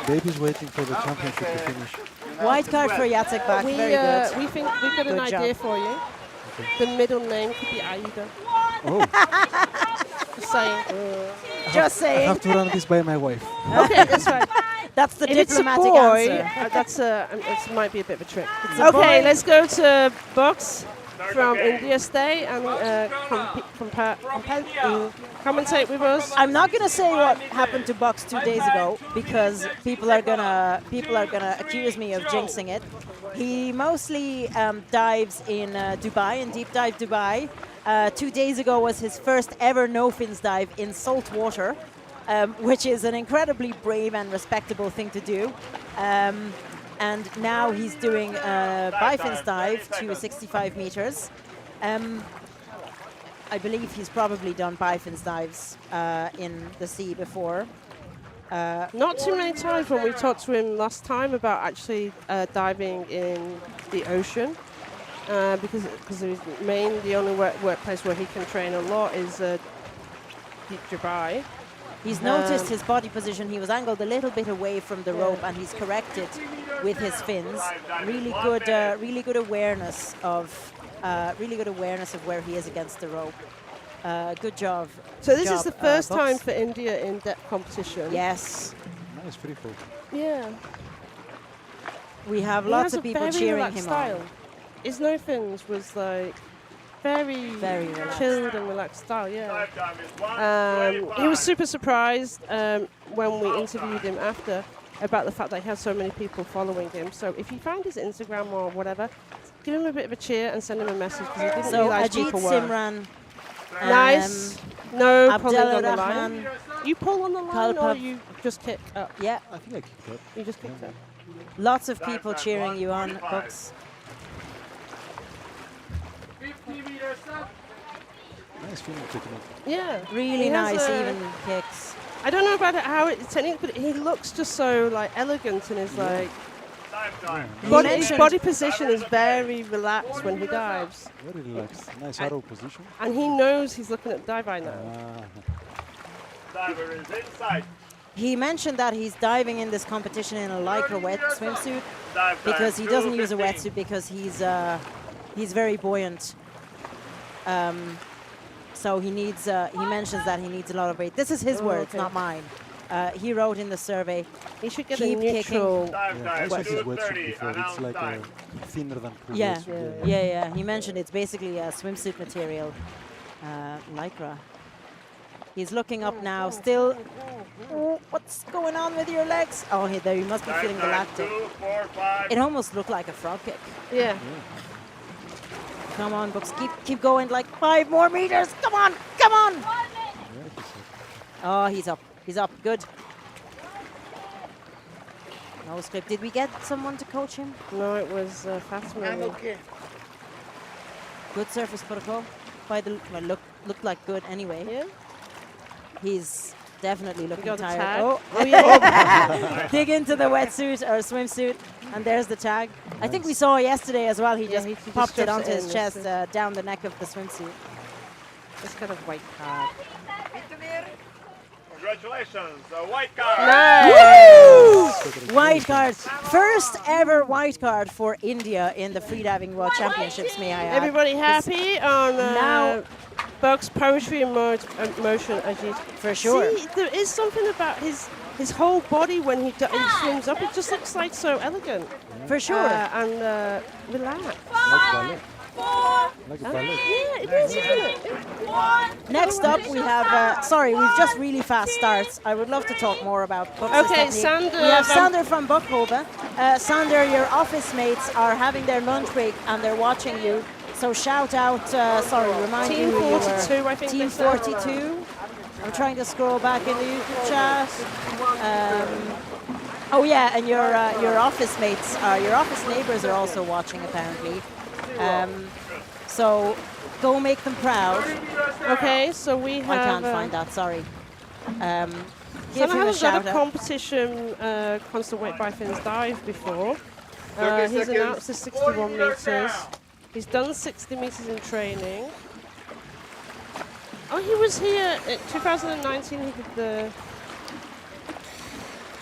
Baby's waiting for the championship to finish. White card for Jacek Bak. Very good. We think we've got an idea for you. The middle name could be AIDA. Oh. Just saying. Just saying. I have to run this by my wife. Okay, that's fine. That's the if diplomatic it's a boy, answer. It might be a bit of a trick. Okay, let's go to Box from India Stay and commentate with us. I'm not gonna say what happened to Box 2 days ago because people are gonna accuse me of jinxing it. He mostly dives in Dubai, in deep dive Dubai. 2 days ago was his first ever no fins dive in salt water, which is an incredibly brave and respectable thing to do. And now he's doing a bifins dive to 65 meters. I believe he's probably done bifins dives in the sea before. Not too many times when we talked to him last time about actually diving in the ocean, because the only workplace where he can train a lot is Deep Dubai. He's noticed his body position. He was angled a little bit away from the rope, and he's corrected with his fins. Really good awareness of where he is against the rope. Good job. So this is the first time for India in depth competition. Yes. Nice free fall. Yeah. We have lots of people cheering him style. on. His no fins was like very relaxed. Chilled and relaxed style. Yeah. He was super surprised when we interviewed him after about the fact that he had so many people following him. So if you find his Instagram or whatever, give him a bit of a cheer and send him a message, because he didn't realize people were. Simran. Nice. No pulling on the Abdelatif line. You pull on the line or you just kick up? Yeah. I think I kicked up. You just kicked up. Lots of people cheering you on, Bucks. 50 meters up. Nice feeling technique. Yeah. Really nice, even kicks. I don't know about how it's technique, but he looks just so like elegant and is like. His body position is very relaxed when he dives. Very relaxed. Nice arrow position. And he knows he's looking at the dive eye now. Diver is inside. He mentioned that he's diving in this competition in a lycra wet swimsuit because he doesn't use a wetsuit because he's very buoyant. So he needs. He mentions that he needs a lot of weight. This is his words, not mine. He wrote in the survey. He should get keep a neutral. I saw his wetsuit before. It's like thinner than previous. Yeah. He mentioned it's basically a swimsuit material, lycra. He's looking up now. Still, what's going on with your legs? Oh, there you must be feeling the lactic. It almost looked like a frog kick. Yeah. Come on, Bucks. Keep going. Like 5 more meters. Come on. Oh, he's up. He's up. Good. No script. Did we get someone to coach him? No, it was Fatima. Okay. Good surface protocol. Looked like good anyway. Yeah. He's definitely looking tired. Tag. Oh yeah. Dig into the wetsuit or swimsuit, and there's the tag. Nice. I think we saw yesterday as well. He just popped it onto his chest, down the neck of the swimsuit. It's kind of white card. Congratulations, a white card. Nice. White card. First ever white card for India in the Freediving World Championships, may I add. Everybody happy on now Buck's poetry and motion, Ajit? For sure. See, there is something about his whole body when he swims up. It just looks like so elegant. For sure. And relaxed. Like a ballet. Yeah, it is, isn't it? Next up, we have. We've just really fast starts. I would love to talk more about Bucks' technique. Sander. We have Sander from Buckhoven. Sander, your office mates are having their lunch break and they're watching you. So shout out. Remind Team you. Team 42, I think. Team 42. I'm trying to scroll back in the YouTube chat. And your office mates, your office neighbors are also watching apparently. So go make them proud. Okay, so we have. I can't find that. Sorry. Give him a shout out. Competition constant weight bifins dive before. He's announced the 61 meters. He's done 60 meters in training. Oh, he was here in 2019. He did the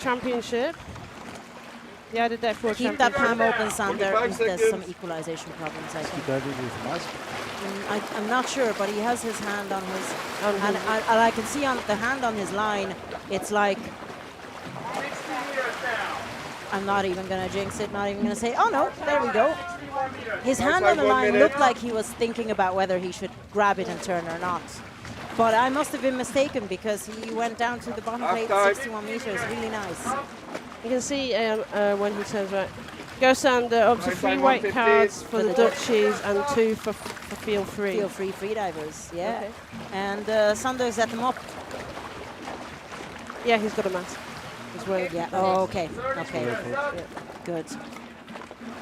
championship. Yeah, the AIDA World Keep that palm open, Sander. There's some equalization problems, I think. I'm not sure, but he has his hand on his... And I can see on the hand on his line, it's like... I'm not even going to jinx it, not even going to say, oh no, there we go. His hand on the line looked like he was thinking about whether he should grab it and turn or not. But I must have been mistaken because he went down to the bottom plate, 61 meters, really nice. You can see when he turns right. Go Sander, up to 3 white cards for the Dutchies and 2 for feel free. Feel free freedivers, yeah. Okay. And Sander set them up. Yeah, he's got a mask. Yeah. Oh, okay. Okay. Yeah. Good.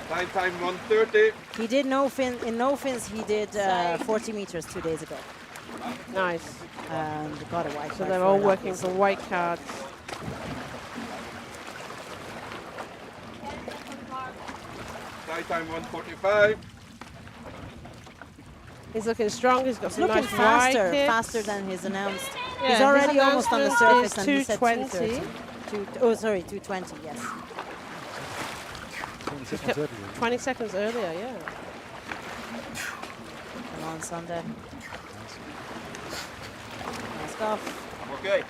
Time 1:30. He did in no fins. He did 40 meters 2 days ago. Nice. And got a white card. So they're all working for white cards. Night time 1:45. He's looking strong. He's got He's some looking nice wide kicks. faster than his announced. Yeah, He's already his almost on the announcement surface, is and he said 220. 220, yes. 20 seconds earlier. 20 seconds earlier, yeah. Come on, Sunday. Let's go. Okay.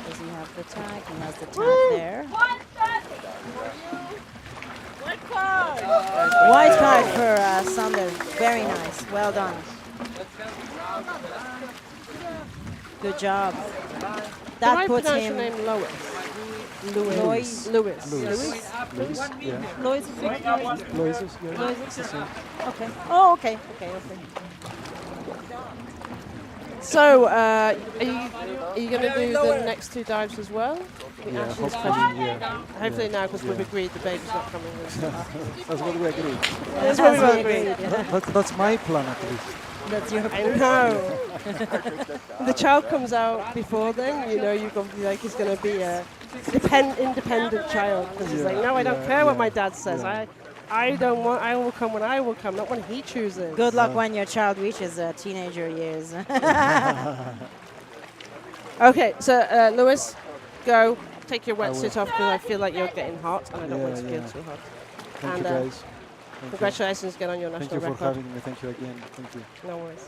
Does he have the tag? He has the tag there. White card for Sander. Very nice. Well done. Good job. That Can puts I pronounce him. your name Lois? Lewis. Lewis. Lewis. Yeah. Lois. Lois. Okay. Oh, okay. Okay. So, are you going to do the next two dives as well? Yeah, hopefully, Hopefully now, because we've agreed the baby's not coming. That's what we agreed. That's what we agreed. That's my plan, at least. That's your I know. The child comes out before then, you know, you're going to be like, he's going to be a independent child. Because he's like, no, I don't care what my dad says. I don't want, I will come when I will come, not when he chooses. Good luck when your child reaches teenager years. Okay, so Lewis, go. Take your wetsuit off because I feel like you're getting hot and I don't want to feel too hot. Thank you, guys. Congratulations again on your national record. Thank you for having me. Thank you again. Thank you. No worries.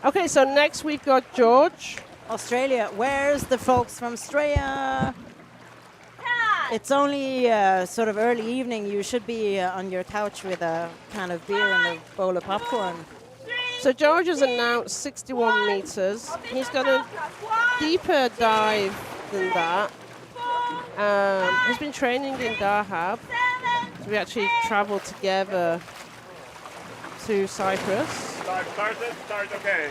Okay, so next we've got George. Australia. Where's the folks from Australia? It's only sort of early evening. You should be on your couch with a can of beer and a bowl of popcorn. So George has announced 61 meters. He's got a deeper dive than that. He's been training in Dahab. So we actually traveled together to Cyprus. Start, okay.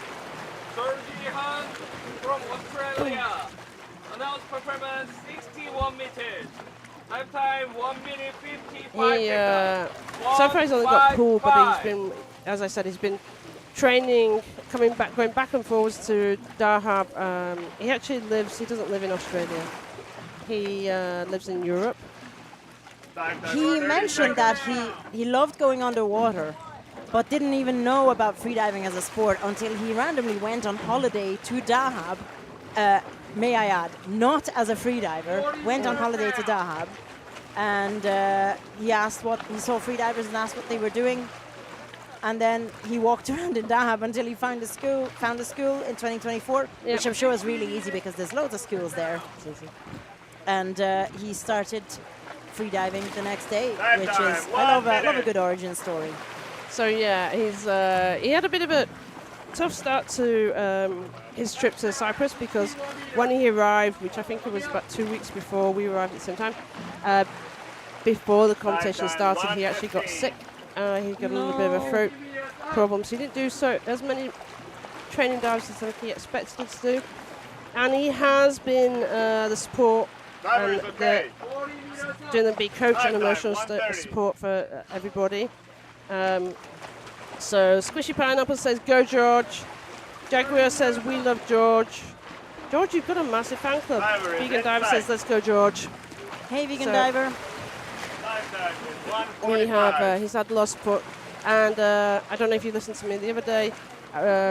Sir Jihoon from Australia. Announced performance 61 meters. Dive time 1 minute 55 seconds. So far he's only got pool, but he's been, as I said, he's been training, going back and forwards to Dahab. He doesn't live in Australia. He lives in Europe. He mentioned that he loved going underwater, but didn't even know about freediving as a sport until he randomly went on holiday to Dahab. May I add, not as a freediver, went on holiday to Dahab, and he saw freedivers and asked what they were doing. And then he walked around in Dahab until he found a school in 2024, which I'm sure is really easy because there's loads of schools there. And he started freediving the next day, which is, I love a good origin story. So yeah, he had a bit of a tough start to his trip to Cyprus because when he arrived, which I think it was about 2 weeks before we arrived at the same time, before the competition started, he actually got sick. He got a little bit of a throat problem, so he didn't do as many training dives as I think he expected to do. And he has been the support and doing the big coach and emotional support for everybody. So Squishy Pineapple says, go George. Jaguar says, we love George. George, you've got a massive fan club. Vegan Diver says, let's go George. Hey, Vegan Diver. We have, he's had a lot of support. And I don't know if you listened to me the other day,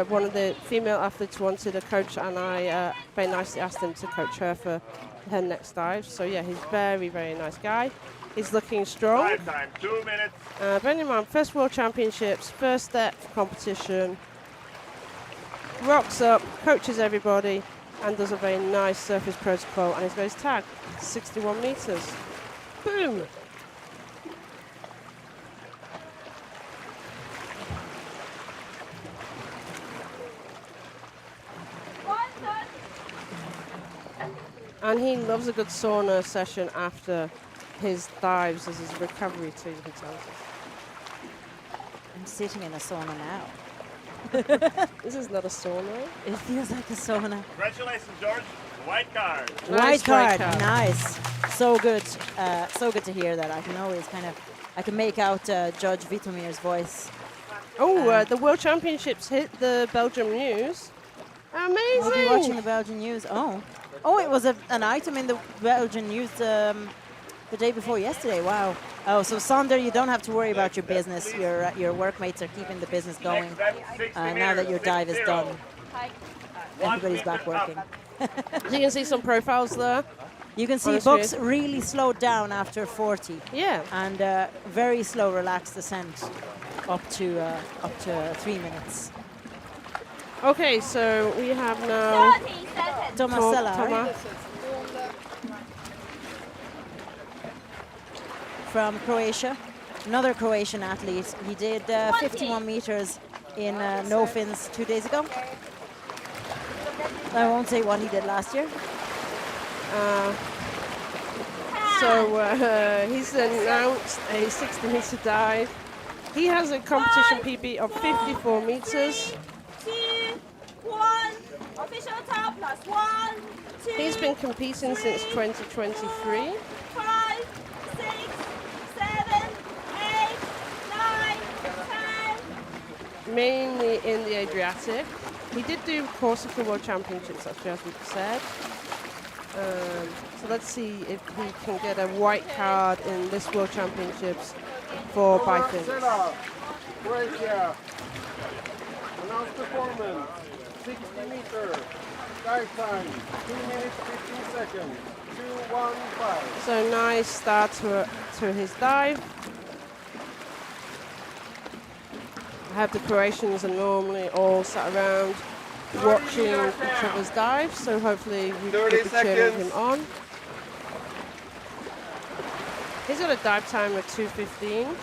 one of the female athletes wanted a coach, and I very nicely asked him to coach her for her next dive. So yeah, he's very, very nice guy. He's looking strong. Dive time, 2 minutes. Bearing in mind, first World Championships, first step competition. Rocks up, coaches everybody, and does a very nice surface protocol. And he's got his tag, 61 meters. Boom. And he loves a good sauna session after his dives as his recovery too, he tells us. I'm sitting in a sauna now. This is not a sauna. It feels like a sauna. Congratulations, George. White card. White card. Nice. So good. So good to hear that. I can always kind of I can make out Judge Vitomir's voice. Oh, the World Championships hit the Belgium news. Amazing! We'll be watching the Belgian news. Oh, it was an item in the Belgian news the day before yesterday. Wow. Oh, so Sander, you don't have to worry about your business. Your workmates are keeping the business going. Now that your dive is done, everybody's back working. You can see some profiles there. You can see Bucks really slowed down after 40. Yeah. And very slow, relaxed descent up to 3 minutes. Okay, so we have now Tomasela, right? From Croatia, another Croatian athlete. He did 51 meters in no fins 2 days ago. I won't say what he did last year. He's announced a 60-meter dive. He has a competition PB of 54 meters. 2, 1, official time plus 1, 2. He's been competing since 2023. 5, 6, 7, 8, 9, 10. Mainly in the Adriatic. He did do Corsica World Championships, actually, as we've said. So let's see if he can get a white card in this World Championships for Bifins. Croatia. Announced performance. 60 meters. Dive time. 2 minutes 15 seconds. 2:15. So nice start to his dive. I have the Croatians are normally all sat around watching each other's dives, so hopefully we will be cheering him on. He's got a dive time of 2:15.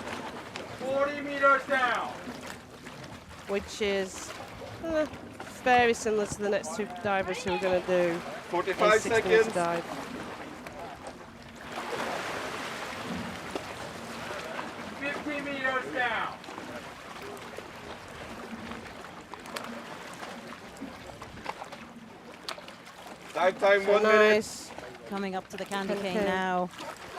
40 meters down. Which is very similar to the next two divers who are going to do 45 a 60-meter dive. Meters down. Dive time 1 minute. Coming up to the candy cane now.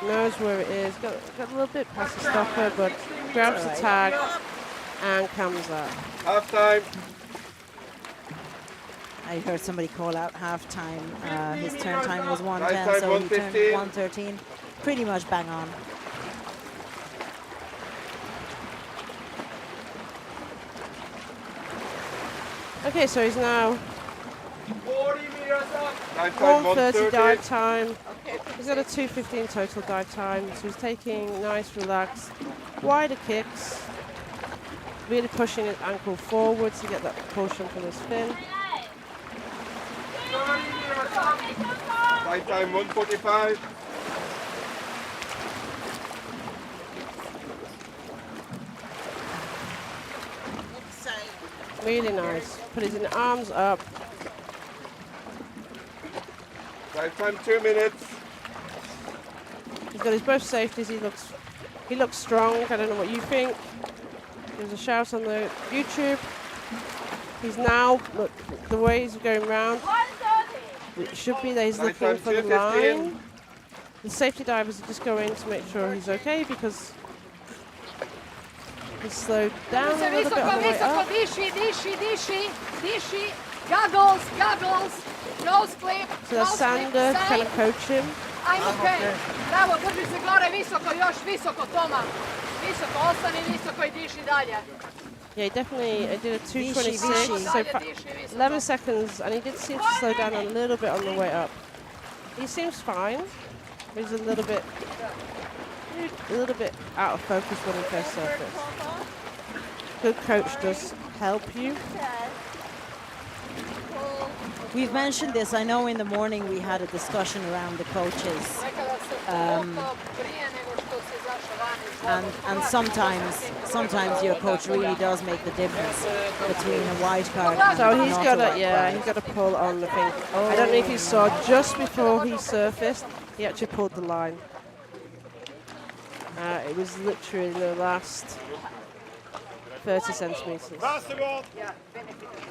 Knows where it is. Got a little bit past the stopper, but grabs the tag and comes up. Half time. I heard somebody call out half time. His turn time was 1:10, so he turned 1:13. Pretty much bang on. Okay, so he's now 40 meters up. 1:30 dive time. He's got a 2:15 total dive time, so he's taking nice, relaxed, wider kicks, really pushing his ankle forward to get that propulsion from his fin. Dive time 1:45. Really nice. Put his arms up. Dive time 2 minutes. He's got his both safeties. He looks strong. I don't know what you think. There's a shout on the YouTube. He's now, look, the way he's going round, it should be that he's looking for the line. The safety divers are just going to make sure he's okay because he's slowed down a little bit on the way up. Diši. Goggles. Nose clip. So that's Sander trying to coach him. Okay. Bravo, drži se gore, visoko, još visoko, Toma. Visoko, ostani visoko I diši dalje. Yeah, he definitely did a 2:26, so 11 seconds, and he did seem to slow down a little bit on the way up. He seems fine. He's a little bit out of focus when he first surfaced. Good coach does help you. We've mentioned this. I know in the morning we had a discussion around the coaches. And sometimes your coach really does make the difference between a white card and so he's got a he's got to pull on the thing. I don't know if you saw just before he surfaced, he actually pulled the line. It was literally the last 30 centimeters.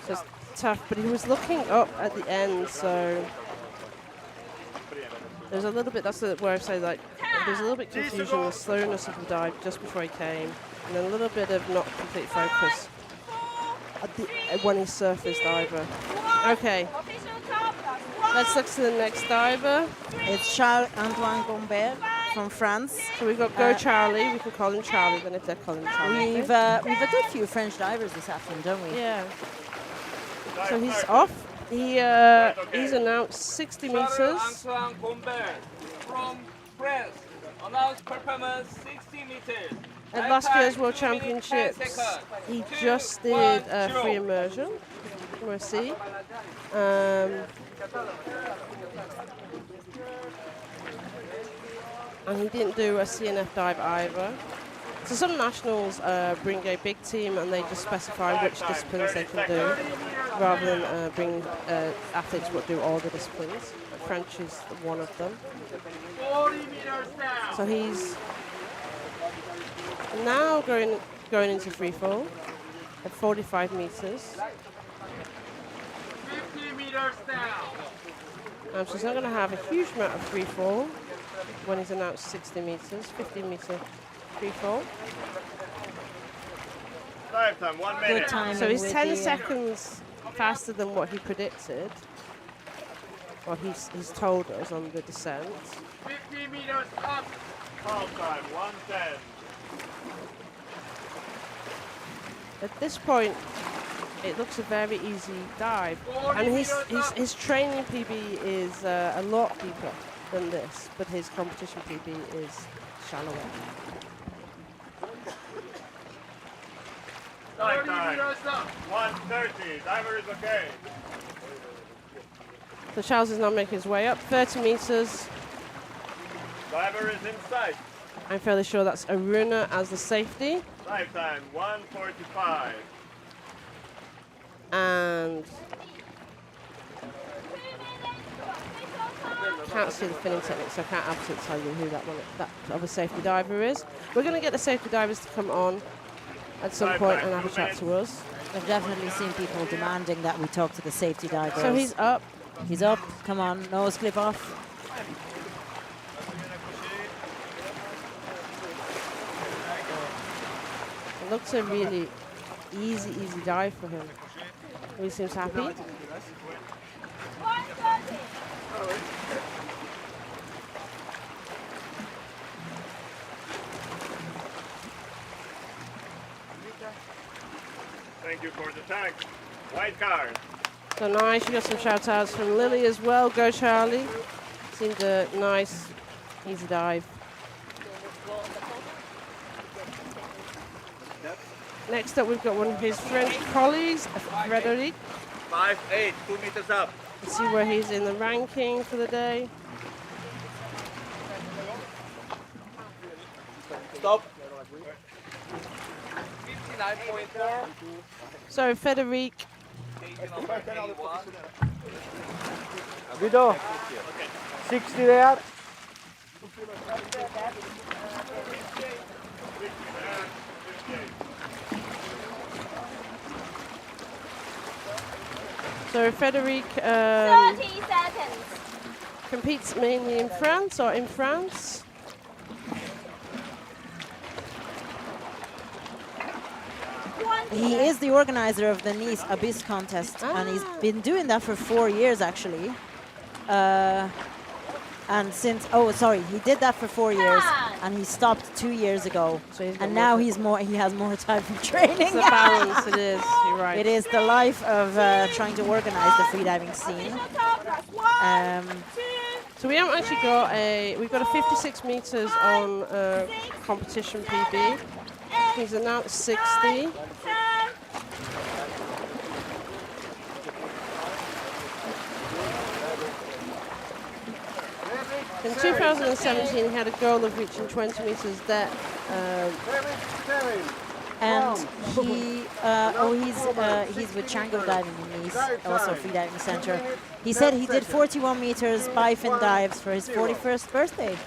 So it's tough, but he was looking up at the end, so there's a little bit. That's where I say like there's a little bit of confusion, the slowness of the dive just before he came, and then a little bit of not complete focus when he surfaced either. Okay, let's look to the next diver. It's Charles-Antoine Gombert from France. So we've got Go Charlie. We can call him Charlie then if they're calling him Charlie. We've a good few French divers this afternoon, don't we? Yeah. So he's off. He's announced 60 meters. Charles-Antoine Gombert from France. Announced performance 60 meters. At last year's World Championships, he just did free immersion. We'll see. And he didn't do a CNF dive either. So some nationals bring a big team and they just specify which disciplines they can do, rather than bring athletes what do all the disciplines. French is one of them. So he's now going into free fall at 45 meters. 50 meters down. So he's not going to have a huge amount of free fall when he's announced 60 meters, 50 meter free fall. Dive time, 1 minute. So he's 10 seconds faster than what he predicted. Well, he's told us on the descent. 50 meters up. Call time, 1:10. At this point, it looks a very easy dive. And his training PB is a lot deeper than this, but his competition PB is shallower. Dive time, 1:30. Diver is okay. So Charles is now making his way up, 30 meters. Diver is inside. I'm fairly sure that's a runner as the safety. Dive time, 1:45. And can't see the finning technique, so I can't absolutely tell you who that other safety diver is. We're going to get the safety divers to come on at some point and have a chat to us. I've definitely seen people demanding that we talk to the safety divers. So he's up. He's up. Come on, nose clip off. It looks a really easy dive for him. He seems happy. Thank you for the tag. White card. So nice. You got some shout outs from Lily as well. Go Charlie. Seemed a nice, easy dive. Next up, we've got one of his French colleagues, Frédéric. 5'8", 2 meters up. Let's see where he's in the ranking for the day. Stop. 59.4. So Frédéric. Guido, 60 there. So Frédéric 30 seconds. Competes mainly in France or in France. He is the organizer of the Nice Abyss contest, and he's been doing that for 4 years actually. And since, he did that for 4 years, and he stopped 2 years ago. So and now he has more time for training. It's a balance, it is. You're right. It is the life of trying to organize the freediving scene. So we haven't actually got we've got a 56 meters on competition PB. He's announced 60. In 2017, he had a goal of reaching 20 meters depth. And he's with Chango Diving in Nice, also a freediving center. He said he did 41 meters bifin dives for his 41st birthday.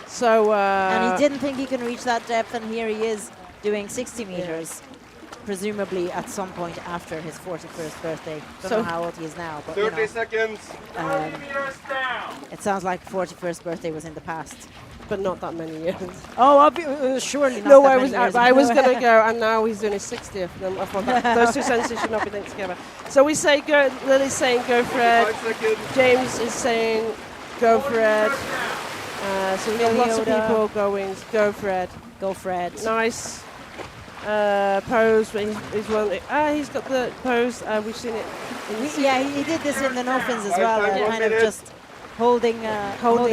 So and he didn't think he can reach that depth, and here he is doing 60 meters. presumably at some point after his 41st birthday. Don't know how old he is now, but 30 seconds. It sounds like 41st birthday was in the past. But not that many years. Oh, surely not. No, that I many was years. I was going to go, and now he's doing his 60th. And I thought those two sentences should not be linked together. So we say go. Lily's saying go Fred. James is saying go Fred. So we have lots of people going go Fred. Go Fred. Nice pose. He's one. He's got the pose. We've seen it. Yeah, he did this in the no fins as well. Kind of just holding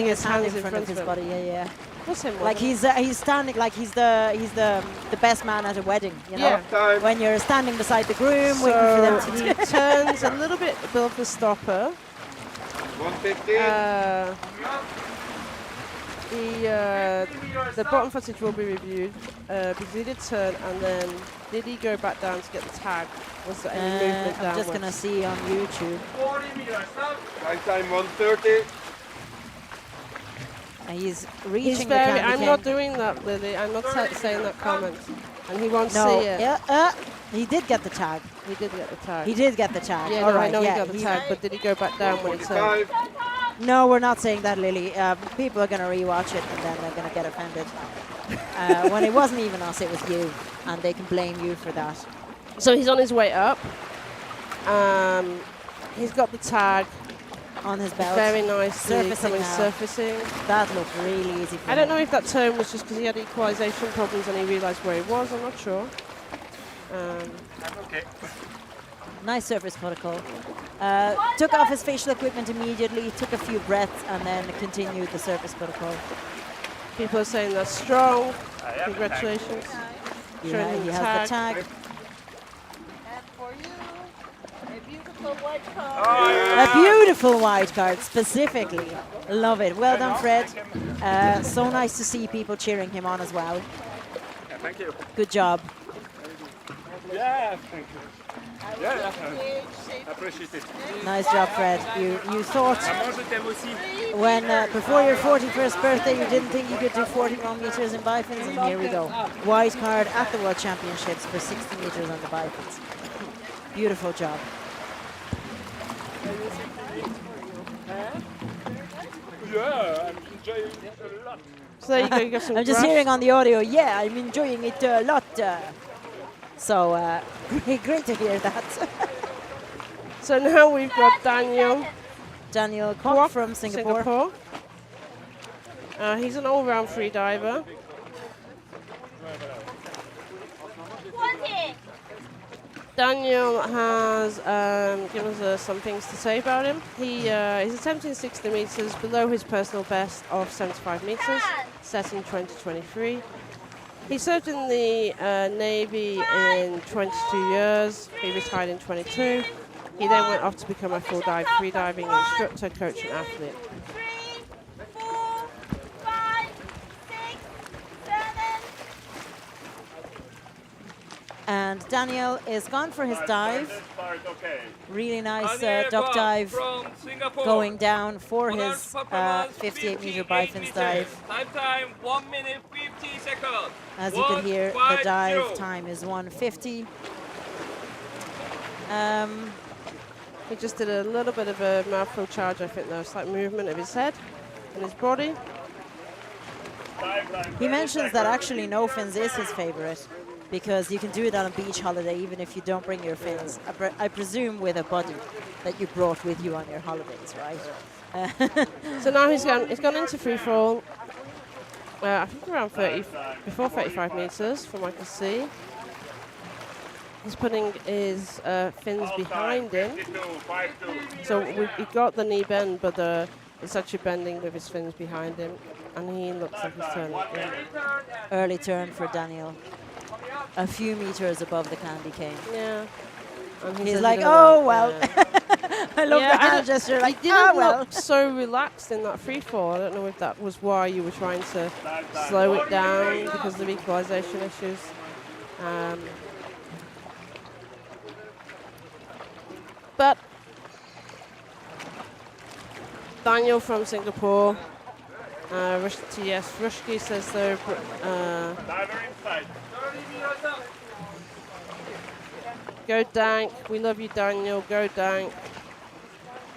his hand in front of his body. Yeah. What's him? Like he's standing like he's the best man at a wedding. You know, when you're standing beside the groom, waiting for them to. He turns a little bit above the stopper. 150. The bottom footage will be reviewed because he did turn, and then did he go back down to get the tag? Was there any movement downwards? I'm just gonna see on YouTube. 40 meters. Time 130. He's reaching He's the very. candy I'm cane. not doing that, Lily. I'm not saying that comment, and he won't No. see it. Yeah. He did get the tag. He did get the tag. He did get the tag. Yeah, all no, right. I know yeah, he got the tag, but did he go back down when he turned? No, we're not saying that, Lily. People are going to rewatch it and then they're going to get offended. When it wasn't even us, it was you, and they can blame you for that. So he's on his way up. He's got the tag on his belt. Very nicely surfacing. That looked really easy for I don't know if that turn was just because he had equalization problems and he realized where he was. I'm not sure. Okay. Nice surface protocol. Took off his facial equipment immediately, took a few breaths, and then continued the surface protocol. People are saying that's strong. Congratulations. Yeah, he has the tag. And for you, a beautiful white card. A beautiful white card, specifically. Love it. Well done, Fred. So nice to see people cheering him on as well. Yeah, thank you. Good job. Yeah, thank you. Yeah, I appreciate it. Nice job, Fred. You thought when before your 41st birthday you didn't think you could do 41 meters in bifins, and here we go. White card at the World Championships for 60 meters on the bifins. Beautiful job. Yeah, I'm enjoying it a lot. So there you go, you got some I'm just graphs. hearing on the audio, yeah, I'm enjoying it a lot. So great to hear that. So now we've got Daniel Kwok from Singapore. He's an all-round free diver. 20. Daniel has given us some things to say about him. He's attempting 60 meters below his personal best of 75 meters, set in 2023. He served in the Navy in 22 years. He retired in 22. He then went off to become a full dive free diving instructor, coach, and athlete. 3, 4, 5, 6, 7. And Daniel is gone for his dive. Really nice duck dive going down for his 58-meter bifins dive. Time 1 minute 50 seconds. As you can hear, the dive time is 1:50. He just did a little bit of a mouthful charge, I think, though. Slight movement of his head and his body. He mentions that actually no fins is his favorite because you can do it on a beach holiday even if you don't bring your fins. I presume with a buddy that you brought with you on your holidays, right? So now he's gone into free fall. I think around 35 meters from what I can see. He's putting his fins behind him. So he got the knee bend, but it's actually bending with his fins behind him. And he looks like he's turning. Early turn for Daniel. A few meters above the candy cane. Yeah. And he's like, oh, well. I love the hand gesture. Like, he didn't look so relaxed in that free fall. I don't know if that was why you were trying to slow it down because of equalization issues. But Daniel from Singapore, Rushki says though. Go Dank. We love you, Daniel. Go Dank.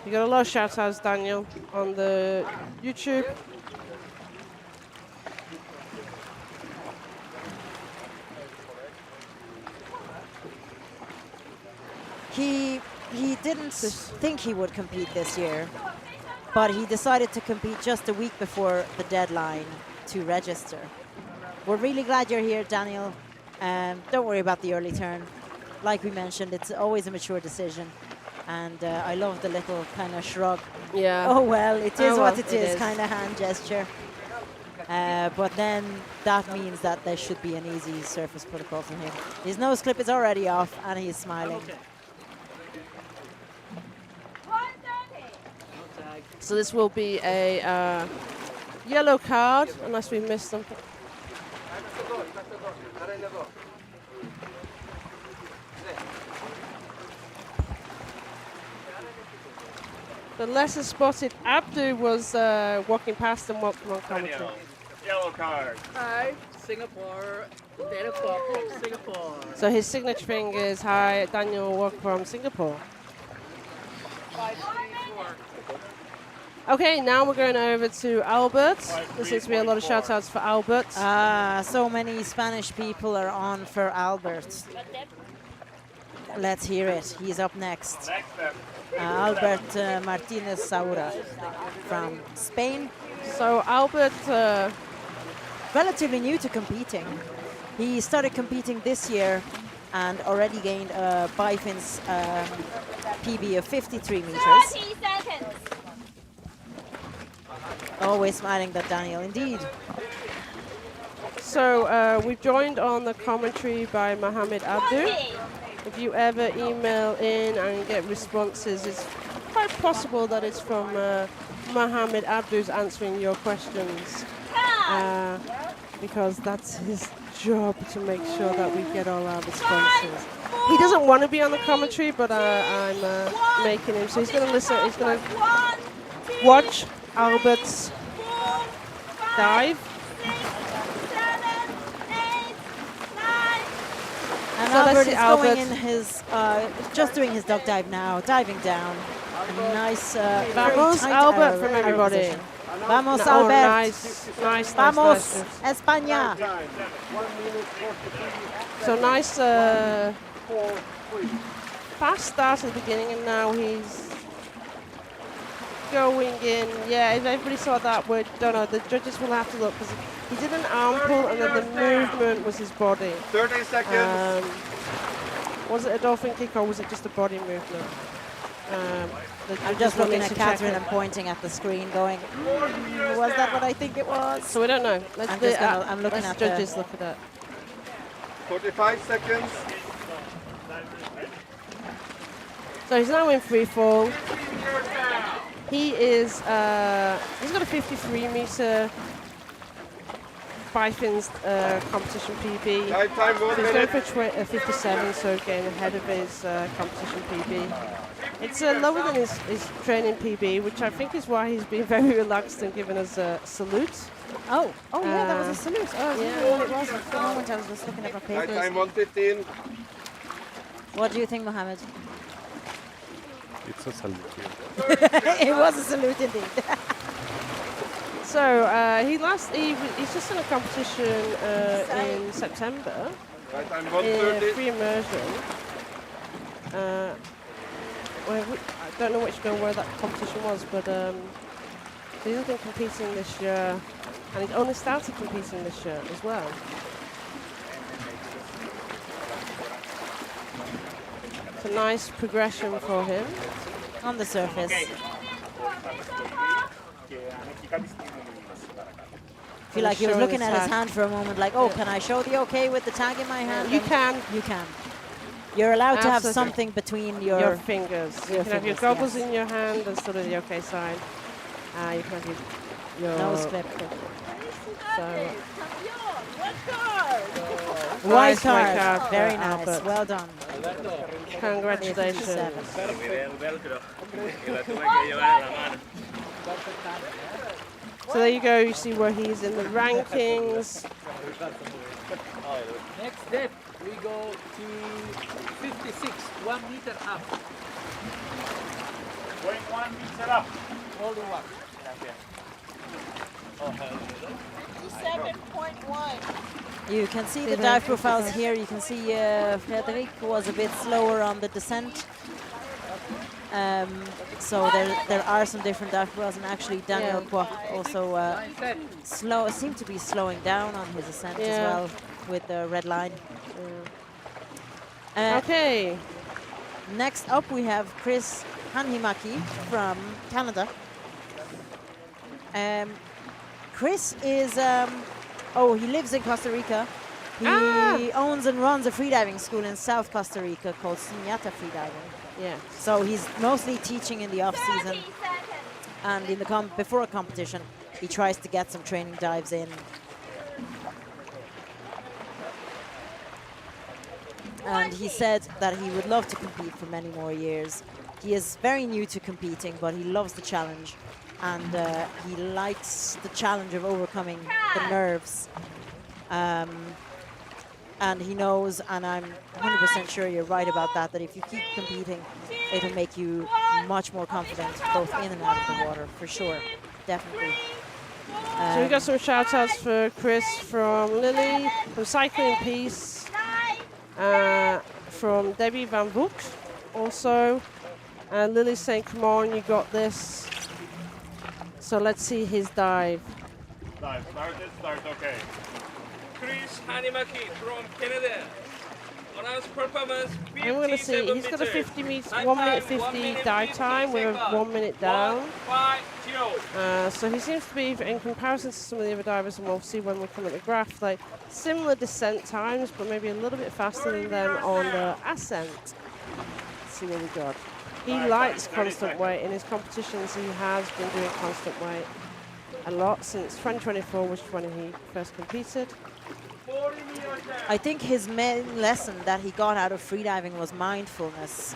You got a lot of shout outs, Daniel, on the YouTube. He didn't think he would compete this year, but he decided to compete just a week before the deadline to register. We're really glad you're here, Daniel. Don't worry about the early turn. Like we mentioned, it's always a mature decision. And I love the little kind of shrug. Yeah. Oh, well, it is Oh, what well, it is kind of hand gesture. But then that means that there should be an easy surface protocol for him. His nose clip is already off, and he's smiling. So this will be a yellow card, unless we missed something. The lesser spotted Abdu was walking past and welcome on commentary. Yellow card. Hi, Singapore. Daniel from Singapore. So his signature thing is, hi, Daniel, welcome from Singapore. 5, 3, 4. Okay, now we're going over to Albert. There seems to be a lot of shout-outs for Albert. So many Spanish people are on for Albert. Let's hear it. He's up next. Albert Martinez Saura from Spain. So Albert, relatively new to competing. He started competing this year and already gained a Bifins PB of 53 meters. 30 seconds. Always smiling, that Daniel, indeed. So we've joined on the commentary by Mohammed Abdu. If you ever email in and get responses, it's quite possible that it's from Mohammed Abdu's answering your questions. Because that's his job to make sure that we get all our responses. He doesn't want to be on the commentary, but I'm making him. So he's going to listen, he's going to watch Albert's dive. And So Albert let's is see Albert. going in his, just doing his duck dive now, diving down. A nice, Vamos, Albert, from everybody. Position. Vamos, No, Albert. nice, Vamos, nice. España. So nice fast start at the beginning, and now he's going in. Yeah, if everybody saw that, we don't know. The judges will have to look, because he did an arm pull, and then the movement was his body. 30 seconds. Was it a dolphin kick, or was it just a body movement? I'm just looking at Catherine and pointing at the screen going, was that what I think it was? So we don't know. I'm looking at the judges look at that. 45 seconds. So he's now in free fall. He is, he's got a 53 meter Bifins competition PB. So he's going for 57, so getting ahead of his competition PB. It's lower than his training PB, which I think is why he's been very relaxed and given us a salute. Oh yeah, that was a salute. Oh, yeah, what it was at the moment. I was just looking at my papers. Time 1:15. What do you think, Mohammed? It's a salute. It was a salute indeed. So he's just in a competition in September in free immersion. I don't know where that competition was, but he hasn't been competing this year, and he's only started competing this year as well. It's a nice progression for him on the surface. I feel like he was looking at his hand for a moment, like, oh, can I show the okay with the tag in my hand? You can. You can. You're allowed to have Absolutely. something between your fingers. You can have your fingers, goggles yes. in your hand and sort of the okay sign. You can have your nose clip. So, White nice card. Very for nice. Albert. Well done. Congratulations. So there you go. You see where he's in the rankings. Next step, we go to 56, 1 meter up. Going 1 meter up. Holding one. 57.1. You can see the dive profiles here. You can see Frederic was a bit slower on the descent. So there are some different dive profiles, and actually Daniel Kwok also seemed to be slowing down on his ascent as well with the red line. Okay. Next up we have Chris Hanhimaki from Canada. Chris is, he lives in Costa Rica. He owns and runs a freediving school in South Costa Rica called AIDA Freediving. Yeah. So he's mostly teaching in the off season, and in the before a competition, he tries to get some training dives in. And he said that he would love to compete for many more years. He is very new to competing, but he loves the challenge, and he likes the challenge of overcoming the nerves. And he knows, and I'm 100% sure you're right about that, that if you keep competing, it'll make you much more confident, both in and out of the water, for sure, definitely. So we got some shout outs for Chris from Lily, from Cycling Peace, from Debbie Van Voek also. Lily's saying, come on, you got this. So let's see his dive. Start, okay. Chris Hanimaki from Canada. On our performance, And we're going to see, he's got a 50 meters, 1 minute 50 dive time with 1 minute down. So he seems to be, in comparison to some of the other divers, and we'll see when we come at the graph, like similar descent times, but maybe a little bit faster than them on the ascent. Let's see what we got. He likes constant weight. In his competitions, he has been doing constant weight a lot since 2024, which is when he first competed. I think his main lesson that he got out of freediving was mindfulness.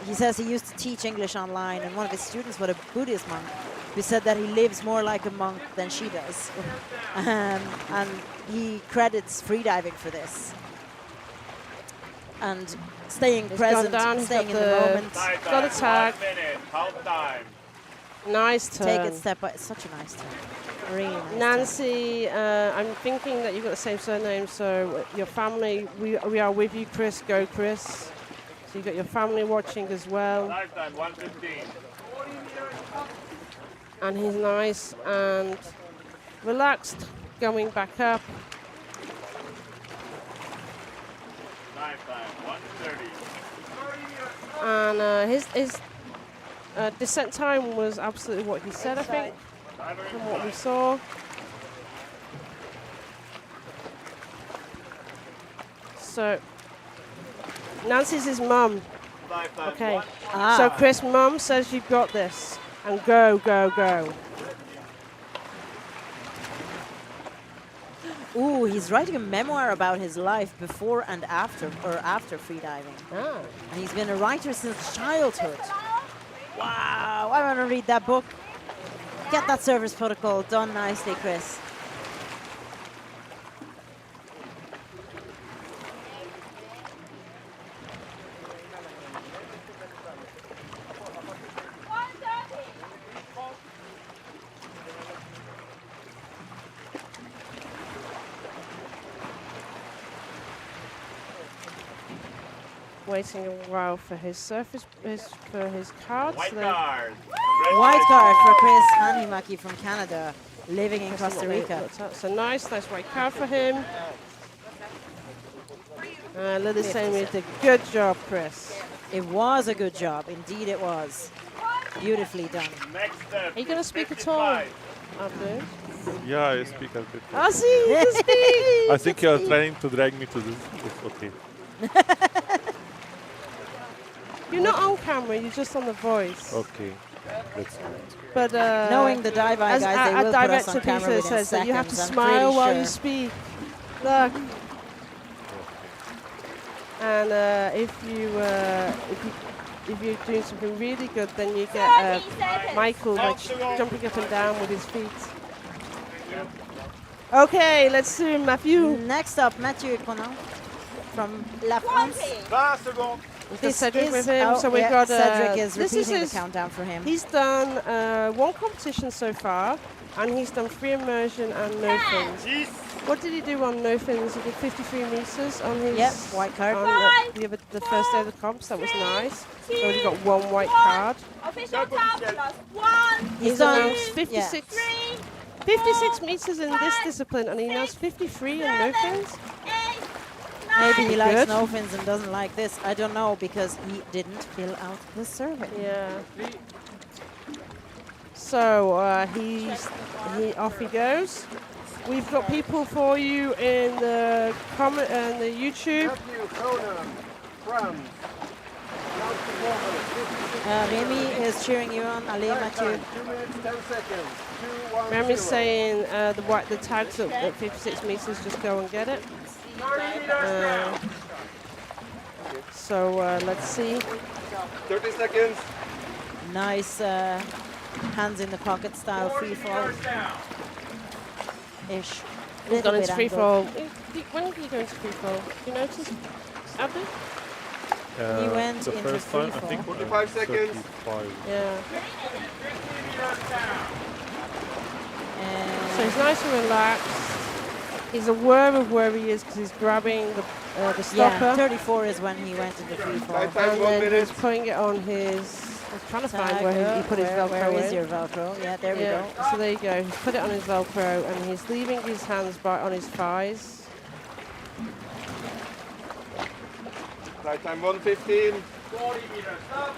He says he used to teach English online, and one of his students was a Buddhist monk who said that he lives more like a monk than she does. And he credits freediving for this. And staying present, staying in the moment. Got a tag. 1 minute, half time. Nice turn. Take it step by, it's such a nice turn. Really nice Nancy, I'm thinking that you've got the same surname, so your family, we are with you, Chris. Go, Chris. So you've got your family watching as well. Lifetime, 1:15. And he's nice and relaxed, going back up. Lifetime, 1:30. And his descent time was absolutely what he said, I think, from what we saw. So, Nancy's his mum. Okay. So, Chris, mum says you've got this. And go, go, go. Ooh, he's writing a memoir about his life before and after, or after freediving. And he's been a writer since childhood. Wow, I want to read that book. Get that service protocol done nicely, Chris. Waiting a while for his surface, for his cards. White card. White card for Chris Hanhimaki from Canada, living in Costa Rica. So nice white card for him. Lily's saying we did a good job, Chris. It was a good job, indeed it was. Beautifully done. Next step. Are you going to speak at all, Abdu? Yeah, I speak a bit. I see, you speak. I think you're trying to drag me to this. It's okay. You're not on camera, you're just on the voice. Okay. That's good. But knowing the dive guys, they will put us on camera within says that you have to seconds, smile while sure. you speak. Look. And if you if you're doing something really good, then you get Michael like jumping up and down with his feet. Okay, let's do Matthew. Next up, Mathieu Conan from La France. This Cedric with him. So we've got Cedric is repeating the countdown for him. He's done one competition so far, and he's done free immersion and no fins. What did he do on no fins? He did 53 meters on his white card. On the first day of the comps. That was nice. So he got one white card. Official time plus 1. He's done 56. 56 meters in this discipline, and he knows 53 in no fins. Maybe he likes no fins and doesn't like this. I don't know, because he didn't fill out the survey. Yeah. So off he goes. We've got people for you in the comment and the YouTube. Remy is cheering you on. Allez, Mathieu. Remy's saying the tags at 56 meters, just go and get it. Let's see. 30 seconds. Nice hands in the pocket style free fall. Ish. He's gone into free fall. When did he go into free fall? You notice, Abdi? He went the into first free time, fall. I think 45 seconds. 35. Yeah. So he's nice and relaxed. He's aware of where he is because he's grabbing the stopper. Yeah, 34 is when he went into free fall. And then he's putting it on his... I was trying to find where he put his Velcro Where is in. your Velcro? Yeah, there we go. So there you go. He's put it on his Velcro and he's leaving his hands on his thighs. Right time 1:15. 40 meters up.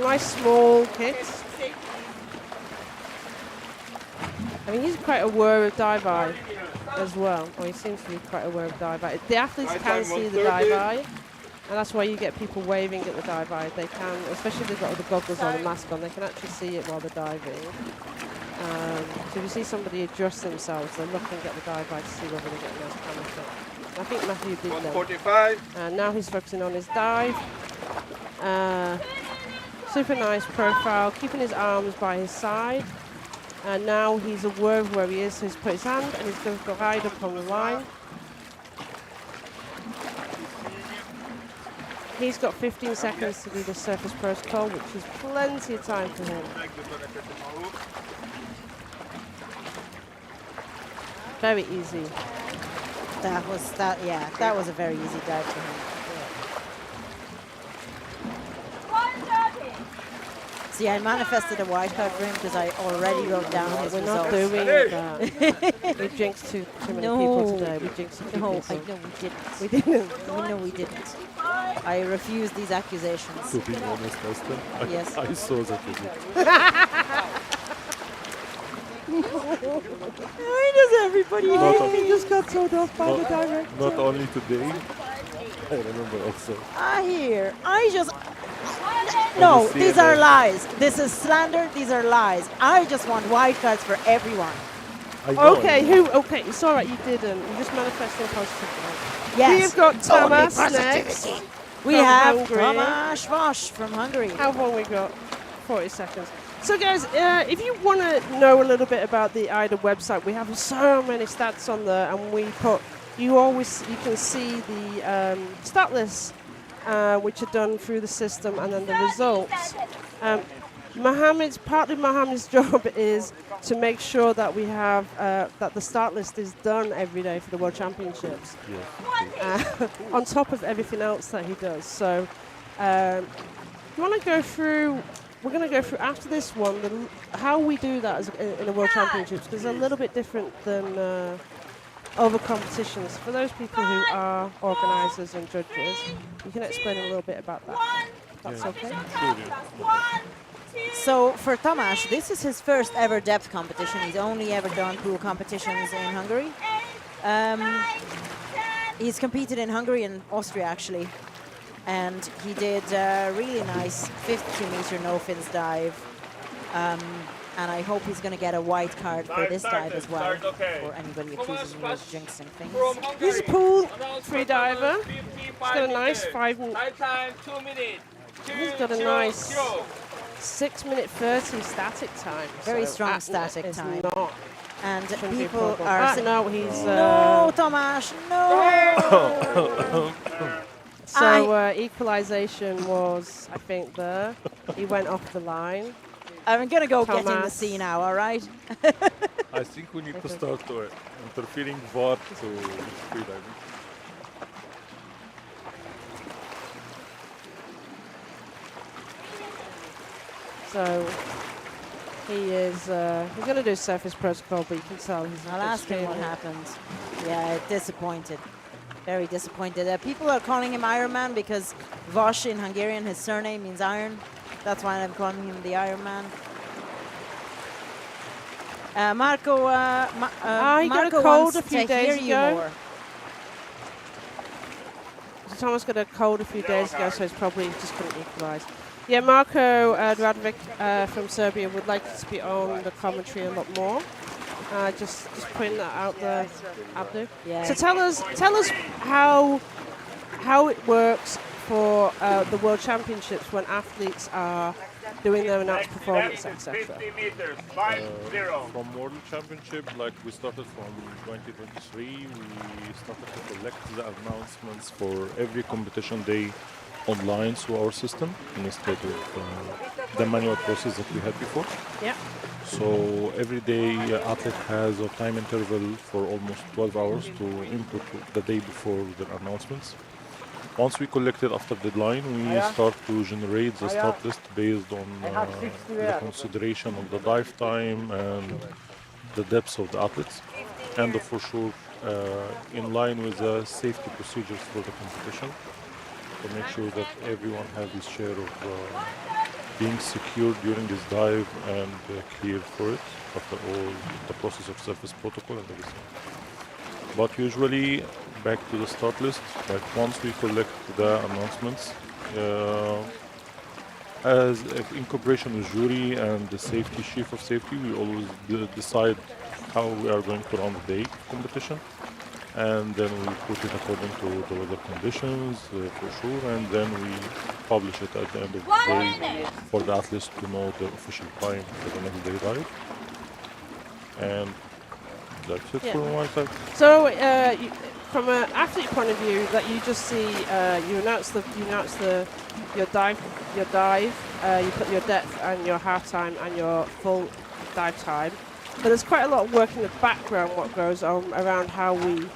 Nice small hit. I mean, he's quite aware of dive-eye as well. Or he seems to be quite aware of dive-eye. The athletes can see the dive-eye. And that's why you get people waving at the dive-eye. They can, especially if they've got the goggles or the mask on, they can actually see it while they're diving. So if you see somebody adjust themselves, they're looking at the dive-eye to see whether they're getting those camera shots. I think Matthew did that. 145. And now he's focusing on his dive. Super nice profile, keeping his arms by his side. And now he's aware of where he is, so he's put his hand and he's going to glide up on the line. He's got 15 seconds to do the surface protocol, which is plenty of time for him. Very easy. That was a very easy dive for him. See, I manifested a white card for him because I already wrote down his We're results. not doing that. We jinxed too many people today. We jinxed a few people. I know we didn't. We didn't. No, we didn't. I refuse these accusations. To be honest, Esther, Yes. I saw that you did. Why does everybody hate me? He just got told off by the director. Not only today, I remember also. No, these are lies. This is slander. These are lies. I just want white cards for everyone. Okay, it's all right, you didn't. You just manifesting positivity. Yes. We've got Thomas next. We have Thomas Vosch from Hungary. How long we got? 40 seconds. So guys, if you want to know a little bit about the AIDA website, we have so many stats on there, and we put, you can see the stat lists, which are done through the system, and then the results. Partly Mohammed's job is to make sure that we have that the start list is done every day for the World Championships, on top of everything else that he does. So, you want to go through? We're going to go through after this one how we do that in the World Championships, because it's a little bit different than other competitions. For those people who are organisers and judges, you can explain a little bit about that. That's okay. So for Thomas, this is his first ever depth competition. He's only ever done pool competitions in Hungary. He's competed in Hungary and Austria actually, and he did a really nice 50-meter no fins dive. And I hope he's going to get a white card for this dive as well, for anybody accusing me of jinxing things. He's a pool free diver. He's got a nice 5 minute. He's got a nice 6:30 static time. Very so strong static time. Not and people are saying, no, he's no, Tomasz, no. So equalization was, I think, there. He went off the line. I'm gonna go get in the sea now. All right. I think we need to start interfering VAR to freediving. So he is he's going to do surface protocol, but you can tell he's I'll ask him what happens. Yeah, disappointed. Very disappointed. People are calling him Iron Man because Vosh in Hungarian, his surname means iron. That's why I'm calling him the Iron Man. Marco, he got a Marco cold wants a few to days hear you ago. more. So Thomas got a cold a few days ago, so he's probably just couldn't equalise. Yeah, Marco Radovic from Serbia would like to be on the commentary a lot more. Just putting that out there, Abdu. Yeah. So tell us how it works for the World Championships when athletes are doing their announced performance, etc. From World Championship, like we started from 2023, we started to collect the announcements for every competition day online through our system instead of the manual process that we had before. Yeah. So every day athlete has a time interval for almost 12 hours to input the day before their announcements. Once we collect it after deadline, we start to generate the start list based on the consideration of the dive time and the depths of the athletes, and for sure in line with the safety procedures for the competition, to make sure that everyone has his share of being secure during this dive and clear for it after all the process of surface protocol and everything. But usually, back to the start list, like once we collect the announcements, as in cooperation with jury and the safety chief of safety, we always decide how we are going to run the day competition. And then we put it according to the weather conditions, for sure, and then we publish it at the end of the day for the athletes to know the official time for the next day dive. And that's it for my side. So, from an athlete point of view, that you just see, you announce your dive, you put your depth and your half time and your full dive time. But there's quite a lot of work in the background, what goes on around how we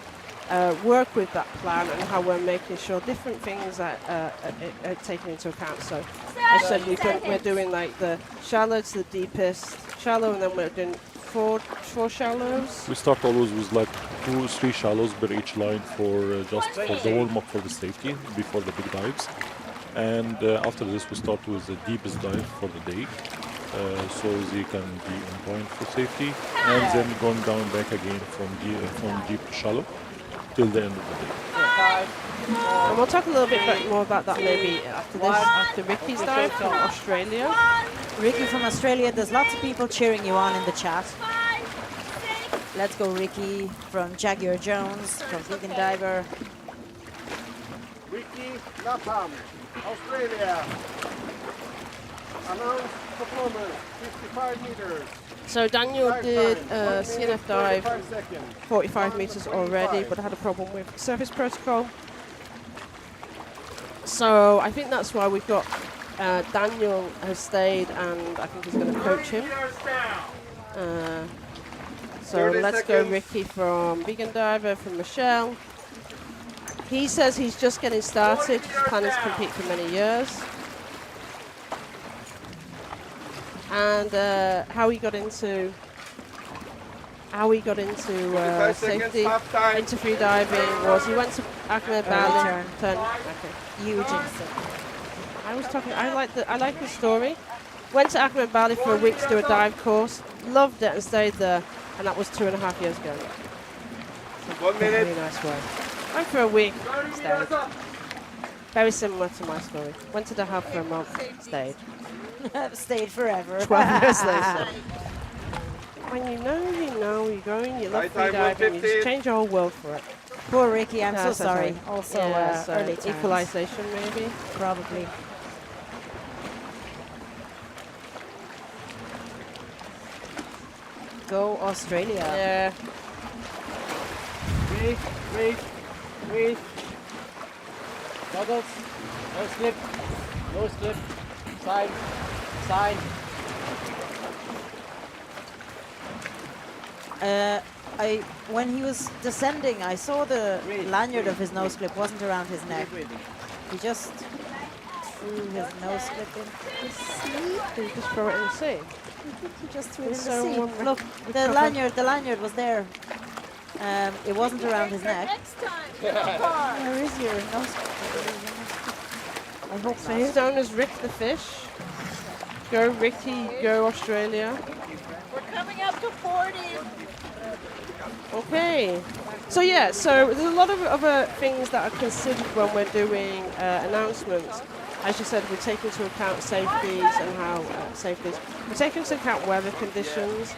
work with that plan and how we're making sure different things are taken into account. So I said we're doing like the shallow to the deepest shallow, and then we're doing four shallows. We start always with like 2-3 shallows per each line for just for the warm up for the safety before the big dives, and after this we start with the deepest dive for the day. So they can be on point for safety, and then going down back again from deep to shallow till the end of the day. And we'll talk a little bit more about that maybe after Ricky's dive from Australia. Ricky from Australia, there's lots of people cheering you on in the chat. Let's go, Ricky from Jaguar Jones, from Vegan Diver. Ricky Lapham, Australia. Announced performance, 55 meters. So Daniel did CNF dive 45 meters already, but had a problem with surface protocol. So I think that's why we've got Daniel has stayed, and I think he's going to coach him. So let's go Ricky from Vegan Diver, from Michelle. He says he's just getting started. His plan is to compete for many years. And how he got into safety, into free diving was he went to Ahmed Bali. Huge insect. I like the story. Went to Ahmed Bali for a week to do a dive course. Loved it and stayed there, and that was 2.5 years ago. 1 minute. Very nice way. Went for a week, stayed. Very similar to my story. Went to Dahab for a month, stayed. Stayed forever. 12 years later. when you know you're going, you love freediving, you just change your whole world for it. Poor Ricky, I'm so sorry. Also, so early turns. equalization maybe. Probably. Go Australia. Yeah. Breathe. Goggles. No slip. Side. When he was descending, I saw the lanyard of his nose clip wasn't around his neck. He just threw his nose clip into the sea. Did he just throw it in the sea? He just threw it in the sea. Look, the lanyard was there. It wasn't around his neck. Where is your nose clip? I hope so. His own is Rick the Fish. Go Ricky, go Australia. We're coming up to 40. Okay. So yeah, so there's a lot of other things that are considered when we're doing announcements. As you said, we take into account safeties and how we take into account weather conditions,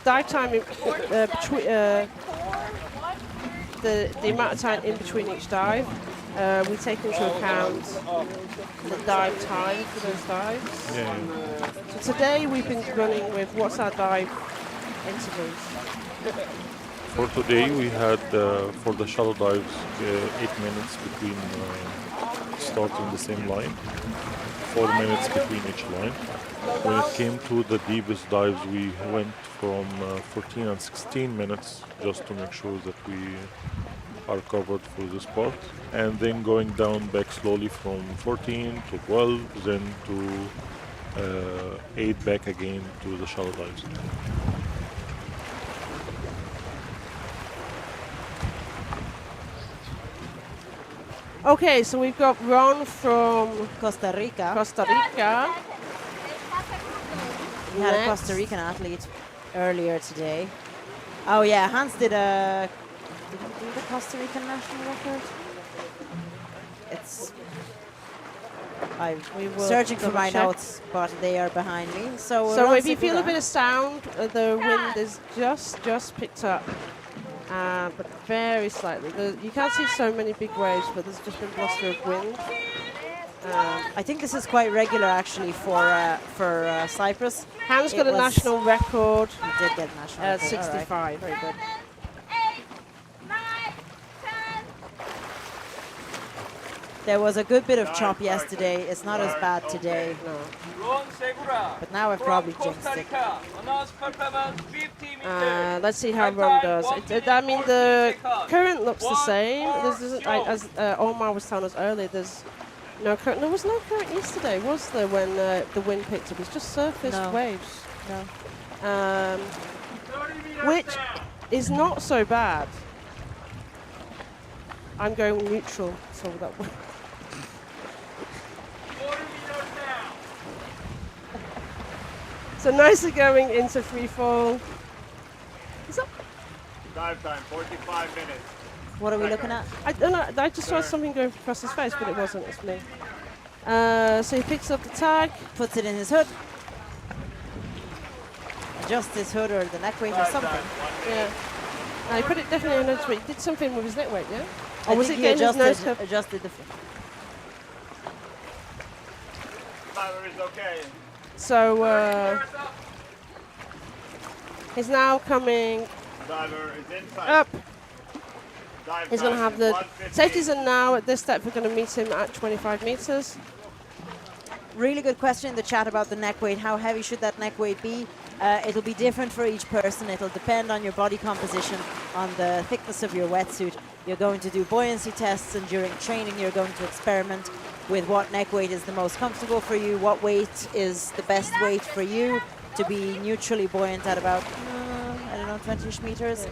dive time between the amount of time in between each dive. We take into account the dive time for those dives. Yeah. So today we've been running with what's our dive intervals. For today, we had for the shallow dives 8 minutes between starting the same line, 4 minutes between each line. When it came to the deepest dives, we went from 14 and 16 minutes just to make sure that we are covered for this part, and then going down back slowly from 14 to 12, then to 8 back again to the shallow dives. Okay, so we've got Ron from Costa Rica. We had a Costa Rican athlete earlier today. Oh yeah, Hans did he do the Costa Rican national record? I'm searching for my notes, but they are behind me. So if you feel a bit of sound, the wind is just picked up, but very slightly. You can't see so many big waves, but there's just been bluster of wind. I think this is quite regular actually for Cyprus. Hans got a national record. He did get a national record. 65. Right. Very good. There was a good bit of chop yesterday. It's not as bad today. No. But now I've probably jinxed it. Let's see how Ron does. I mean, the current looks the same. As Omar was telling us earlier, there was no current yesterday, was there, when the wind picked up? It's just surface waves. No. Which is not so bad. I'm going neutral, so that way. So nicely going into free fall. Dive time, 45 minutes. What are we looking at? I don't know. I just saw something go across his face, but it wasn't. It's me. So he picks up the tag, puts it in his hood. Adjusts his hood or the neck weight or something. Yeah. No, he put it definitely in his nose weight. He did something with his neck weight, yeah? Or was it getting his nose cup? Adjusted the. Diver is okay. So he's now coming up. He's going to have the safeties, and now at this step we're going to meet him at 25 meters. Really good question in the chat about the neck weight. How heavy should that neck weight be? It'll be different for each person. It'll depend on your body composition, on the thickness of your wetsuit. You're going to do buoyancy tests, and during training you're going to experiment with what neck weight is the most comfortable for you, what weight is the best weight for you to be neutrally buoyant at about, 20-ish meters.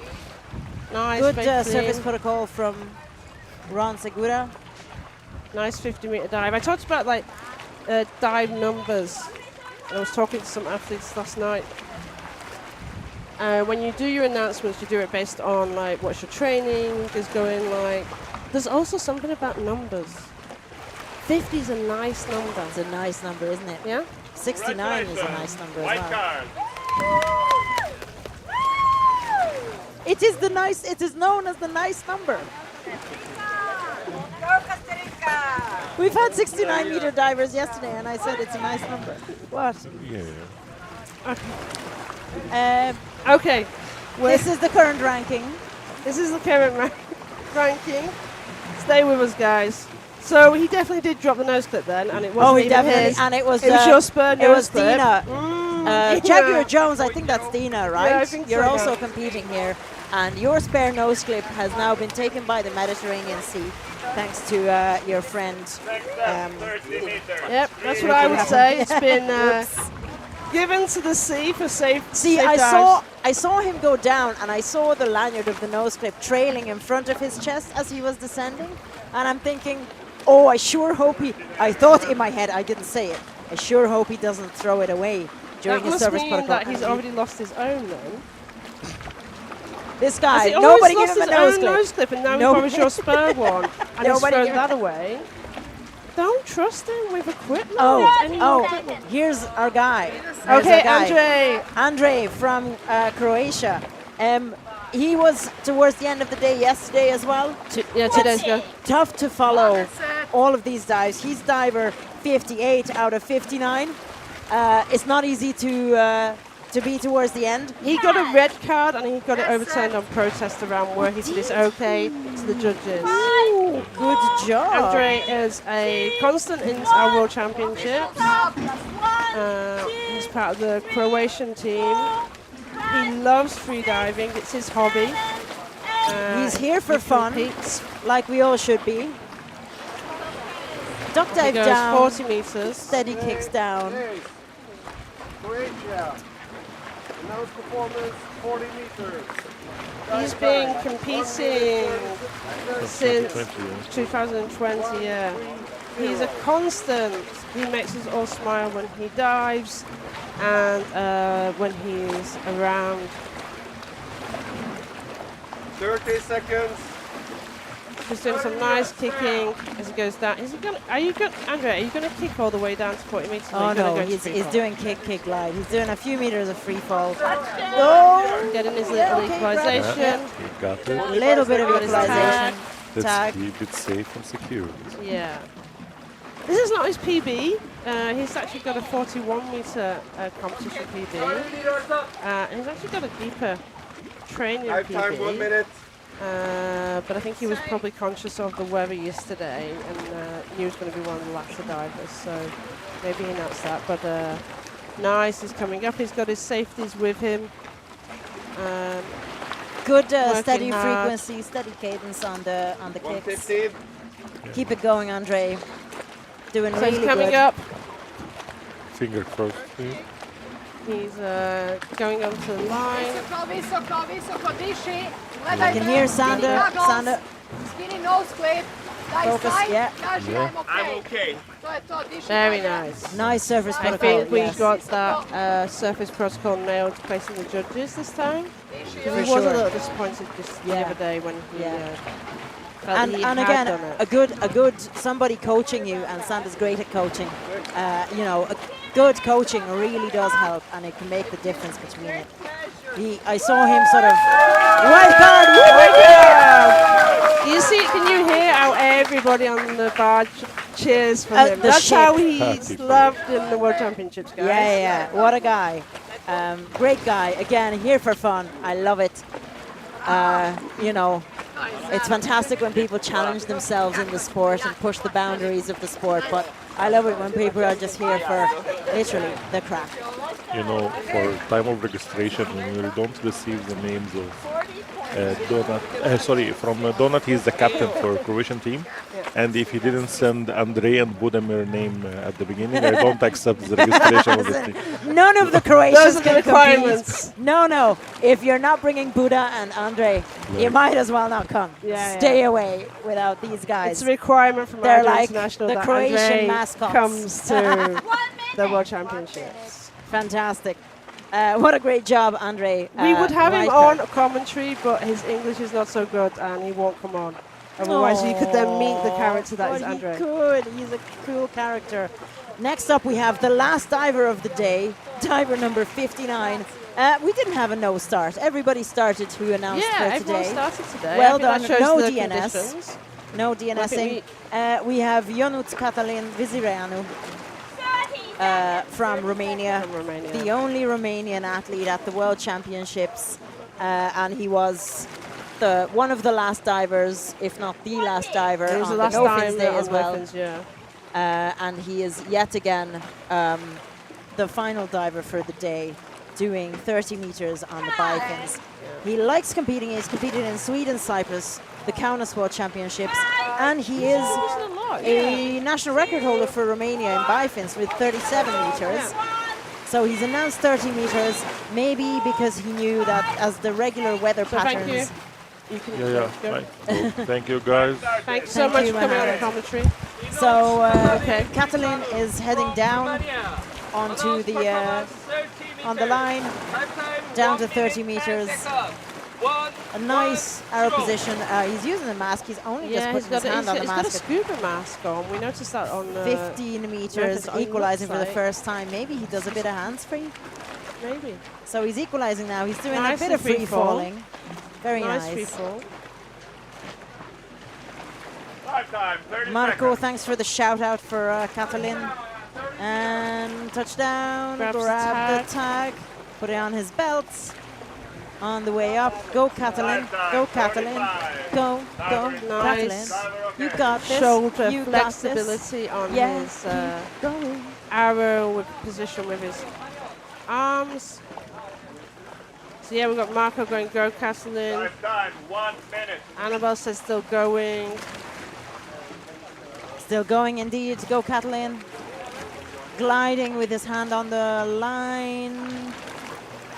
Nice. Good service protocol from Ron Segura. Nice 50-meter dive. I talked about dive numbers. I was talking to some athletes last night. When you do your announcements, you do it based on what's your training is going like. There's also something about numbers. 50 is a nice number. It's a nice number, isn't it? Yeah. 69 is a nice number as well. It is the nice. It is known as the nice number. We've had 69-meter divers yesterday, and I said it's a nice number. What? Yeah. Okay. Okay. This is the current ranking. This is the current ranking. Stay with us, guys. So he definitely did drop the nose clip then, and it wasn't even his. And it was your spur nose It was clip. Dina. Jaguar Jones, I think that's Dina, right? Yeah, I think You're so, also yeah. competing here, and your spare nose clip has now been taken by the Mediterranean Sea, thanks to your friend. Yep, that's what I would say. It's been given to the sea for safe. See, safe I dives. saw him go down, and I saw the lanyard of the nose clip trailing in front of his chest as he was descending, and I'm thinking, oh, I sure hope he. I thought in my head, I didn't say it. I sure hope he doesn't throw it away during his service protocol. That he's already lost his own then. This guy, Has he nobody always give him a lost his own nose nose clip, and now he Nobody- borrows your spur one, and he's Nobody thrown give that him- away. Don't trust him with equipment. Oh, here's our guy. Okay, Andre. Andre from Croatia. He was towards the end of the day yesterday as well. 2 days ago. Tough to follow all of these dives. He's diver 58 out of 59. It's not easy to be towards the end. He got a red card and he got it overturned on protest around where he said it's okay to the judges. Ooh, good job. Andre is a constant in our World Championships. He's part of the Croatian team. He loves freediving, it's his hobby. He's here for fun, competes. like we all should be. Duck He dive goes down, 40 meters. steady kicks down. Croatia. Nose performance, 40 meters. He's been competing since 2020, yeah. He's a constant. He makes us all smile when he dives and when he's around. 30 seconds. He's doing some nice kicking as he goes down. Is he gonna? Are you going, Andrea? Are you going to kick all the way down to 40 meters? Oh no, he's doing kick, glide. He's doing a few meters of free fall. Oh, getting his little equalization. Yeah, he got it. A little bit of equalization. Let's Tag. keep it safe and secure. Yeah. This is not his PB. He's actually got a 41-meter competition PB. He's actually got a deeper training Time, 1 PB. minute. But I think he was probably conscious of the weather yesterday and knew he was going to be one of the latter divers, so maybe he noticed that. But nice, he's coming up. He's got his safeties with him. Good steady Working hard. frequency, steady cadence on the kicks. 150. Keep it going, Andre. Doing So really he's coming good. up. Finger crossed. He's going onto the line. Visoko, visoko, visoko diši. I can hear Sander. Sander. Skini nose clip. Daj Focus, staj. yeah. Kaži, Yeah. I'm okay. To je to, diši. Very nice. Nice surface I protocol. think we yes. got that surface protocol nailed to placing the judges this time. For He was sure. a little disappointed just the other day when he felt And, that he and had again, done it. a good somebody coaching you, and Sander's great at coaching. You know, a good coaching really does help, and it can make the difference between it. I saw him sort of wild card. You see, can you hear how everybody on the bar cheers for him? The That's ship. how he's loved in the World Championships, guys. Yeah. What a guy. Great guy. Again, here for fun. I love it. You know, it's fantastic when people challenge themselves in the sport and push the boundaries of the sport, but I love it when people are just here for literally the crack. You know, for time of registration, we don't receive the names of Donat. From Donat, he's the captain for Croatian team. And if he didn't send Andre and Budimir name at the beginning, I don't accept the registration of the team. None of the Croatians Those are the can requirements. compete. No. If you're not bringing Buda and Andre, you might as well not come. Yeah, Stay away without these guys. It's a requirement from They're AIDA like International the that Croatian Andre mascots. comes to the World Championships. Fantastic. What a great job, Andre. We would have him Riker. on commentary, but his English is not so good and he won't come on. Otherwise, you could then meet the character that is But Andre. He could. He's a cool character. Next up, we have the last diver of the day, diver number 59. We didn't have a no start. Everybody started who announced for today. Everyone started today. Well done. That shows No the DNS. conditions. No DNSing. We have Ionuț Cătălin Vizireanu from Romania. The only Romanian athlete at the World Championships. And he was one of the last divers, if not the last diver, It was on the last the no-fins time day on as well. no-fins, yeah. And he is yet again the final diver for the day, doing 30 meters on the bifins. He likes competing. He's competed in Sweden, Cyprus, the Kaunas World Championships, and he is a national record holder for Romania in bifins with 37 meters. So he's announced 30 meters, maybe because he knew that as the regular weather patterns. Right. So, thank you, guys. Thanks so much for coming on the commentary. So Cătălin is heading down onto the on the line, down to 30 meters. A nice arrow position. He's using the mask. He's only just putting his hand on the mask. He's got a scuba mask on. We noticed that on 15 meters, equalizing for the first time. Maybe he does a bit of hands free. Maybe. So he's equalizing now. He's doing Nice a bit of free free fall. falling. Very Nice nice. free fall. Marco, thanks for the shout out for Cătălin. And touchdown, grab the tag, put it on his belt. On the way up, go Cătălin, go Cătălin, go, Nice. Cătălin. You got this. Shoulder You got this. flexibility on Yeah, his keep going. arrow with position with his arms. So yeah, we've got Marco going go Cătălin. Time, 1 minute. Annabelle says still going. Still going indeed, go Cătălin. Gliding with his hand on the line.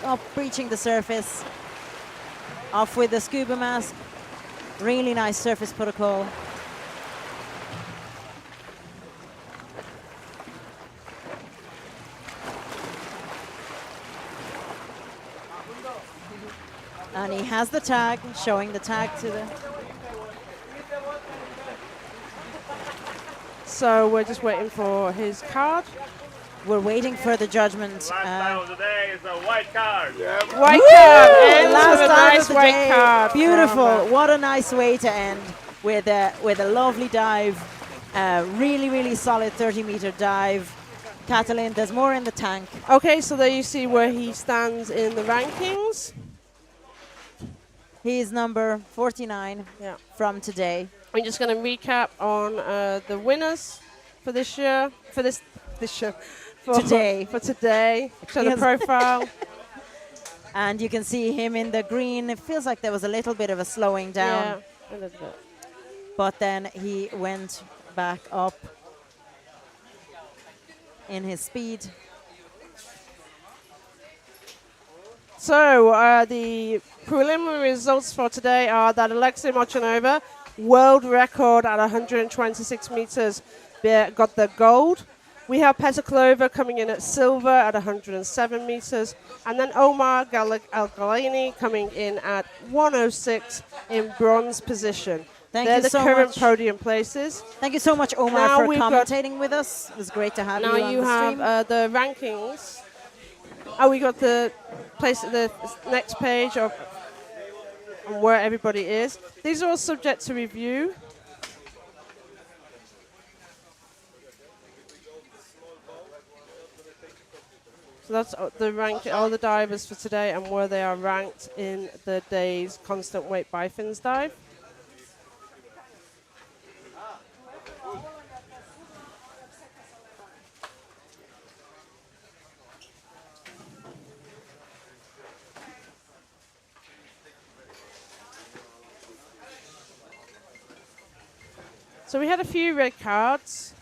Up, breaching the surface. Off with the scuba mask. Really nice surface protocol. And he has the tag, showing the tag to the... So we're just waiting for his card. We're waiting for the judgment. Last of the day is a white card. White Woo! card. Ends Last with a time nice of the white day. card. Beautiful. What a nice way to end with a lovely dive. Really, really solid 30-meter dive. Cătălin, there's more in the tank. Okay, so there you see where he stands in the rankings. He's number 49 from today. I'm just going to recap on the winners for this year. For this year. For Today. For today. Show the Yes. profile. And you can see him in the green. It feels like there was a little bit of a slowing down. Yeah, a little bit. But then he went back up in his speed. So the preliminary results for today are that Alexey Molchanov, world record at 126 meters, got the gold. We have Petar Klovar coming in at silver at 107 meters, and then Omar Ghailani coming in at 106 in bronze position. They're you the so current much. podium places. Thank you so much, Omar, Now for we've got- commentating with us. It was great to have Now you on you the have stream. the rankings. Oh, we got the place, the next page of where everybody is. These are all subject to review. So that's the rank, all the divers for today and where they are ranked in the day's constant weight bifins dive. So we had a few red cards,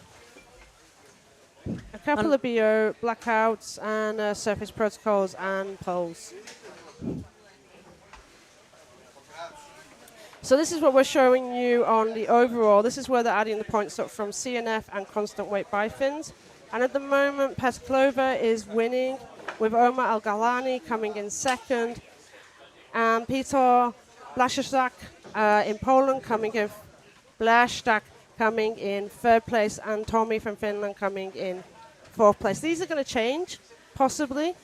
a couple of BO blackouts, and surface protocols and poles. So this is what we're showing you on the overall. This is where they're adding the points up from CNF and constant weight bifins. And at the moment, Petar Klovar is winning, with Omer Ghailani coming in second, and Piotr Błaszczak in Poland coming in third place, and Tommy from Finland coming in 4th place. These are going to change, possibly.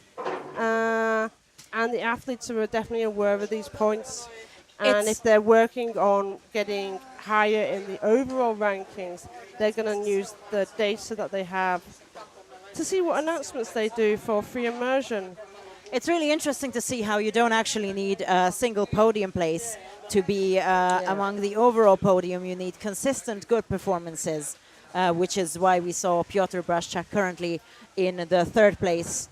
And the athletes are definitely aware of these points. And if they're working on getting higher in the overall rankings, they're going to use the data that they have to see what announcements they do for free immersion. It's really interesting to see how you don't actually need a single podium place to be among the overall podium. You need consistent good performances, which is why we saw Piotr Błaszczak currently in the 3rd place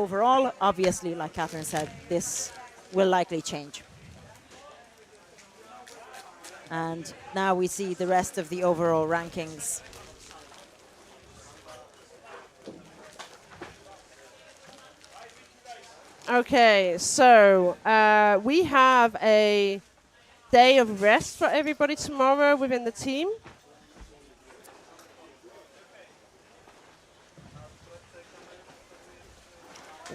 overall. Obviously, like Catherine said, this will likely change. And now we see the rest of the overall rankings. Okay, so we have a day of rest for everybody tomorrow within the team.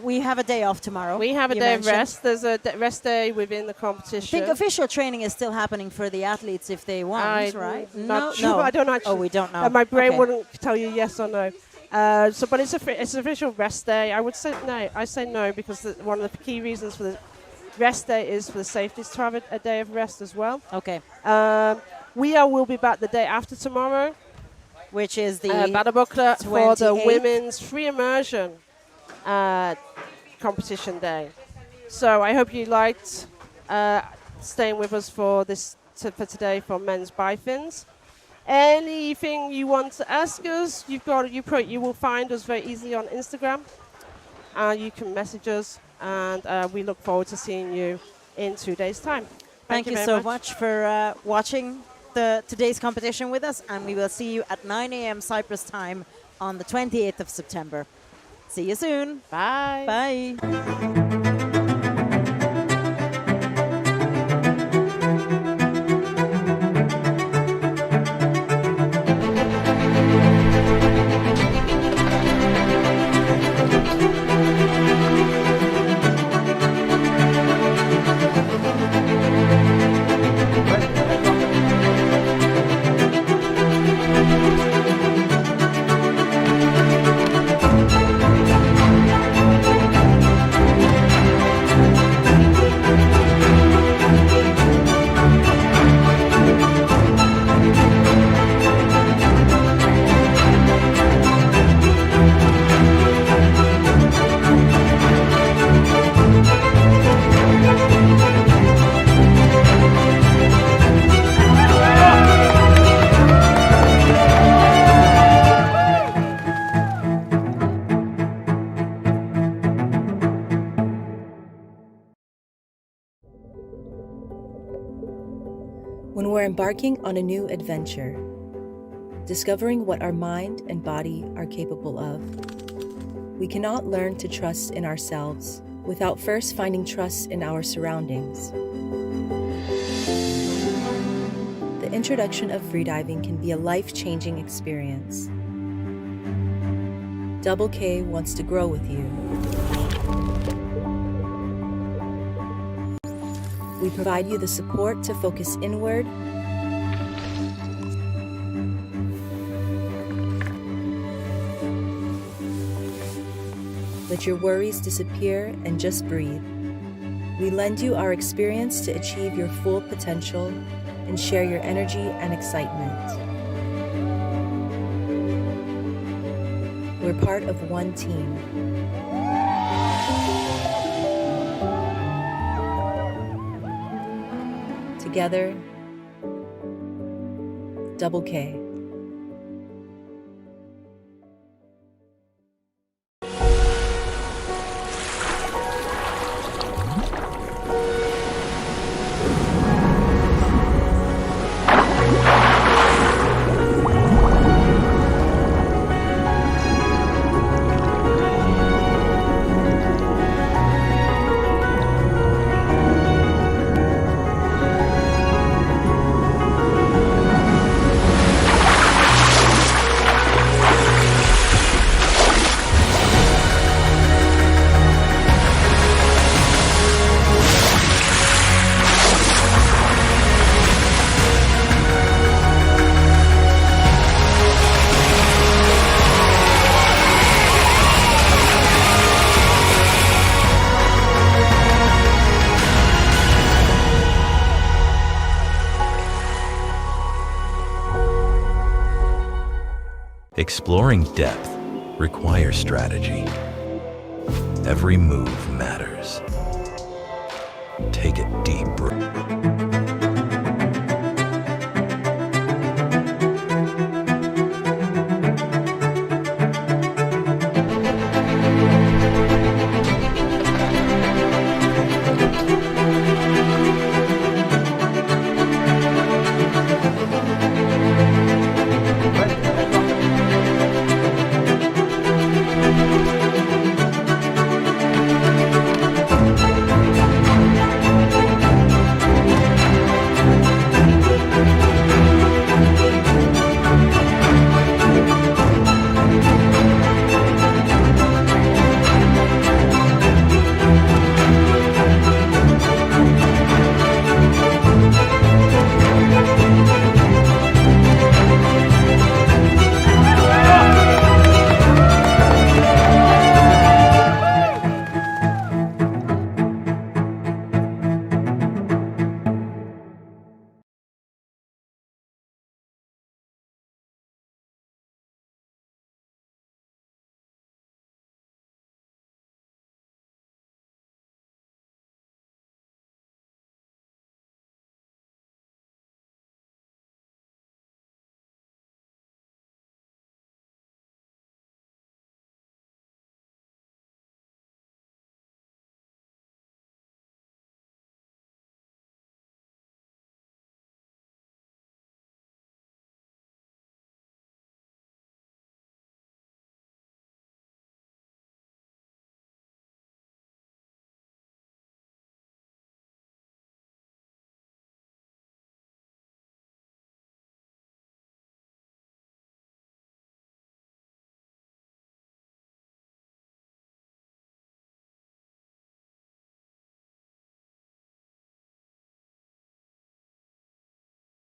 We have a day off tomorrow. We have a day of rest. There's a rest day within the competition. I think official training is still happening for the athletes if they want, right? Not sure. I don't actually. Oh, we don't know. My brain wouldn't tell you yes or no. But it's an official rest day. I would say no. I say no because one of the key reasons for the rest day is for the safeties to have a day of rest as well. Okay. Will be back the day after tomorrow, which is the Badabokla for the women's free immersion competition day. So I hope you liked staying with us for for today for men's Bifins. Anything you want to ask us, you will find us very easily on Instagram. You can message us, and we look forward to seeing you in 2 days' time. Thank you so much for watching today's competition with us, and we will see you at 9 a.m. Cyprus time on the 28th of September. See you soon. Bye. Bye. When we're embarking on a new adventure, discovering what our mind and body are capable of, we cannot learn to trust in ourselves without first finding trust in our surroundings. The introduction of freediving can be a life-changing experience. Double K wants to grow with you. We provide you the support to focus inward, let your worries disappear and just breathe. We lend you our experience to achieve your full potential and share your energy and excitement. We're part of one team. Together, Double K. Exploring depth requires strategy. Every move matters. Take a deep breath.